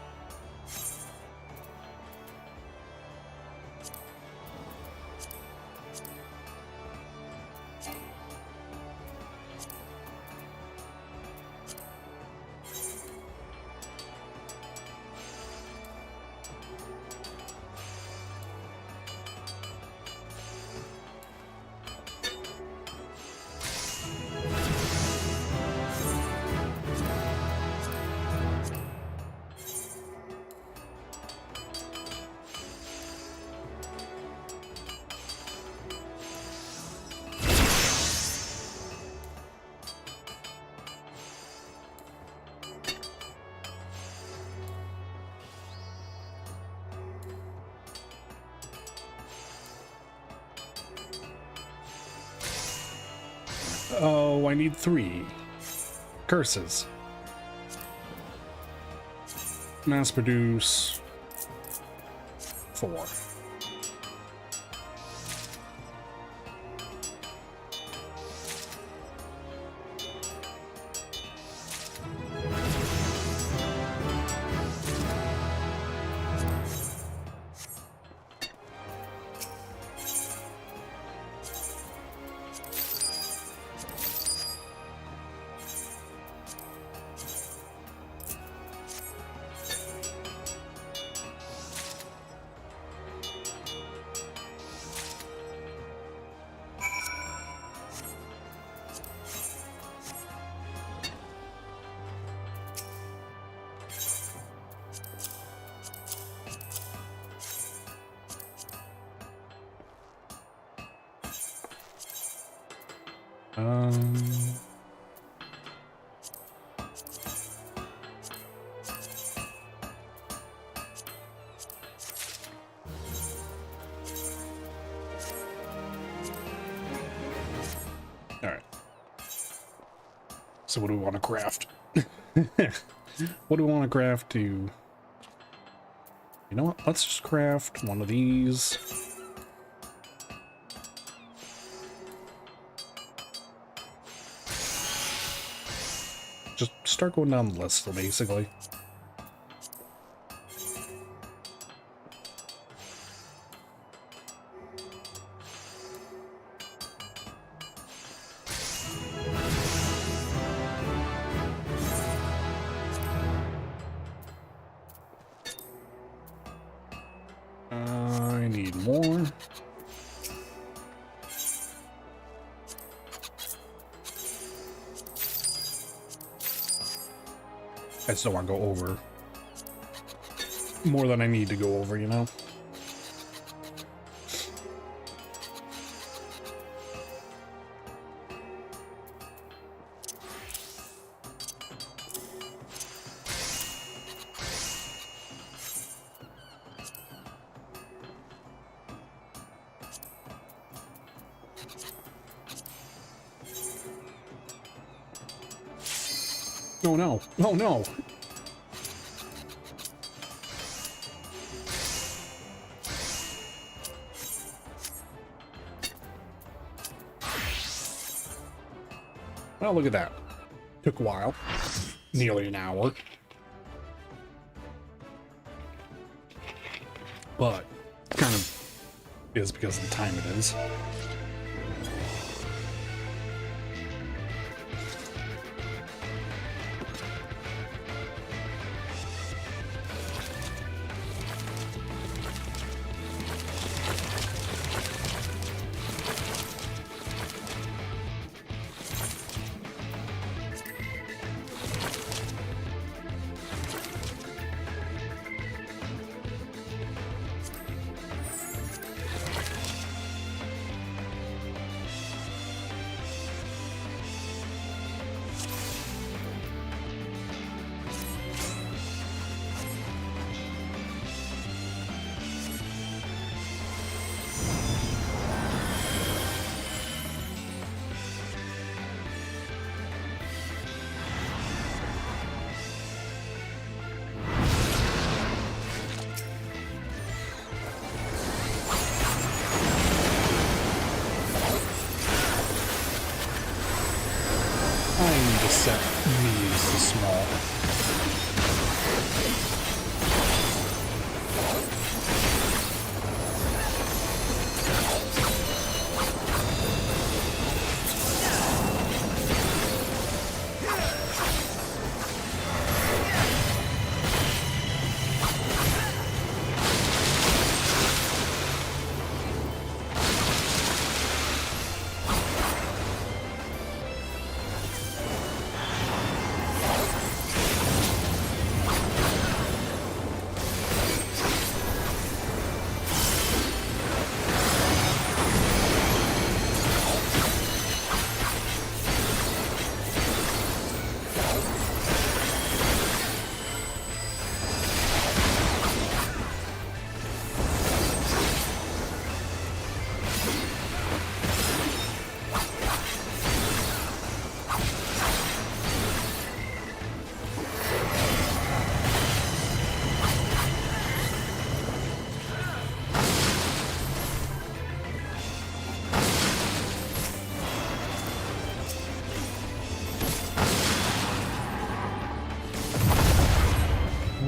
Oh, I need 3 curses. Mass produce 4. All right. So what do we want to craft? What do we want to craft to... You know what? Let's just craft one of these. Just start going down the list, so basically. I need more. I just don't want to go over more than I need to go over, you know? Oh no! Oh no! Well, look at that. Took a while. Nearly an hour. But kind of is because of the time it is. I need to set these to small.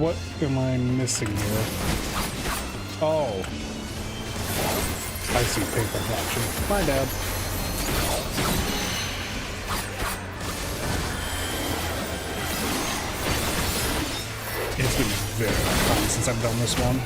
What am I missing here? Oh. I see paper option. My bad. It's been very long since I've done this one.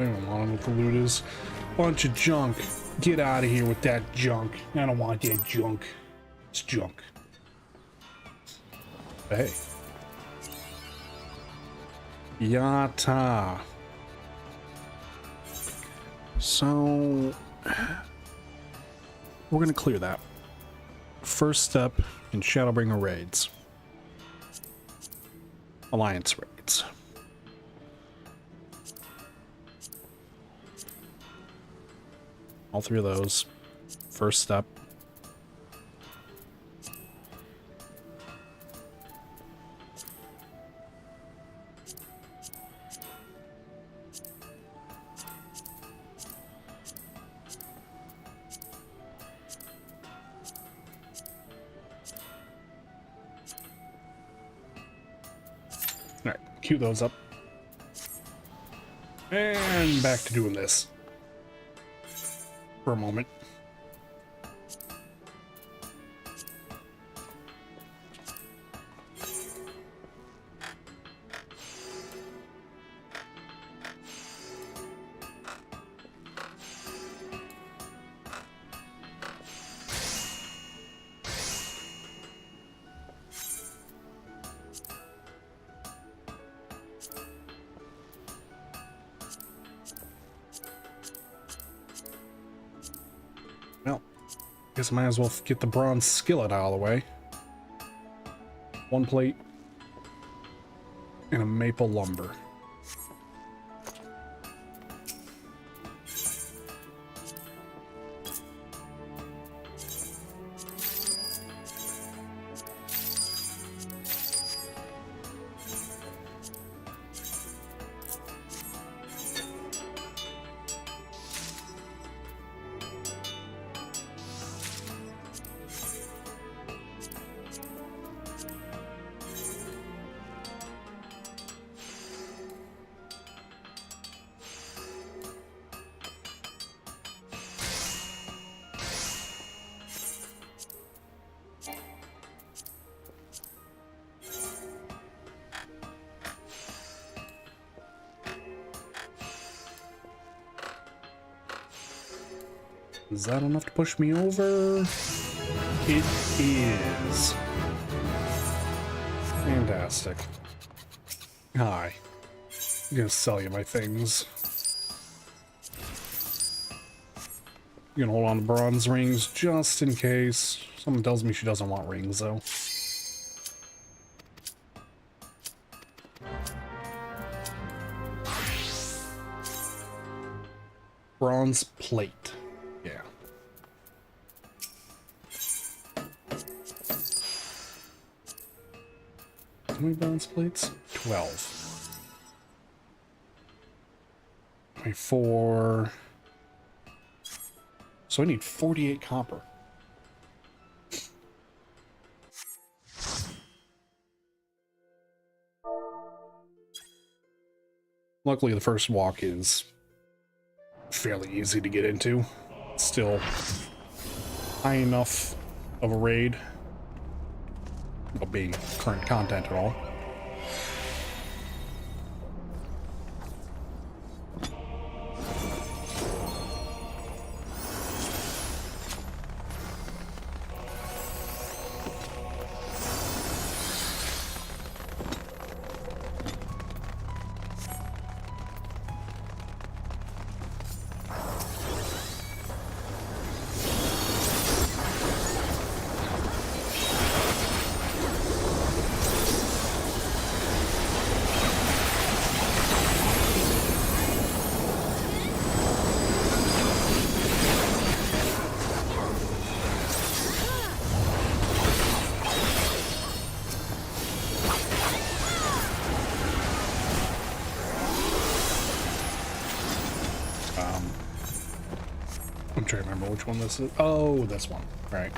I don't want to know what the loot is. Bunch of junk. Get out of here with that junk. I don't want that junk. It's junk. Hey. Yata. So we're gonna clear that. First step in Shadowbringer raids. Alliance raids. All three of those. First step. Alright, queue those up. And back to doing this. For a moment. Well, guess I might as well get the bronze skillet out of the way. One plate and a maple lumber. Is that enough to push me over? It is. Fantastic. Hi. I'm gonna sell you my things. I'm gonna hold on to bronze rings just in case. Someone tells me she doesn't want rings, though. Bronze plate. Yeah. How many bronze plates? 12. 24. So I need 48 copper. Luckily, the first walk is fairly easy to get into. It's still high enough of a raid, well, being current content at all. I'm trying to remember which one this is. Oh, this one. Right.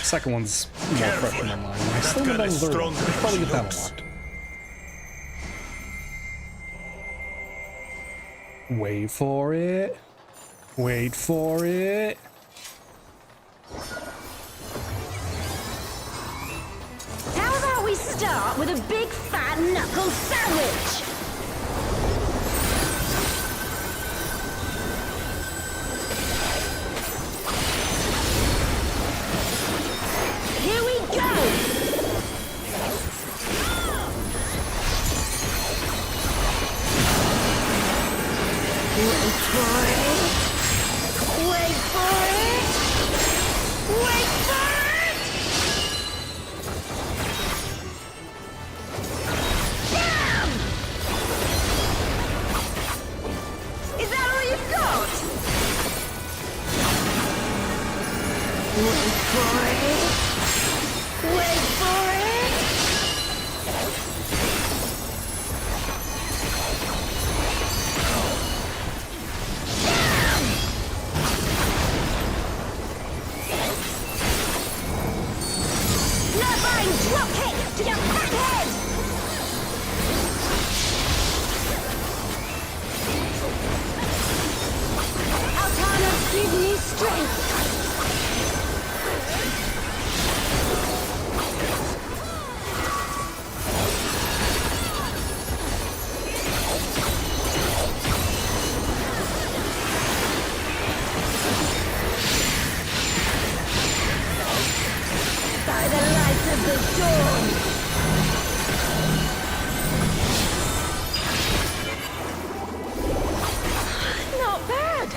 Second one's more fresh in my mind. I still haven't done the third one. I'll probably get that unlocked. Wait for it. Wait for it. How about we start with a big fat knuckle sandwich? Wait for it! Wait for it! Wait for it! Damn! Is that all you've got? Wait for it! Wait for it! Drop kick to your fat head! Altana, give me strength! By the light of the dawn! Not bad!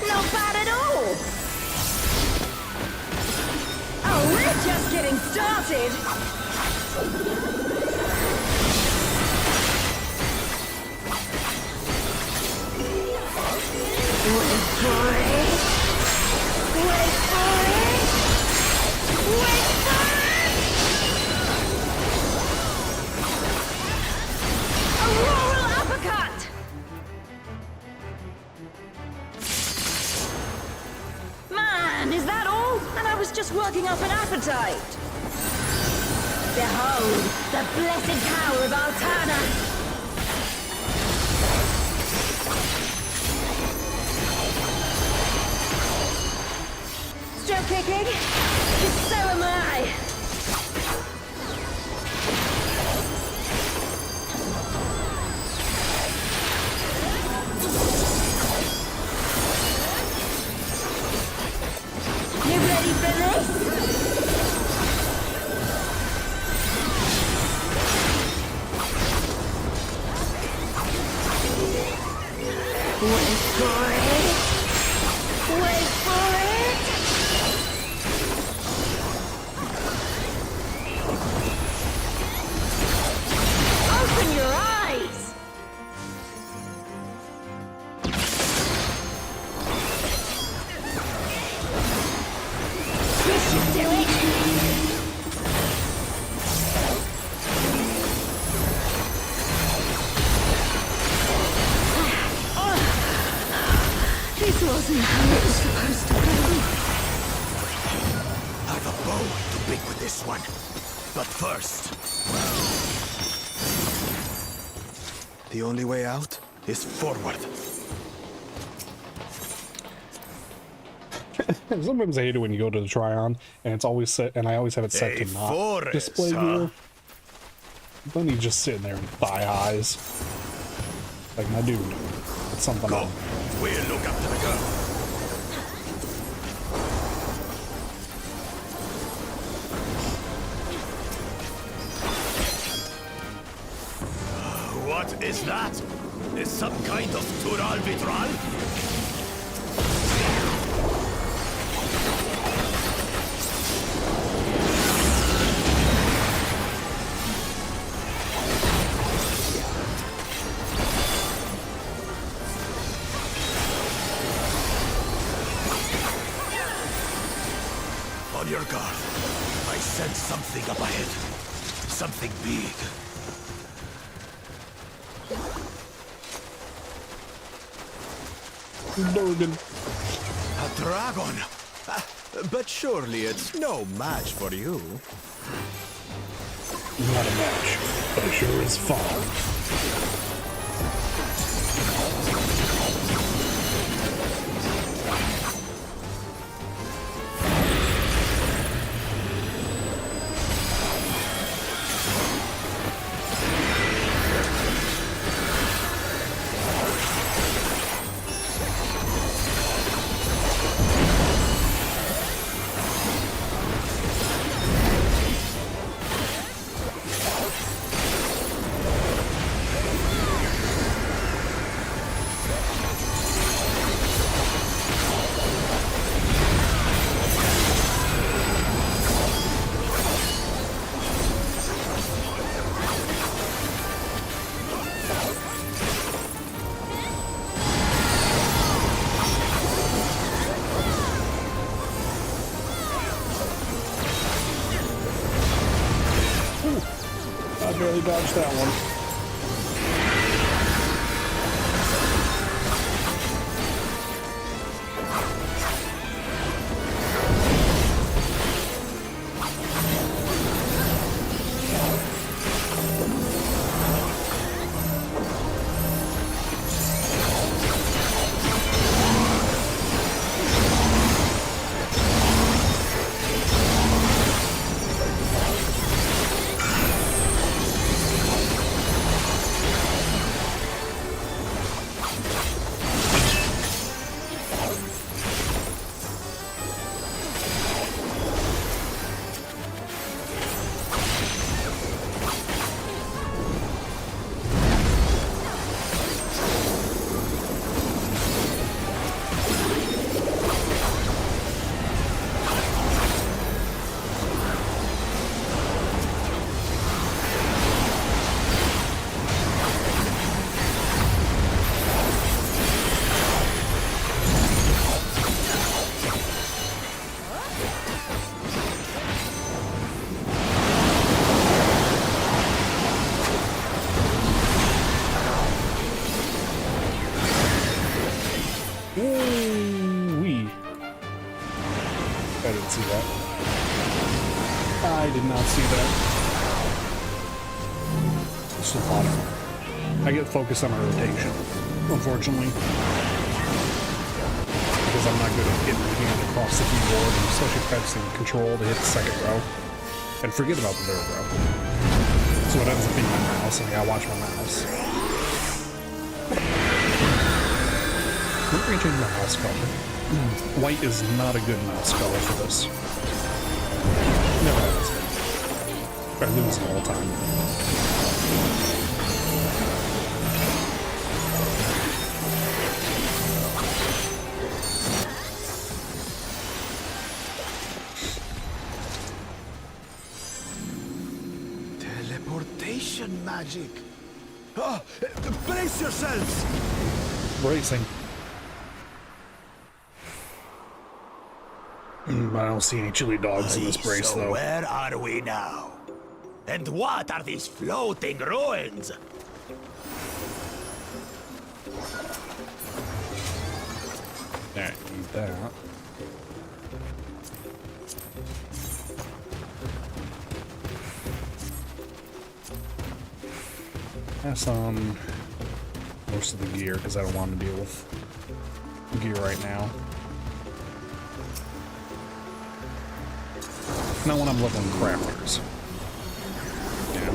Not bad at all! Oh, we're just getting started! Wait for it! Wait for it! Wait for it! Auroral uppercut! Man, is that all? And I was just working up an appetite. Behold, the blessed power of Altana! Stroke kicking? So am I! You ready for this? Wait for it! Wait for it! Open your eyes! This should do it! This wasn't how it was supposed to go. I've a bow to pick with this one. But first... the only way out is forward. Sometimes I hate it when you go to the Tryon and it's always set, and I always have it set to not forest, display view. Then he's just sitting there in thigh highs. Like, my dude, it's something Go. on. We'll look after the girl. What is that? Is some kind of Tural Vitral? On your guard. I sense something up ahead. Something big. Durgan. A dragon! But surely it's no match for you. Not a match, but it sure is fun. dodged that one. Ooh-wee. I didn't see that. I did not see that. It's a lot of fun. I get focused on my rotation, unfortunately. Because I'm not good at getting my hand across the keyboard, and especially pressing control to hit the second row. And forget about the third row. So it ends up being my mouse, and I gotta watch my mouse. I'm going to change my mouse color. White is not a good mouse color for this. Never has been. I lose it all the time. Teleportation magic. Ah, brace yourselves. Bracing. I don't see any chili dogs in this brace, so though. Where are we now? And what are these floating ruins? Alright, eat that. Pass on most of the gear because I don't want to deal with gear right now. Not when I'm leveling crafters. Yeah.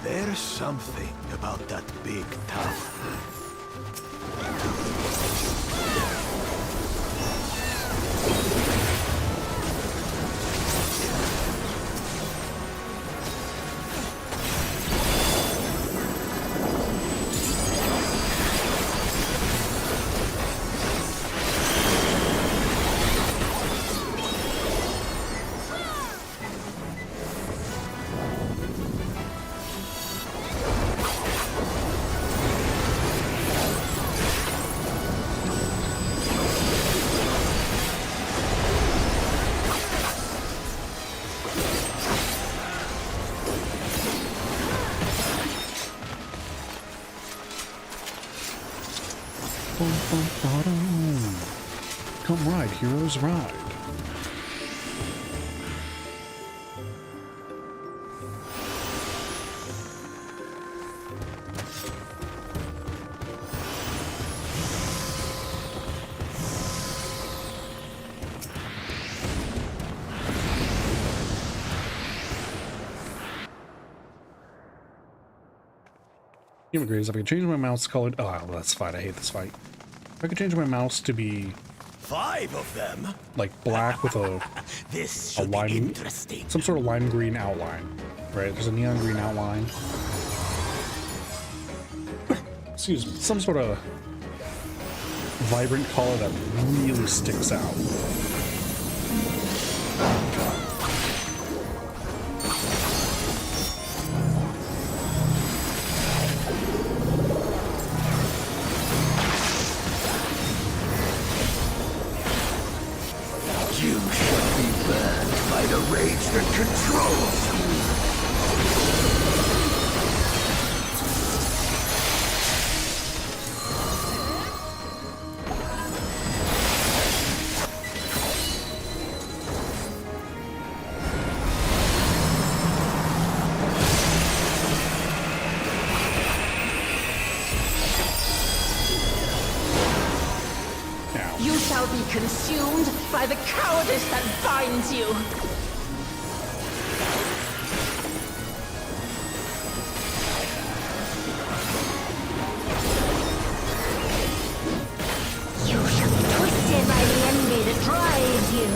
There's something about that big tower. Come ride, heroes ride. Human grades. If I could change my mouse color. Oh, well, that's fine. I hate this fight. If I could change my mouse to be 5 of them. like black with a This should be lime, interesting. some sort of lime green outline, right? There's a neon green outline. excuse me, some sort of vibrant color that really sticks out. You shall be burned by the rage that controls you. You shall be consumed by the cowardice that binds you. You shall be twisted by the envy that drives you.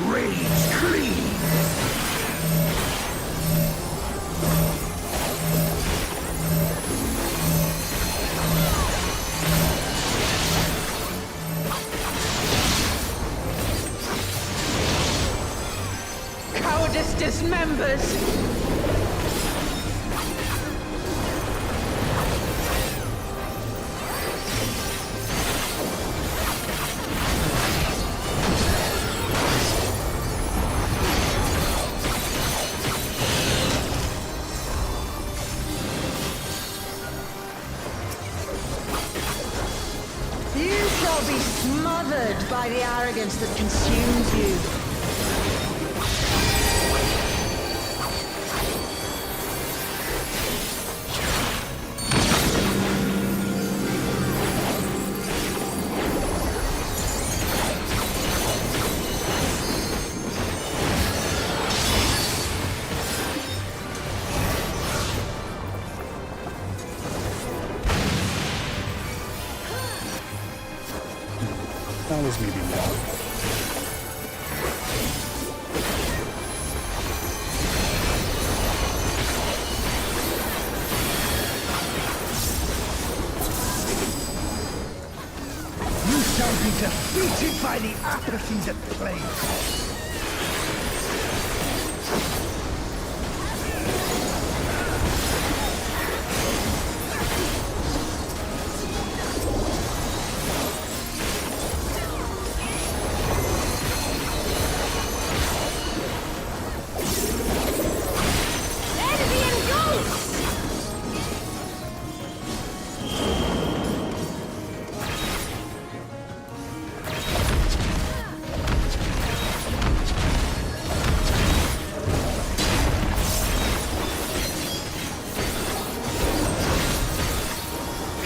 Rage clean. Cowardice dismembers. You shall be smothered by the arrogance that consumes you. That was maybe more. You shall be defeated by the apathy that plagues.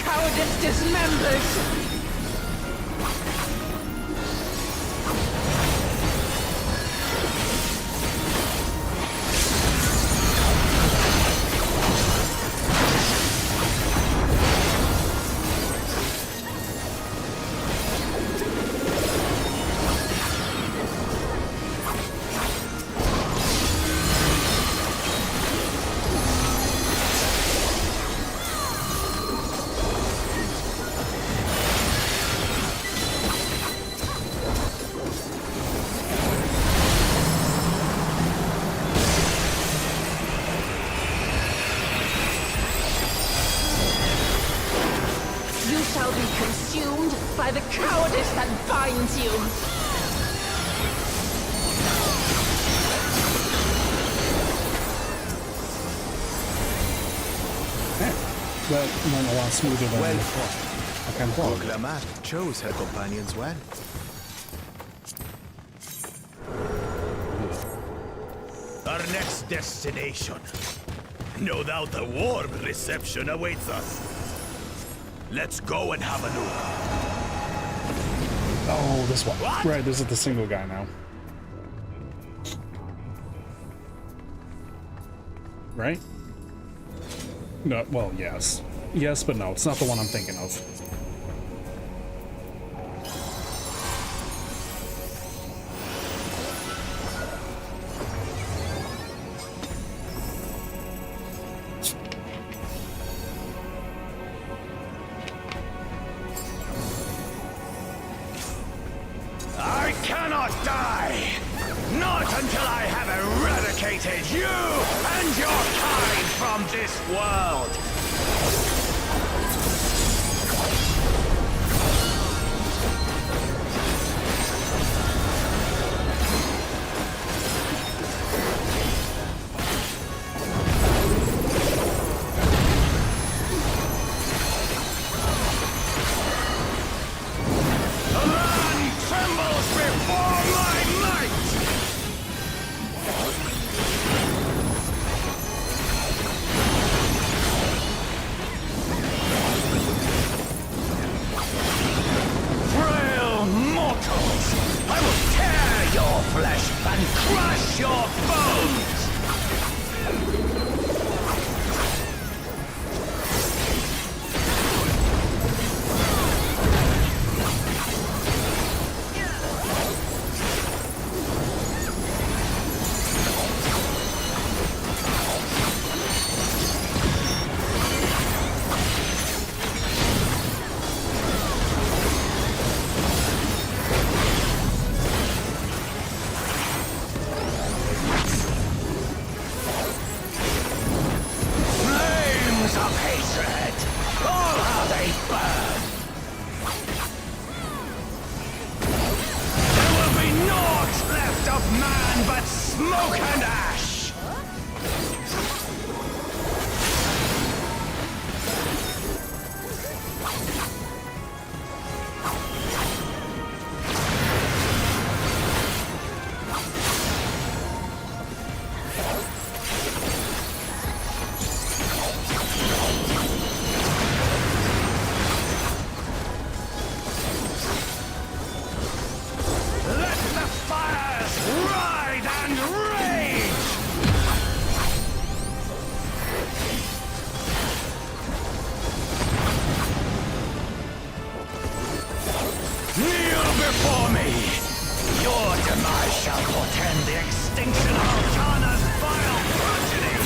Cowardice dismembers. You shall be consumed by the cowardice that binds you. That went a lot smoother than Well fought. I can block. Orglamat chose her companions well. Our next destination. No doubt a warm reception awaits us. Let's go and have a look. Oh, this one. What? Right, this is the single guy now. right? No, well, yes. Yes, but no, it's not the one I'm thinking of. I cannot die! Not until I have eradicated you and your kind from this world! The land trembles before my might! Frail mortals! I will tear your flesh and crush your bones! Flames of hatred! Oh, how they burn! There will be naught left of man but smoke and ash! Let the fires ride and rage! Kneel before me! Your demise shall portend the extinction of Altana's vile progeny!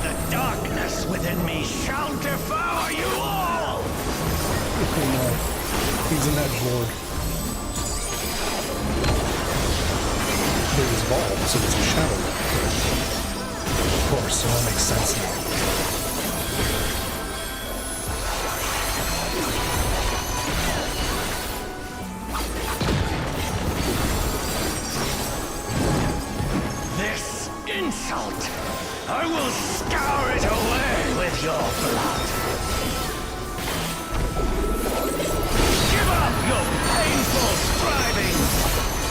The darkness within me shall devour you all! He's an edgelord. But he's bald, so it's a shadow. Of course, it all makes sense now. This insult, I will scour it away with your blood. Give up your painful strivings.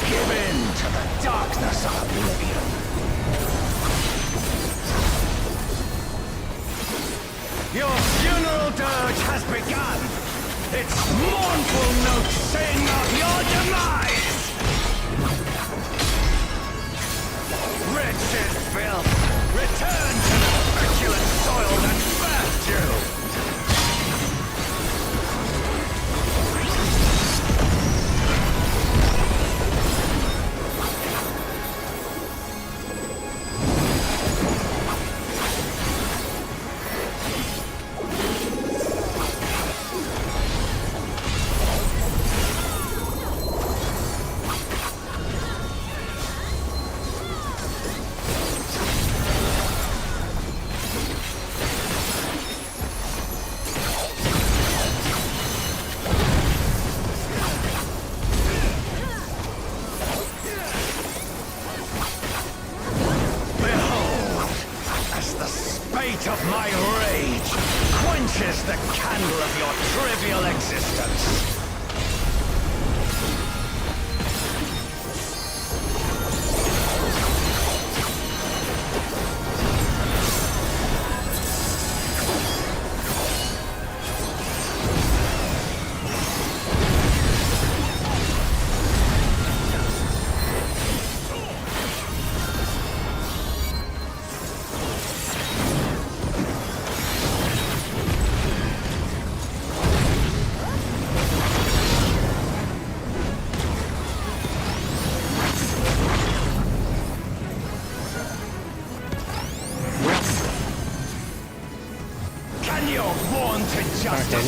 Give in to the darkness of oblivion. Your funeral dirge has begun. Its mournful notes sing of your demise. Wretched filth, return to the feculent soil that birthed you!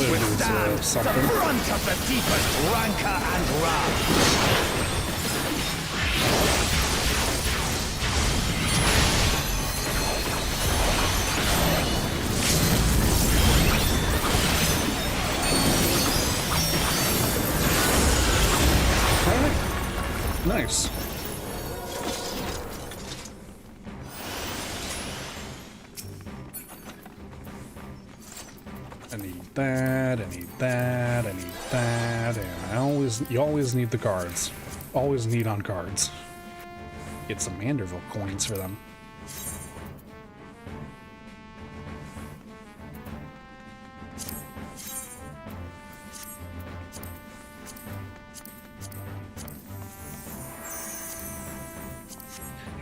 Withstand the something. brunt of the deepest rancor and wrath. Nice. I need that, I need that, I need that, and you always need the cards. Always need on cards. Get some Manderville coins for them.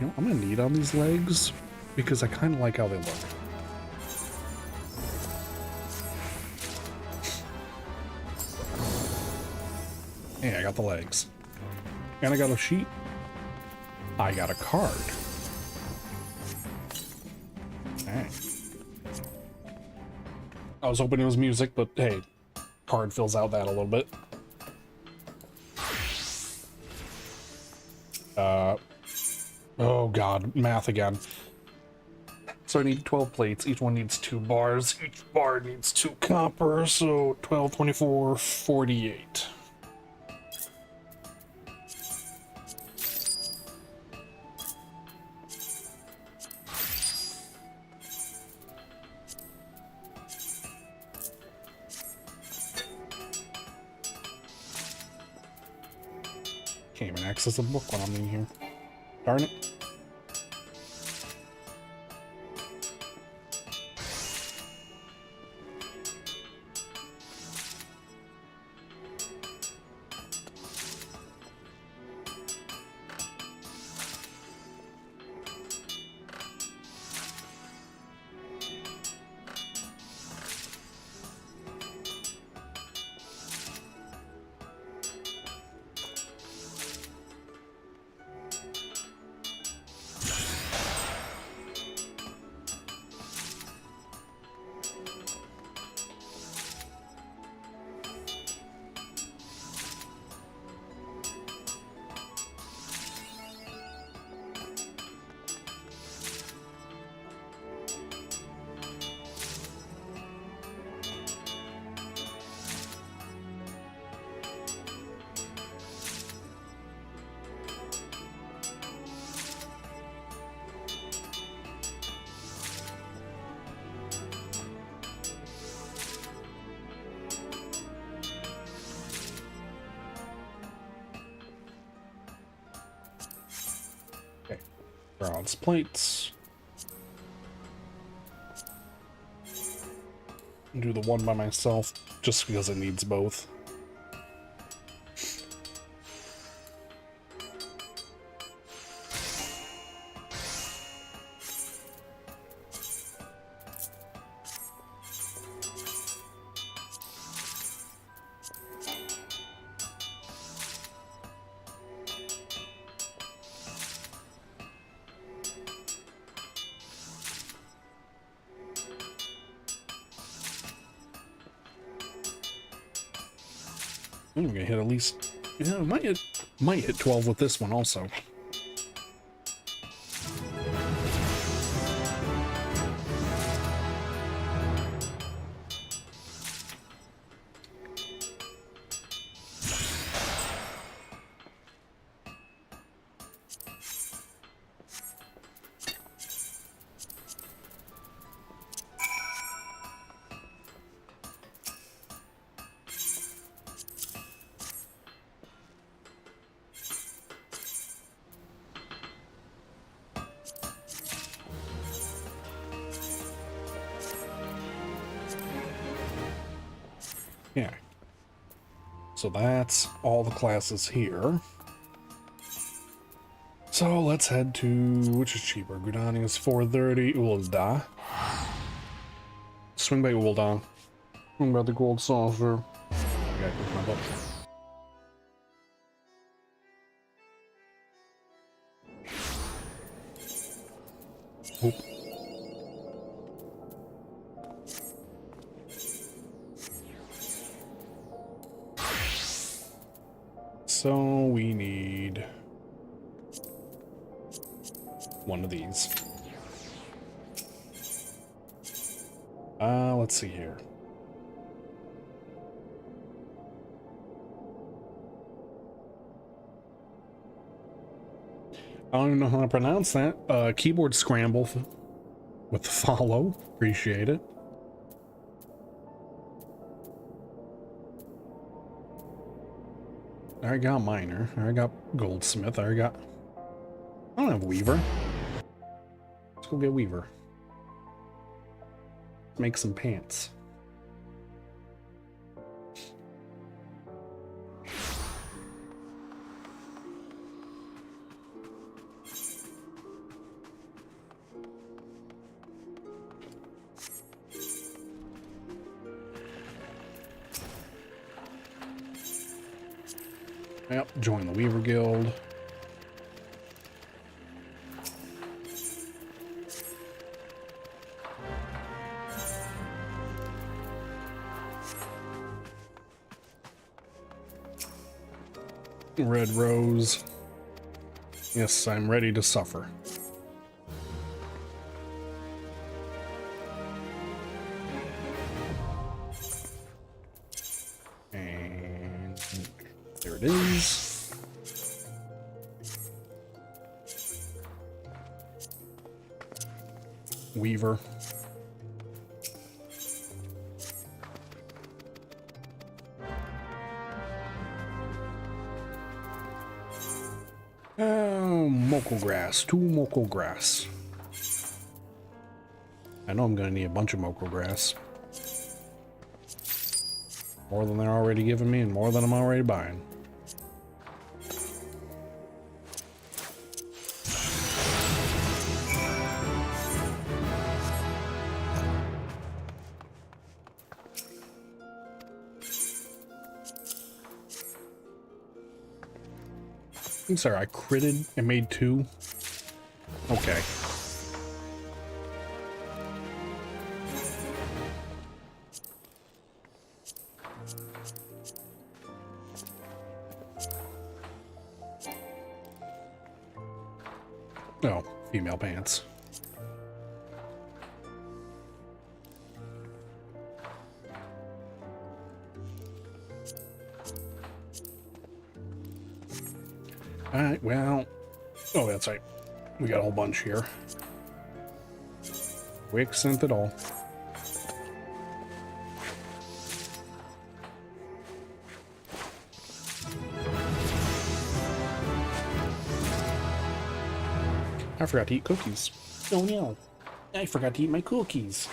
You know, I'm gonna need on these legs because I kind of like how they look. Hey, I got the legs. And I got a sheet. I got a card. Alright. I was hoping it was music, but hey, card fills out that a little bit. Oh god, math again. So I need 12 plates, each one needs 2 bars, each bar needs 2 copper, so 12, 24, 48. Can't even access the book when I'm in here. Darn it. Bronze plates. Do the one by myself just because it needs both. I'm gonna hit at least, yeah, I might hit 12 with this one also. Yeah. So that's all the classes here. So let's head to, which is cheaper? Gudani is 430, Ul'dah. Swing by Ul'dah. Swing by the gold saucer. Okay, my butt. Oop. so we need one of these. Let's see here. I don't even know how to pronounce that. Keyboard scramble with the follow. Appreciate it. I got miner. I got goldsmith. I don't have weaver. Let's go get weaver. Make some pants. Yep, join the Weaver Guild. Red Rose. Yes, I'm ready to suffer. And there it is. Weaver. Moko grass, 2 moko grass. I know I'm gonna need a bunch of moko grass. More than they're already giving me and more than I'm already buying. I'm sorry, I critted and made 2. Okay. Oh, female pants. Alright, well... Oh, that's right. We got a whole bunch here. Quick sent it all. I forgot to eat cookies. Oh no. I forgot to eat my cookies.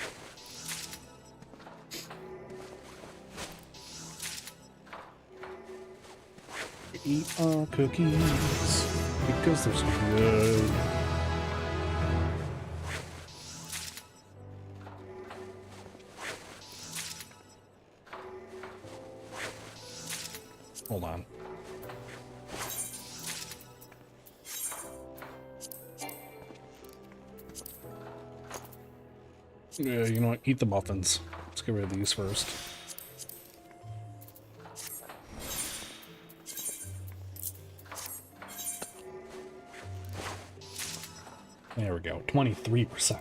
Eat our cookies because they're so good. Hold on. Yeah, you know what? Eat the muffins. Let's get rid of these first. There we go, 23%.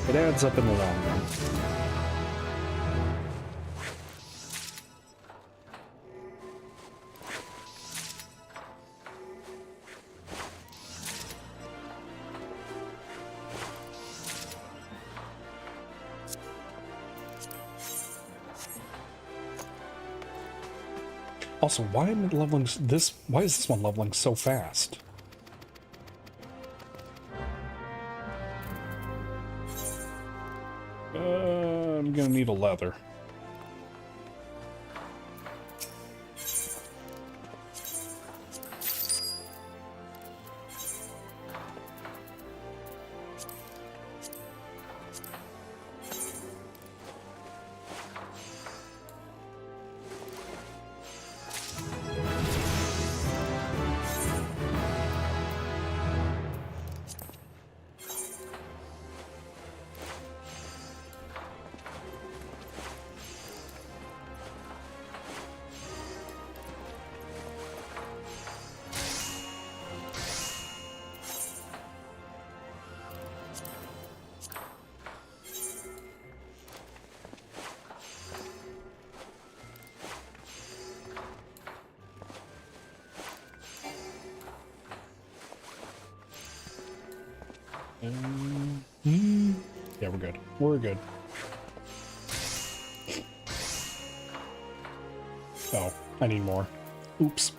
It adds up in the long run. Also, why am I leveling this? Why is this one leveling so fast? I'm gonna need a leather. good. We're good. Oh, I need more. Oops.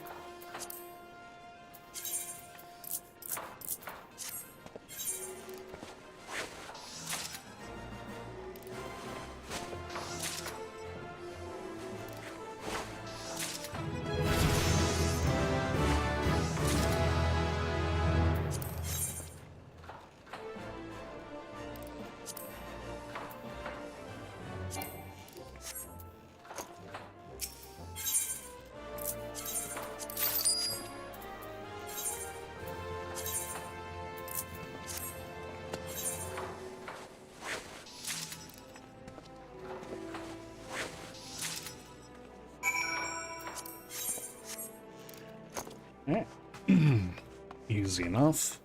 Easy enough.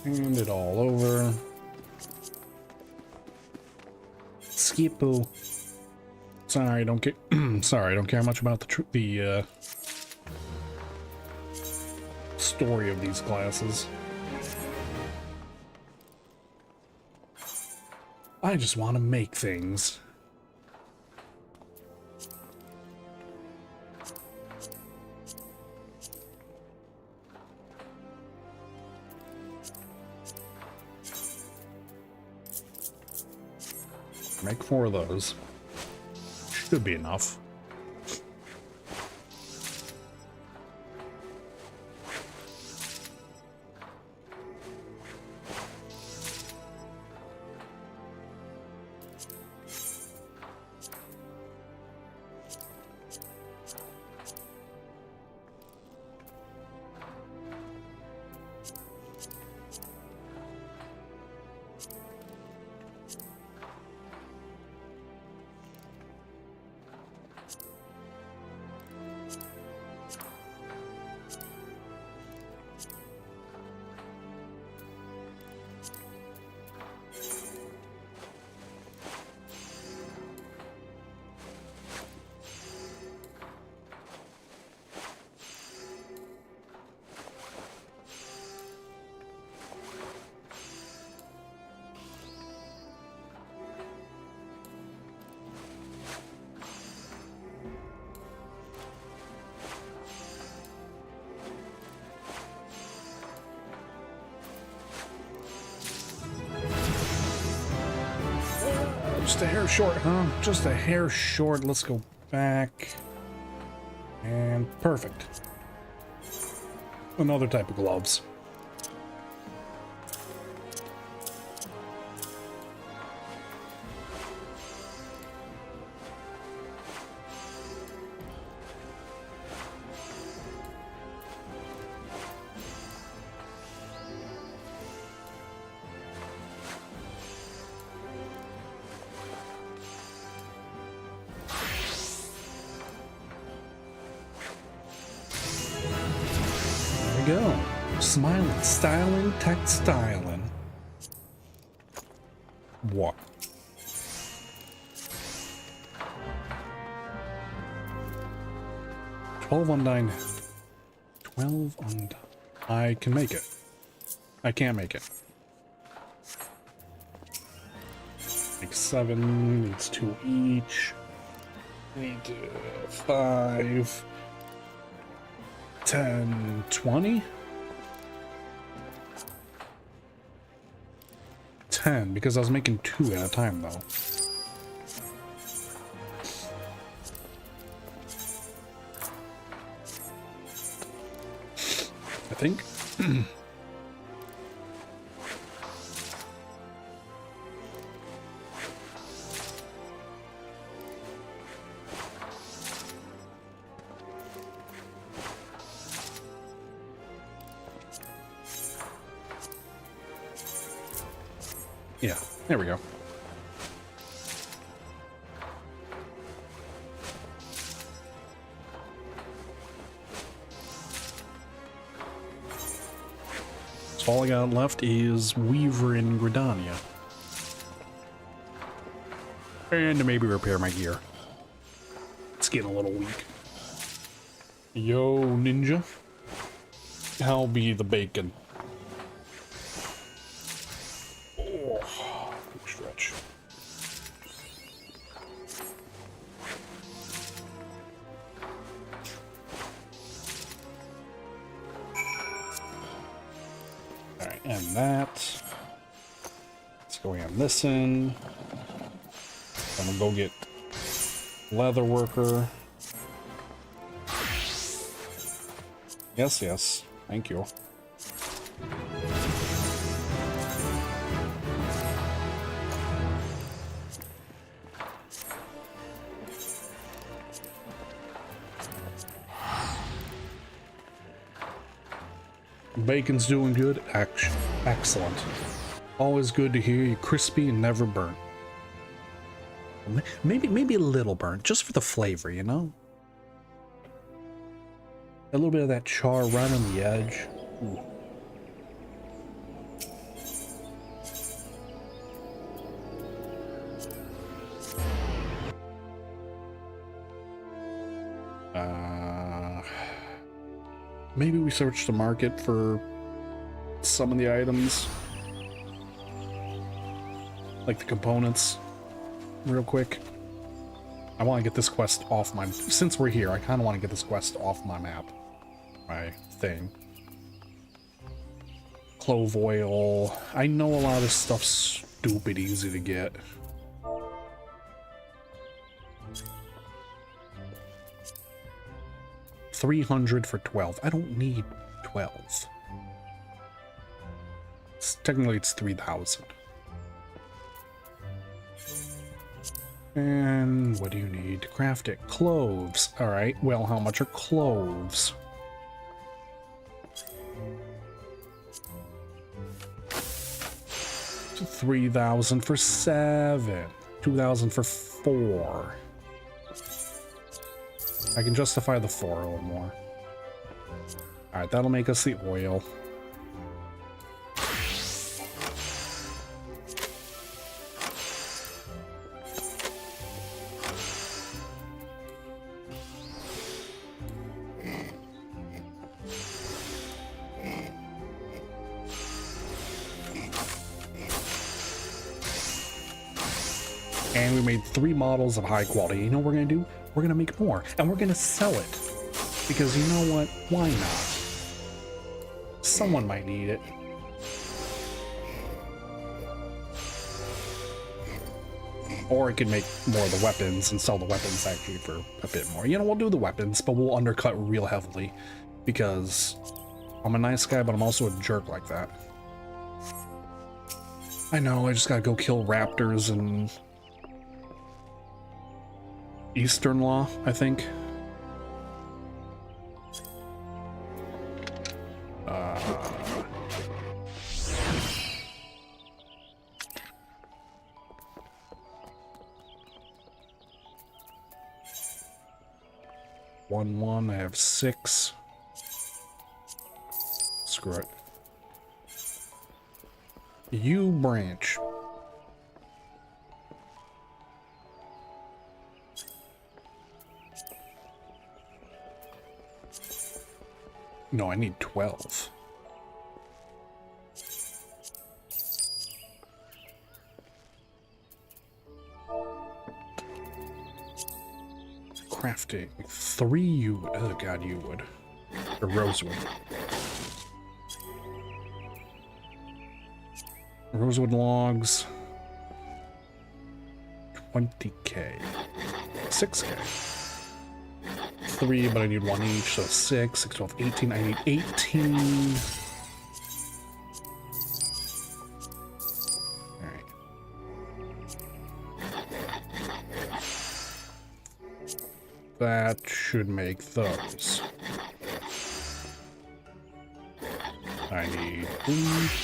Hand it all over. Skippo. Sorry, don't care. Sorry, I don't care much about the story of these classes. I just want to make things. Make 4 of those. Should be enough. Just a hair short, huh? Just a hair short. Let's go back. And perfect. Another type of gloves. Go. Smiling, styling, textiling. What? $12 undying. 12 undying. I can make it. I can't make it. Like 7, needs 2 each. Need 5. 10, 20? 10, because I was making 2 at a time, though. I think. Yeah, there we go. So all I got left is Weaver in Gridania. And to maybe repair my gear. It's getting a little weak. Yo, ninja. I'll be the bacon. And that. Let's go in this end. I'm gonna go get leather worker. Yes, yes. Thank you. Bacon's doing good. Excellent. Always good to hear you crispy and never burnt. Maybe a little burnt, just for the flavor, you know? A little bit of that char right on the edge. Ooh. Maybe we search the market for some of the items, like the components, real quick. I want to get this quest off my... Since we're here, I kind of want to get this quest off my map. My thing. Clove oil. I know a lot of this stuff's stupid easy to get. $300 for 12. I don't need 12. Technically, it's 3,000. And what do you need to craft it? Cloves. All right. Well, how much are cloves? $3,000 for 7. $2,000 for 4. I can justify the 4 a little more. Alright, that'll make us the oil. And we made 3 models of high quality. You know what we're gonna do? We're gonna make more, and we're gonna sell it. Because you know what? Why not? Someone might need it. Or I could make more of the weapons and sell the weapons actually for a bit more. You know, we'll do the weapons, but we'll undercut real heavily. Because I'm a nice guy, but I'm also a jerk like that. I know, I just gotta go kill raptors and... Eastern Law, I think. One, I have 6. Screw it. U branch. No, I need 12. Crafting 3 you would. Oh god, you would. Or rosewood. Rosewood logs. 20k. 6k. 3, but I need 1 each, so 6, 6, 12, 18. I need 18. Alright. That should make those. I need 3.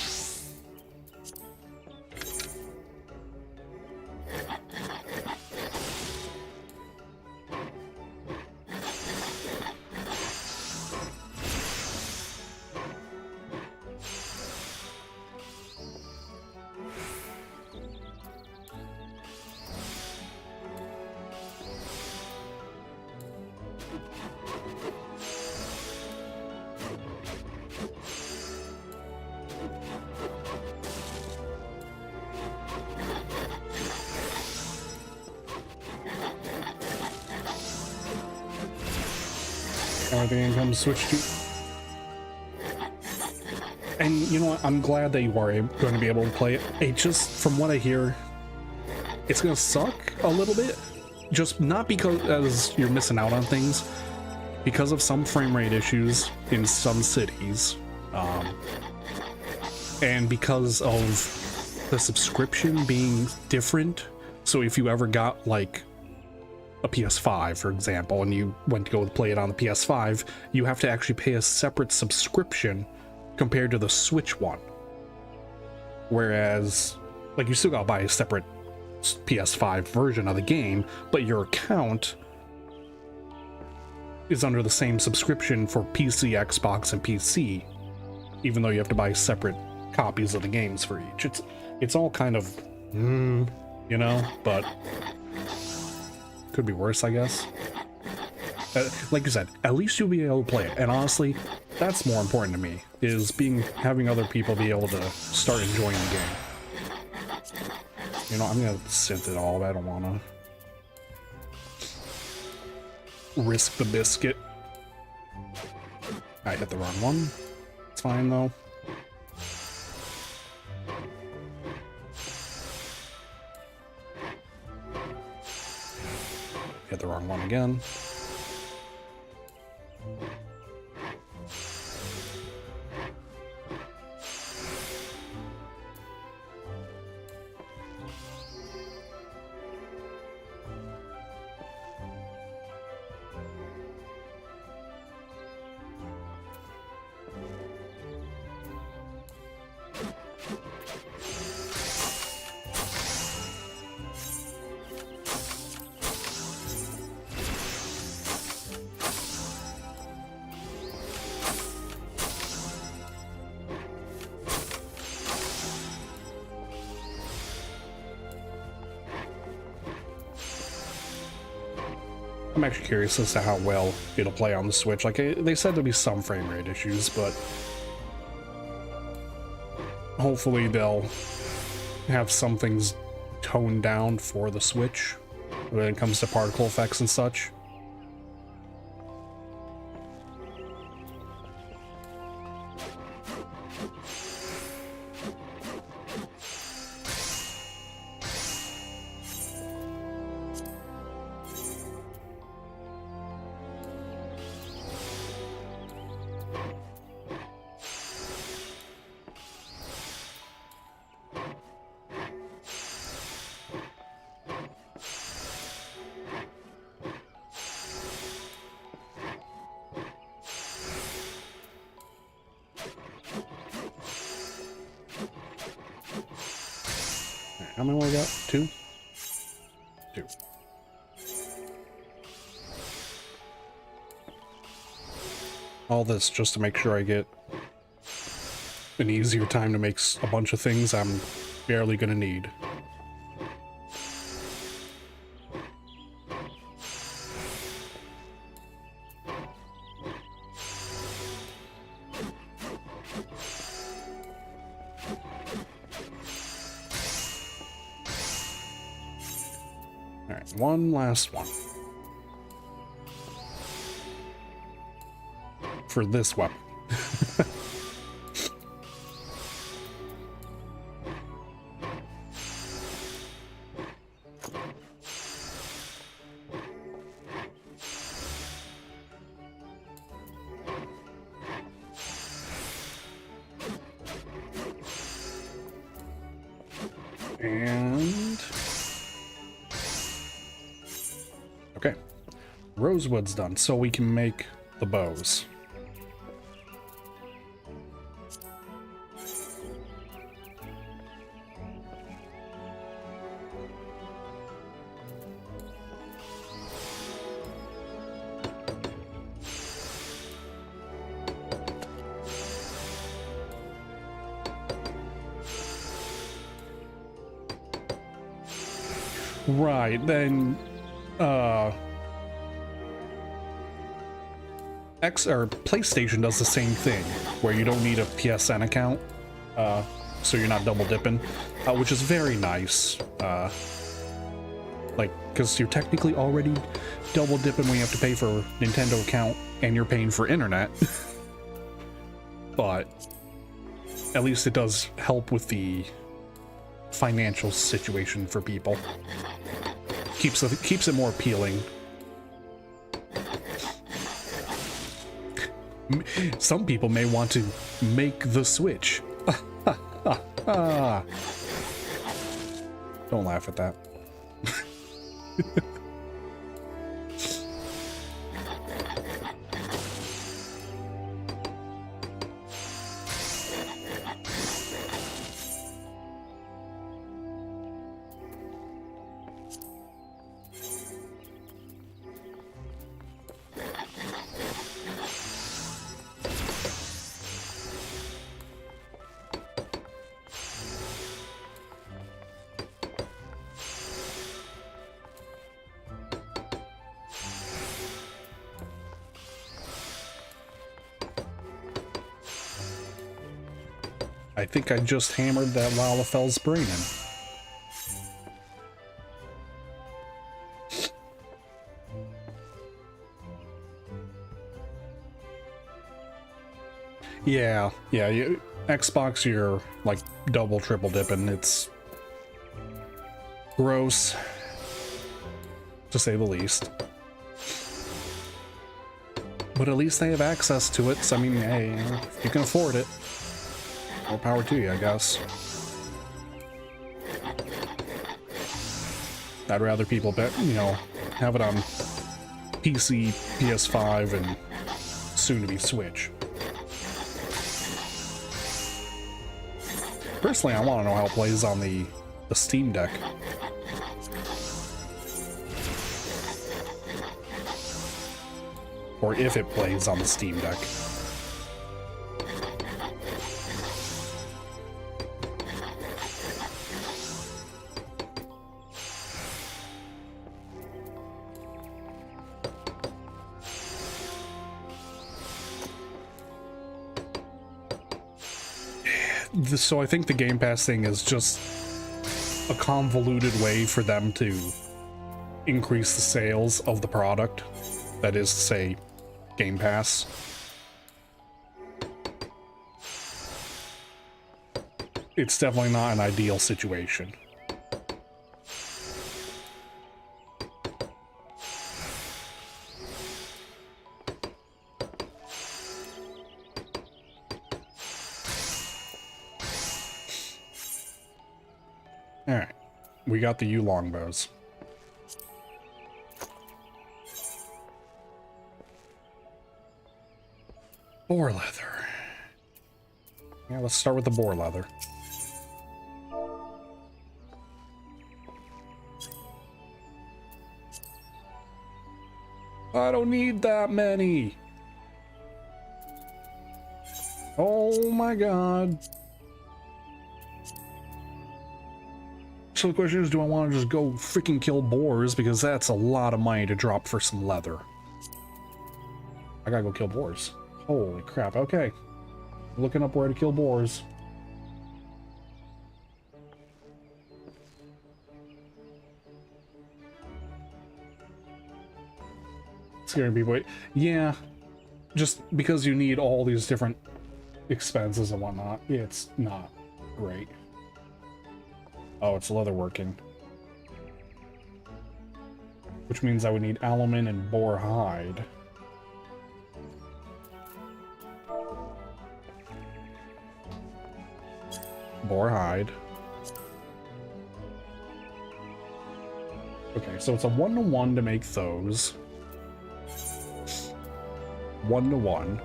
Everything comes switch to. And you know what? I'm glad that you are going to be able to play it. It just, from what I hear, it's going to suck a little bit. Just not because you're missing out on things, because of some frame rate issues in some cities, and because of the subscription being different. So if you ever got like a PS5, for example, and you went to go play it on the PS5, you have to actually pay a separate subscription compared to the Switch one. Whereas, like, you still gotta buy a separate PS5 version of the game, but your account is under the same subscription for PC, Xbox, and PC, even though you have to buy separate copies of the games for each. It's all kind of, you know, but could be worse, I guess. Like you said, at least you'll be able to play it, and honestly, that's more important to me, is having other people be able to start enjoying the game. You know, I'm gonna synth it all. I don't wanna risk the biscuit. I hit the wrong one. It's fine though. Hit the wrong one again. I'm actually curious as to how well it'll play on the Switch. Like, they said there'll be some frame rate issues, but hopefully they'll have some things toned down for the Switch when it comes to particle effects and such. How many more we got? Two? Two. All this just to make sure I get an easier time to make a bunch of things I'm barely gonna need. Alright, one last one. For this weapon. And okay, rosewood's done, so we can make the bows. Right, then PlayStation does the same thing, where you don't need a PSN account, so you're not double dipping, which is very nice. Like, because you're technically already double dipping when you have to pay for Nintendo account and you're paying for internet. But at least it does help with the financial situation for people. Keeps it more appealing. Some people may want to make the switch. Don't laugh at that. I think I just hammered that Lalafel's brain in. Yeah, Xbox, you're like double, triple dipping. It's gross, to say the least. But at least they have access to it, so I mean, hey, if you can afford it, more power to you, I guess. I'd rather people have it on PC, PS5, and soon to be Switch. Personally, I want to know how it plays on the Steam Deck. Or if it plays on the Steam Deck. So I think the Game Pass thing is just a convoluted way for them to increase the sales of the product. That is to say, Game Pass. It's definitely not an ideal situation. Alright, we got the yew longbows. Boar leather. Yeah, let's start with the boar leather. I don't need that many. Oh my god. So the question is, do I want to just go freaking kill boars? Because that's a lot of money to drop for some leather. I gotta go kill boars. Holy crap, okay. Looking up where to kill boars. Scaring people. Yeah, just because you need all these different expenses and whatnot, it's not great. Oh, it's leather working. Which means I would need alum and boar hide. Boar hide. Okay, so it's a 1-to-1 to make those. 1-to-1.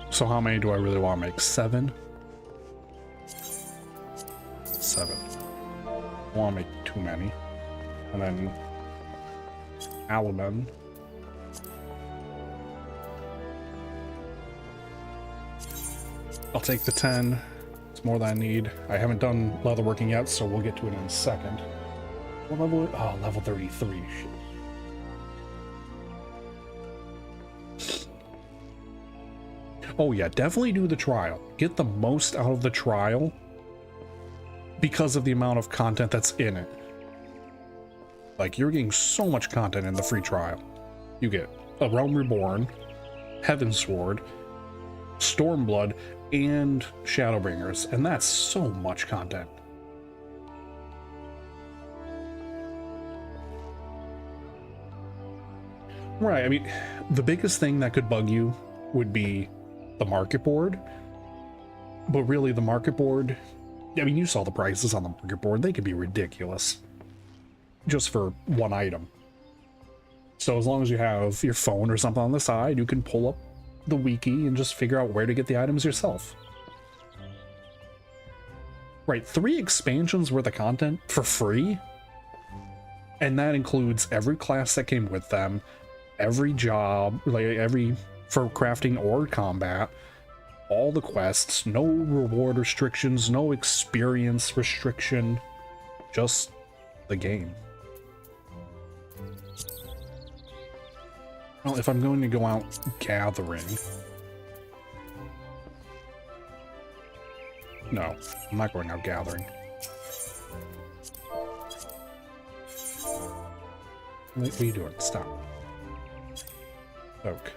So how many do I really want to make? 7? 7. I don't want to make too many. And then alum. I'll take the 10. It's more than I need. I haven't done leatherworking yet, so we'll get to it in a second. What level? Oh, level 33. Shit. Oh yeah, definitely do the trial. Get the most out of the trial because of the amount of content that's in it. Like, you're getting so much content in the free trial. You get A Realm Reborn, Heavensward, Stormblood, and Shadowbringers, and that's so much content. Right, I mean, the biggest thing that could bug you would be the market board. But really, the market board, I mean, you saw the prices on the market board. They could be ridiculous just for one item. So as long as you have your phone or something on the side, you can pull up the wiki and just figure out where to get the items yourself. Right, 3 expansions worth of content for free. And that includes every class that came with them, every job, like every for crafting or combat, all the quests, no reward restrictions, no experience restriction, just the game. Well, if I'm going to go out gathering, no, I'm not going out gathering. What are you doing? Stop. Oak.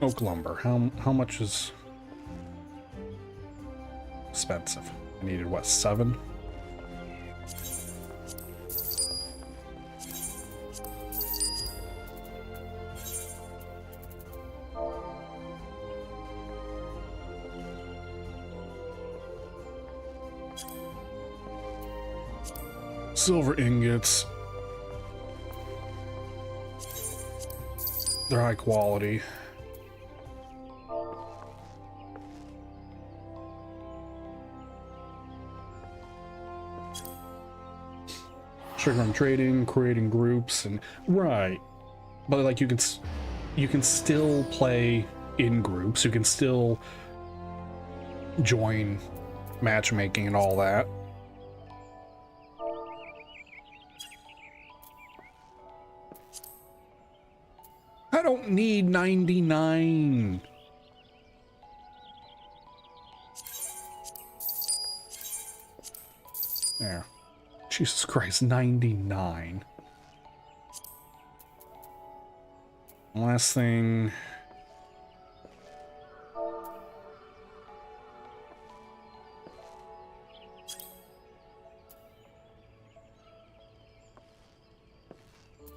Oak lumber. How much is expensive? I needed what, 7? Silver ingots. They're high quality. Sugar and trading, creating groups, and right. But like you can still play in groups. You can still join matchmaking and all that. I don't need 99. There. Jesus Christ, 99. Last thing.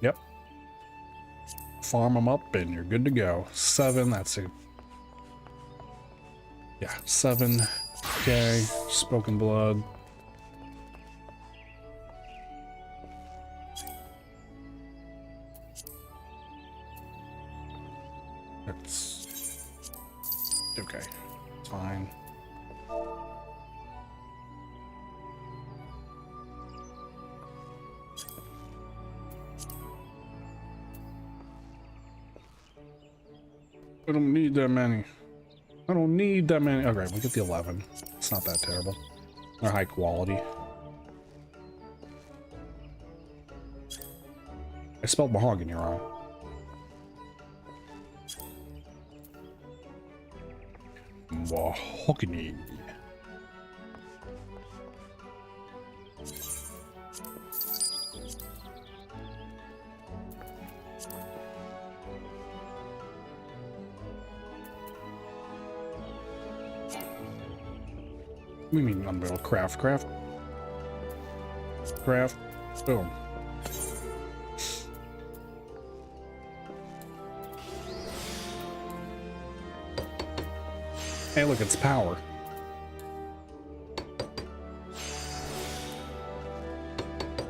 Yep. Farm them up and you're good to go. 7, that's it. Yeah, 7. Okay, Spoken Blood. That's okay. It's fine. I don't need that many. I don't need that many. Okay, we get the 11. It's not that terrible. They're high quality. I spelled mahogany wrong. Mahogany. We mean unveil craft. Boom. Hey, look, it's power.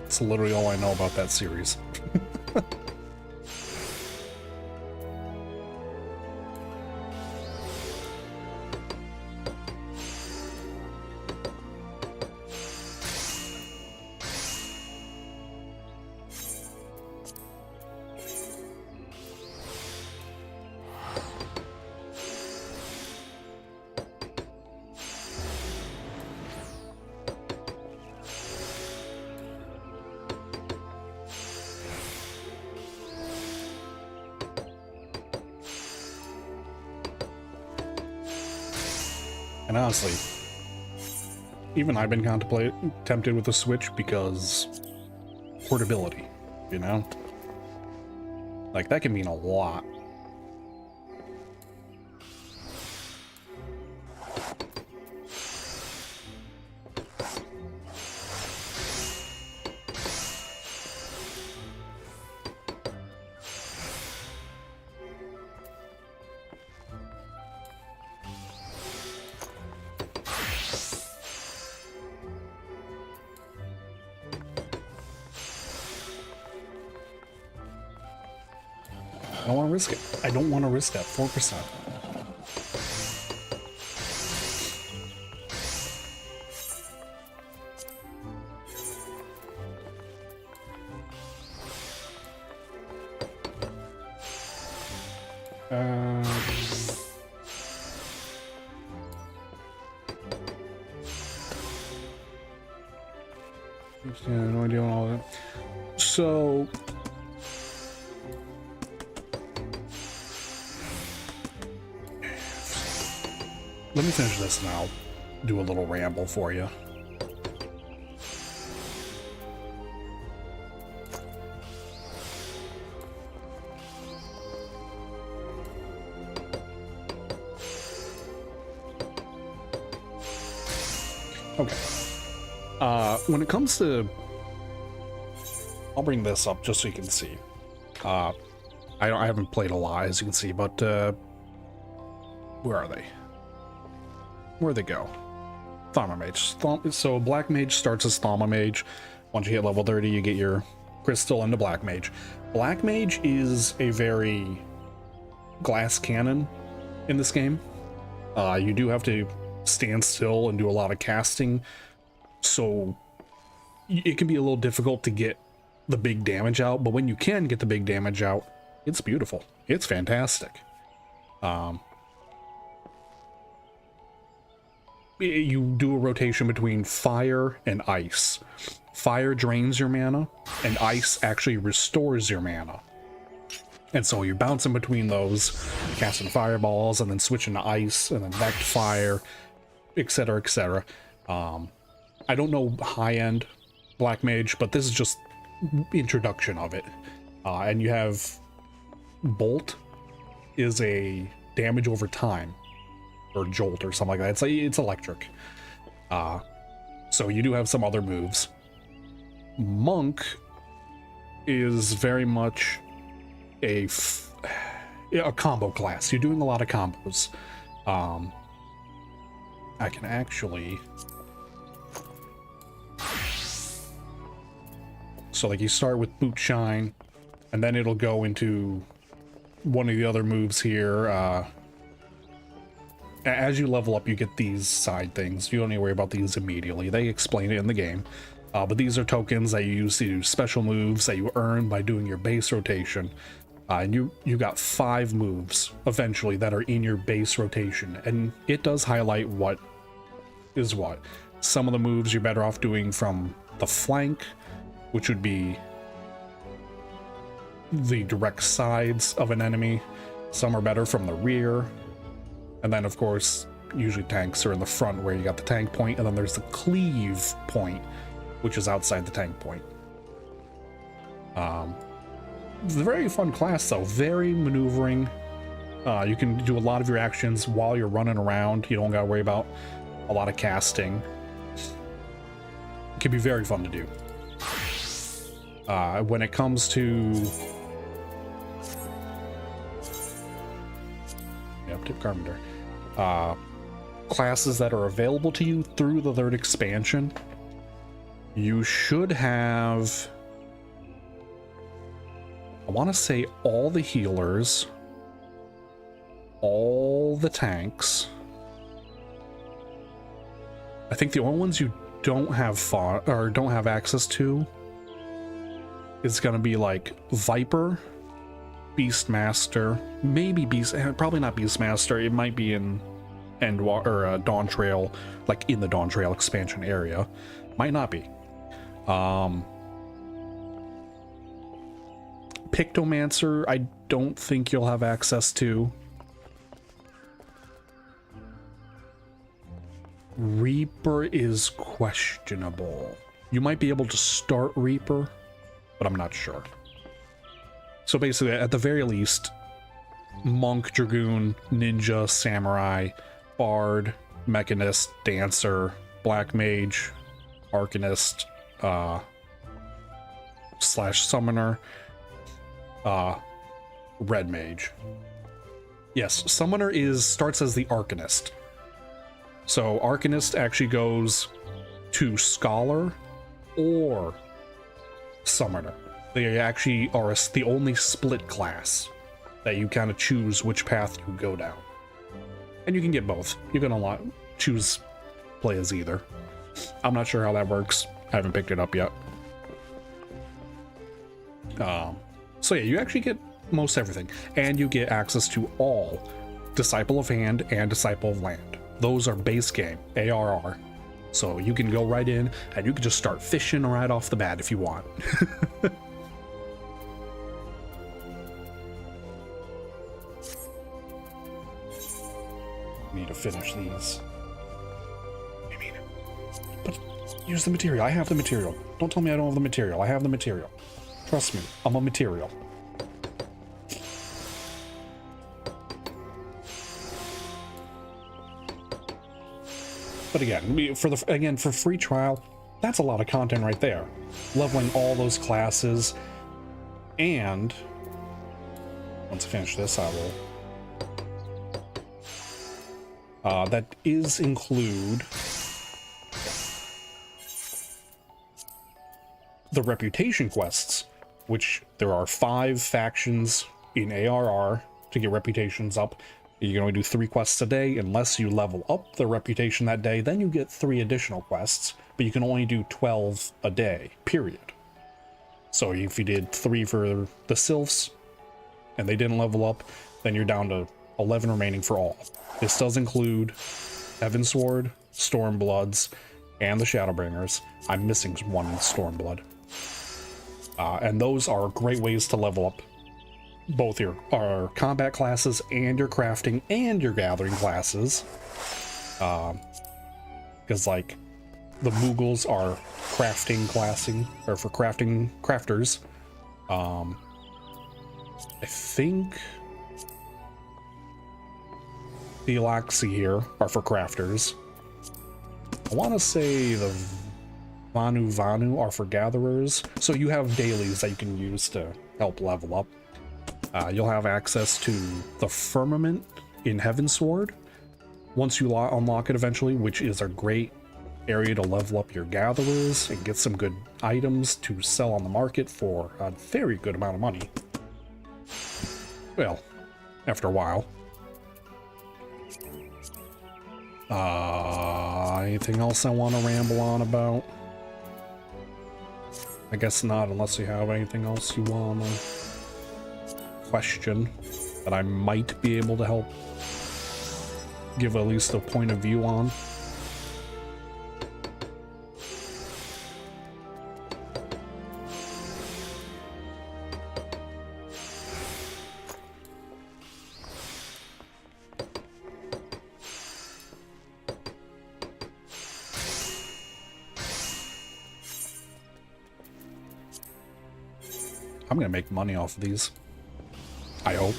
It's literally all I know about that series. And honestly, even I've been tempted with the Switch because portability, you know? Like, that can mean a lot. don't want to risk it. I don't want to risk that 4%. Yeah, no idea on all that. So let me finish this and I'll do a little ramble for you. Okay. When it comes to, I'll bring this up just so you can see. I haven't played a lot, as you can see, but where are they? Where'd they go? Thama Mage. So Black Mage starts as Thama Mage. Once you hit level 30, you get your crystal into Black Mage. Black Mage is a very glass cannon in this game. You do have to stand still and do a lot of casting, so it can be a little difficult to get the big damage out, but when you can get the big damage out, it's beautiful. It's fantastic. You do a rotation between fire and ice. Fire drains your mana, and ice actually restores your mana. And so you're bouncing between those, casting fireballs, and then switching to ice, and then back to fire, etc., etc. I don't know high-end Black Mage, but this is just introduction of it. And you have Bolt is a damage over time, or Jolt or something like that. It's electric. So you do have some other moves. Monk is very much a combo class. You're doing a lot of combos. I can actually, so like you start with Boot Shine, and then it'll go into one of the other moves here. As you level up, you get these side things. You don't need to worry about these immediately. They explain it in the game. But these are tokens that you use to do special moves that you earn by doing your base rotation. And you got 5 moves eventually that are in your base rotation, and it does highlight what is what. Some of the moves you're better off doing from the flank, which would be the direct sides of an enemy. Some are better from the rear, and then of course usually tanks are in the front where you got the tank point, and then there's the cleave point, which is outside the tank point. It's a very fun class though, very maneuvering. You can do a lot of your actions while you're running around. You don't gotta worry about a lot of casting. It can be very fun to do. When it comes to Tip Carpenter, classes that are available to you through the 3rd expansion, you should have, I want to say, all the healers, all the tanks. I think the only ones you don't have don't have access to is going to be like Viper, Beastmaster, maybe probably not Beastmaster. It might be in Dawntrail, like in the Dawntrail expansion area. Might not be. Pictomancer, I don't think you'll have access to. Reaper is questionable. You might be able to start Reaper, but I'm not sure. So basically, at the very least, Monk, Dragoon, Ninja, Samurai, Bard, Mechanist, Dancer, Black Mage, Arcanist, / Summoner, Red Mage. Yes, Summoner starts as the Arcanist. So Arcanist actually goes to Scholar or Summoner. They actually are the only split class that you kind of choose which path you go down. And you can get both. You can choose play as either. I'm not sure how that works. I haven't picked it up yet. So yeah, you actually get most everything. And you get access to all Disciple of Hand and Disciple of Land. Those are base game, ARR. So you can go right in and you can just start fishing right off the bat if you want. Need to finish these. I mean, but use the material. I have the material. Don't tell me I don't have the material. I have the material. Trust me, I'm a material. But again, for free trial, that's a lot of content right there. Leveling all those classes, and once I finish this, I will. That is include the reputation quests, which there are 5 factions in ARR to get reputations up. You can only do 3 quests a day unless you level up the reputation that day. Then you get 3 additional quests, but you can only do 12 a day, period. So if you did 3 for the Sylphs and they didn't level up, then you're down to 11 remaining for all. This does include Heavensward, Stormbloods, and the Shadowbringers. I'm missing one in Stormblood. And those are great ways to level up both your combat classes and your crafting and your gathering classes. Because like the Moogles are crafting classing, or for crafters. I think the Elaxi here are for crafters. I want to say the Vanu are for gatherers. So you have dailies that you can use to help level up. You'll have access to the Firmament in Heavensward once you unlock it eventually, which is a great area to level up your gatherers and get some good items to sell on the market for a very good amount of money. Well, after a while. Anything else I want to ramble on about? I guess not, unless you have anything else you want to question that I might be able to help give at least a point of view on. I'm gonna make money off of these. I hope.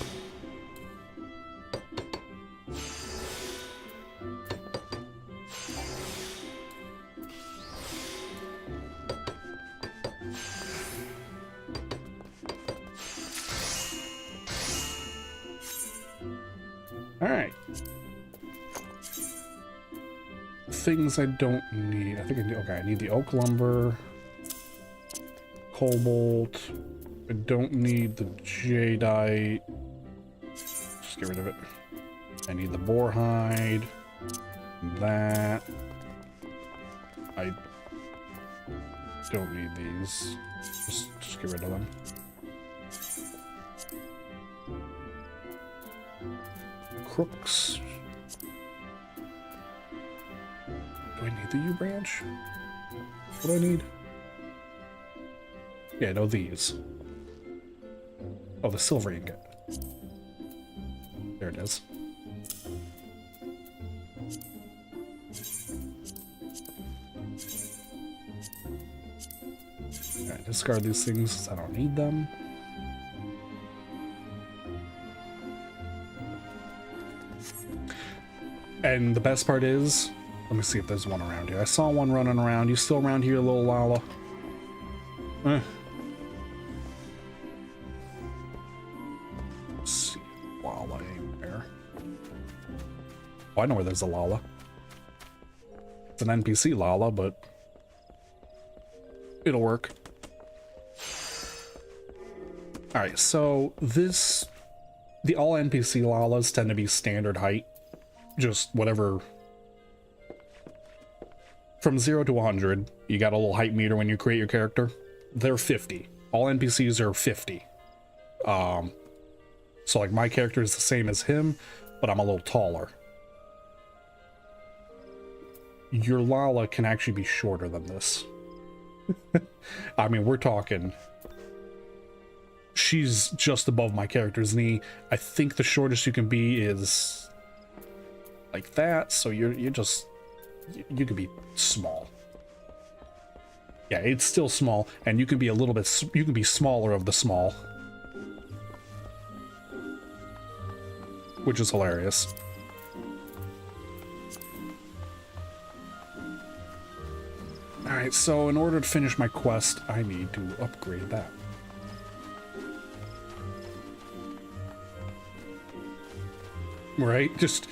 All right. Things I don't need. I think I need. Okay, I need the oak lumber, cobalt. I don't need the jadeite. Just get rid of it. I need the boar hide. That. I don't need these. Just get rid of them. Crooks. Do I need the U branch? What do I need? Yeah, no, these. Oh, the silver ingot. There it is. Alright, discard these things since I don't need them. And the best part is, let me see if there's one around here. I saw one running around. You still around here, little Lala? I know where there's a Lala. It's an NPC Lala, but it'll work. Alright, so this the all NPC Lalas tend to be standard height. Just whatever. From 0 to 100, you got a little height meter when you create your character. They're 50. All NPCs are 50. So like my character is the same as him, but I'm a little taller. Your Lala can actually be shorter than this. I mean, we're talking... She's just above my character's knee. I think the shortest you can be is... like that, so you're just... You could be small. Yeah, it's still small, and you can be a little bit... You can be smaller of the small. Which is hilarious. Alright, so in order to finish my quest, I need to upgrade that. Right? Just...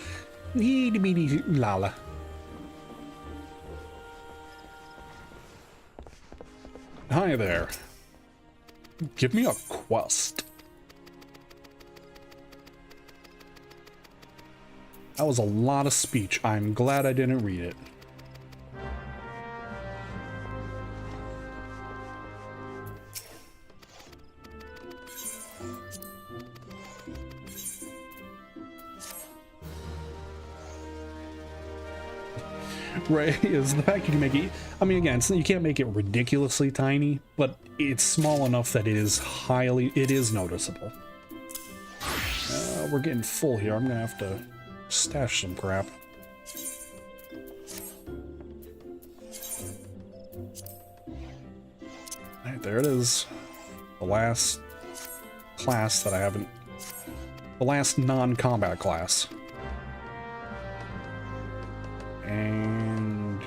Itty bitty Lala. Hi there. Give me a quest. That was a lot of speech. I'm glad I didn't read it. Right, is the fact you can make it... I mean, again, you can't make it ridiculously tiny, but it's small enough that it is noticeable. We're getting full here. I'm gonna have to stash some crap. Alright, there it is. The last class that I haven't... The last non-combat class. And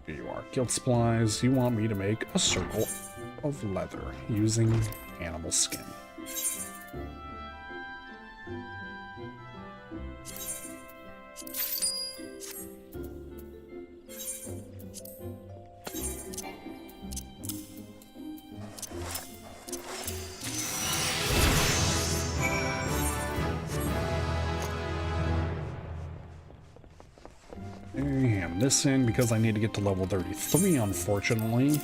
here you are. Guild supplies. You want me to make a circle of leather using animal skin. This in because I need to get to level 33, unfortunately.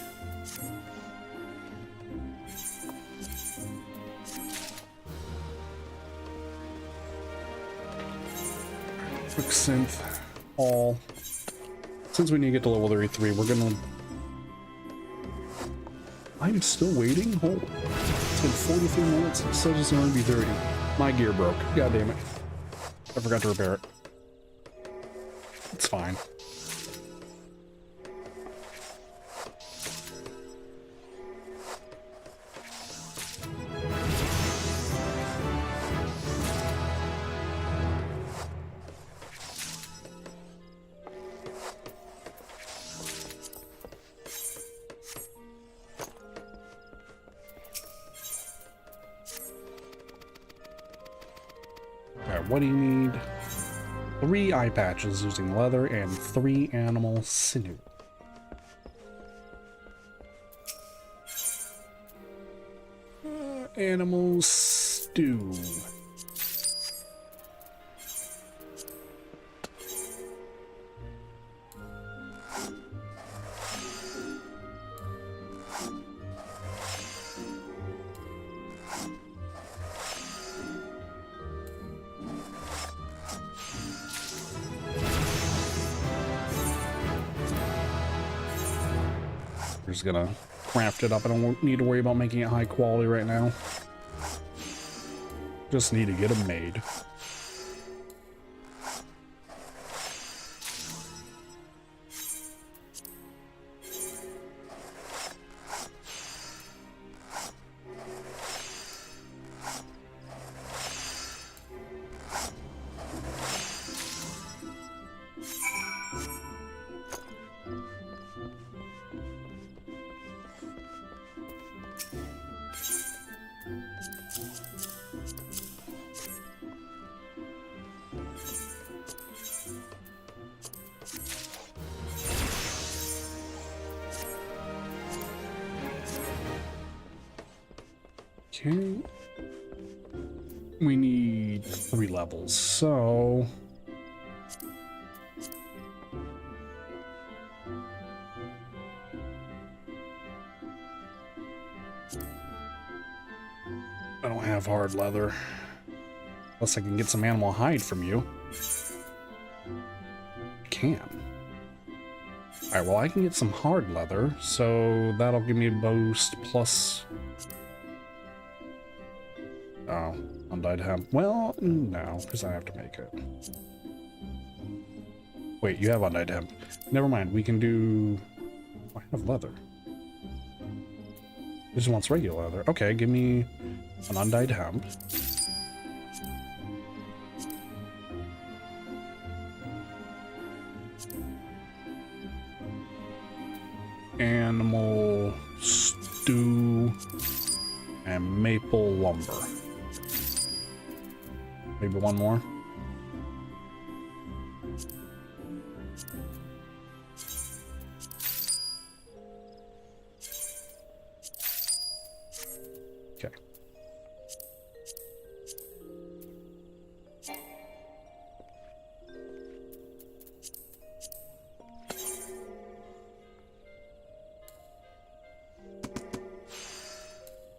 Quick synth, all. Since we need to get to level 33, we're gonna... I'm still waiting? Hold. It's been 43 minutes. It says it's going to be 30. My gear broke. God damn it. I forgot to repair it. It's fine. What do you need? 3 eye patches using leather and 3 animal sinew. Animal stew. Just gonna craft it up. I don't need to worry about making it high quality right now. Just need to get them made. Okay. We need 3 levels, so... I don't have hard leather. Unless I can get some animal hide from you. I can. Alright, well I can get some hard leather, so that'll give me a boost plus... Oh, undyed hemp. Well, no, because I have to make it. Wait, you have undyed hemp. Never mind, we can do... I have leather. This wants regular leather. Okay, give me an undyed hemp. Animal stew and maple lumber. Maybe one more. Okay.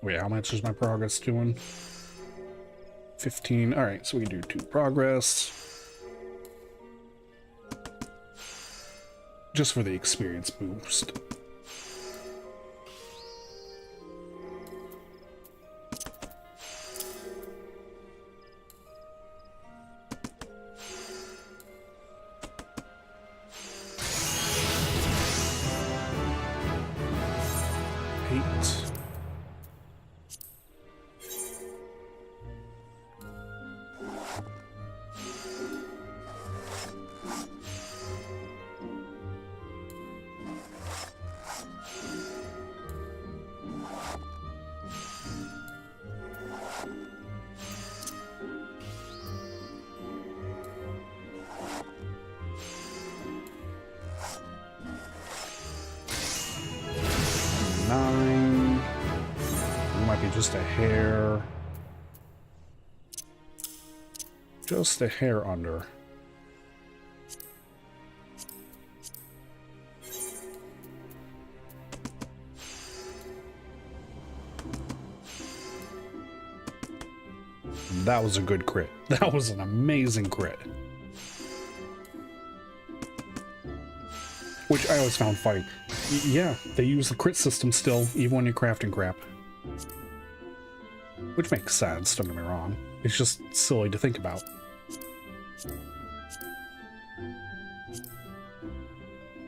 Wait, how much is my progress doing? 15. All right, so we can do 2 progress. Just for the experience boost. Just a hair. Just a hair under. That was a good crit. That was an amazing crit. Which I always found funny. Yeah, they use the crit system still, even when you're crafting crap. Which makes sense, don't get me wrong. It's just silly to think about.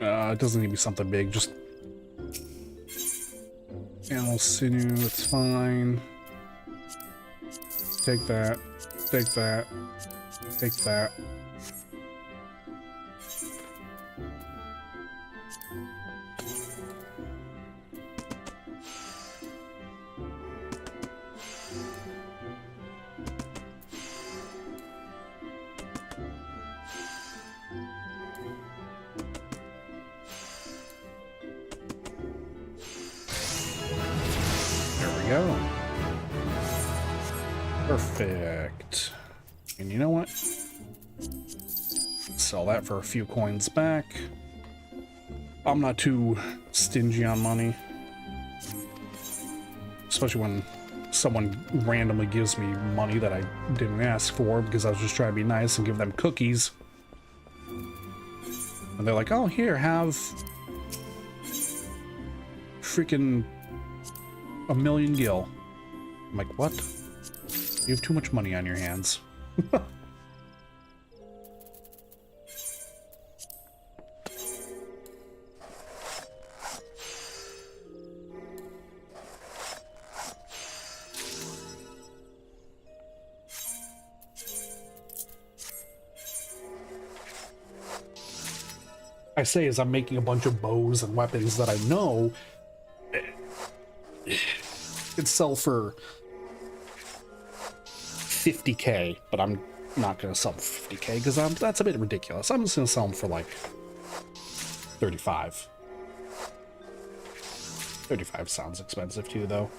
It doesn't need to be something big, just... Animal sinew, it's fine. Take that, take that, take that. Go. Perfect. And you know what? Sell that for a few coins back. I'm not too stingy on money. Especially when someone randomly gives me money that I didn't ask for because I was just trying to be nice and give them cookies. And they're like, oh, here, have freaking 1,000,000 gil. I'm like, what? You have too much money on your hands. I say as I'm making a bunch of bows and weapons that I know could sell for 50k, but I'm not gonna sell for 50k because that's a bit ridiculous. I'm just gonna sell them for like 35. 35 sounds expensive too, though.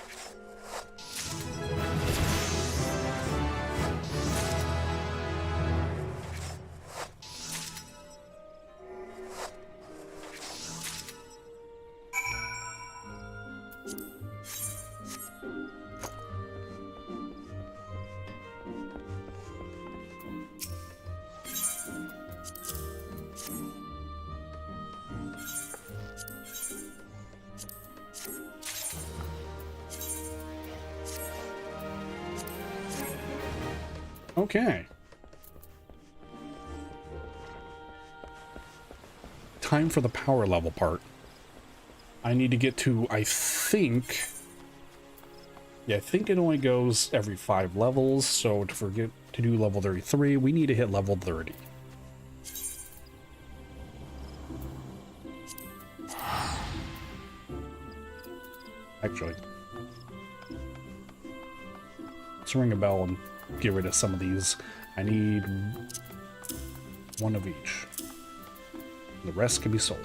Okay. Time for the power level part. I need to get to, I think... Yeah, I think it only goes every 5 levels, so to do level 33, we need to hit level 30. Actually, let's ring a bell and get rid of some of these. I need one of each. The rest can be sold.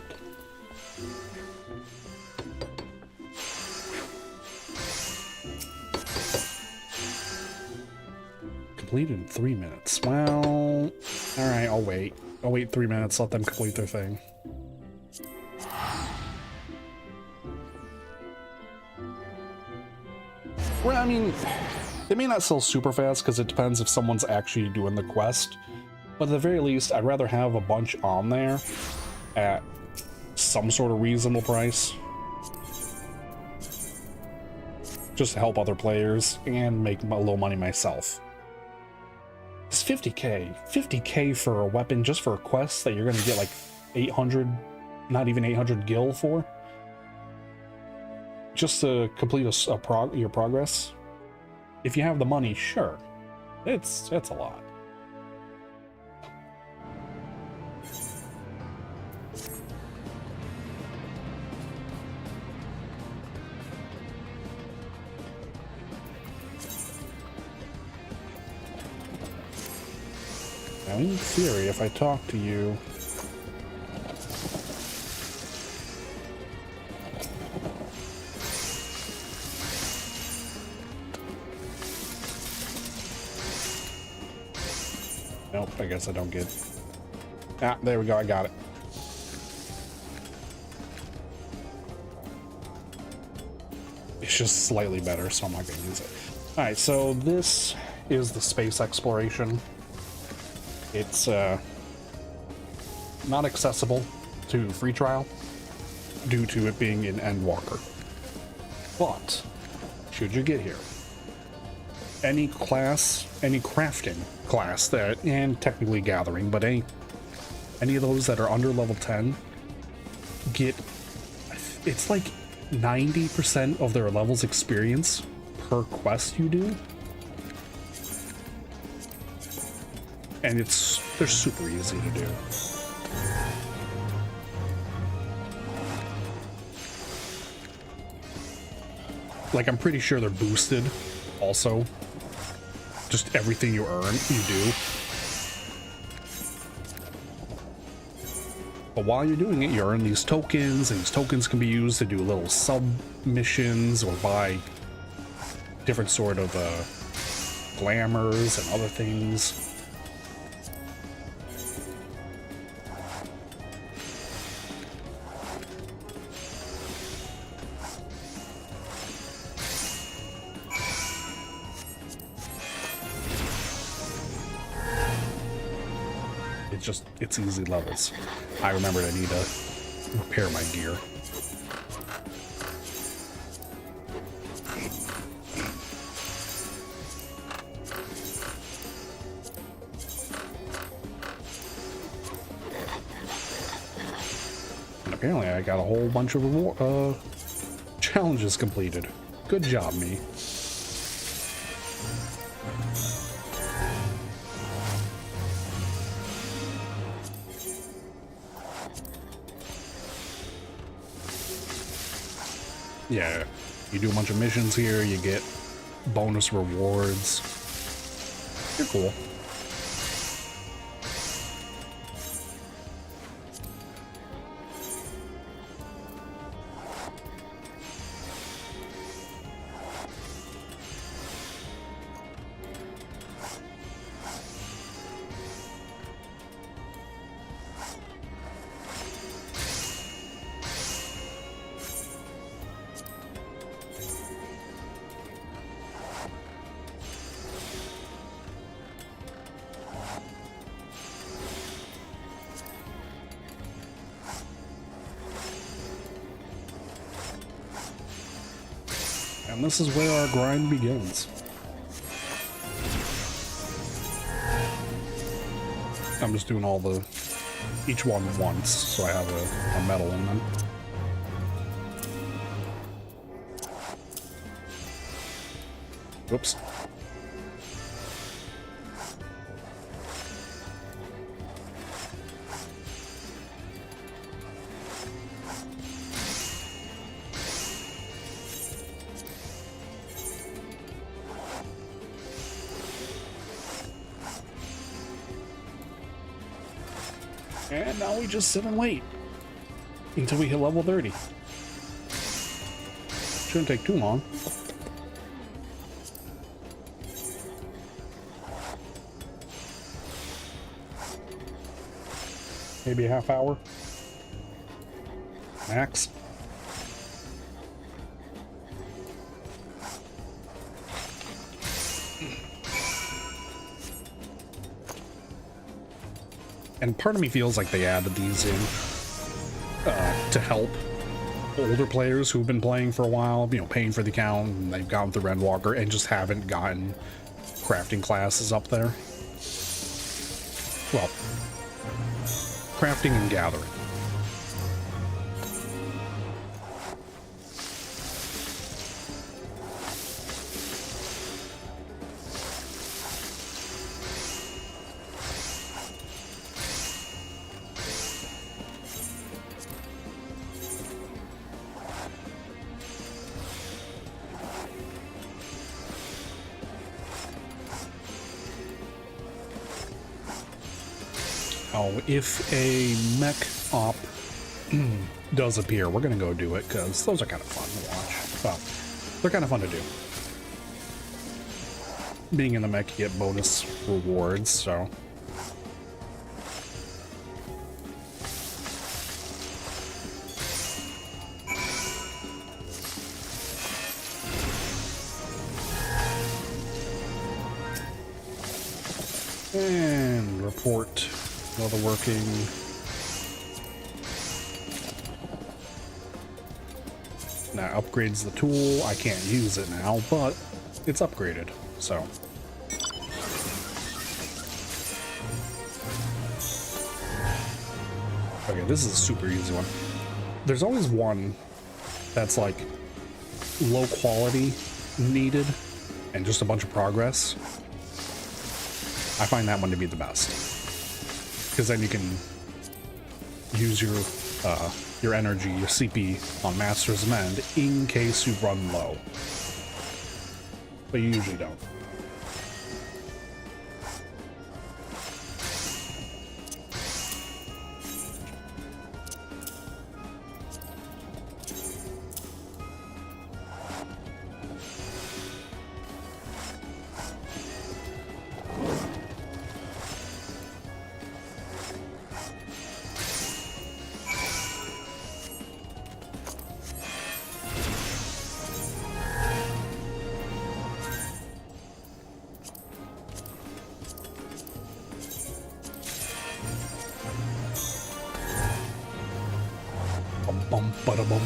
Completed in 3 minutes. Well, alright, I'll wait. I'll wait 3 minutes, let them complete their thing. Well, I mean, they may not sell super fast because it depends if someone's actually doing the quest. But at the very least, I'd rather have a bunch on there at some sort of reasonable price. Just to help other players and make a little money myself. It's 50k. 50k for a weapon just for a quest that you're going to get like 800, not even 800 gil for? Just to complete your progress? If you have the money, sure. It's a lot. Now, in theory, if I talk to you... Nope, I guess I don't get... Ah, there we go, I got it. It's just slightly better, so I'm not going to use it. Alright, so this is the space exploration. It's not accessible to free trial due to it being in Endwalker. But, should you get here, any class, any crafting class that, and technically gathering, but any of those that are under level 10 get, it's like 90% of their levels experience per quest you do. And they're super easy to do. Like, I'm pretty sure they're boosted also. Just everything you earn, you do. But while you're doing it, you earn these tokens, and these tokens can be used to do little sub-missions or buy different sort of glamours and other things. It's easy levels. I remembered I need to repair my gear. And apparently I got a whole bunch of challenges completed. Good job, me. Yeah, you do a bunch of missions here, you get bonus rewards. You're cool. And this is where our grind begins. I'm just doing each one once, so I have a medal in them. Whoops. And now we just sit and wait until we hit level 30. Shouldn't take too long. Maybe a half hour max. And part of me feels like they added these in to help older players who've been playing for a while, you know, paying for the account, and they've gone through Endwalker and just haven't gotten crafting classes up there. Well, crafting and gathering. Oh, if a mech op does appear, we're gonna go do it because those are kind of fun to watch. Well, they're kind of fun to do. Being in the mech, you get bonus rewards, so. And report. Another working. Now upgrades the tool. I can't use it now, but it's upgraded, so. Okay, this is a super easy one. There's always one that's like low quality needed and just a bunch of progress. I find that one to be the best. Because then you can use your energy, your CP on Master's Mend in case you run low. But you usually don't. Bum bada bum.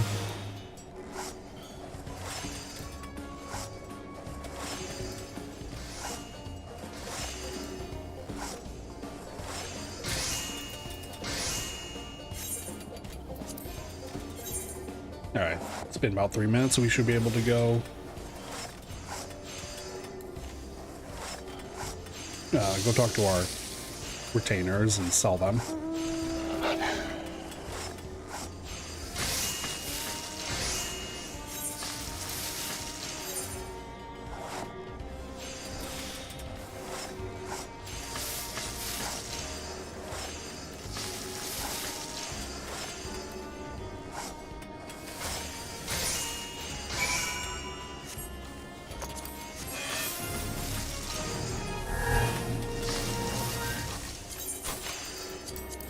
All right, it's been about 3 minutes, so we should be able to go talk to our retainers and sell them.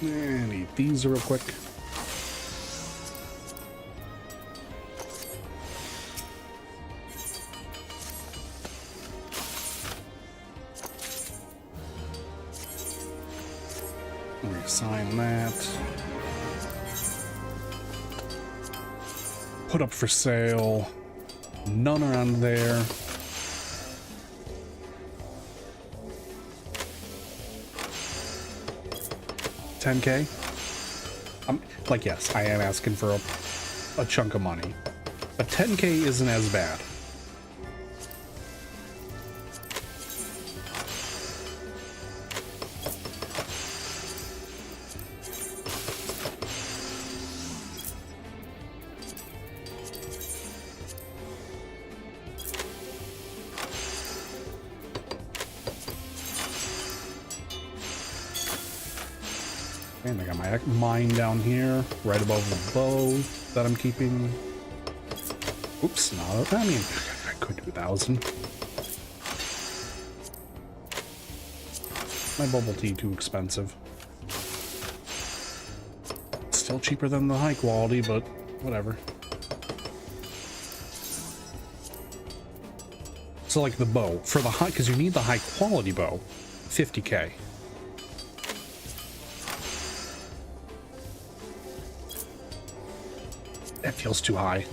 And eat these real quick. Reassign that. Put up for sale. None around there. 10K. Like, yes, I am asking for a chunk of money, but 10K isn't as bad. And I got my mine down here, right above the bow that I'm keeping. Oops, no, I mean, I could do 1,000. My bubble tea too expensive. Still cheaper than the high quality, but whatever. So like the bow, for the high, because you need the high quality bow, 50K. That feels too high.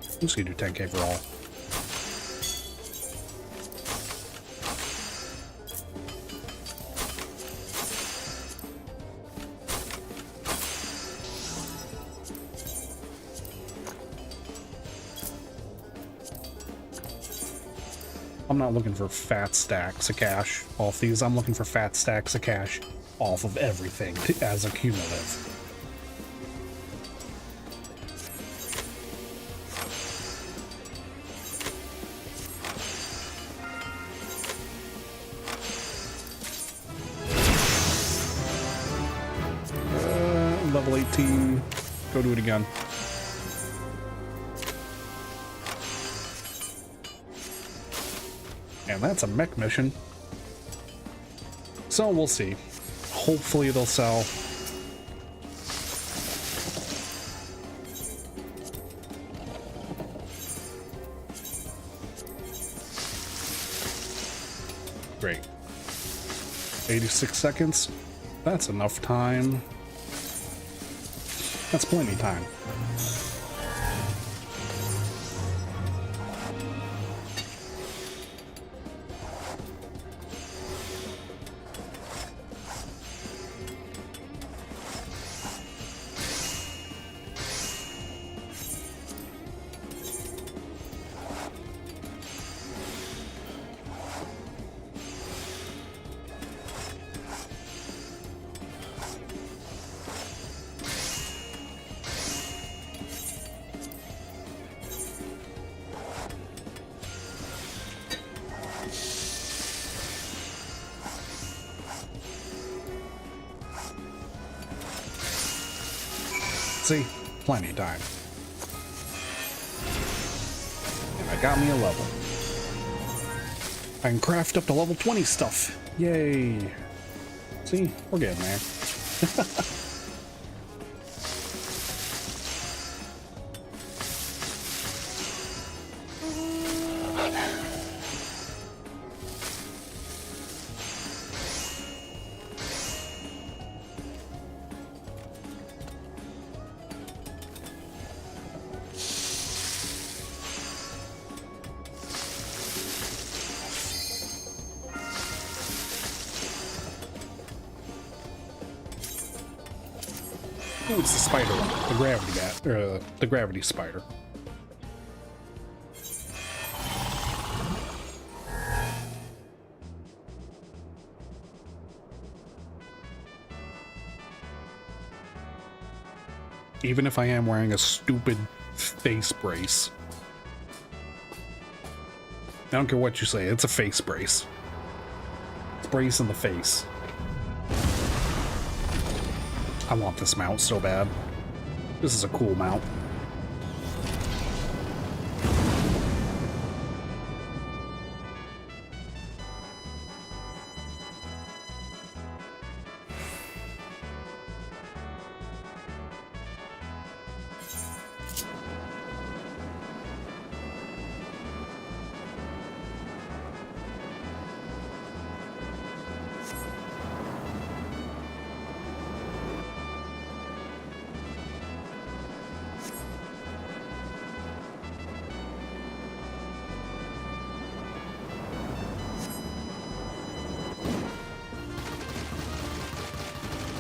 I'm just gonna do 10K for all. I'm not looking for fat stacks of cash off these. I'm looking for fat stacks of cash off of everything as a cumulative. Level 18. Go do it again. And that's a mech mission. So we'll see. Hopefully they'll sell. Great. 86 seconds. That's enough time. That's plenty of time. See, plenty of time. And I got me a level. I can craft up to level 20 stuff. Yay. See, we're getting there. Ooh, it's the spider one, the gravity bat, or the gravity spider. Even if I am wearing a stupid face brace. I don't care what you say, it's a face brace. It's brace in the face. I want this mount so bad. This is a cool mount.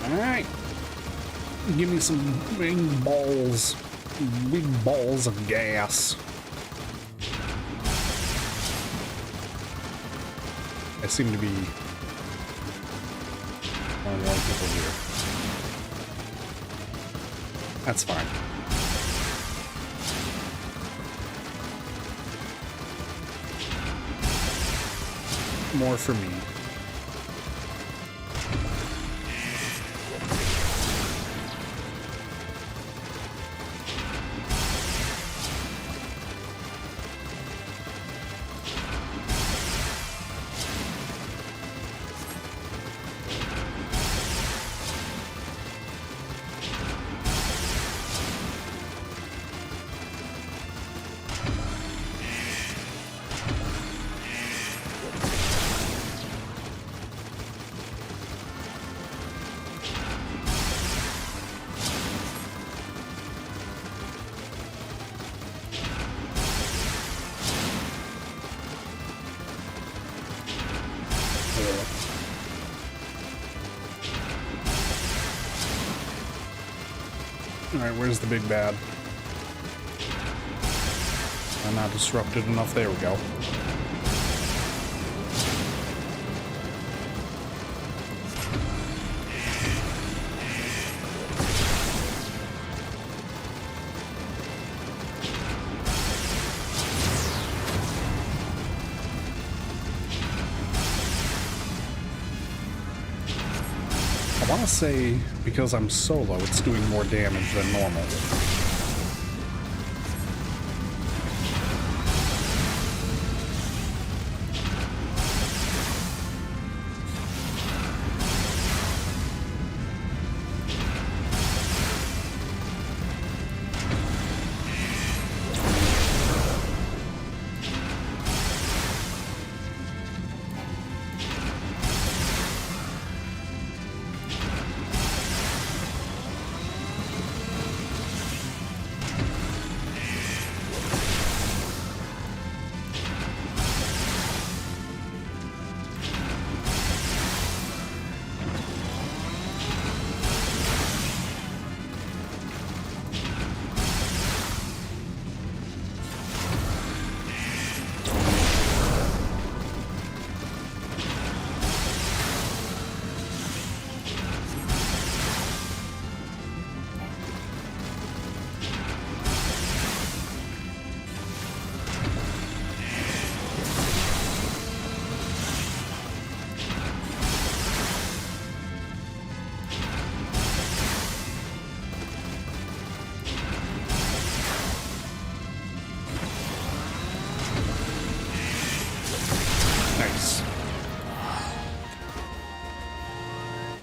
Alright, Give me some big balls of gas. I seem to be one of the only people here. That's fine. More for me. Alright, where's the big bad? I'm not disrupted enough. There we go. I want to say, because I'm solo, it's doing more damage than normal.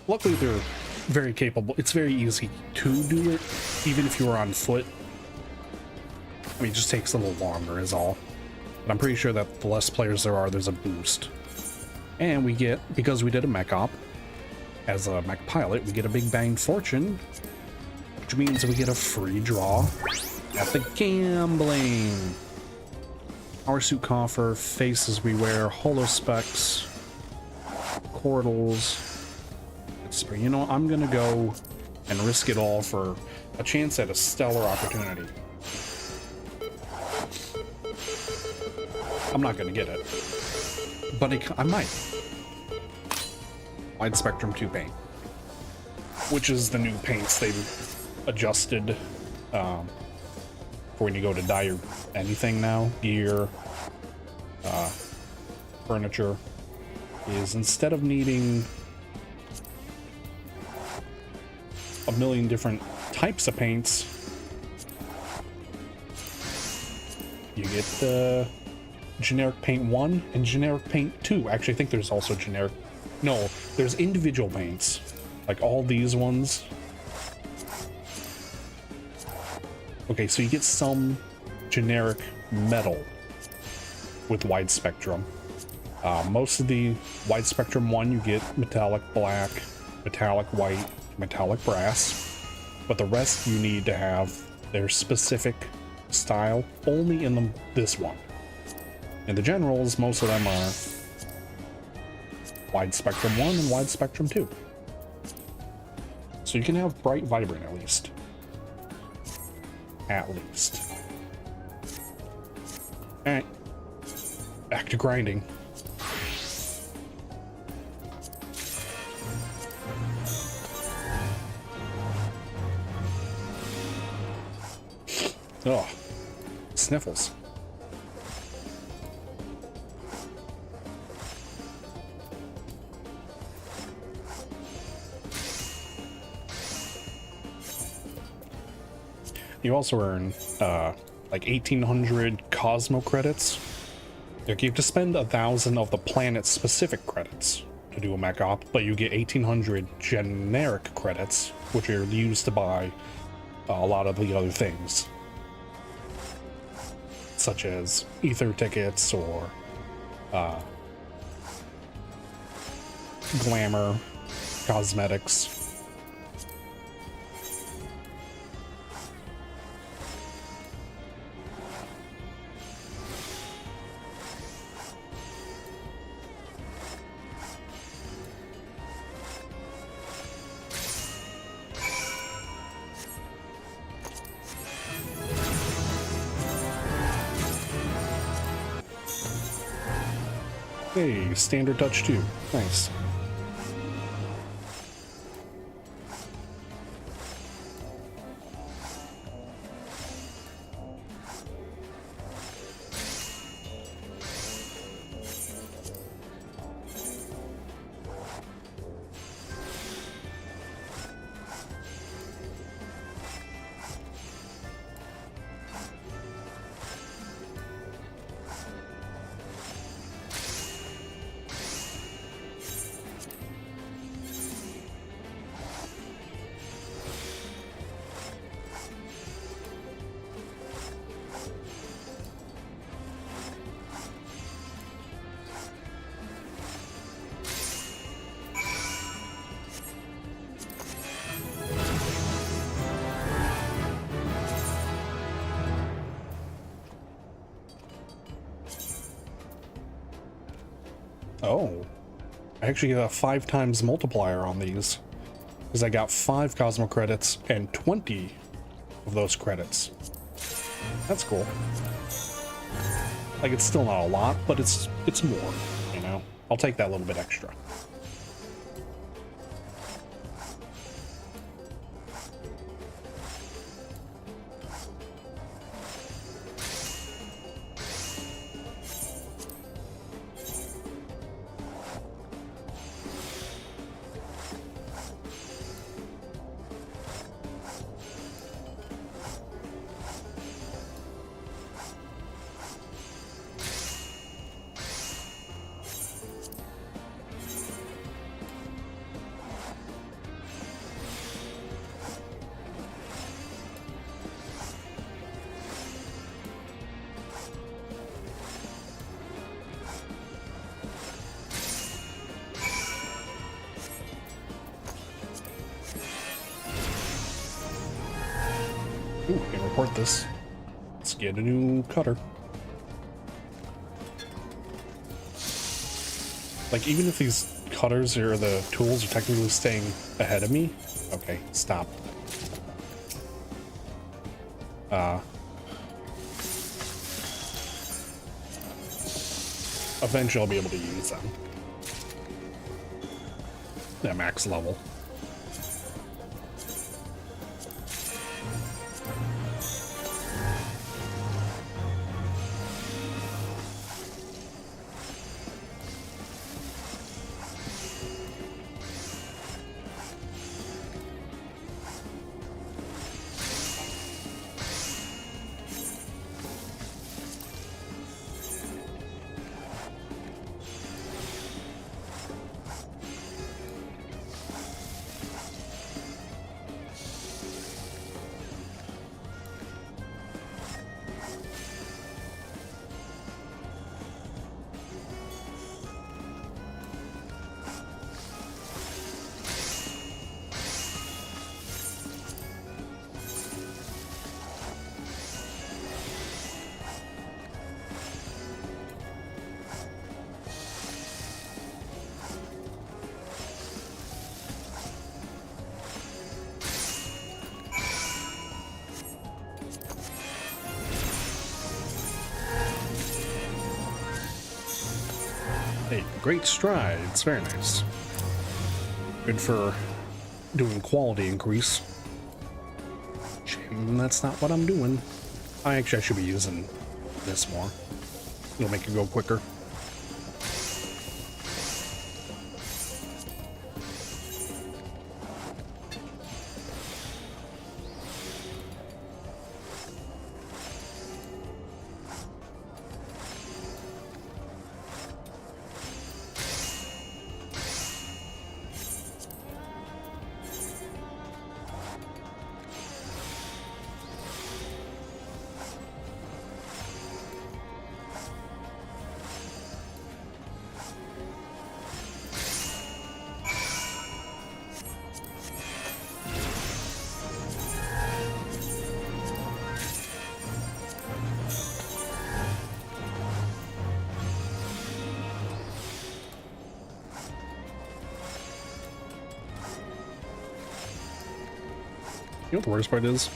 Luckily, they're very capable. It's very easy to do it, even if you were on foot. I mean, it just takes a little longer is all. But I'm pretty sure that the less players there are, there's a boost. And we get, because we did a mech op, as a mech pilot, we get a big bang fortune, which means we get a free draw at the gambling. Power suit coffer, faces we wear, holo specs, portals. You know, I'm gonna go and risk it all for a chance at a stellar opportunity. I'm not gonna get it, but I might. Wide Spectrum 2 paint, which is the new paints they've adjusted for when you go to dye your anything now, gear, furniture, is instead of needing a million different types of paints, you get the generic paint 1 and generic paint 2. Actually, I think there's also generic, no, there's individual paints, like all these ones. Okay, so you get some generic metal with Wide Spectrum. Most of the Wide Spectrum 1, you get metallic black, metallic white, metallic brass, but the rest you need to have their specific style only in this one. In the generals, most of them are Wide Spectrum 1 and Wide Spectrum 2. So you can have bright, vibrant at least. At least. Alright. Back to grinding. Oh, sniffles. You also earn like 1,800 Cosmo credits. Like you have to spend 1,000 of the planet-specific credits to do a mech op, but you get 1,800 generic credits, which are used to buy a lot of the other things, such as ether tickets or glamour, cosmetics. Hey, standard touch too. Nice. Oh, I actually got a 5 times multiplier on these because I got 5 Cosmo credits and 20 of those credits. That's cool. Like, it's still not a lot, but it's more, you know? I'll take that little bit extra. Ooh, can report this. Let's get a new cutter. Like, even if these cutters or the tools are technically staying ahead of me. Okay, stop. Eventually I'll be able to use them. At max level. Hey, great strides. Very nice. Good for doing quality increase. Shame that's not what I'm doing. I should be using this more. It'll make it go quicker. You know what the worst part is?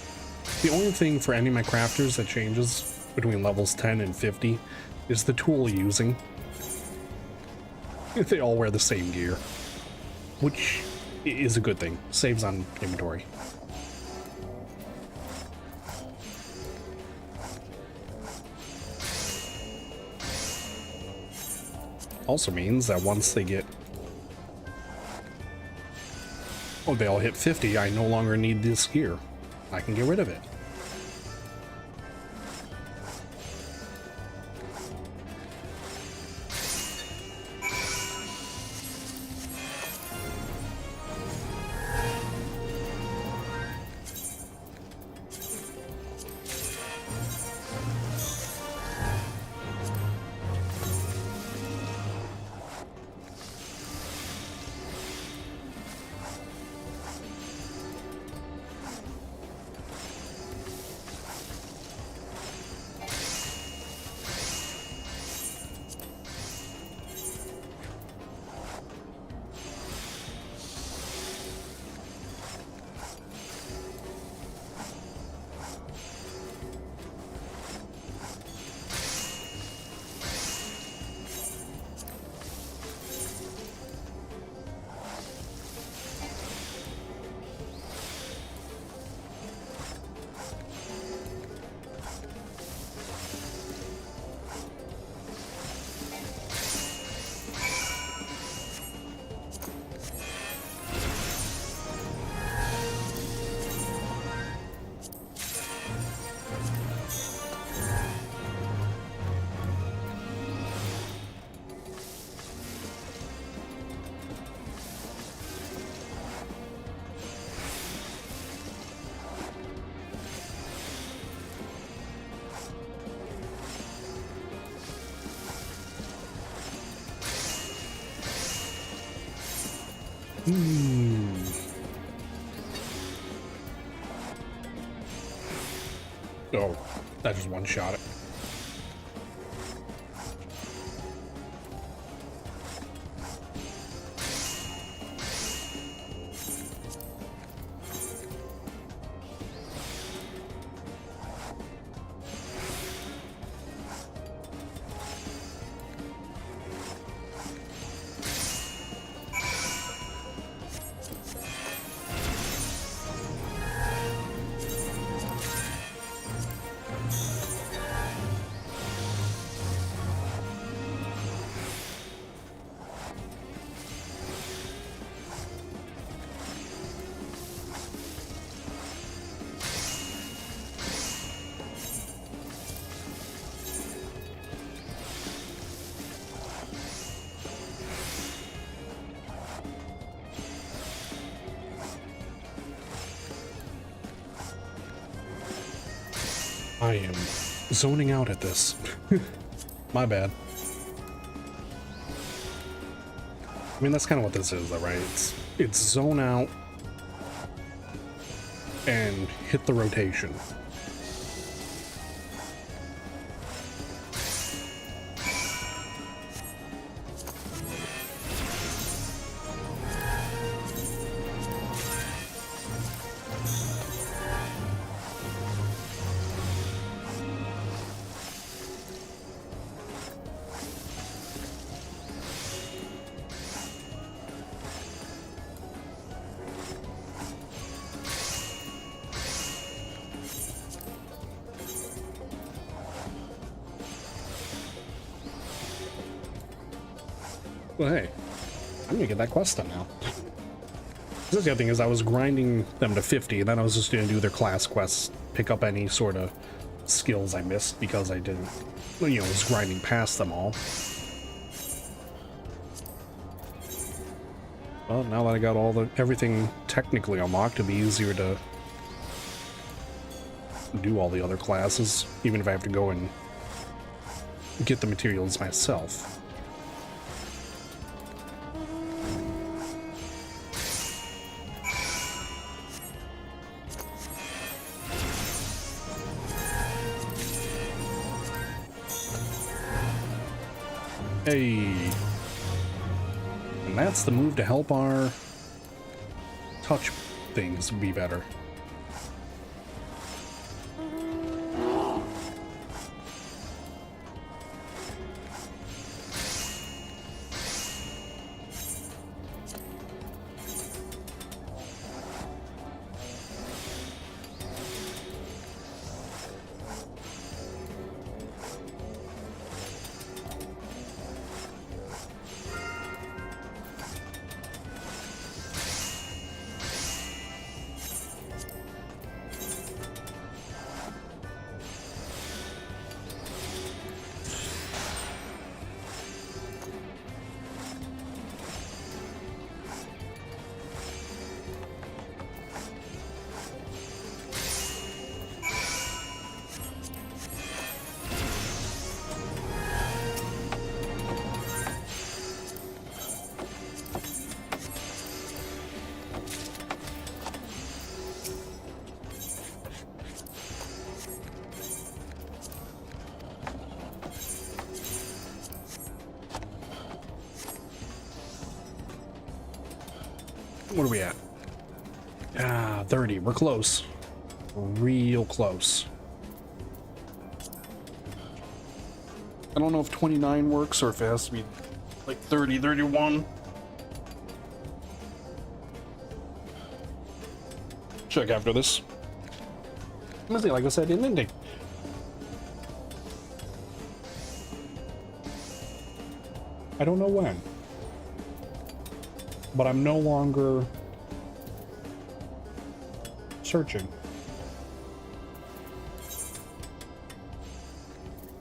The only thing for any of my crafters that changes between levels 10 and 50 is the tool using. They all wear the same gear, which is a good thing. Saves on inventory. Also means that once they get... oh, they all hit 50, I no longer need this gear. I can get rid of it. Oh, that just one shot it. I am zoning out at this. My bad. I mean, that's kind of what this is, though, right? It's zone out and hit the rotation. Well, hey, I'm gonna get that quest done now. The other thing is I was grinding them to 50, and then I was just gonna do their class quests, pick up any sort of skills I missed because I didn't, well, you know, was grinding past them all. Well, now that I got everything technically unlocked, it'll be easier to do all the other classes, even if I have to go and get the materials myself. Hey, and that's the move to help our touch things be better. What are we at? 30. We're close. Real close. I don't know if 29 works or if it has to be like 30, 31. Check after this. Honestly, like I said, in ending. I don't know when. But I'm no longer searching.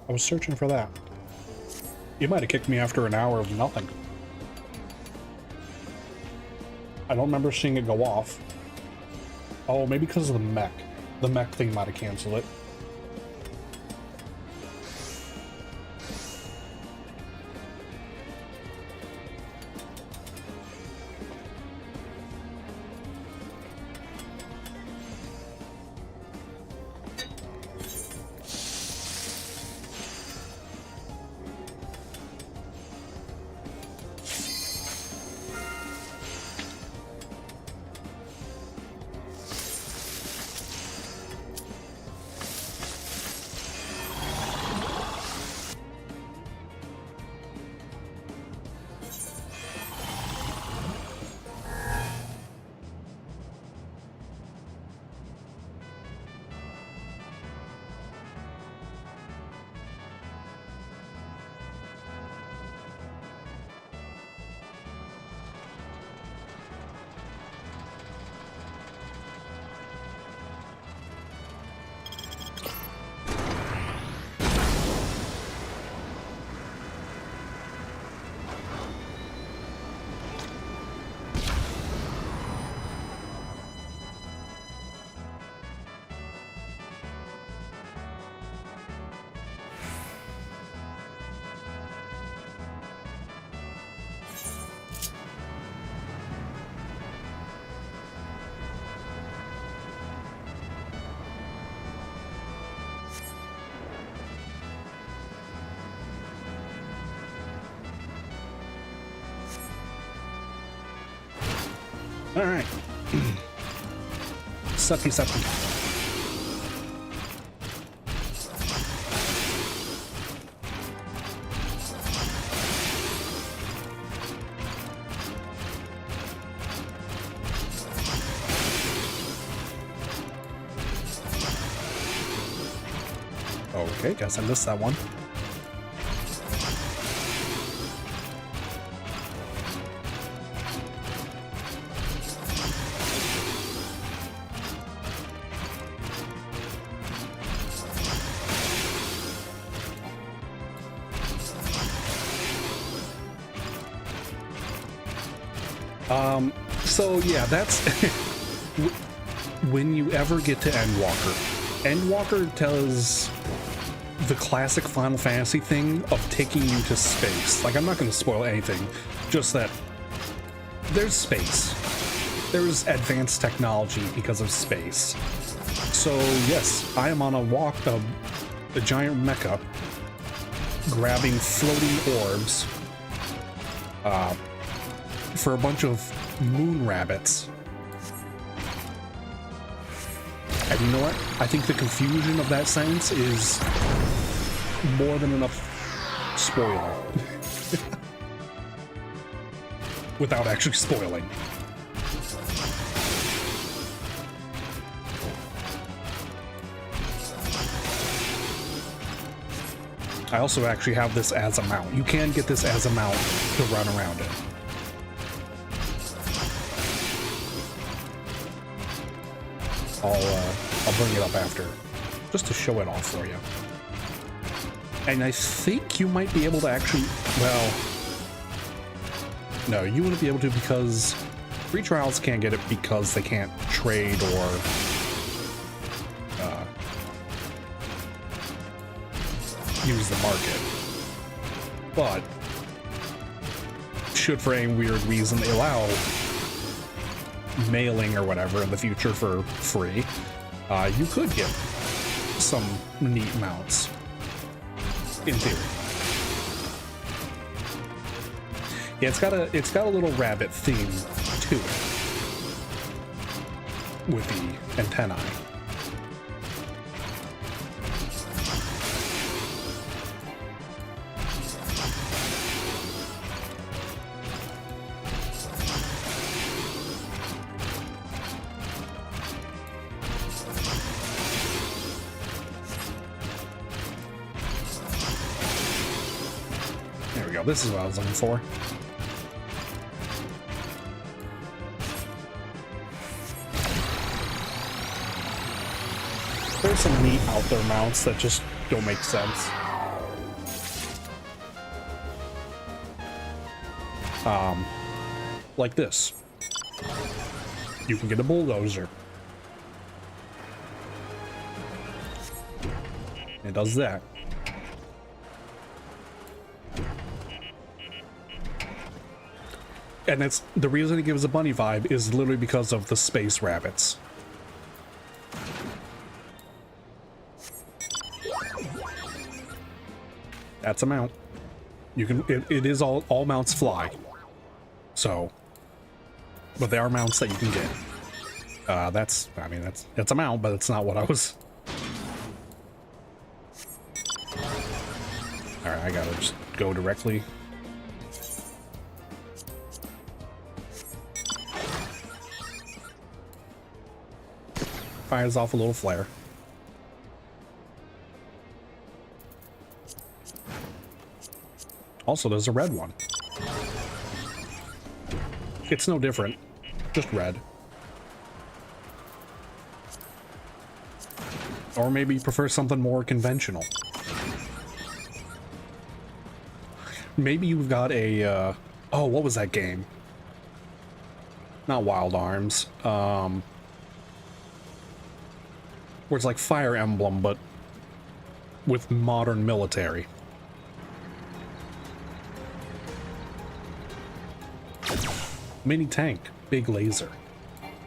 I was searching for that. You might have kicked me after an hour of nothing. I don't remember seeing it go off. Oh, maybe because of the mech. The mech thing might have canceled it. All right. Sucky. Okay, guess I missed that one. So yeah, that's when you ever get to Endwalker. Endwalker does the classic Final Fantasy thing of taking you to space. Like, I'm not going to spoil anything, just that there's space. There's advanced technology because of space. So yes, I am on a walk of a giant mecha, grabbing floating orbs for a bunch of moon rabbits. And you know what? I think the confusion of that sentence is more than enough spoiler. Without actually spoiling. I also actually have this as a mount. You can get this as a mount to run around it. I'll bring it up after, just to show it off for you. And I think you might be able to actually, well, no, you wouldn't be able to because free trials can't get it because they can't trade or use the market. But should for any weird reason they allow mailing or whatever in the future for free, you could get some neat mounts in theory. Yeah, it's got a little rabbit theme to it with the antennae. There we go. This is what I was looking for. There's some neat out there mounts that just don't make sense. Like this. You can get a bulldozer. It does that. And it's the reason it gives a bunny vibe is literally because of the space rabbits. That's a mount. You can it is all mounts fly. So, but there are mounts that you can get. That's a mount, but it's not what I was. All right, I gotta just go directly. Fires off a little flare. Also, there's a red one. It's no different, just red. Or maybe you prefer something more conventional. Maybe you've got a, oh, what was that game? Not Wild Arms. Where it's like Fire Emblem, but with modern military. Mini tank, big laser.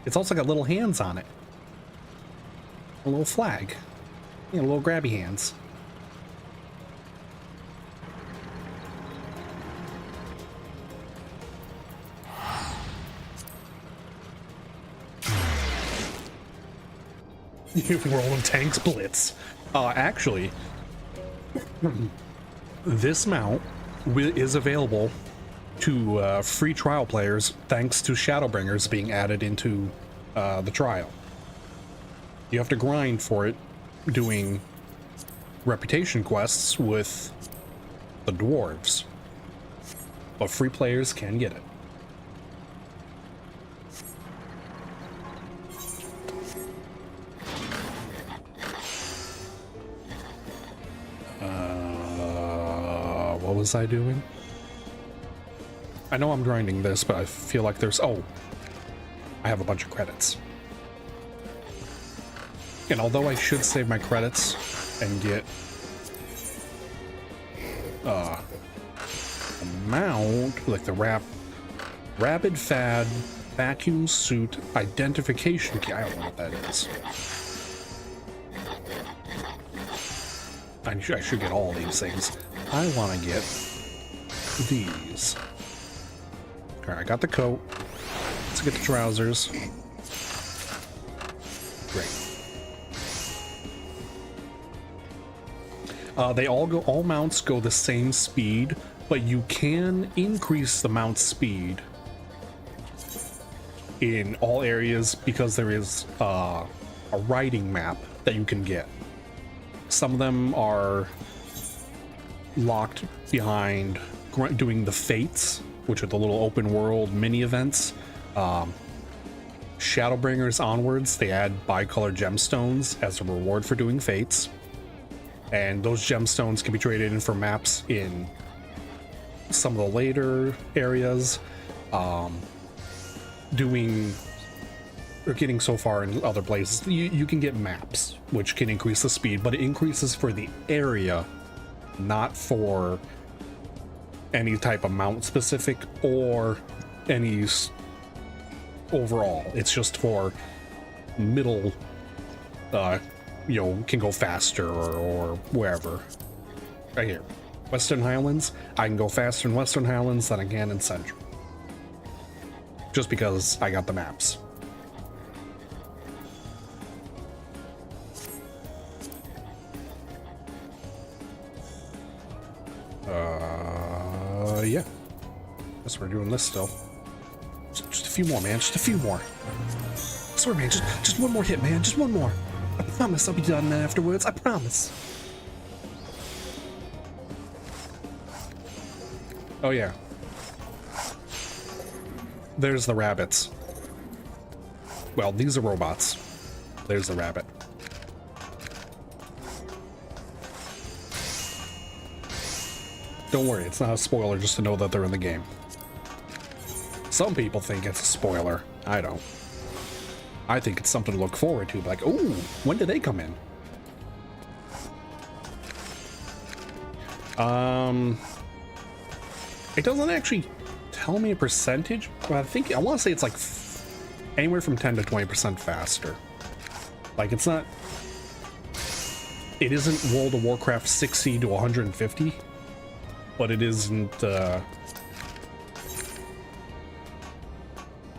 It's also got little hands on it. A little flag. Yeah, little grabby hands. Rolling tanks blitz. Actually, this mount is available to free trial players thanks to Shadowbringers being added into the trial. You have to grind for it, doing reputation quests with the dwarves, but free players can get it. What was I doing? I know I'm grinding this, but I feel like there's... Oh, I have a bunch of credits. And although I should save my credits and get a mount, like the Rabid Fad Vacuum Suit Identification Key. I don't know what that is. I should get all these things. I want to get these. Alright, I got the coat. Let's get the trousers. Great. All mounts go the same speed, but you can increase the mount speed in all areas because there is a riding map that you can get. Some of them are locked behind doing the fates, which are the little open world mini events. Shadowbringers onwards, they add bi-colored gemstones as a reward for doing fates. And those gemstones can be traded in for maps in some of the later areas. Getting so far in other places, you can get maps, which can increase the speed, but it increases for the area, not for any type of mount specific or any overall. It's just for middle, can go faster or wherever. Right here, Western Highlands, I can go faster in Western Highlands than I can in Central. Just because I got the maps. Yeah. Guess we're doing this still. Just a few more, man. Just a few more. I swear, man. Just one more hit, man. Just one more. I promise I'll be done afterwards. I promise. Oh, yeah. There's the rabbits. Well, these are robots. There's the rabbit. Don't worry, it's not a spoiler just to know that they're in the game. Some people think it's a spoiler. I don't. I think it's something to look forward to. Like, ooh, when did they come in? It doesn't actually tell me a percentage, but I want to say it's like anywhere from 10 to 20% faster. Like, it's not... It isn't World of Warcraft 60 to 150. But it isn't, it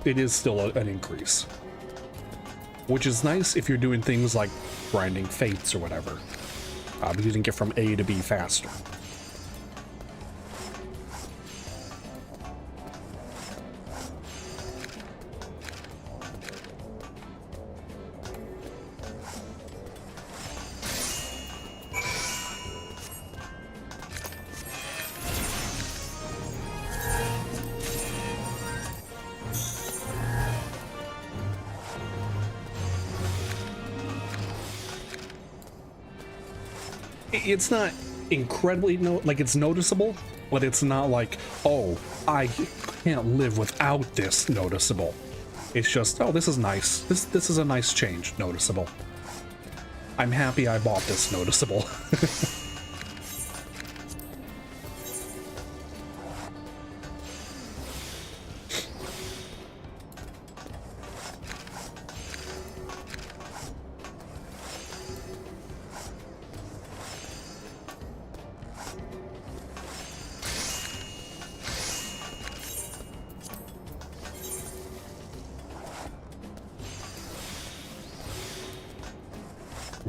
is still an increase. Which is nice if you're doing things like grinding fates or whatever. Because you can get from A to B faster. It's not incredibly it's noticeable, but it's not like, oh, I can't live without this noticeable. It's just, oh, this is nice. This is a nice change, noticeable. I'm happy I bought this noticeable.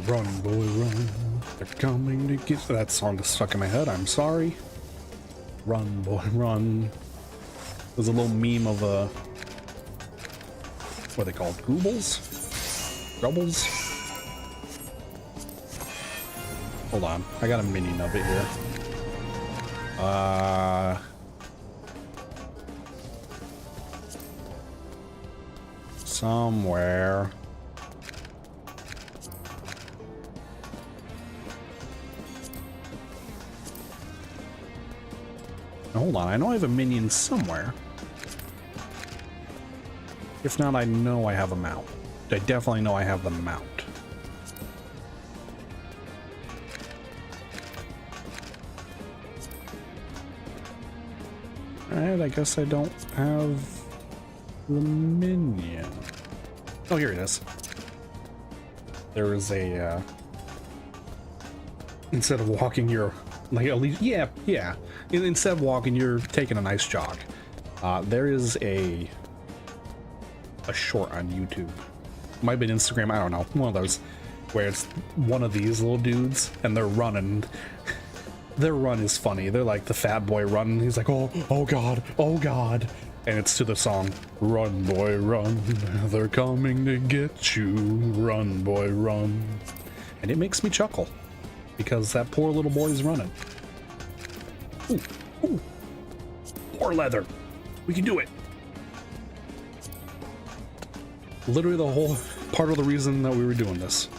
Run, boy, run. They're coming to get... That song is stuck in my head. I'm sorry. Run, boy, run. There's a little meme of what are they called? Goobles? Rubbles? Hold on. I got a minion of it here. Somewhere. Now, hold on, I know I have a minion somewhere. If not, I know I have a mount. I definitely know I have the mount. Alright, I guess I don't have the minion. Oh, here it is. There is a, instead of walking, you're, like, at least, yeah. Instead of walking, you're taking a nice jog. There is a short on YouTube. Might have been Instagram, I don't know. One of those where it's one of these little dudes and they're running. Their run is funny. They're like the fat boy run. He's like, oh God, oh God. And it's to the song, Run Boy Run, they're coming to get you, run boy run. And it makes me chuckle because that poor little boy is running. Ooh. Poor leather. We can do it. Literally the whole part of the reason that we were doing this.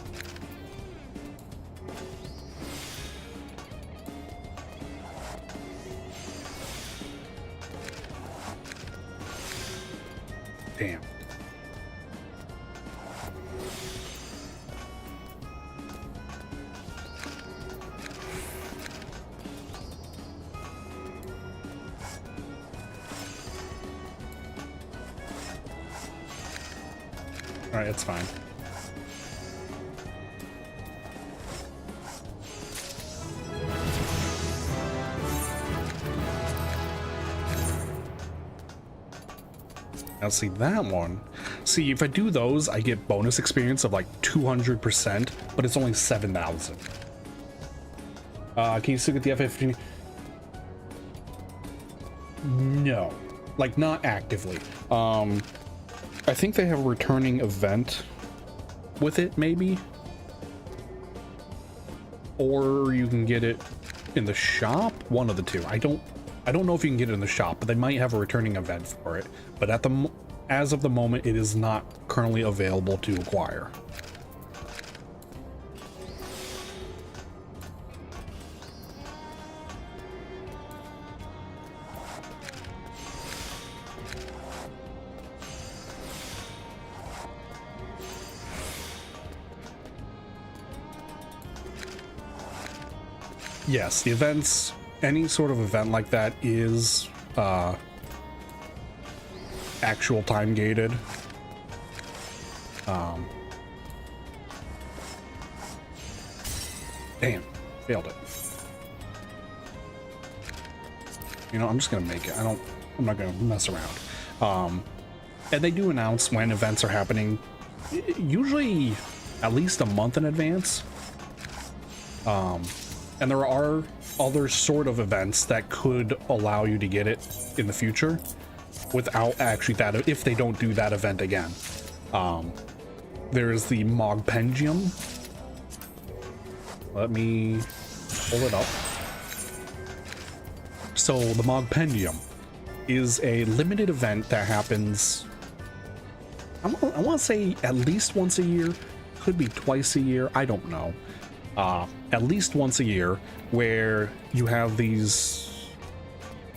Damn. All right, it's fine. Now see that one. See, if I do those, I get bonus experience of like 200%, but it's only 7,000. Can you still get the FF15? No, like not actively. I think they have a returning event with it, maybe, or you can get it in the shop. One of the two. I don't know if you can get it in the shop, but they might have a returning event for it. But as of the moment, it is not currently available to acquire. Yes, the events, any sort of event like that is actual time gated. Damn, failed it. You know, I'm just gonna make it. I'm not gonna mess around. And they do announce when events are happening, usually at least a month in advance. And there are other sort of events that could allow you to get it in the future without actually that, if they don't do that event again. There's the Mogpendium. Let me pull it up. So the Mogpendium is a limited event that happens, I want to say at least once a year, could be twice a year, I don't know. At least once a year, where you have these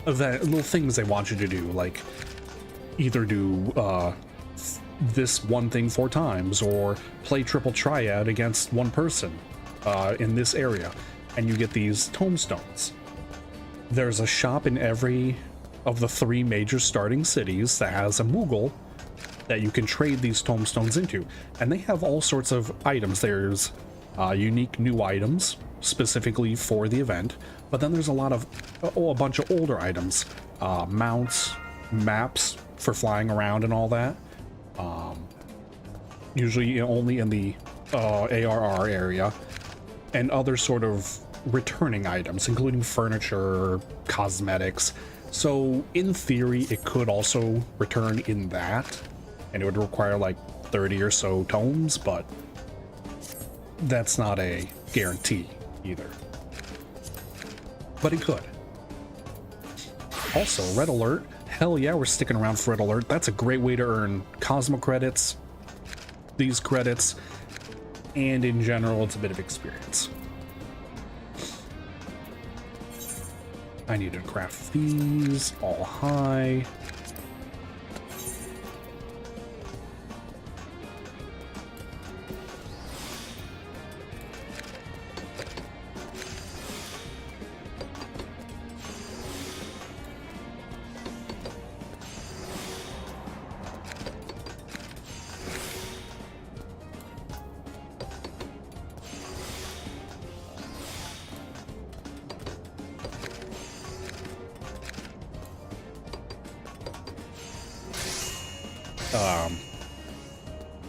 little things they want you to do, like either do this one thing 4 times or play triple triad against one person in this area, and you get these tombstones. There's a shop in every of the 3 major starting cities that has a Moogle that you can trade these tombstones into, and they have all sorts of items. There's unique new items specifically for the event, but then there's a lot of a bunch of older items, mounts, maps for flying around and all that, usually only in the ARR area, and other sort of returning items, including furniture, cosmetics. So in theory it could also return in that, and it would require like 30 or so tomes, but that's not a guarantee either. But it could. Also, Red Alert. Hell yeah, we're sticking around for Red Alert. That's a great way to earn Cosmo credits, these credits, and in general, it's a bit of experience. I need to craft these all high.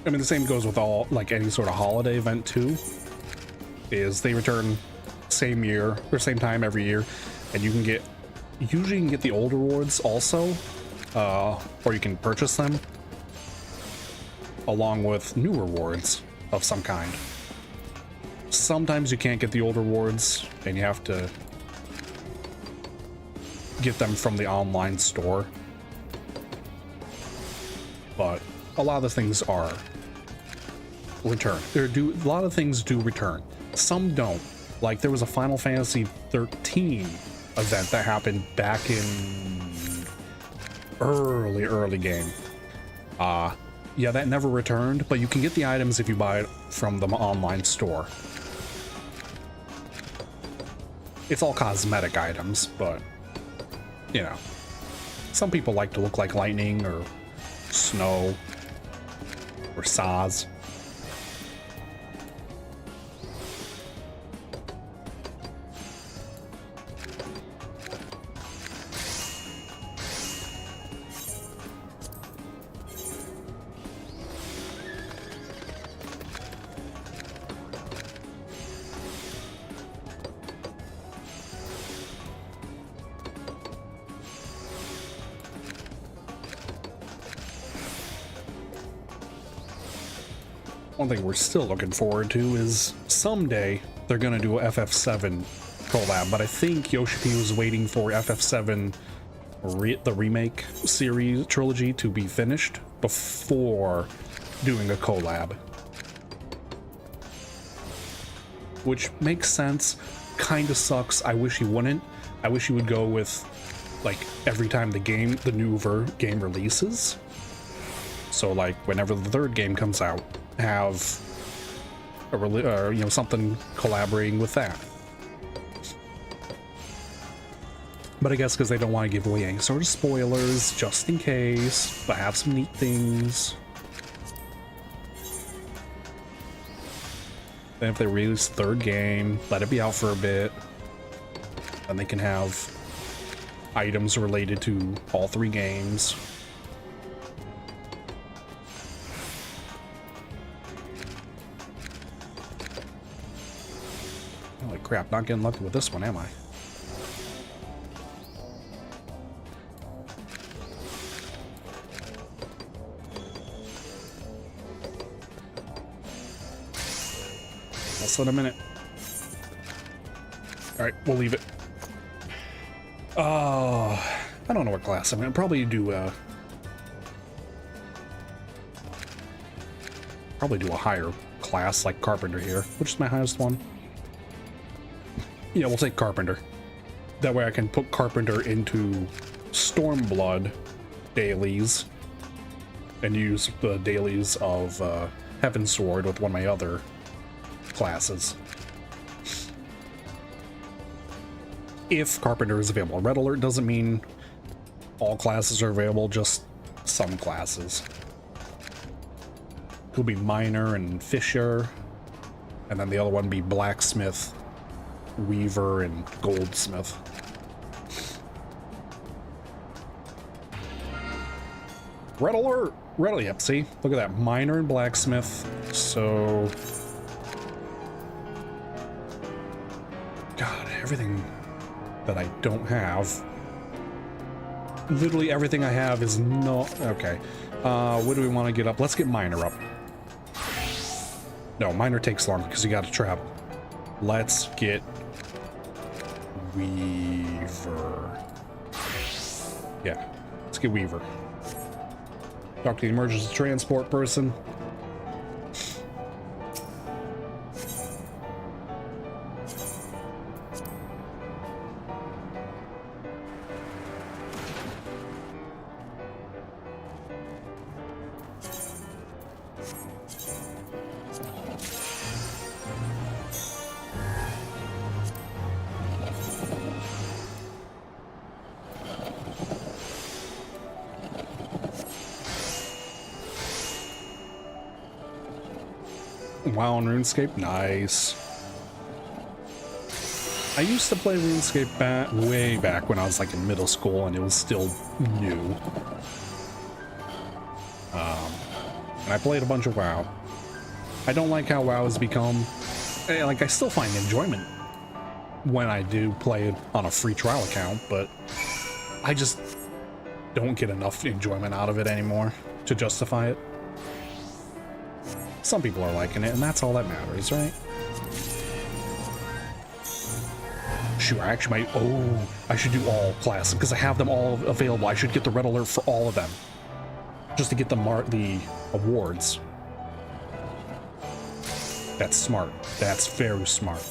I mean, the same goes with all, like, any sort of holiday event too, is they return same year or same time every year, and you can get, usually you can get the old rewards also, or you can purchase them along with new rewards of some kind. Sometimes you can't get the old rewards and you have to get them from the online store, but a lot of the things are return. A lot of things do return. Some don't. Like, there was a Final Fantasy 13 event that happened back in early game. Yeah, that never returned, but you can get the items if you buy it from the online store. It's all cosmetic items, but, you know, some people like to look like lightning or snow or Saz. One thing we're still looking forward to is someday they're gonna do a FF7 collab, but I think Yoshi was waiting for FF7 the remake series trilogy to be finished before doing a collab, which makes sense. Kind of sucks. I wish he wouldn't. I wish he would go with, like, every time the new game releases. So, like, whenever the third game comes out, have a something collaborating with that. But I guess because they don't want to give away any sort of spoilers, just in case, but have some neat things. Then if they release the third game, let it be out for a bit, then they can have items related to all three games. Holy crap, not getting lucky with this one, am I? Less than a minute. Alright, we'll leave it. I don't know what class I'm gonna probably do a higher class like Carpenter here. Which is my highest one? Yeah, we'll take Carpenter. That way I can put Carpenter into Stormblood dailies and use the dailies of Heavensward with one of my other classes. If Carpenter is available. Red Alert doesn't mean all classes are available, just some classes. Could be Miner and Fisher, and then the other one be Blacksmith, Weaver, and Goldsmith. Red Alert! Red Alert, yep, see? Look at that, Miner and Blacksmith, so... God, everything that I don't have. Literally everything I have is not... Okay. What do we want to get up? Let's get Miner up. No, Miner takes long because you got a trap. Let's get Weaver. Yeah, let's get Weaver. Talk to the emergency transport person. WoW and RuneScape, nice. I used to play RuneScape way back when I was like in middle school and it was still new. And I played a bunch of WoW. I don't like how WoW has become. Like, I still find enjoyment when I do play it on a free trial account, but I just don't get enough enjoyment out of it anymore to justify it. Some people are liking it, and that's all that matters, right? Shoot, I actually might... Oh, I should do all classes, because I have them all available. I should get the red alert for all of them, just to get the awards. That's smart. That's very smart.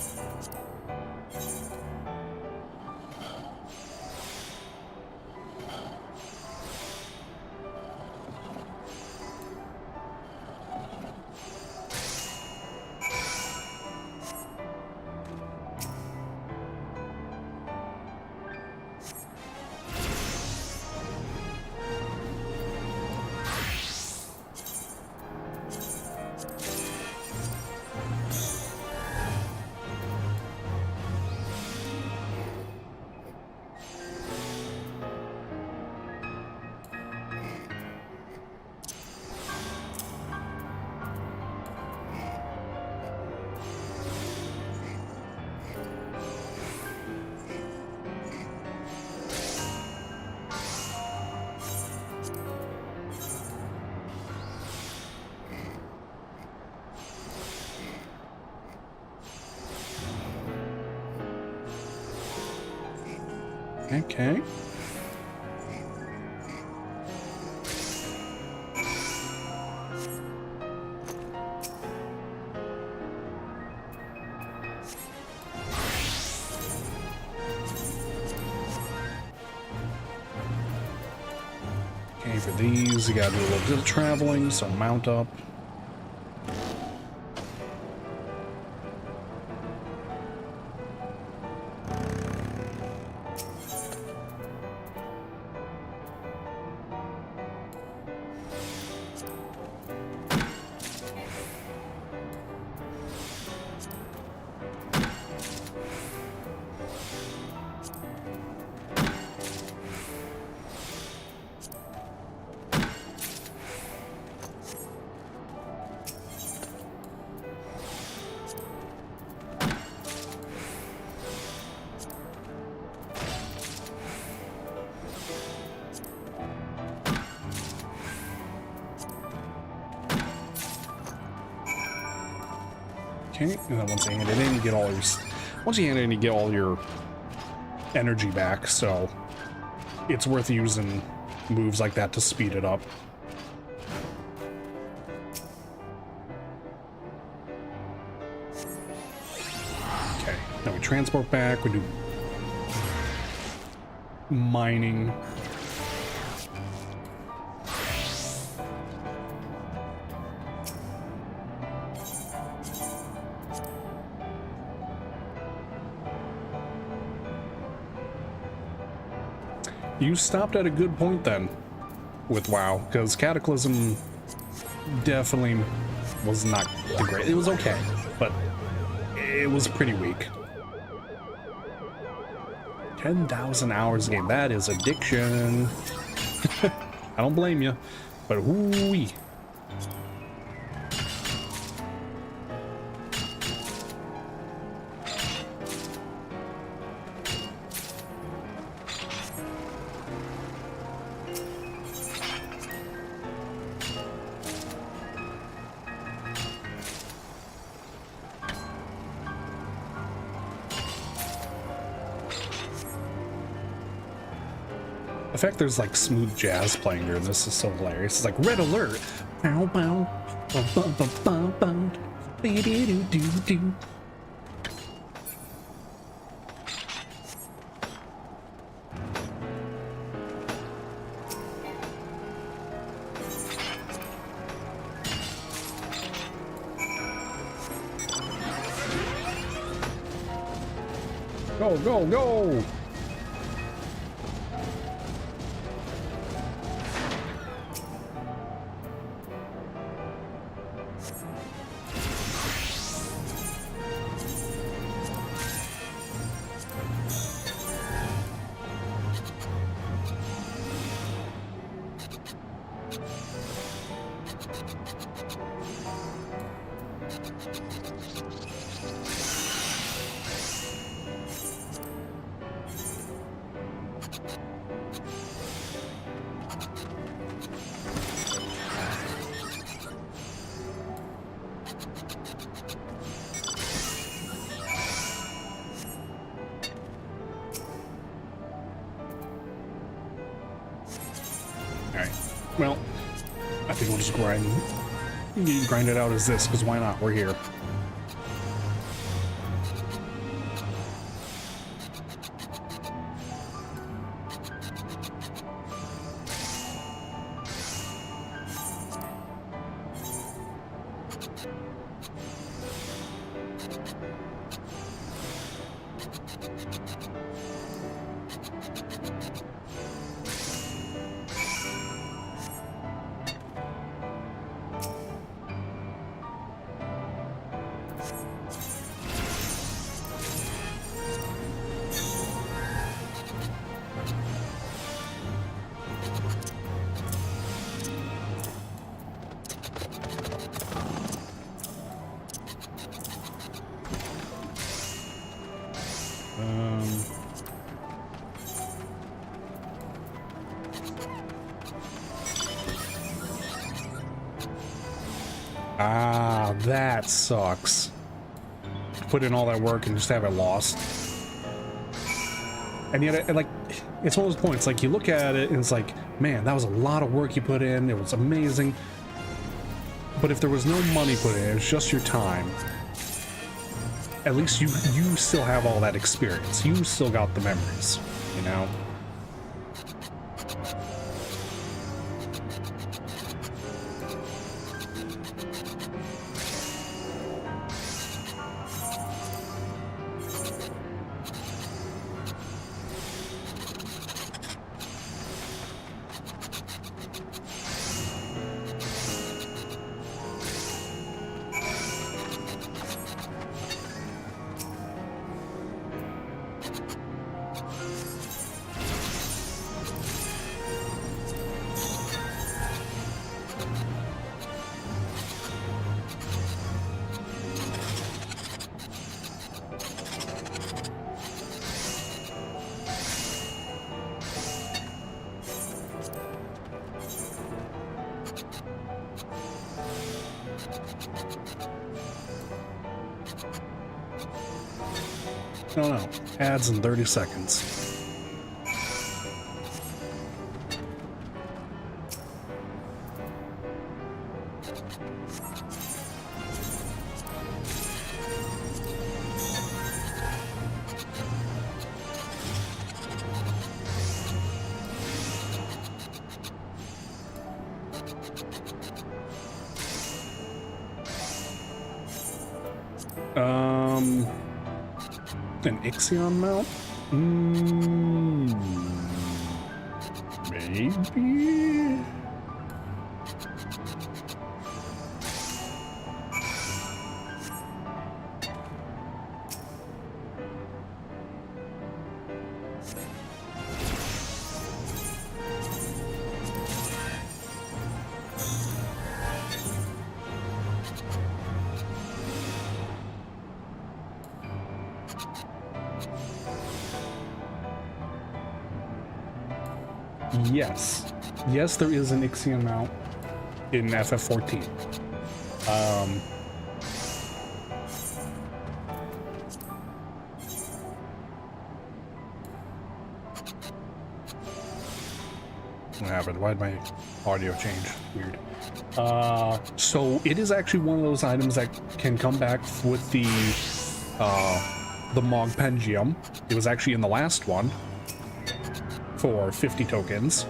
Okay. Okay, for these, you gotta do a little bit of traveling, so mount up. Okay, and then once you hand it in, you get all your... Once you hand it in, you get all your energy back, so it's worth using moves like that to speed it up. Okay, now we transport back, we do mining. You stopped at a good point then with WoW, because Cataclysm definitely was not the great. It was okay, but it was pretty weak. 10,000 hours a game, that is addiction. I don't blame you, but whoo-wee. The fact there's like smooth jazz playing during this is so hilarious. It's like red alert. Bow bow. Bow bow bow bow bow. Doo doo doo doo. Go, go, go! Alright. Well, I think we'll just grind it out as this, because why not? We're here. Ah, that sucks. Put in all that work and just have it lost. And yet, like, it's one of those points, like, you look at it and it's like, man, that was a lot of work you put in, it was amazing. But if there was no money put in, it was just your time, at least you still have all that experience. You still got the memories, you know? No, ads in 30 seconds. An Ixion mount? Maybe? Yes. Yes, there is an Ixion mount in FF14. What happened? Why did my audio change? Weird. So it is actually one of those items that can come back with the Mogpengium. It was actually in the last one for 50 tokens,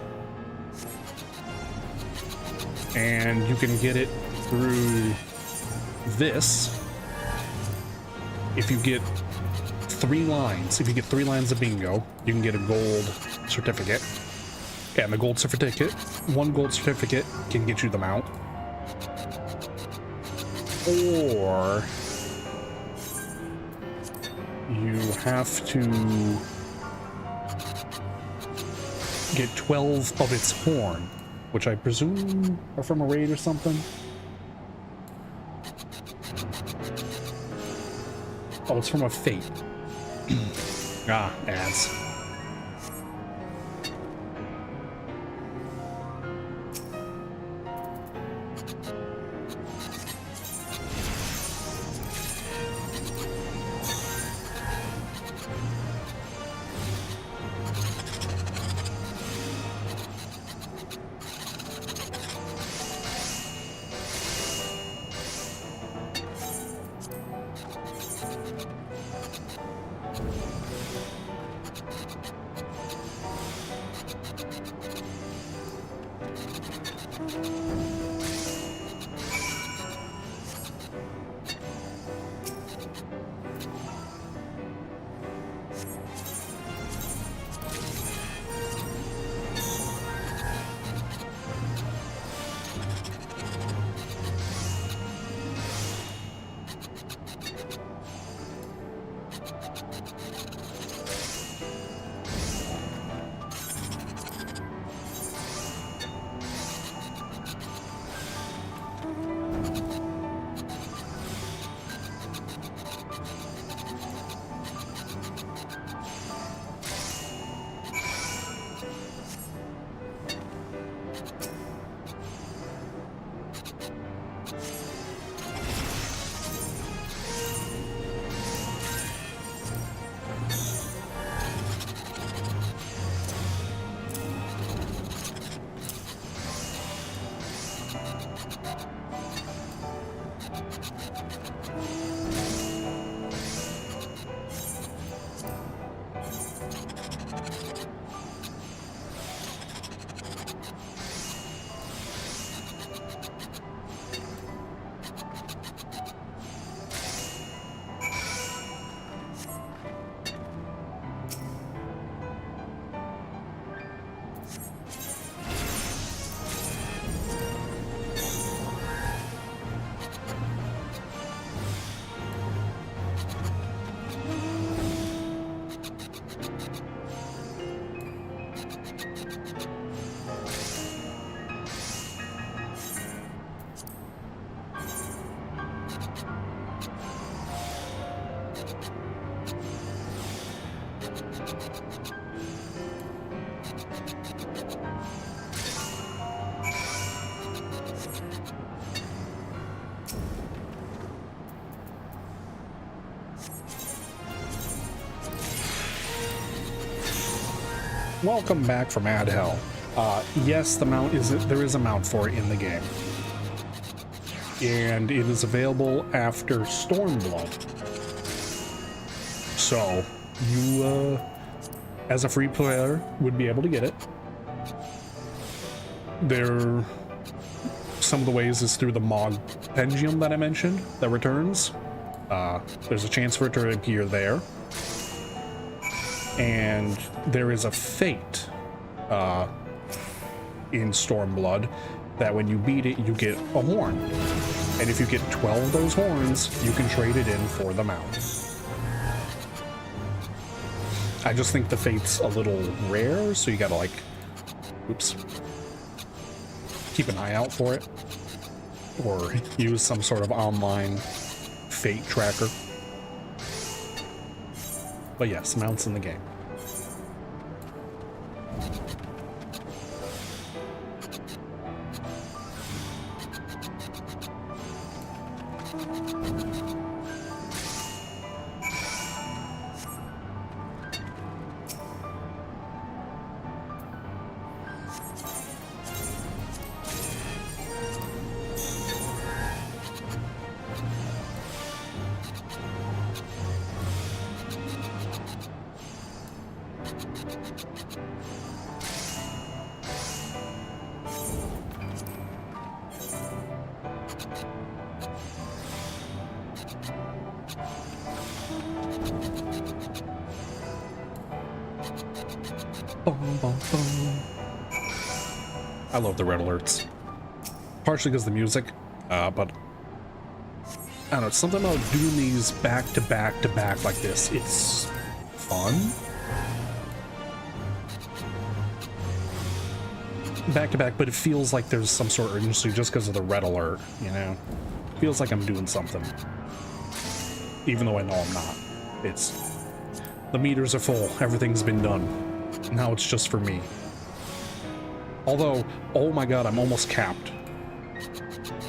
and you can get it through this if you get 3 lines. If you get 3 lines of bingo, you can get a gold certificate, and the gold certificate, 1 gold certificate can get you the mount, or you have to get 12 of its horn, which I presume are from a raid or something. Oh, it's from a fate. Ah, ads. Welcome back from Ad Hell. Yes, the mount there is a mount for it in the game, and it is available after Stormblood. So you, as a free player, would be able to get it. Some of the ways is through the Mog Pengium that I mentioned that returns. There's a chance for it to appear there. And there is a fate in Stormblood that when you beat it, you get a horn. And if you get 12 of those horns, you can trade it in for the mount. I just think the fate's a little rare, so you gotta like, oops, keep an eye out for it. Or use some sort of online fate tracker. But yes, mounts in the game. I love the red alerts. Partially because of the music, but I don't know, it's something about doing these back to back to back like this. It's fun. Back to back, but it feels like there's some sort of urgency just because of the red alert, you know? Feels like I'm doing something. Even though I know I'm not. It's... the meters are full. Everything's been done. Now it's just for me. Although, oh my god, I'm almost capped.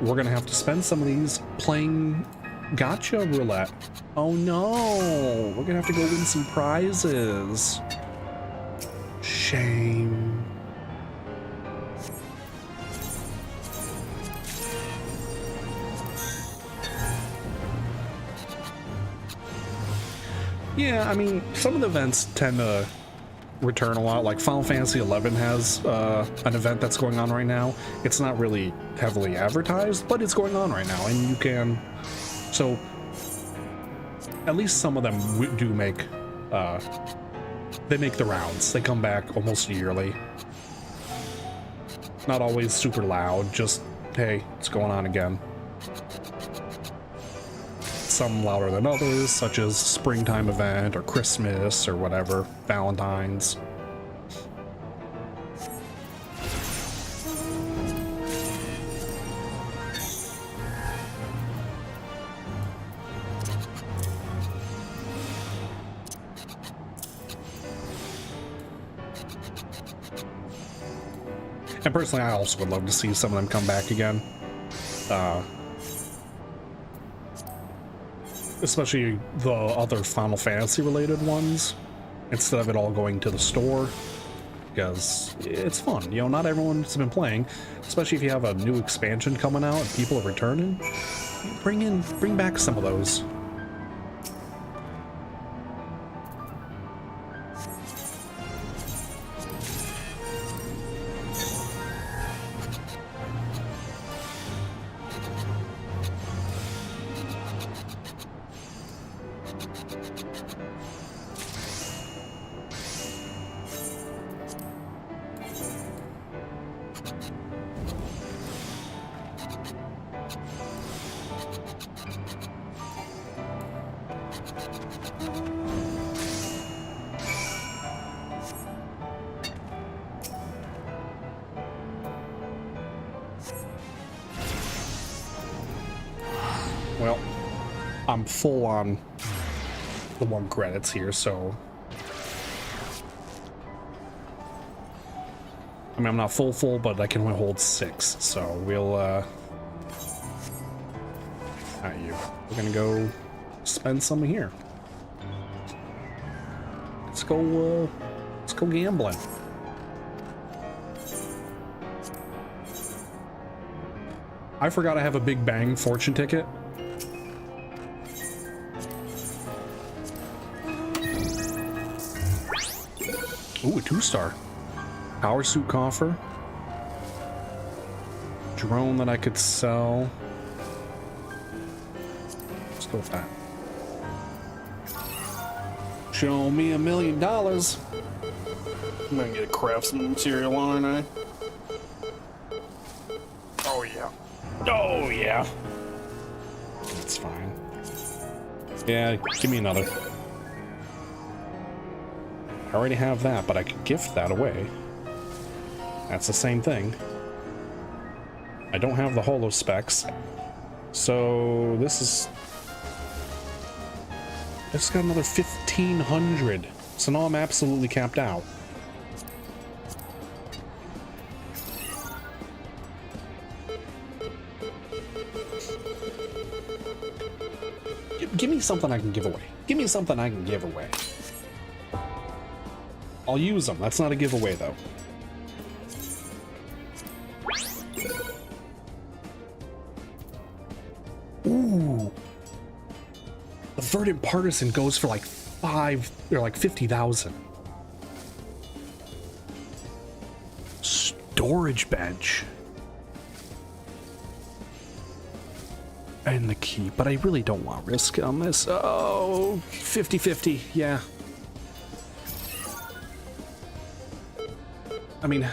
We're gonna have to spend some of these playing gacha roulette. Oh no! We're gonna have to go win some prizes. Shame. Yeah, I mean, some of the events tend to return a lot. Like Final Fantasy XI has an event that's going on right now. It's not really heavily advertised, but it's going on right now, and you can... So, at least some of them do make... they make the rounds. They come back almost yearly. Not always super loud, just, hey, it's going on again. Some louder than others, such as springtime event or Christmas or whatever, Valentine's. And personally, I also would love to see some of them come back again. Especially the other Final Fantasy related ones, instead of it all going to the store, because it's fun. You know, not everyone's been playing, especially if you have a new expansion coming out and people are returning. Bring back some of those. Well, I'm full on the 1 credits here, so mean, I'm not full, but I can only hold 6. So we'll, not you. We're gonna go spend some here. Let's go gambling. I forgot I have a Big Bang fortune ticket. Ooh, a 2-star. Power suit coffer. Drone that I could sell. Let's go with that. Show me $1 million. I'm gonna get a craftsman material, aren't I? Oh yeah. Oh yeah. That's fine. Yeah, give me another. I already have that, but I could gift that away. That's the same thing. I don't have the holo specs. So this is... I just got another 1,500. So now I'm absolutely capped out. Give me something I can give away. Give me something I can give away. I'll use them. That's not a giveaway, though. Ooh. The Verdant Partisan goes for like 50,000. Storage bench. And the key, but I really don't want risk on this. Oh, 50-50, yeah. I mean,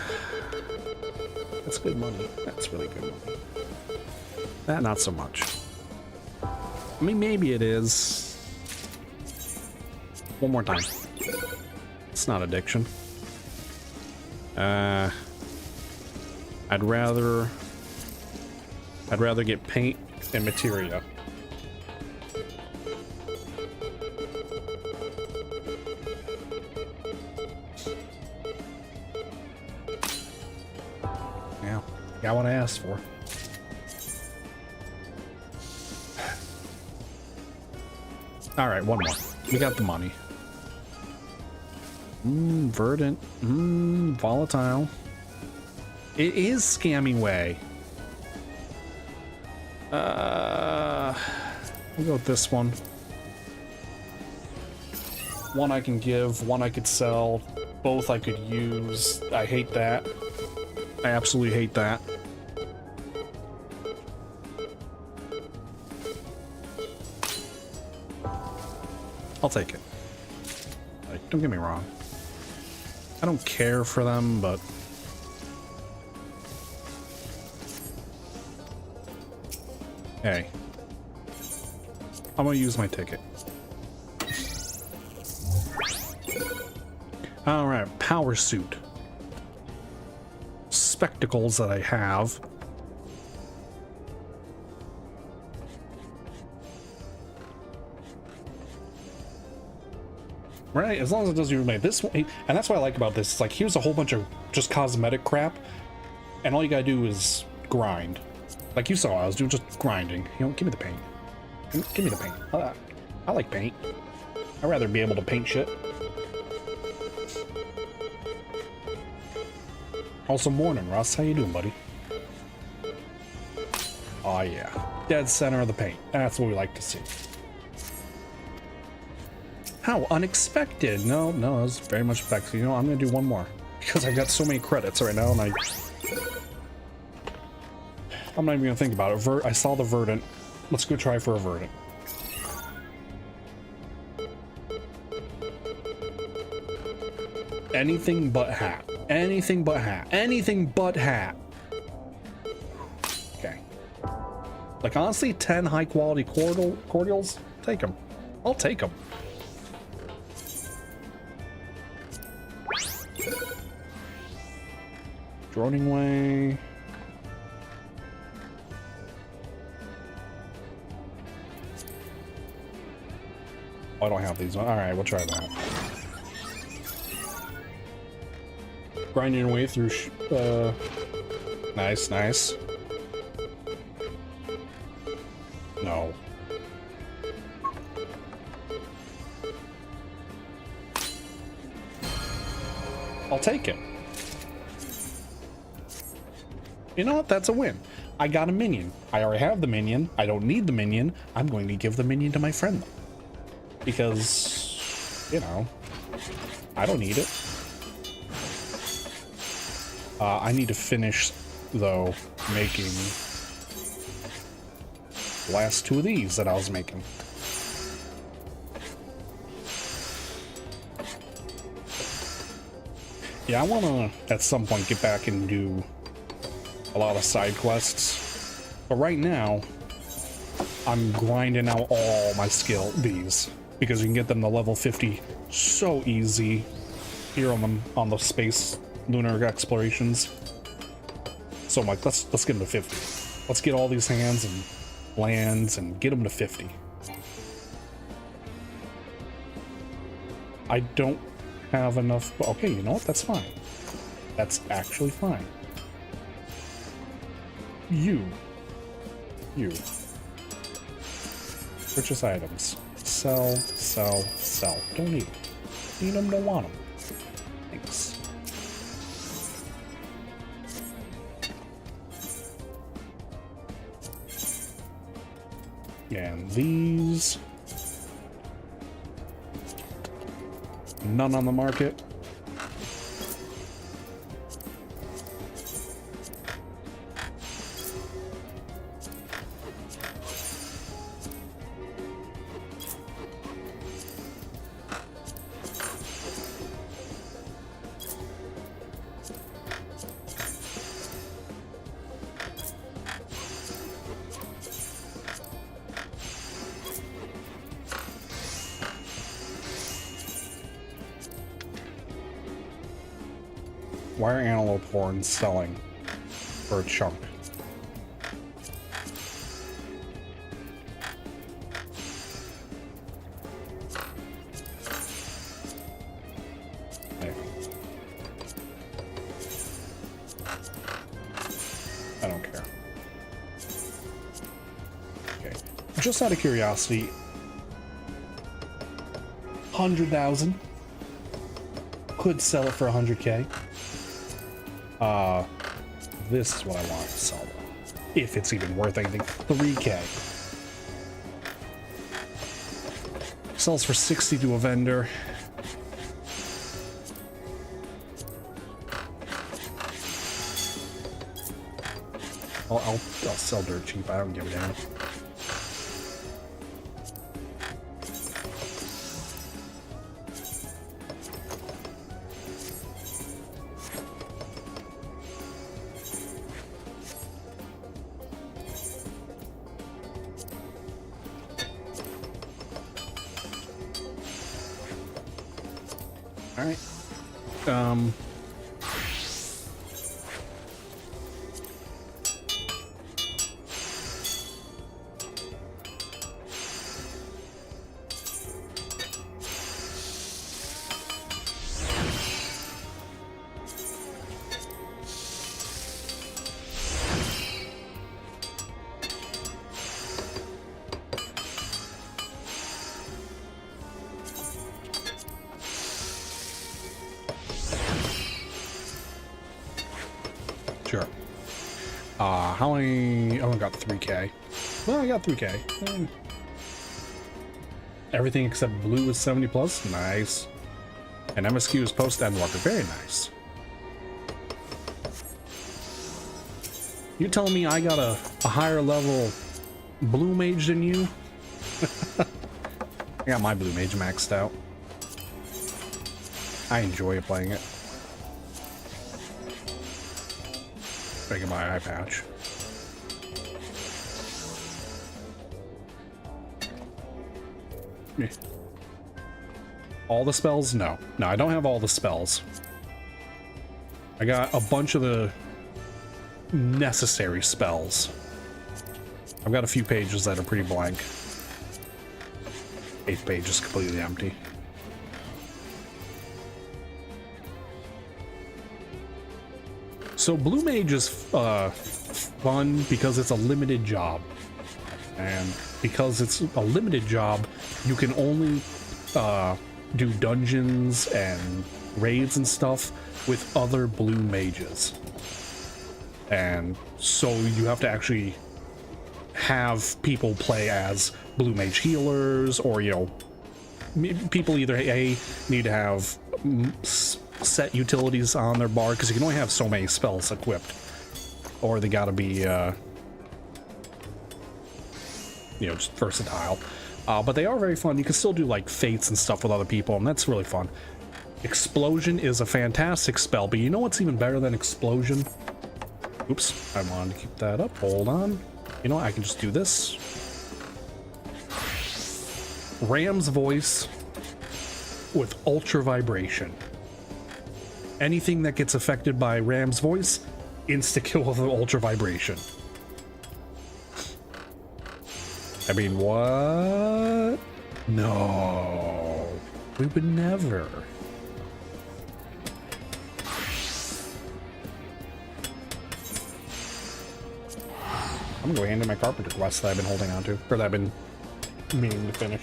that's good money. That's really good money. That, not so much. I mean, maybe it is. One more time. It's not addiction. I'd rather get paint and materia. Yeah, got what I asked for. All right, one more. We got the money. Verdant. Volatile. It is Scammy Way. We'll go with this one. One I can give, one I could sell. Both I could use. I hate that. I absolutely hate that. I'll take it. Like, don't get me wrong. I don't care for them, but... Hey. I'm gonna use my ticket. Alright, power suit. Spectacles that I have. Right, as long as it doesn't remake this one, and that's what I like about this. It's like, here's a whole bunch of just cosmetic crap, and all you gotta do is grind. Like you saw, I was doing just grinding. You know, give me the paint. Give me the paint. I like paint. I'd rather be able to paint shit. Also, morning, Russ. How you doing, buddy? Oh yeah, dead center of the paint. That's what we like to see. How unexpected. No, that's very much expected. You know, I'm gonna do one more because I've got so many credits right now, and I'm not even gonna think about it. I saw the Verdant. Let's go try for a Verdant. Anything but hat. Anything but hat. Anything but hat. Okay. Like, honestly, 10 high quality cordials, take them. I'll take them. Droning Way. Oh, I don't have these. All right, we'll try that. grinding your way through. Nice, nice. No. I'll take it. You know what? That's a win. I got a minion. I already have the minion. I don't need the minion. I'm going to give the minion to my friend. Because, you know, I don't need it. I need to finish, though, making the last two of these that I was making. Yeah, I want to, at some point, get back and do a lot of side quests. But right now, I'm grinding out all my these, because you can get them to level 50 so easy here on the space lunar explorations. So I'm like, let's get them to 50. Let's get all these hands and lands and get them to 50. I don't have enough. Okay, you know what? That's fine. That's actually fine. You. Purchase items. Sell, sell, sell. Don't need them. Need them, don't want them. Thanks. And these. None on the market. Why are antelope horns selling for a chunk? Hey. I don't care. Okay. Just out of curiosity, 100,000 could sell it for 100K. This is what I want to sell, if it's even worth anything. 3K. Sells for 60 to a vendor. I'll sell dirt cheap. I don't give a damn. All right. Sure. How many? Oh, I got 3K. Well, I got 3K. Everything except blue is 70 plus. Nice. And MSQ is post Endwalker. Very nice. You're telling me I got a higher level blue mage than you? I got my blue mage maxed out. I enjoy playing it. Making my eye patch. All the spells? No. No, I don't have all the spells. I got a bunch of the necessary spells. I've got a few pages that are pretty blank. 8th page is completely empty. So Blue Mage is fun because it's a limited job. And because it's a limited job, you can only do dungeons and raids and stuff with other blue mages. And so you have to actually have people play as blue mage healers, or, you know, people either need to have set utilities on their bar, because you can only have so many spells equipped, or they gotta be you know, just versatile. But they are very fun. You can still do like fates and stuff with other people, and that's really fun. Explosion is a fantastic spell, but you know what's even better than explosion? Oops, I wanted to keep that up. Hold on. You know what? I can just do this. Ram's voice with ultra vibration. Anything that gets affected by Ram's voice, insta kill with ultra vibration. I mean, what? No, we would never. I'm gonna go hand in my carpenter quest that I've been holding on to, or that I've been meaning to finish.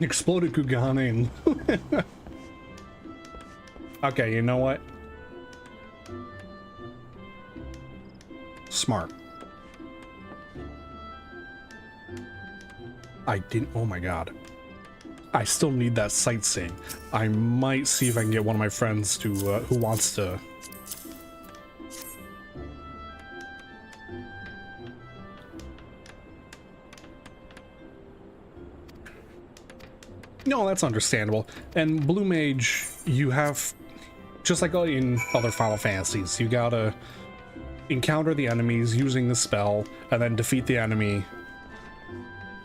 Exploded Kugane. Okay, you know what? Smart. I didn't. Oh my god. I still need that sightseeing. I might see if I can get one of my friends to who wants to. No, that's understandable. And Blue Mage, you have, just like in other Final Fantasies, you gotta encounter the enemies using the spell and then defeat the enemy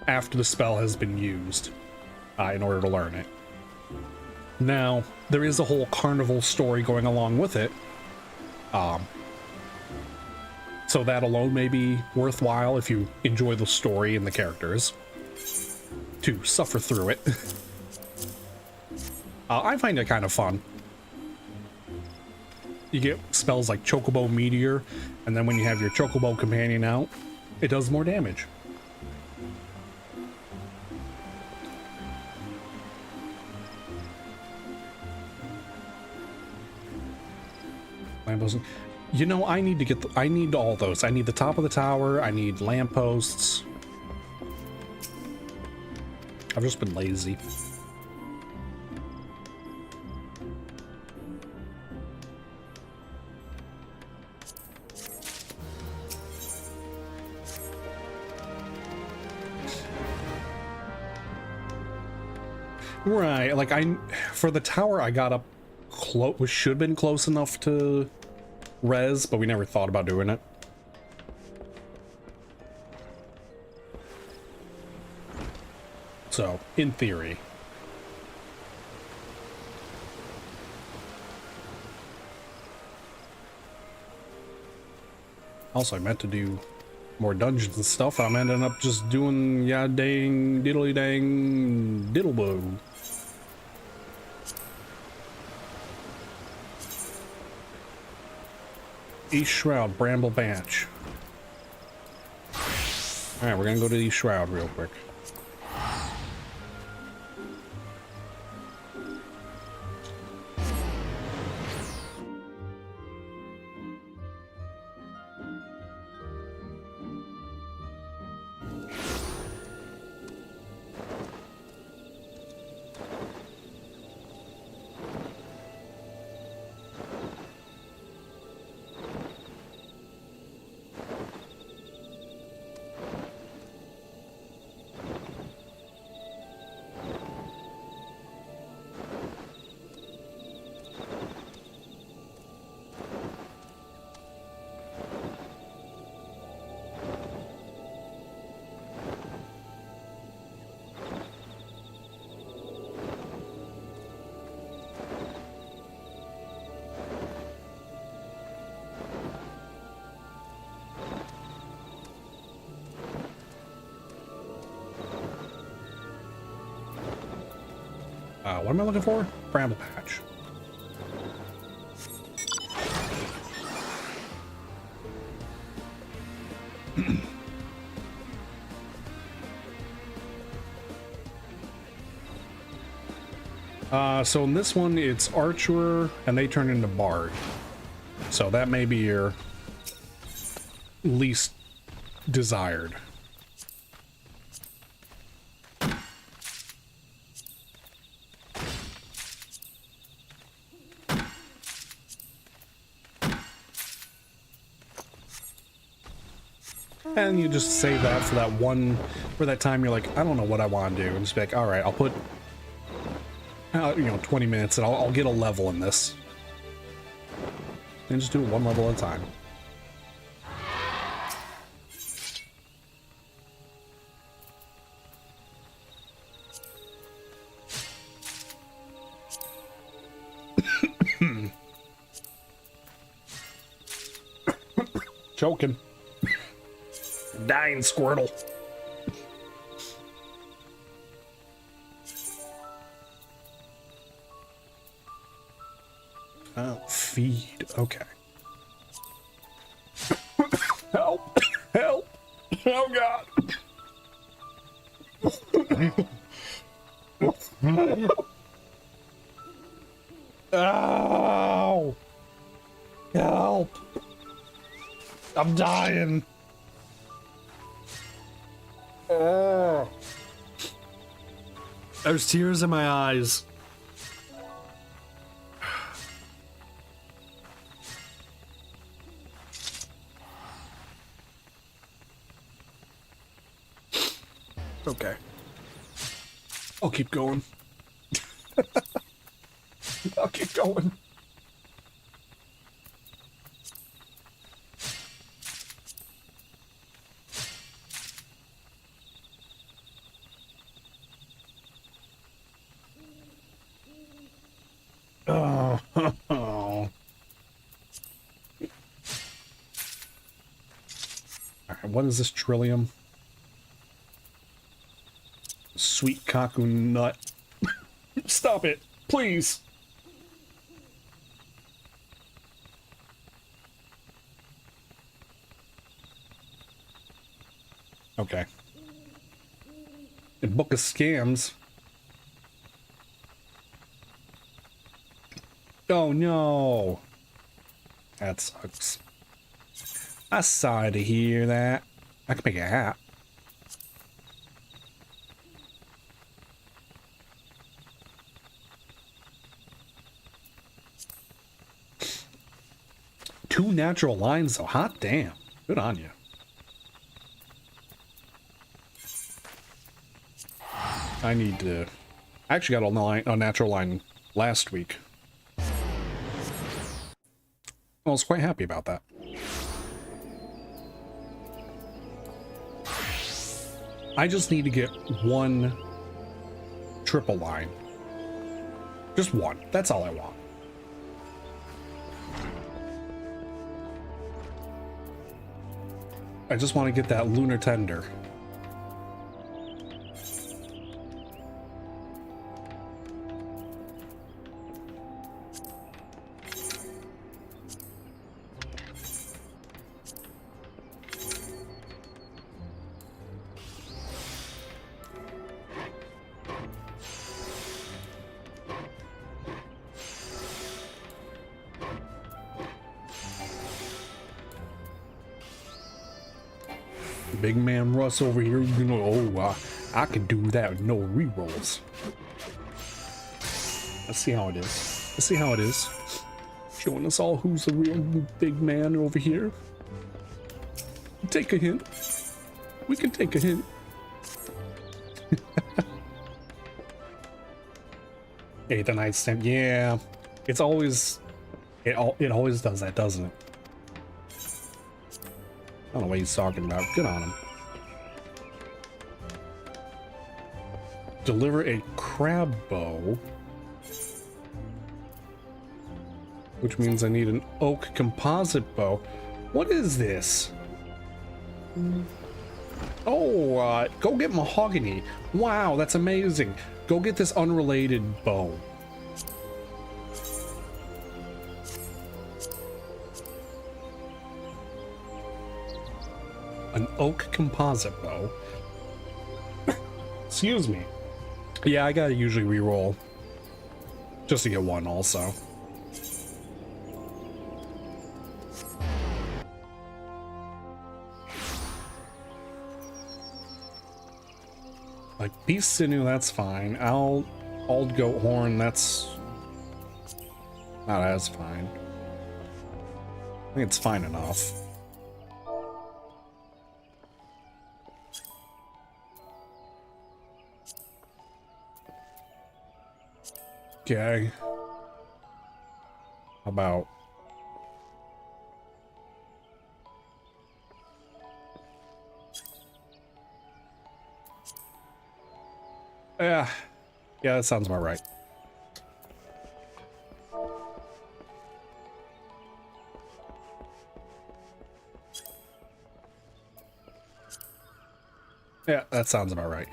after the spell has been used in order to learn it. Now, there is a whole carnival story going along with it. So that alone may be worthwhile if you enjoy the story and the characters, to suffer through it. I find it kind of fun. You get spells like Chocobo Meteor, and then when you have your Chocobo companion out, it does more damage. Lampposts. You know, I need to get I need all those. I need the top of the tower, I need lampposts. I've just been lazy. Right, like for the tower I got up close, which should have been close enough to res, but we never thought about doing it. So, in theory. Also, I meant to do more dungeons and stuff. I'm ending up just doing ya dang diddly dang diddlebo. East Shroud, Bramble Branch. Alright, we're gonna go to East Shroud real quick. What am I looking for? Bramble patch. So in this one, it's Archer, and they turn into Bard. So that may be your least desired. And you just save that for that one, for that time you're like, I don't know what I want to do. And just be like, all right, I'll put, 20 minutes and I'll get a level in this. And just do it one level at a time. Choking. Dying Squirtle. Oh, feed. Okay. Help! Help! Oh God! Ow! Help! I'm dying. Oh. There's tears in my eyes. Okay. I'll keep going. I'll keep going. Oh. All right, what is this trillium? Sweet Kaku nut. Stop it, please. Okay. A book of scams. Oh no. That sucks. I'm sorry to hear that. I can make a hat. Two natural lines though. Hot damn. Good on you. I need to... I actually got a natural line last week. I was quite happy about that. I just need to get one triple line. Just one. That's all I want. I just want to get that lunar tender. Big man Russ over here, you know, I can do that with no rerolls. Let's see how it is. Let's see how it is. Showing us all who's the real big man over here. Take a hint. We can take a hint. Hey, the nightstand. Yeah, it's always it always does that, doesn't it? I don't know what he's talking about. Good on him. Deliver a crab bow. Which means I need an oak composite bow. What is this? Oh, go get mahogany. Wow, that's amazing. Go get this unrelated bow. An oak composite bow. Excuse me. Yeah, I gotta usually reroll just to get one also. Like beast sinew, that's fine. Old goat horn, that's not as fine. I think it's fine enough. Okay. How about yeah, that sounds about right. Yeah, that sounds about right.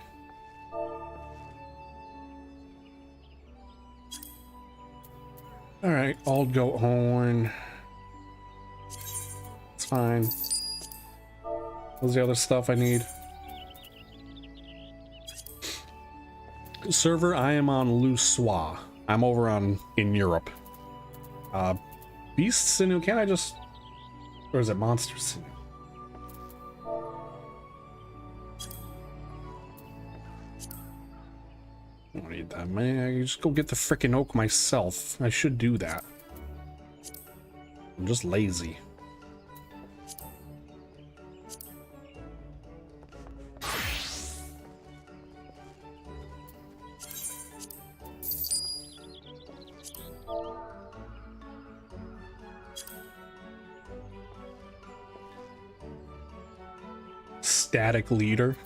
All right, old goat horn. It's fine. What's the other stuff I need? Server, I am on Luswa. I'm over in Europe. Beast sinew, can't I just, or is it monster sinew? I don't need that, man. I can just go get the frickin' oak myself. I should do that. I'm just lazy. Static leader.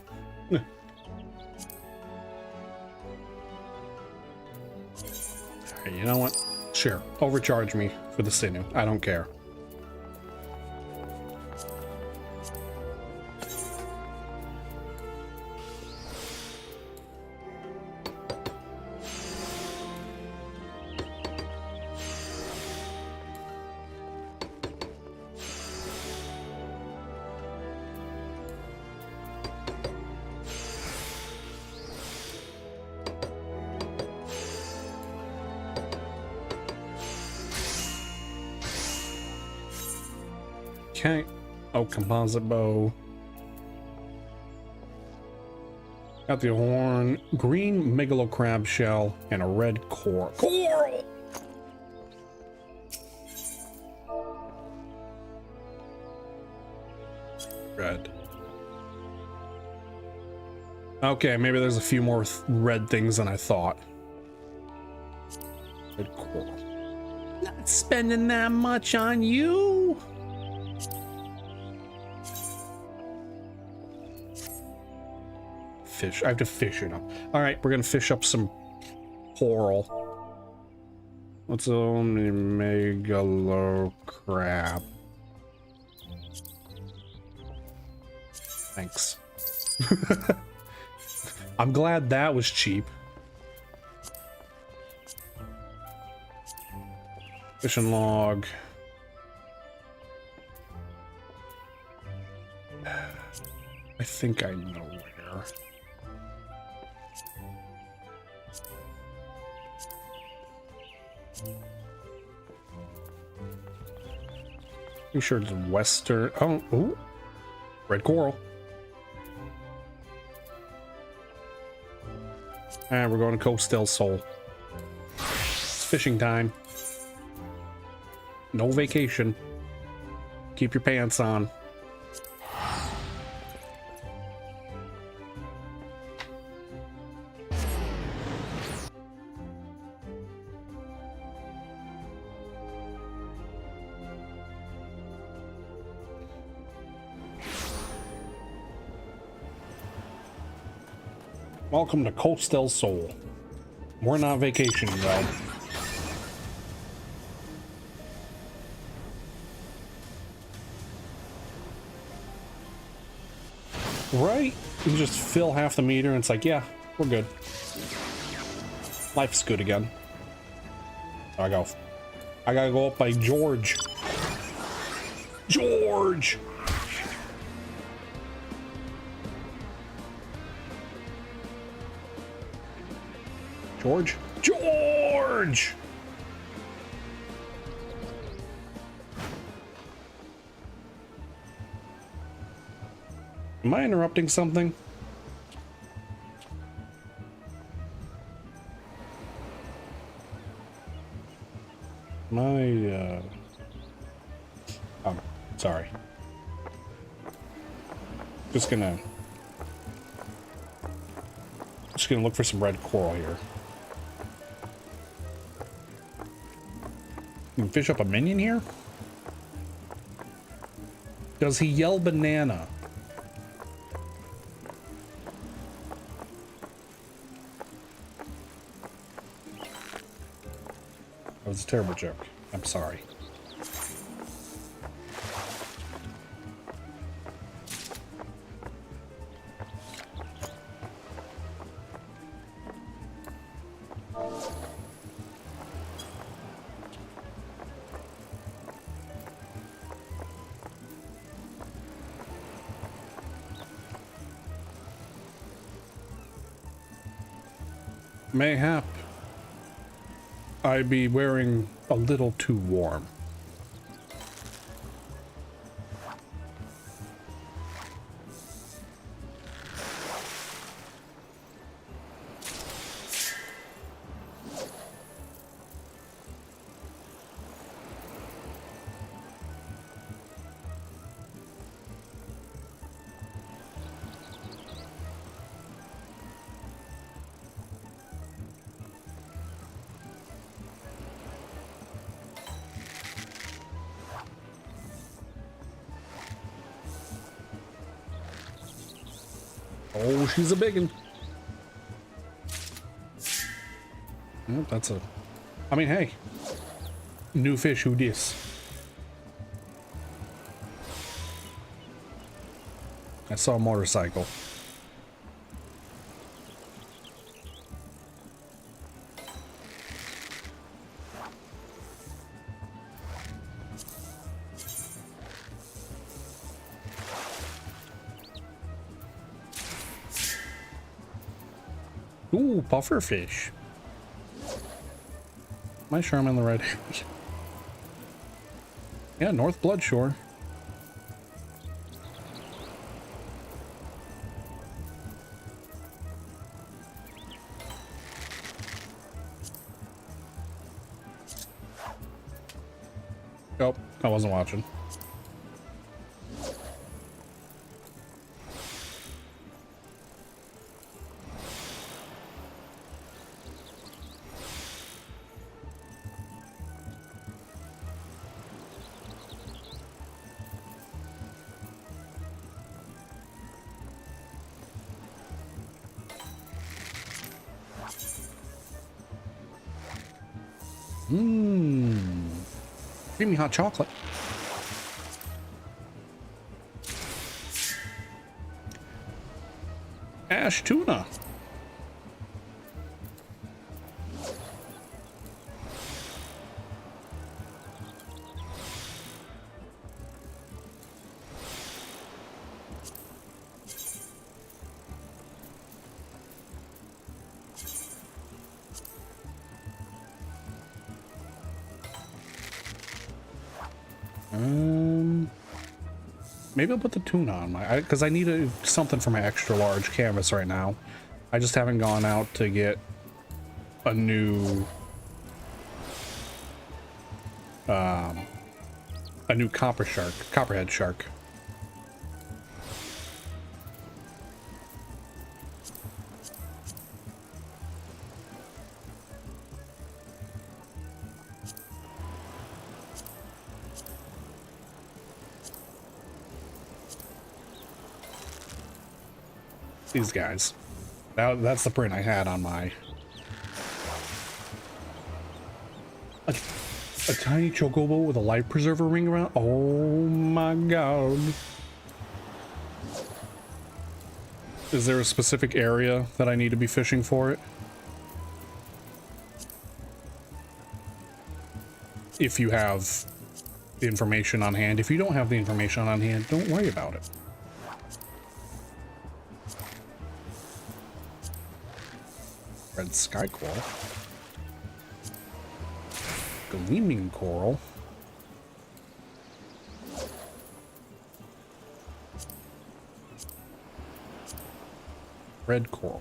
You know what? Sure. Overcharge me for the sinew. I don't care. Okay. Oh, composite bow. Got the horn, green megalo crab shell, and a red coral. Coral! Red. Okay, maybe there's a few more red things than I thought. Red coral. Not spending that much on you. Fish. I have to fish it up. All right, we're gonna fish up some coral. What's only megalo crab? Thanks. I'm glad that was cheap. Fishing log. I think I know where. I'm sure it's western. Oh, ooh. Red coral. And we're going to Coast del Sol. It's fishing time. No vacation. Keep your pants on. Welcome to Coast del Sol. We're not vacationing though. Right? You just fill half the meter and it's like, yeah, we're good. Life's good again. I gotta go up by George. George! George? George! Am I interrupting something? Oh, sorry. Just gonna look for some red coral here. You can fish up a minion here? Does he yell banana? That was a terrible joke. I'm sorry. Mayhap I be wearing a little too warm. Oh, she's a biggin. Well, that's a... I mean, hey. New fish, who dis? I saw a motorcycle. Ooh, puffer fish. Am I sure I'm in the right area? Yeah, North Bloodshore. Nope, I wasn't watching. Creamy hot chocolate. Ash tuna. Maybe I'll put the tuna on my, because I need something for my extra large canvas right now. I just haven't gone out to get a new copperhead shark. These guys. That's the print I had on my... A tiny chocobo with a life preserver ring around? Oh my god. Is there a specific area that I need to be fishing for it? If you have the information on hand. If you don't have the information on hand, don't worry about it. Red sky coral. Gleaming coral. Red coral.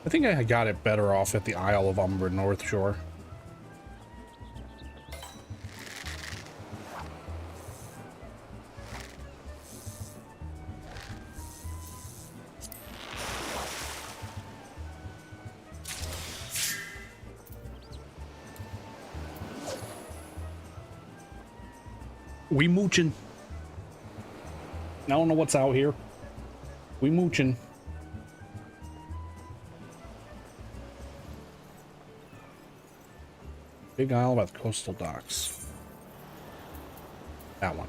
I think I got it better off at the Isle of Umber North Shore. We mooching. I don't know what's out here. We mooching. Big Isle about the coastal docks. That one.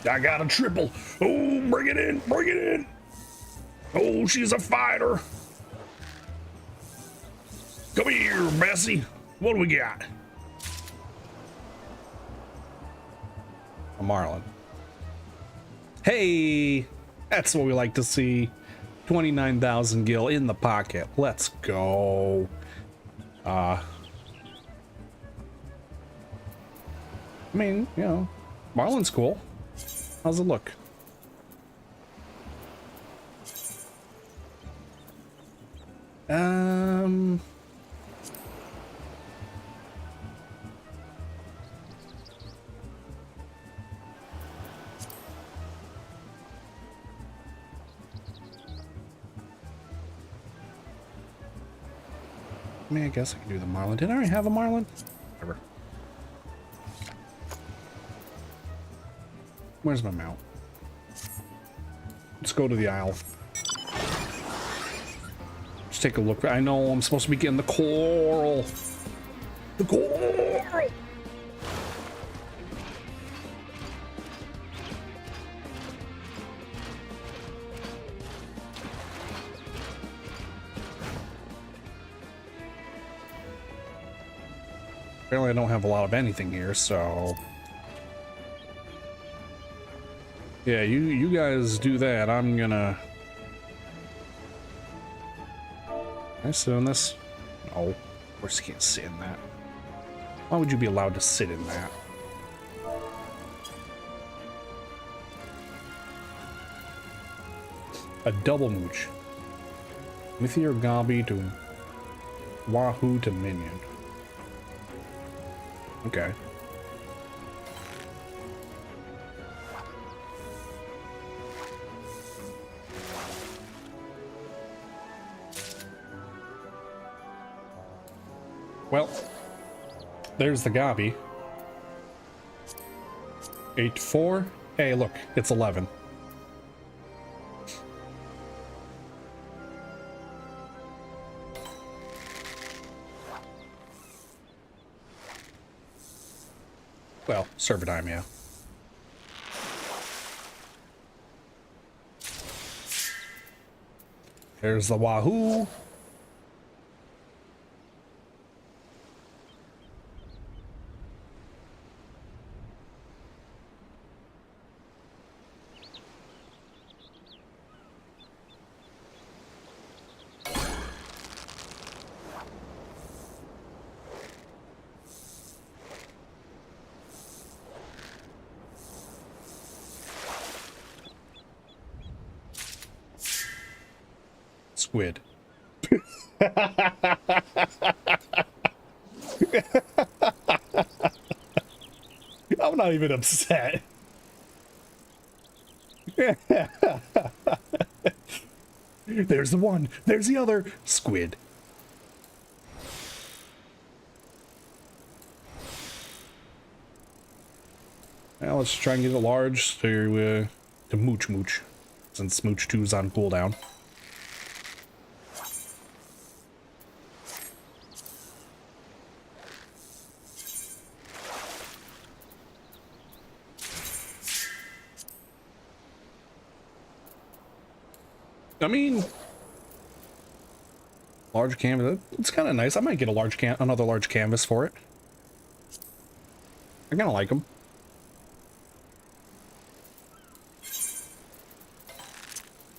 I got a triple. Oh, bring it in, bring it in. Oh, she's a fighter. Come here, Bessie. What do we got? A marlin. Hey, that's what we like to see. 29,000 gil in the pocket. Let's go. I mean, you know, marlin's cool. How's it look? I mean, I guess I can do the marlin. Did I already have a marlin? Whatever. Where's my mount? Let's go to the Isle. Let's take a look. I know I'm supposed to be getting the coral. The coral! Apparently I don't have a lot of anything here, so... Yeah, you guys do that. I'm gonna... Can I sit on this? No. Of course you can't sit in that. Why would you be allowed to sit in that? A double mooch. Mythier Gabi to Wahoo to Minion. Okay. Well, there's the Gabi. 8-4. Hey, look, it's 11. Well, Servidime, yeah. There's the Wahoo. Squid. I'm not even upset. There's the one. There's the other. Squid. Well, let's try and get it large to Mooch Mooch, since Mooch 2's on cooldown. I mean, large canvas. It's kind of nice. I might get a another large canvas for it. I kind of like them.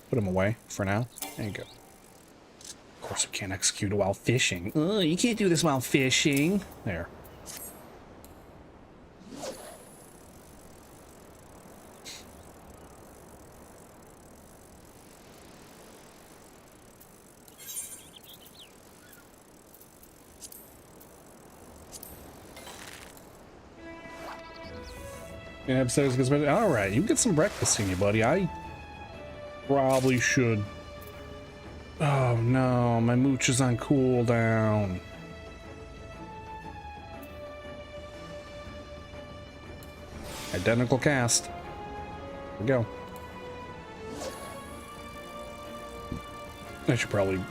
Put them away for now. There you go. Of course, we can't execute while fishing. You can't do this while fishing. There. Yeah, all right, you get some breakfast in you, buddy. I probably should. Oh no, my mooch is on cooldown. Identical cast. Here we go. I should probably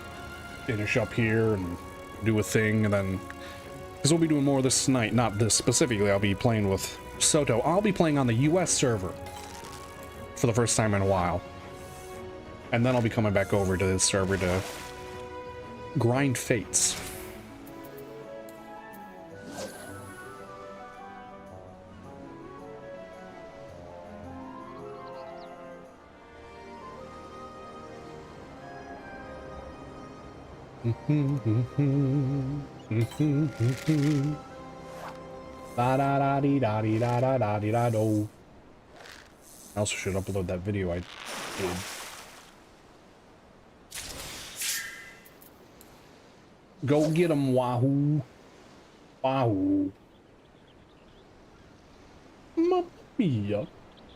finish up here and do a thing, and then because we'll be doing more of this tonight. Not this specifically. I'll be playing with Soto. I'll be playing on the US server for the first time in a while. And then I'll be coming back over to this server to grind fates. Da da da dee da dee da da da dee da do. I also should upload that video I did. Go get him, Wahoo. Wahoo. Mamma mia.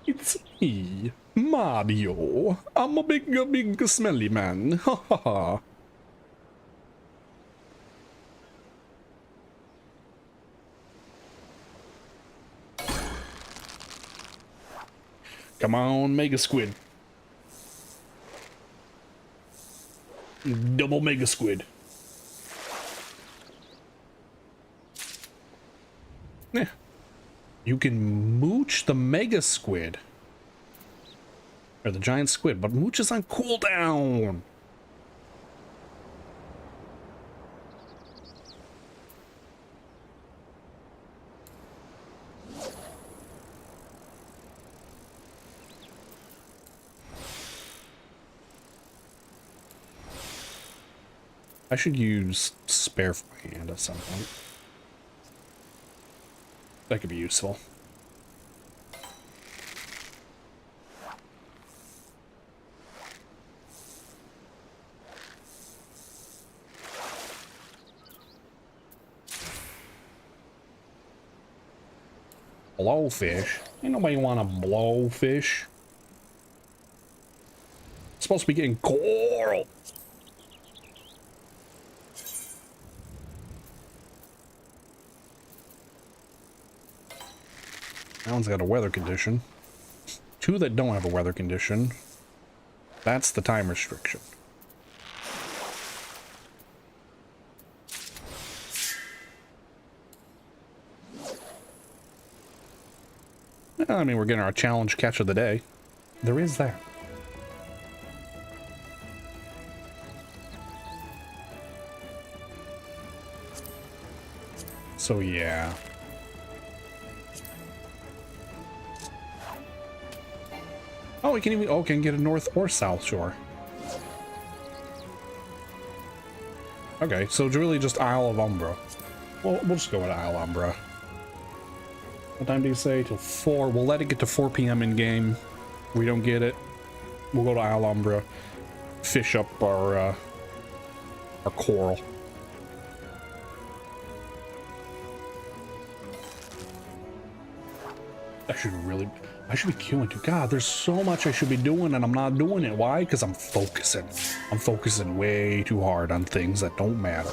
It's me, Mario. I'm a big smelly man. Ha ha ha. Come on, Mega Squid. Double Mega Squid. Yeah. You can mooch the Mega Squid. Or the giant squid, but mooch is on cooldown. I should use spare for my hand at some point. That could be useful. Blowfish? Ain't nobody want a blowfish. It's supposed to be getting coral. That one's got a weather condition. Two that don't have a weather condition. That's the time restriction. I mean, we're getting our challenge catch of the day. There is that. So yeah. Oh, we can even can get a north or south shore. Okay, so it's really just Isle of Umbra. Well, we'll just go with Isle of Umbra. What time do you say? Till 4. We'll let it get to 4 p.m. in game. We don't get it. We'll go to Isle of Umbra. Fish up our coral. I should be queuing too. God, there's so much I should be doing and I'm not doing it. Why? Because I'm focusing. I'm focusing way too hard on things that don't matter.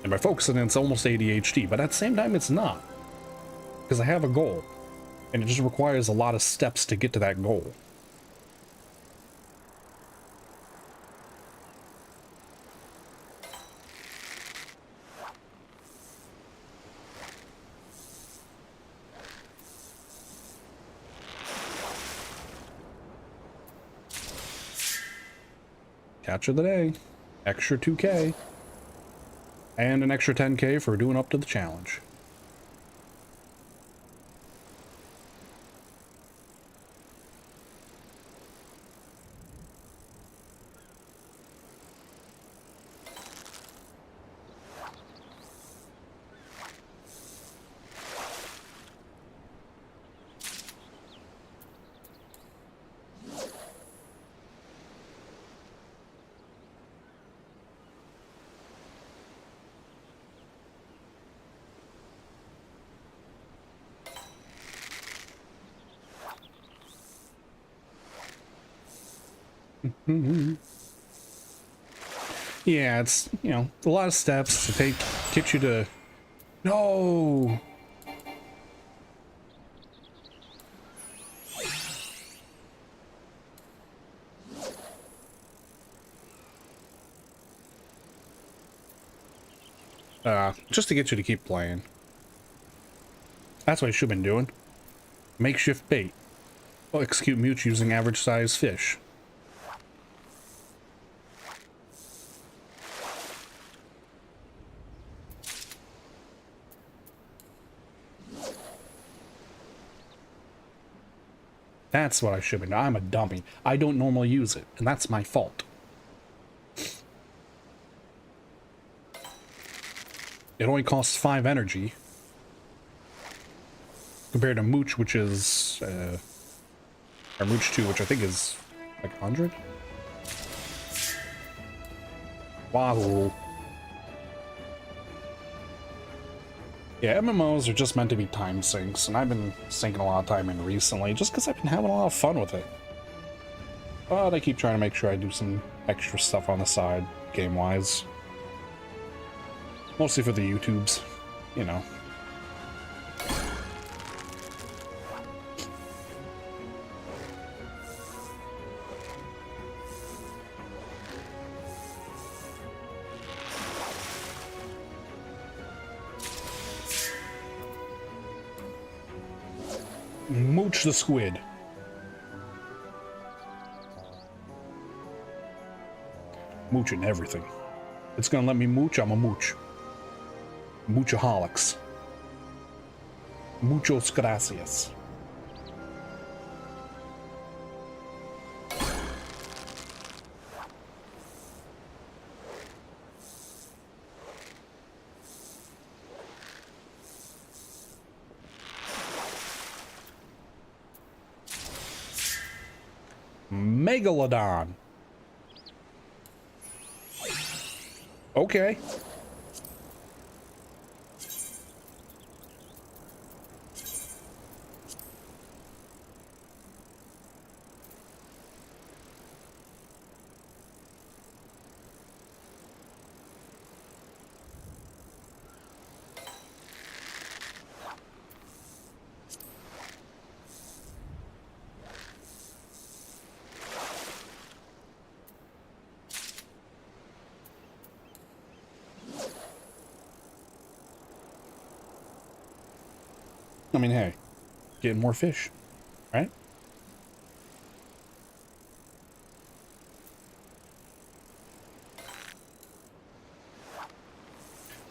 And by focusing, it's almost ADHD, but at the same time, it's not. Because I have a goal. And it just requires a lot of steps to get to that goal. Catch of the day. Extra 2K. And an extra 10K for doing up to the challenge. Yeah, it's, you know, a lot of steps to get you to... No! Just to get you to keep playing. That's what I should have been doing. Makeshift bait. Well, execute mute using average size fish. That's what I should have been. I'm a dummy. I don't normally use it, and that's my fault. It only costs 5 energy. Compared to Mooch, which is... or Mooch 2, which I think is like 100? Wow. Yeah, MMOs are just meant to be time sinks, and I've been sinking a lot of time in recently just because I've been having a lot of fun with it. But I keep trying to make sure I do some extra stuff on the side, game-wise. Mostly for the YouTubes, you know. Mooch the squid. Mooching everything. It's gonna let me mooch, I'm a mooch. Moochaholics. Muchos gracias. Megalodon. Okay. I mean, hey, getting more fish, right?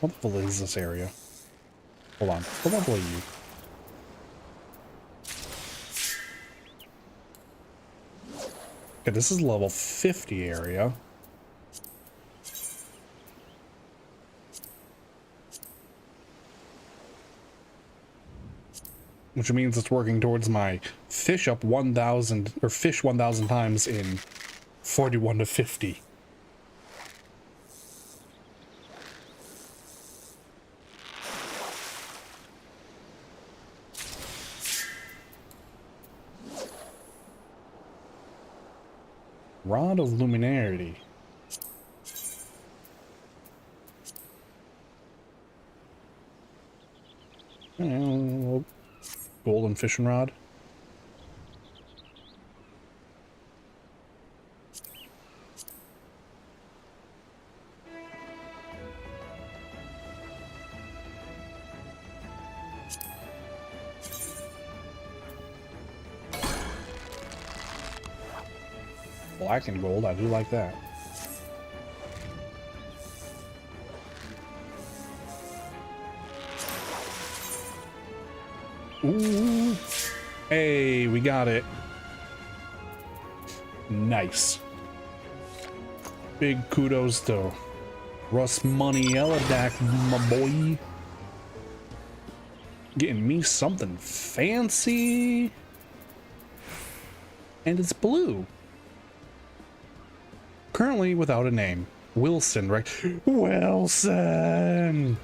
What level is this area? Hold on, what level are you? Okay, this is level 50 area. Which means it's working towards my fish up 1,000 or fish 1,000 times in 41 to 50. Rod of Luminarity. Golden fishing rod. Black and gold, I do like that. Ooh. Hey, we got it. Nice. Big kudos to Russ Money Eladak, my boy. Getting me something fancy. And it's blue. Currently without a name. Wilson, right? Wilson!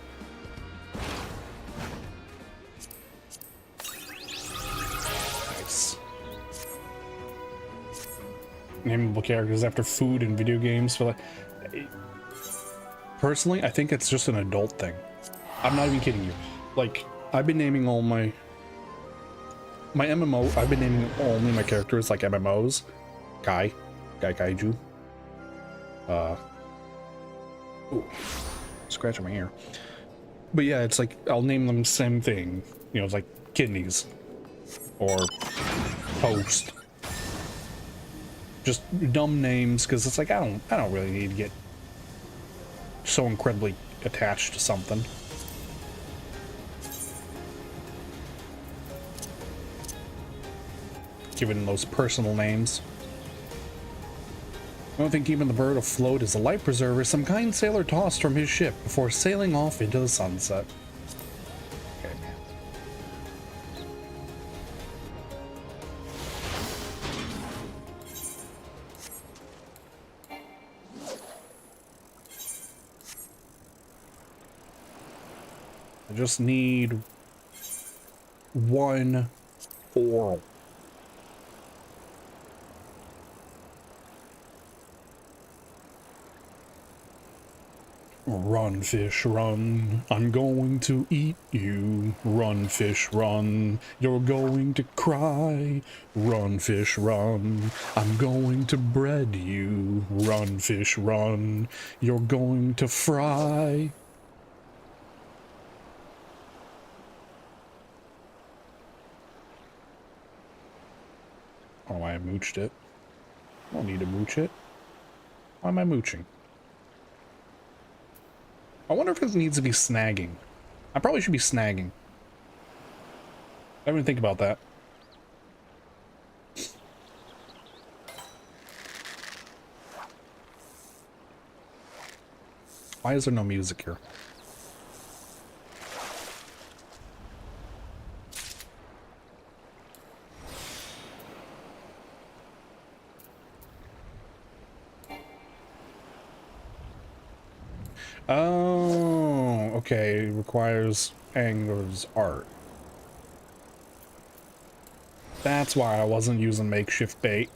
Nice. Nameable characters after food and video games. For like, personally, I think it's just an adult thing. I'm not even kidding you. Like, I've been naming all my MMO, I've been naming only my characters like MMOs. Guy Kaiju. Ooh, scratching my ear. But yeah, it's like I'll name them same thing. You know, it's like kidneys or toast. Just dumb names, because it's like I don't really need to get so incredibly attached to something. Given those personal names. I don't think even the bird afloat is a life preserver some kind sailor tossed from his ship before sailing off into the sunset. Okay, man. I just need one oral. Run, fish, run. I'm going to eat you. Run, fish, run. You're going to cry. Run, fish, run. I'm going to bread you. Run, fish, run. You're going to fry. Oh, I mooched it. I don't need to mooch it. Why am I mooching? I wonder if it needs to be snagging. I probably should be snagging. I didn't even think about that. Why is there no music here? Oh, okay. It requires Angler's art. That's why I wasn't using makeshift bait.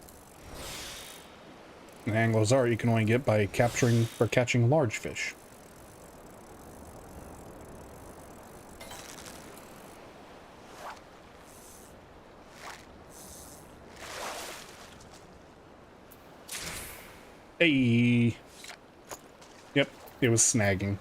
And Angler's art you can only get by capturing or catching large fish. Hey. Yep, it was snagging.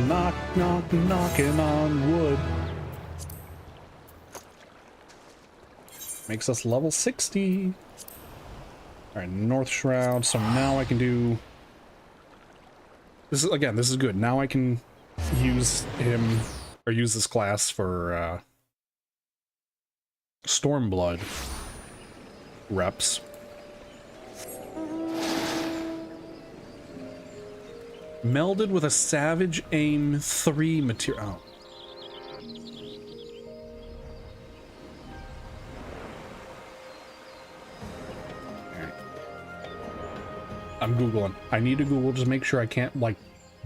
Knock, knock, knocking on wood. Makes us level 60. Alright, North Shroud. So now I can do... This is, again, this is good. Now I can use him, or use this class for, Stormblood reps. Melded with a Savage Aim 3 material. Oh. Right. I'm Googling. I need to Google just make sure I can't, like,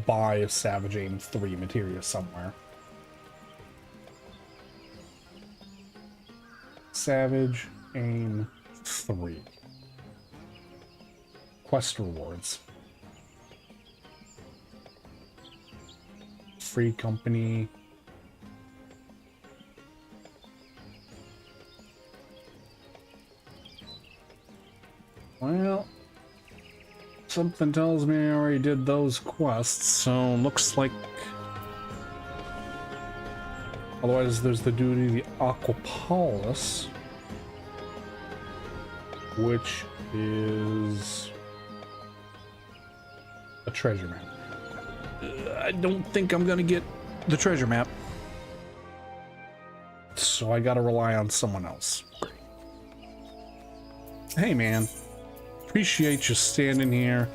buy a Savage Aim 3 materia somewhere. Savage Aim 3. quest rewards. Free company. Well, something tells me I already did those quests, so looks like... Otherwise, there's the duty of the Aquapolis, which is a treasure map. I don't think I'm gonna get the treasure map, so I gotta rely on someone else. Hey man, appreciate you standing here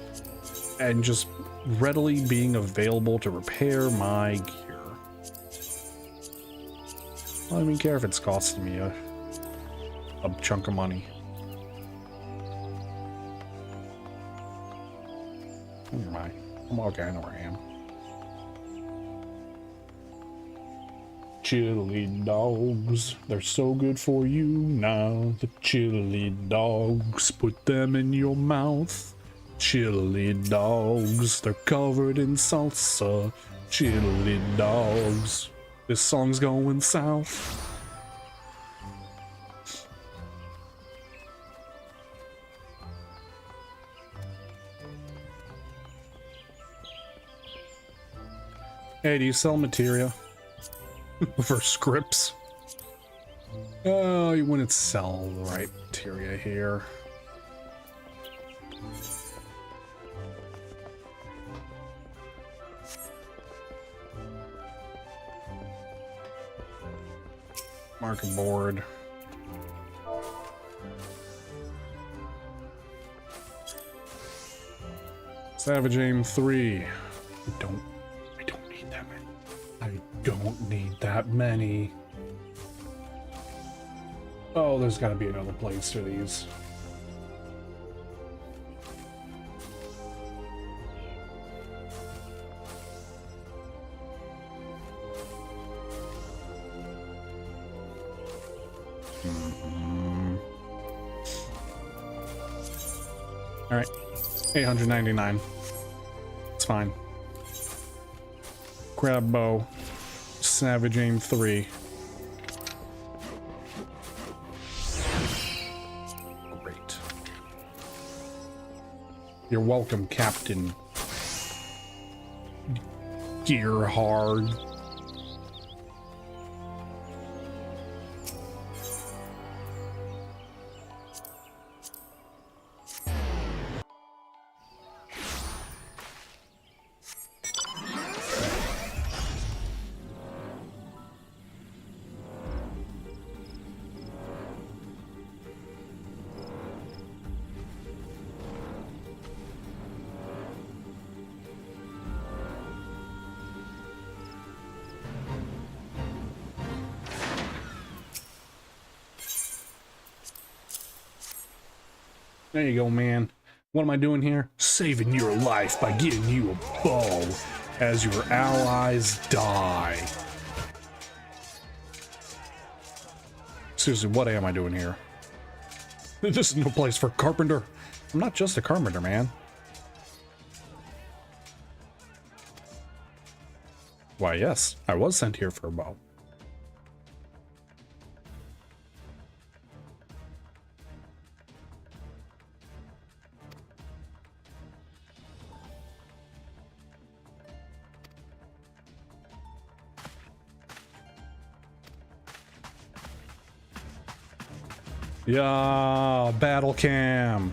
and just readily being available to repair my gear. I don't even care if it's costing me a chunk of money. Where am I? I'm okay, I know where I am. Chili dogs, they're so good for you now. The chili dogs, put them in your mouth. Chili dogs, they're covered in salsa. Chili dogs, this song's going south. Hey, do you sell materia? For scripts? Oh, you wouldn't sell the right materia here. Market board. Savage Aim 3. I don't need that many. I don't need that many. Oh, there's gotta be another place for these. All right, 899. It's fine. Crab bow, Savage Aim 3. Great. You're welcome, Captain Gearhard. There you go, man. What am I doing here? Saving your life by getting you a bow as your allies die. Seriously, what am I doing here? This is no place for a carpenter. I'm not just a carpenter, man. Why, yes, I was sent here for a bow. Yeah, battle cam.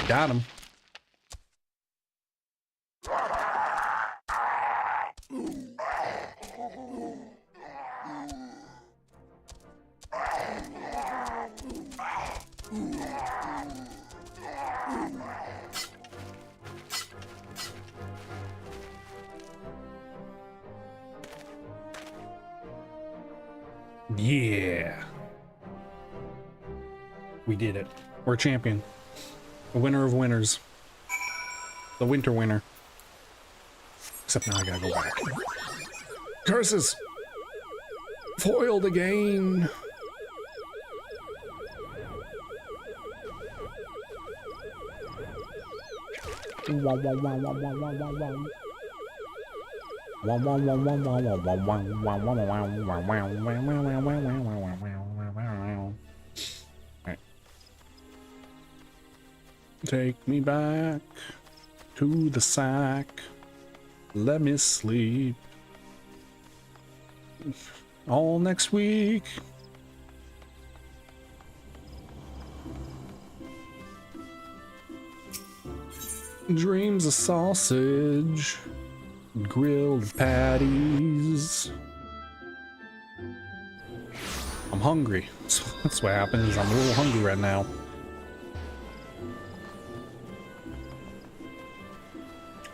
Got him. Yeah. We did it. We're a champion. The winner of winners. The winter winner. Except now I gotta go back. Curses! Foiled again! Take me back to the sack. Let me sleep. All next week. Dreams of sausage, grilled patties. I'm hungry. That's what happens. I'm a little hungry right now.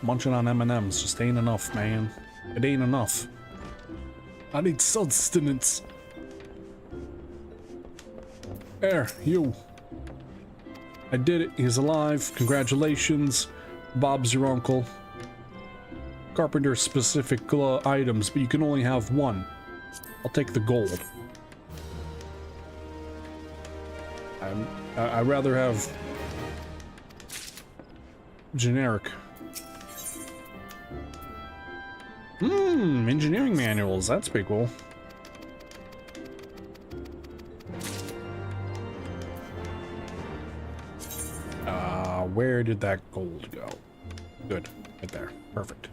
Munching on M&Ms just ain't enough, man. It ain't enough. I need sustenance. There, you. I did it. He's alive. Congratulations. Bob's your uncle. Carpenter specific items, but you can only have one. I'll take the gold. I'd rather have generic. Engineering manuals. That's pretty cool. Where did that gold go? Good. Right there. Perfect.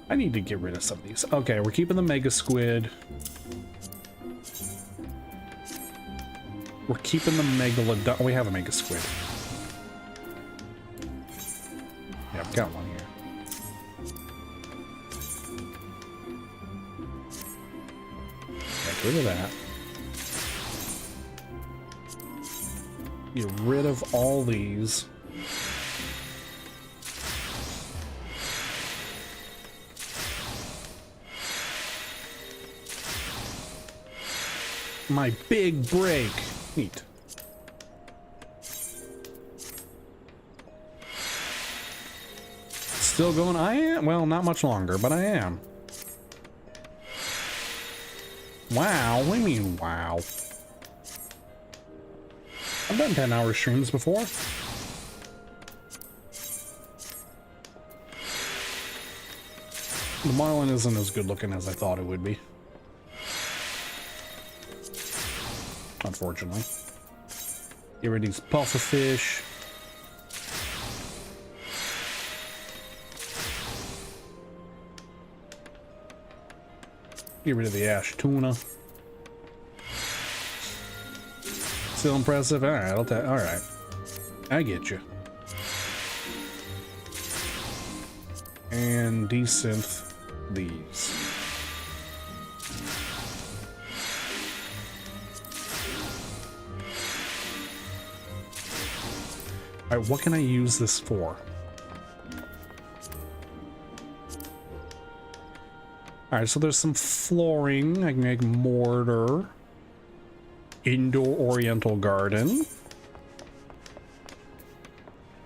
I need to get rid of some of these. Okay, we're keeping the Mega Squid. We're keeping the Megalodon. Oh, we have a Mega Squid. Yeah, I've got one here. Get rid of that. Get rid of all these. My big break. Neat. Still going? I am. Well, not much longer, but I am. Wow. What do you mean, wow? I've done 10-hour streams before. The Marlin isn't as good looking as I thought it would be. Unfortunately. Get rid of these pufferfish. Get rid of the ash tuna. Still impressive? Alright, I'll take. Alright. I get you. And desynth these. Alright, what can I use this for? Alright, so there's some flooring. I can make mortar. Indoor Oriental Garden.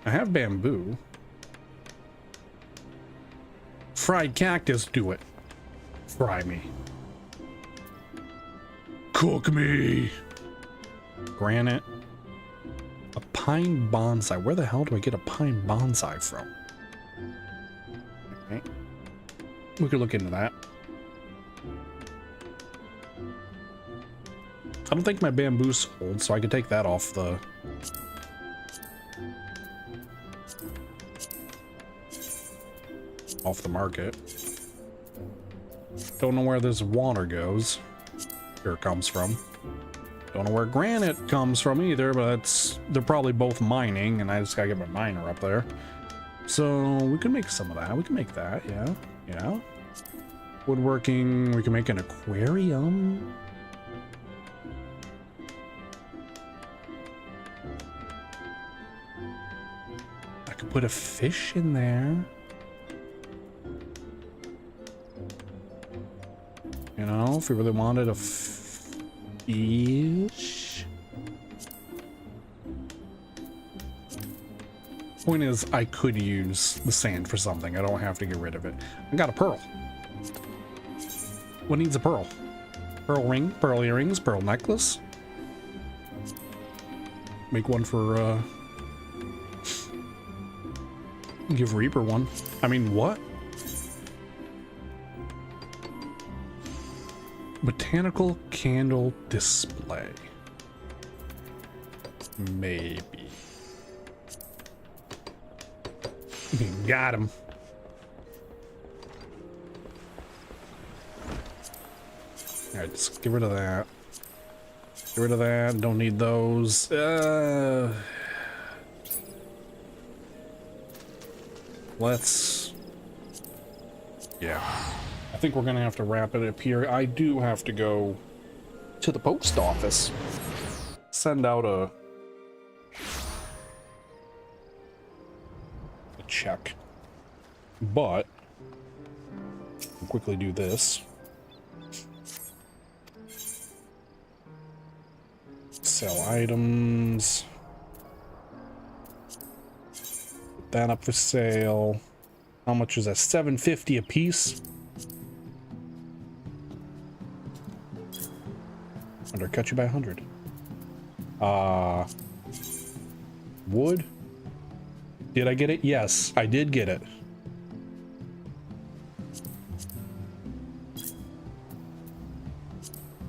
I have bamboo. Fried cactus, do it. Fry me. Cook me. Granite. A pine bonsai. Where the hell do I get a pine bonsai from? Okay. We could look into that. I don't think my bamboo's sold, so I could take that off the... market. Don't know where this water goes. Here it comes from. Don't know where granite comes from either, but they're probably both mining, and I just gotta get my miner up there. So we can make some of that. We can make that, yeah. Yeah. Woodworking, we can make an aquarium. I could put a fish in there. You know, if we really wanted a fish. Point is, I could use the sand for something. I don't have to get rid of it. I got a pearl. What needs a pearl? Pearl ring, pearl earrings, pearl necklace. Make one for, Give Reaper one. I mean, what? Botanical candle display. Maybe. Got him. Alright, just get rid of that. Get rid of that. Don't need those. Let's... Yeah. I think we're gonna have to wrap it up here. I do have to go to the post office. Send out a check. But I'll quickly do this. Sell items. Put that up for sale. How much is that? $7.50 a piece. Undercut you by 100. Wood. Did I get it? Yes, I did get it.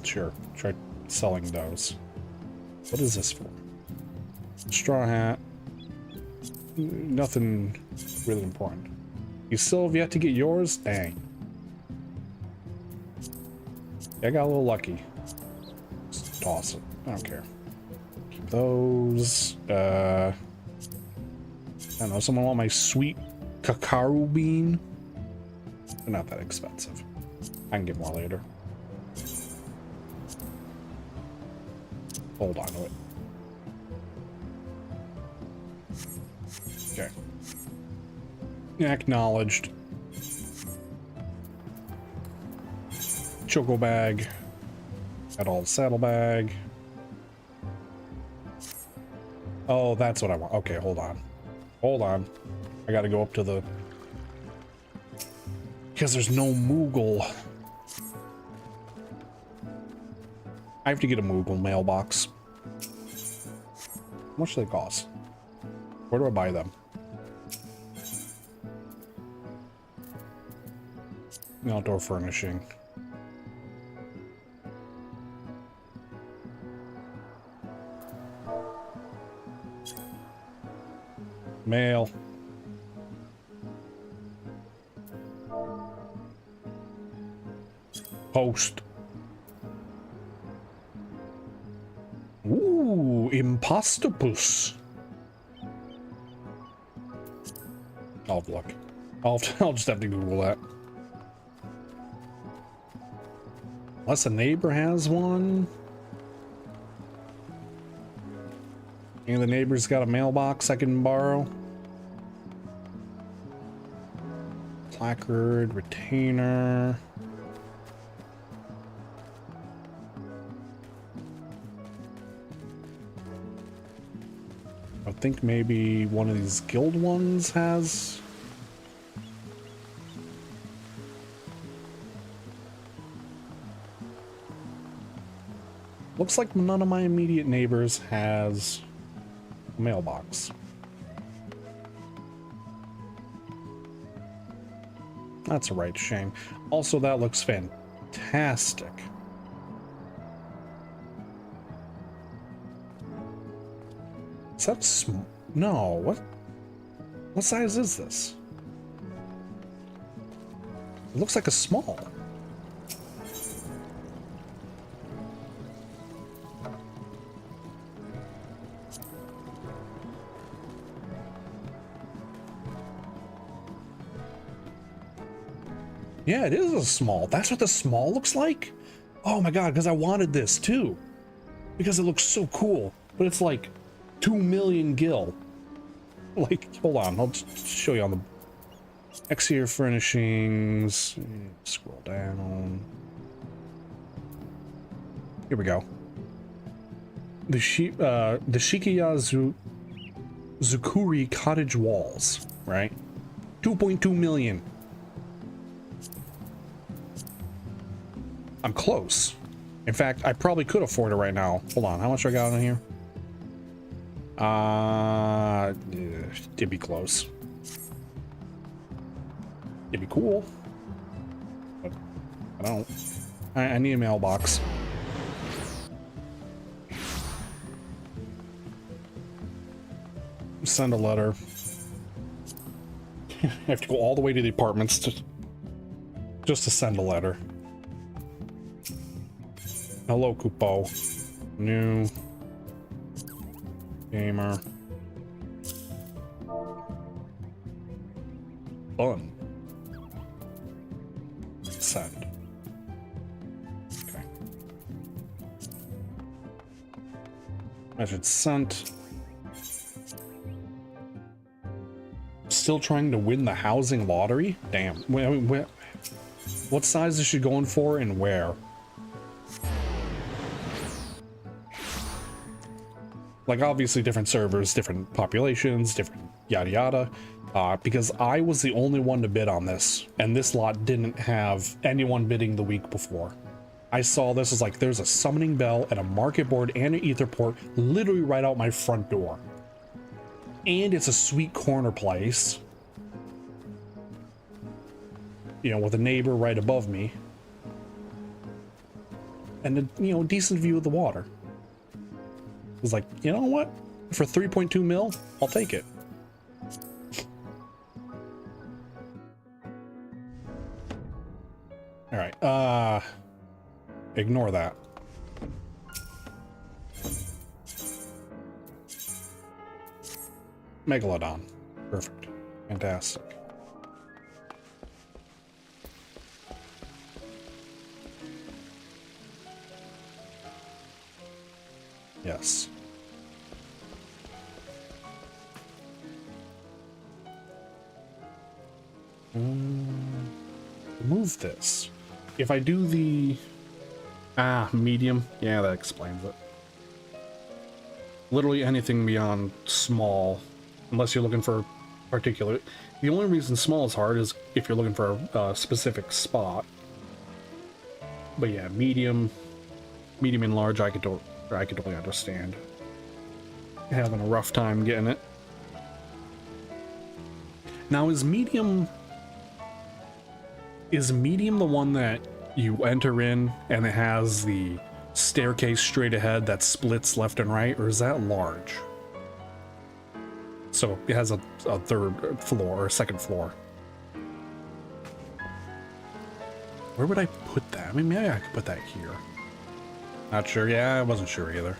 Sure, try selling those. What is this for? Straw hat. Nothing really important. You still have yet to get yours? Dang. I got a little lucky. Just toss it. I don't care. Keep those. I don't know. Someone want my sweet cacao bean? They're not that expensive. I can get more later. Hold on to it. Okay. Acknowledged. Choco bag. Got all the saddlebag. Oh, that's what I want. Okay, hold on. Hold on. I gotta go up to the... Because there's no Moogle. I have to get a Moogle mailbox. How much do they cost? Where do I buy them? Outdoor furnishing. Mail. Post. Ooh, Impostopus. I'll have to look. I'll just have to Google that. Unless a neighbor has one. Any of the neighbors got a mailbox I can borrow? Placard, retainer. I think maybe one of these guild ones has. Looks like none of my immediate neighbors has a mailbox. That's a right shame. Also, that looks fantastic. Is that no, what size is this? It looks like a small. Yeah, it is a small. That's what the small looks like? Oh my god, because I wanted this too. Because it looks so cool. But it's like 2 million gil. Like, hold on, I'll just show you on the exterior furnishings. Scroll down. Here we go. The Shikiya Zukuri cottage walls, right? 2.2 million. I'm close. In fact, I probably could afford it right now. Hold on, how much I got on here? It'd be close. It'd be cool. But I don't. I need a mailbox. Send a letter. I have to go all the way to the apartments just to send a letter. Hello, Kupo. New gamer. Fun. Send. Okay. Message sent. Still trying to win the housing lottery? Damn. What size is she going for and where? Like, obviously different servers, different populations, different yada yada. Because I was the only one to bid on this, and this lot didn't have anyone bidding the week before. I saw this as like, there's a summoning bell and a market board and an ether port literally right out my front door. And it's a sweet corner place. You know, with a neighbor right above me. And a, you know, decent view of the water. It was like, you know what? For 3.2 mil, I'll take it. All right, ignore that. Megalodon. Perfect. Fantastic. Yes. Move this. If I do the medium, yeah, that explains it. Literally anything beyond small, unless you're looking for particular. The only reason small is hard is if you're looking for a specific spot. But yeah, medium and large, I could totally understand. Having a rough time getting it. Now, is medium the one that you enter in and it has the staircase straight ahead that splits left and right, or is that large? So it has a third floor or second floor. Where would I put that? I mean, maybe I could put that here. Not sure. Yeah, I wasn't sure either.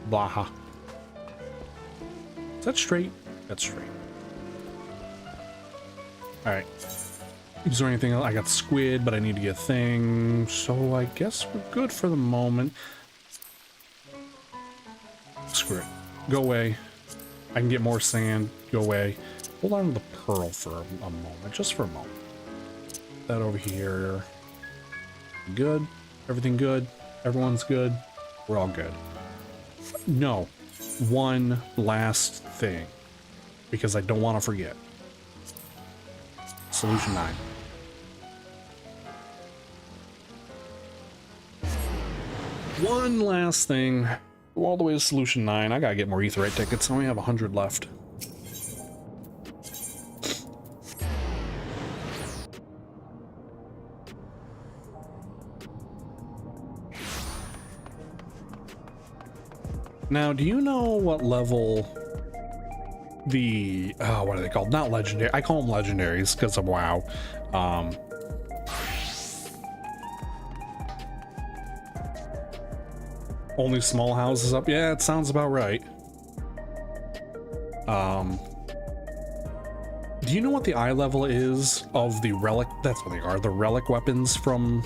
Blaha. Is that straight? That's straight. Alright. Is there anything else? I got squid, but I need to get a thing. So I guess we're good for the moment. Screw it. Go away. I can get more sand. Go away. Hold on to the pearl for a moment. Just for a moment. That over here. Good. Everything good. Everyone's good. We're all good. No. One last thing. Because I don't want to forget. Solution 9. One last thing. Go all the way to Solution 9. I gotta get more Aetheryte tickets. I only have 100 left. Now, do you know what level the what are they called? Not legendary. I call them legendaries because of WoW. Only small houses up. Yeah, it sounds about right. Do you know what the eye level is of the relic? That's what they are. The relic weapons from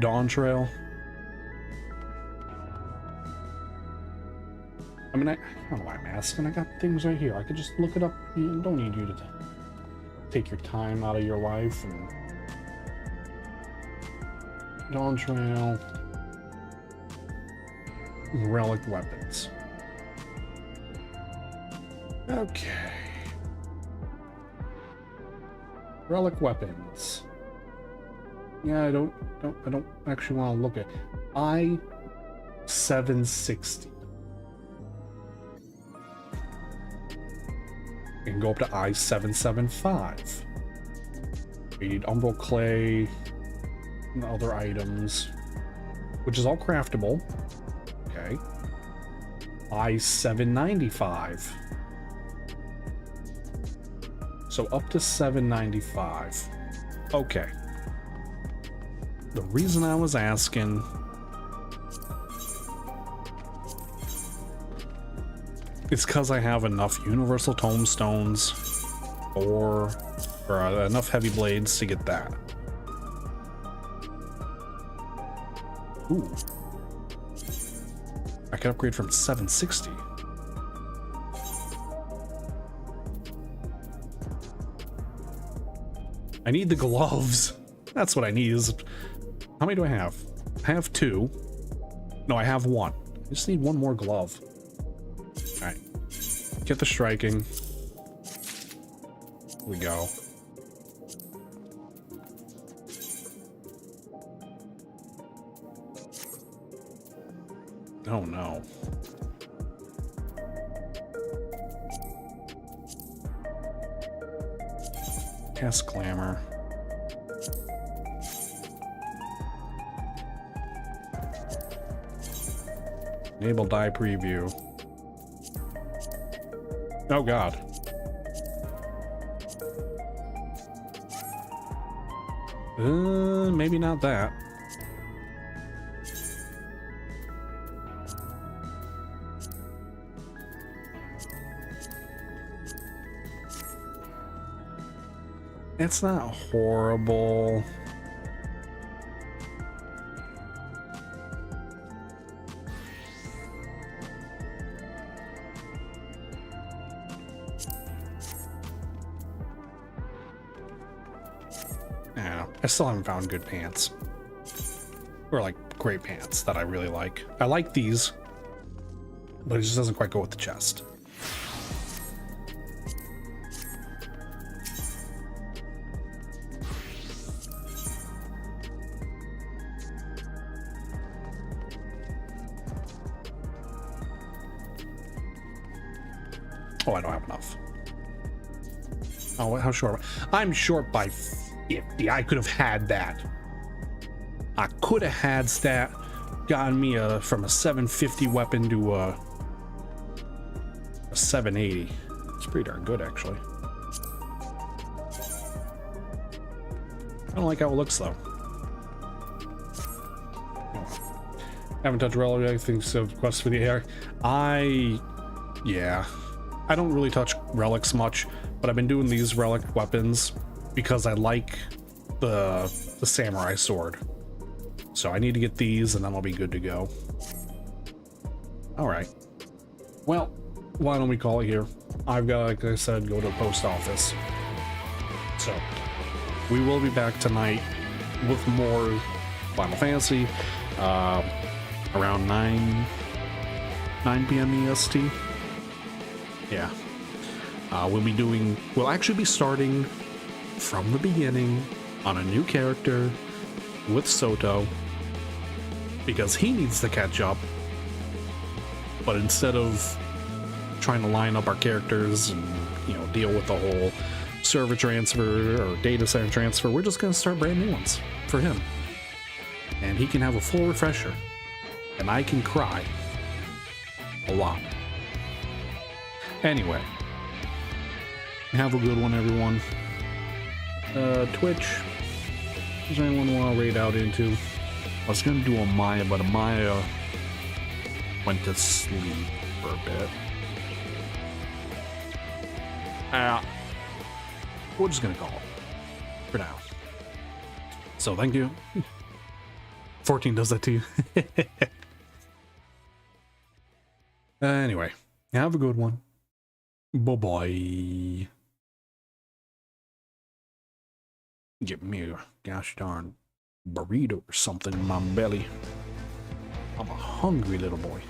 Dawntrail. I mean, I don't know why I'm asking. I got things right here. I could just look it up. I don't need you to take your time out of your life. And Dawntrail. Relic weapons. Okay. Relic weapons. Yeah, I don't actually want to look at I-760. We can go up to I-775. We need umbral clay and other items, which is all craftable. Okay. I-795. So up to 795. Okay. The reason I was asking is because I have enough universal tomestones or enough heavy blades to get that. Ooh. I can upgrade from 760. I need the gloves. That's what I need. Is how many do I have? I have 2. No, I have 1. I just need 1 more glove. All right. Get the striking. Here we go. Oh no. Cast Glamour. Enable die preview. Oh god. Maybe not that. It's not horrible. Yeah, I still haven't found good pants. Or like great pants that I really like. I like these, but it just doesn't quite go with the chest. Oh, I don't have enough. Oh, how short? I'm short by 50. I could have had that. I could have had that. Gotten me from a 750 weapon to a 780. It's pretty darn good, actually. I don't like how it looks, though. Haven't touched relic. I think so. Quest for the air. Yeah. I don't really touch relics much, but I've been doing these relic weapons because I like the samurai sword. So I need to get these and then I'll be good to go. All right. Well, why don't we call it here? I've got, like I said, go to the post office. So we will be back tonight with more Final Fantasy around 9 p.m. EST. Yeah. We'll actually be starting from the beginning on a new character with Soto because he needs to catch up. But instead of trying to line up our characters and, deal with the whole server transfer or data center transfer, we're just going to start brand new ones for him. And he can have a full refresher. And I can cry a lot. Anyway, have a good one, everyone. Twitch, does anyone want to raid out into? I was gonna do a Maya, but Maya went to sleep for a bit. We're just gonna call it for now. So thank you. 14 does that to you. Anyway, have a good one. Bye-bye. Get me a gosh darn burrito or something in my belly. I'm a hungry little boy.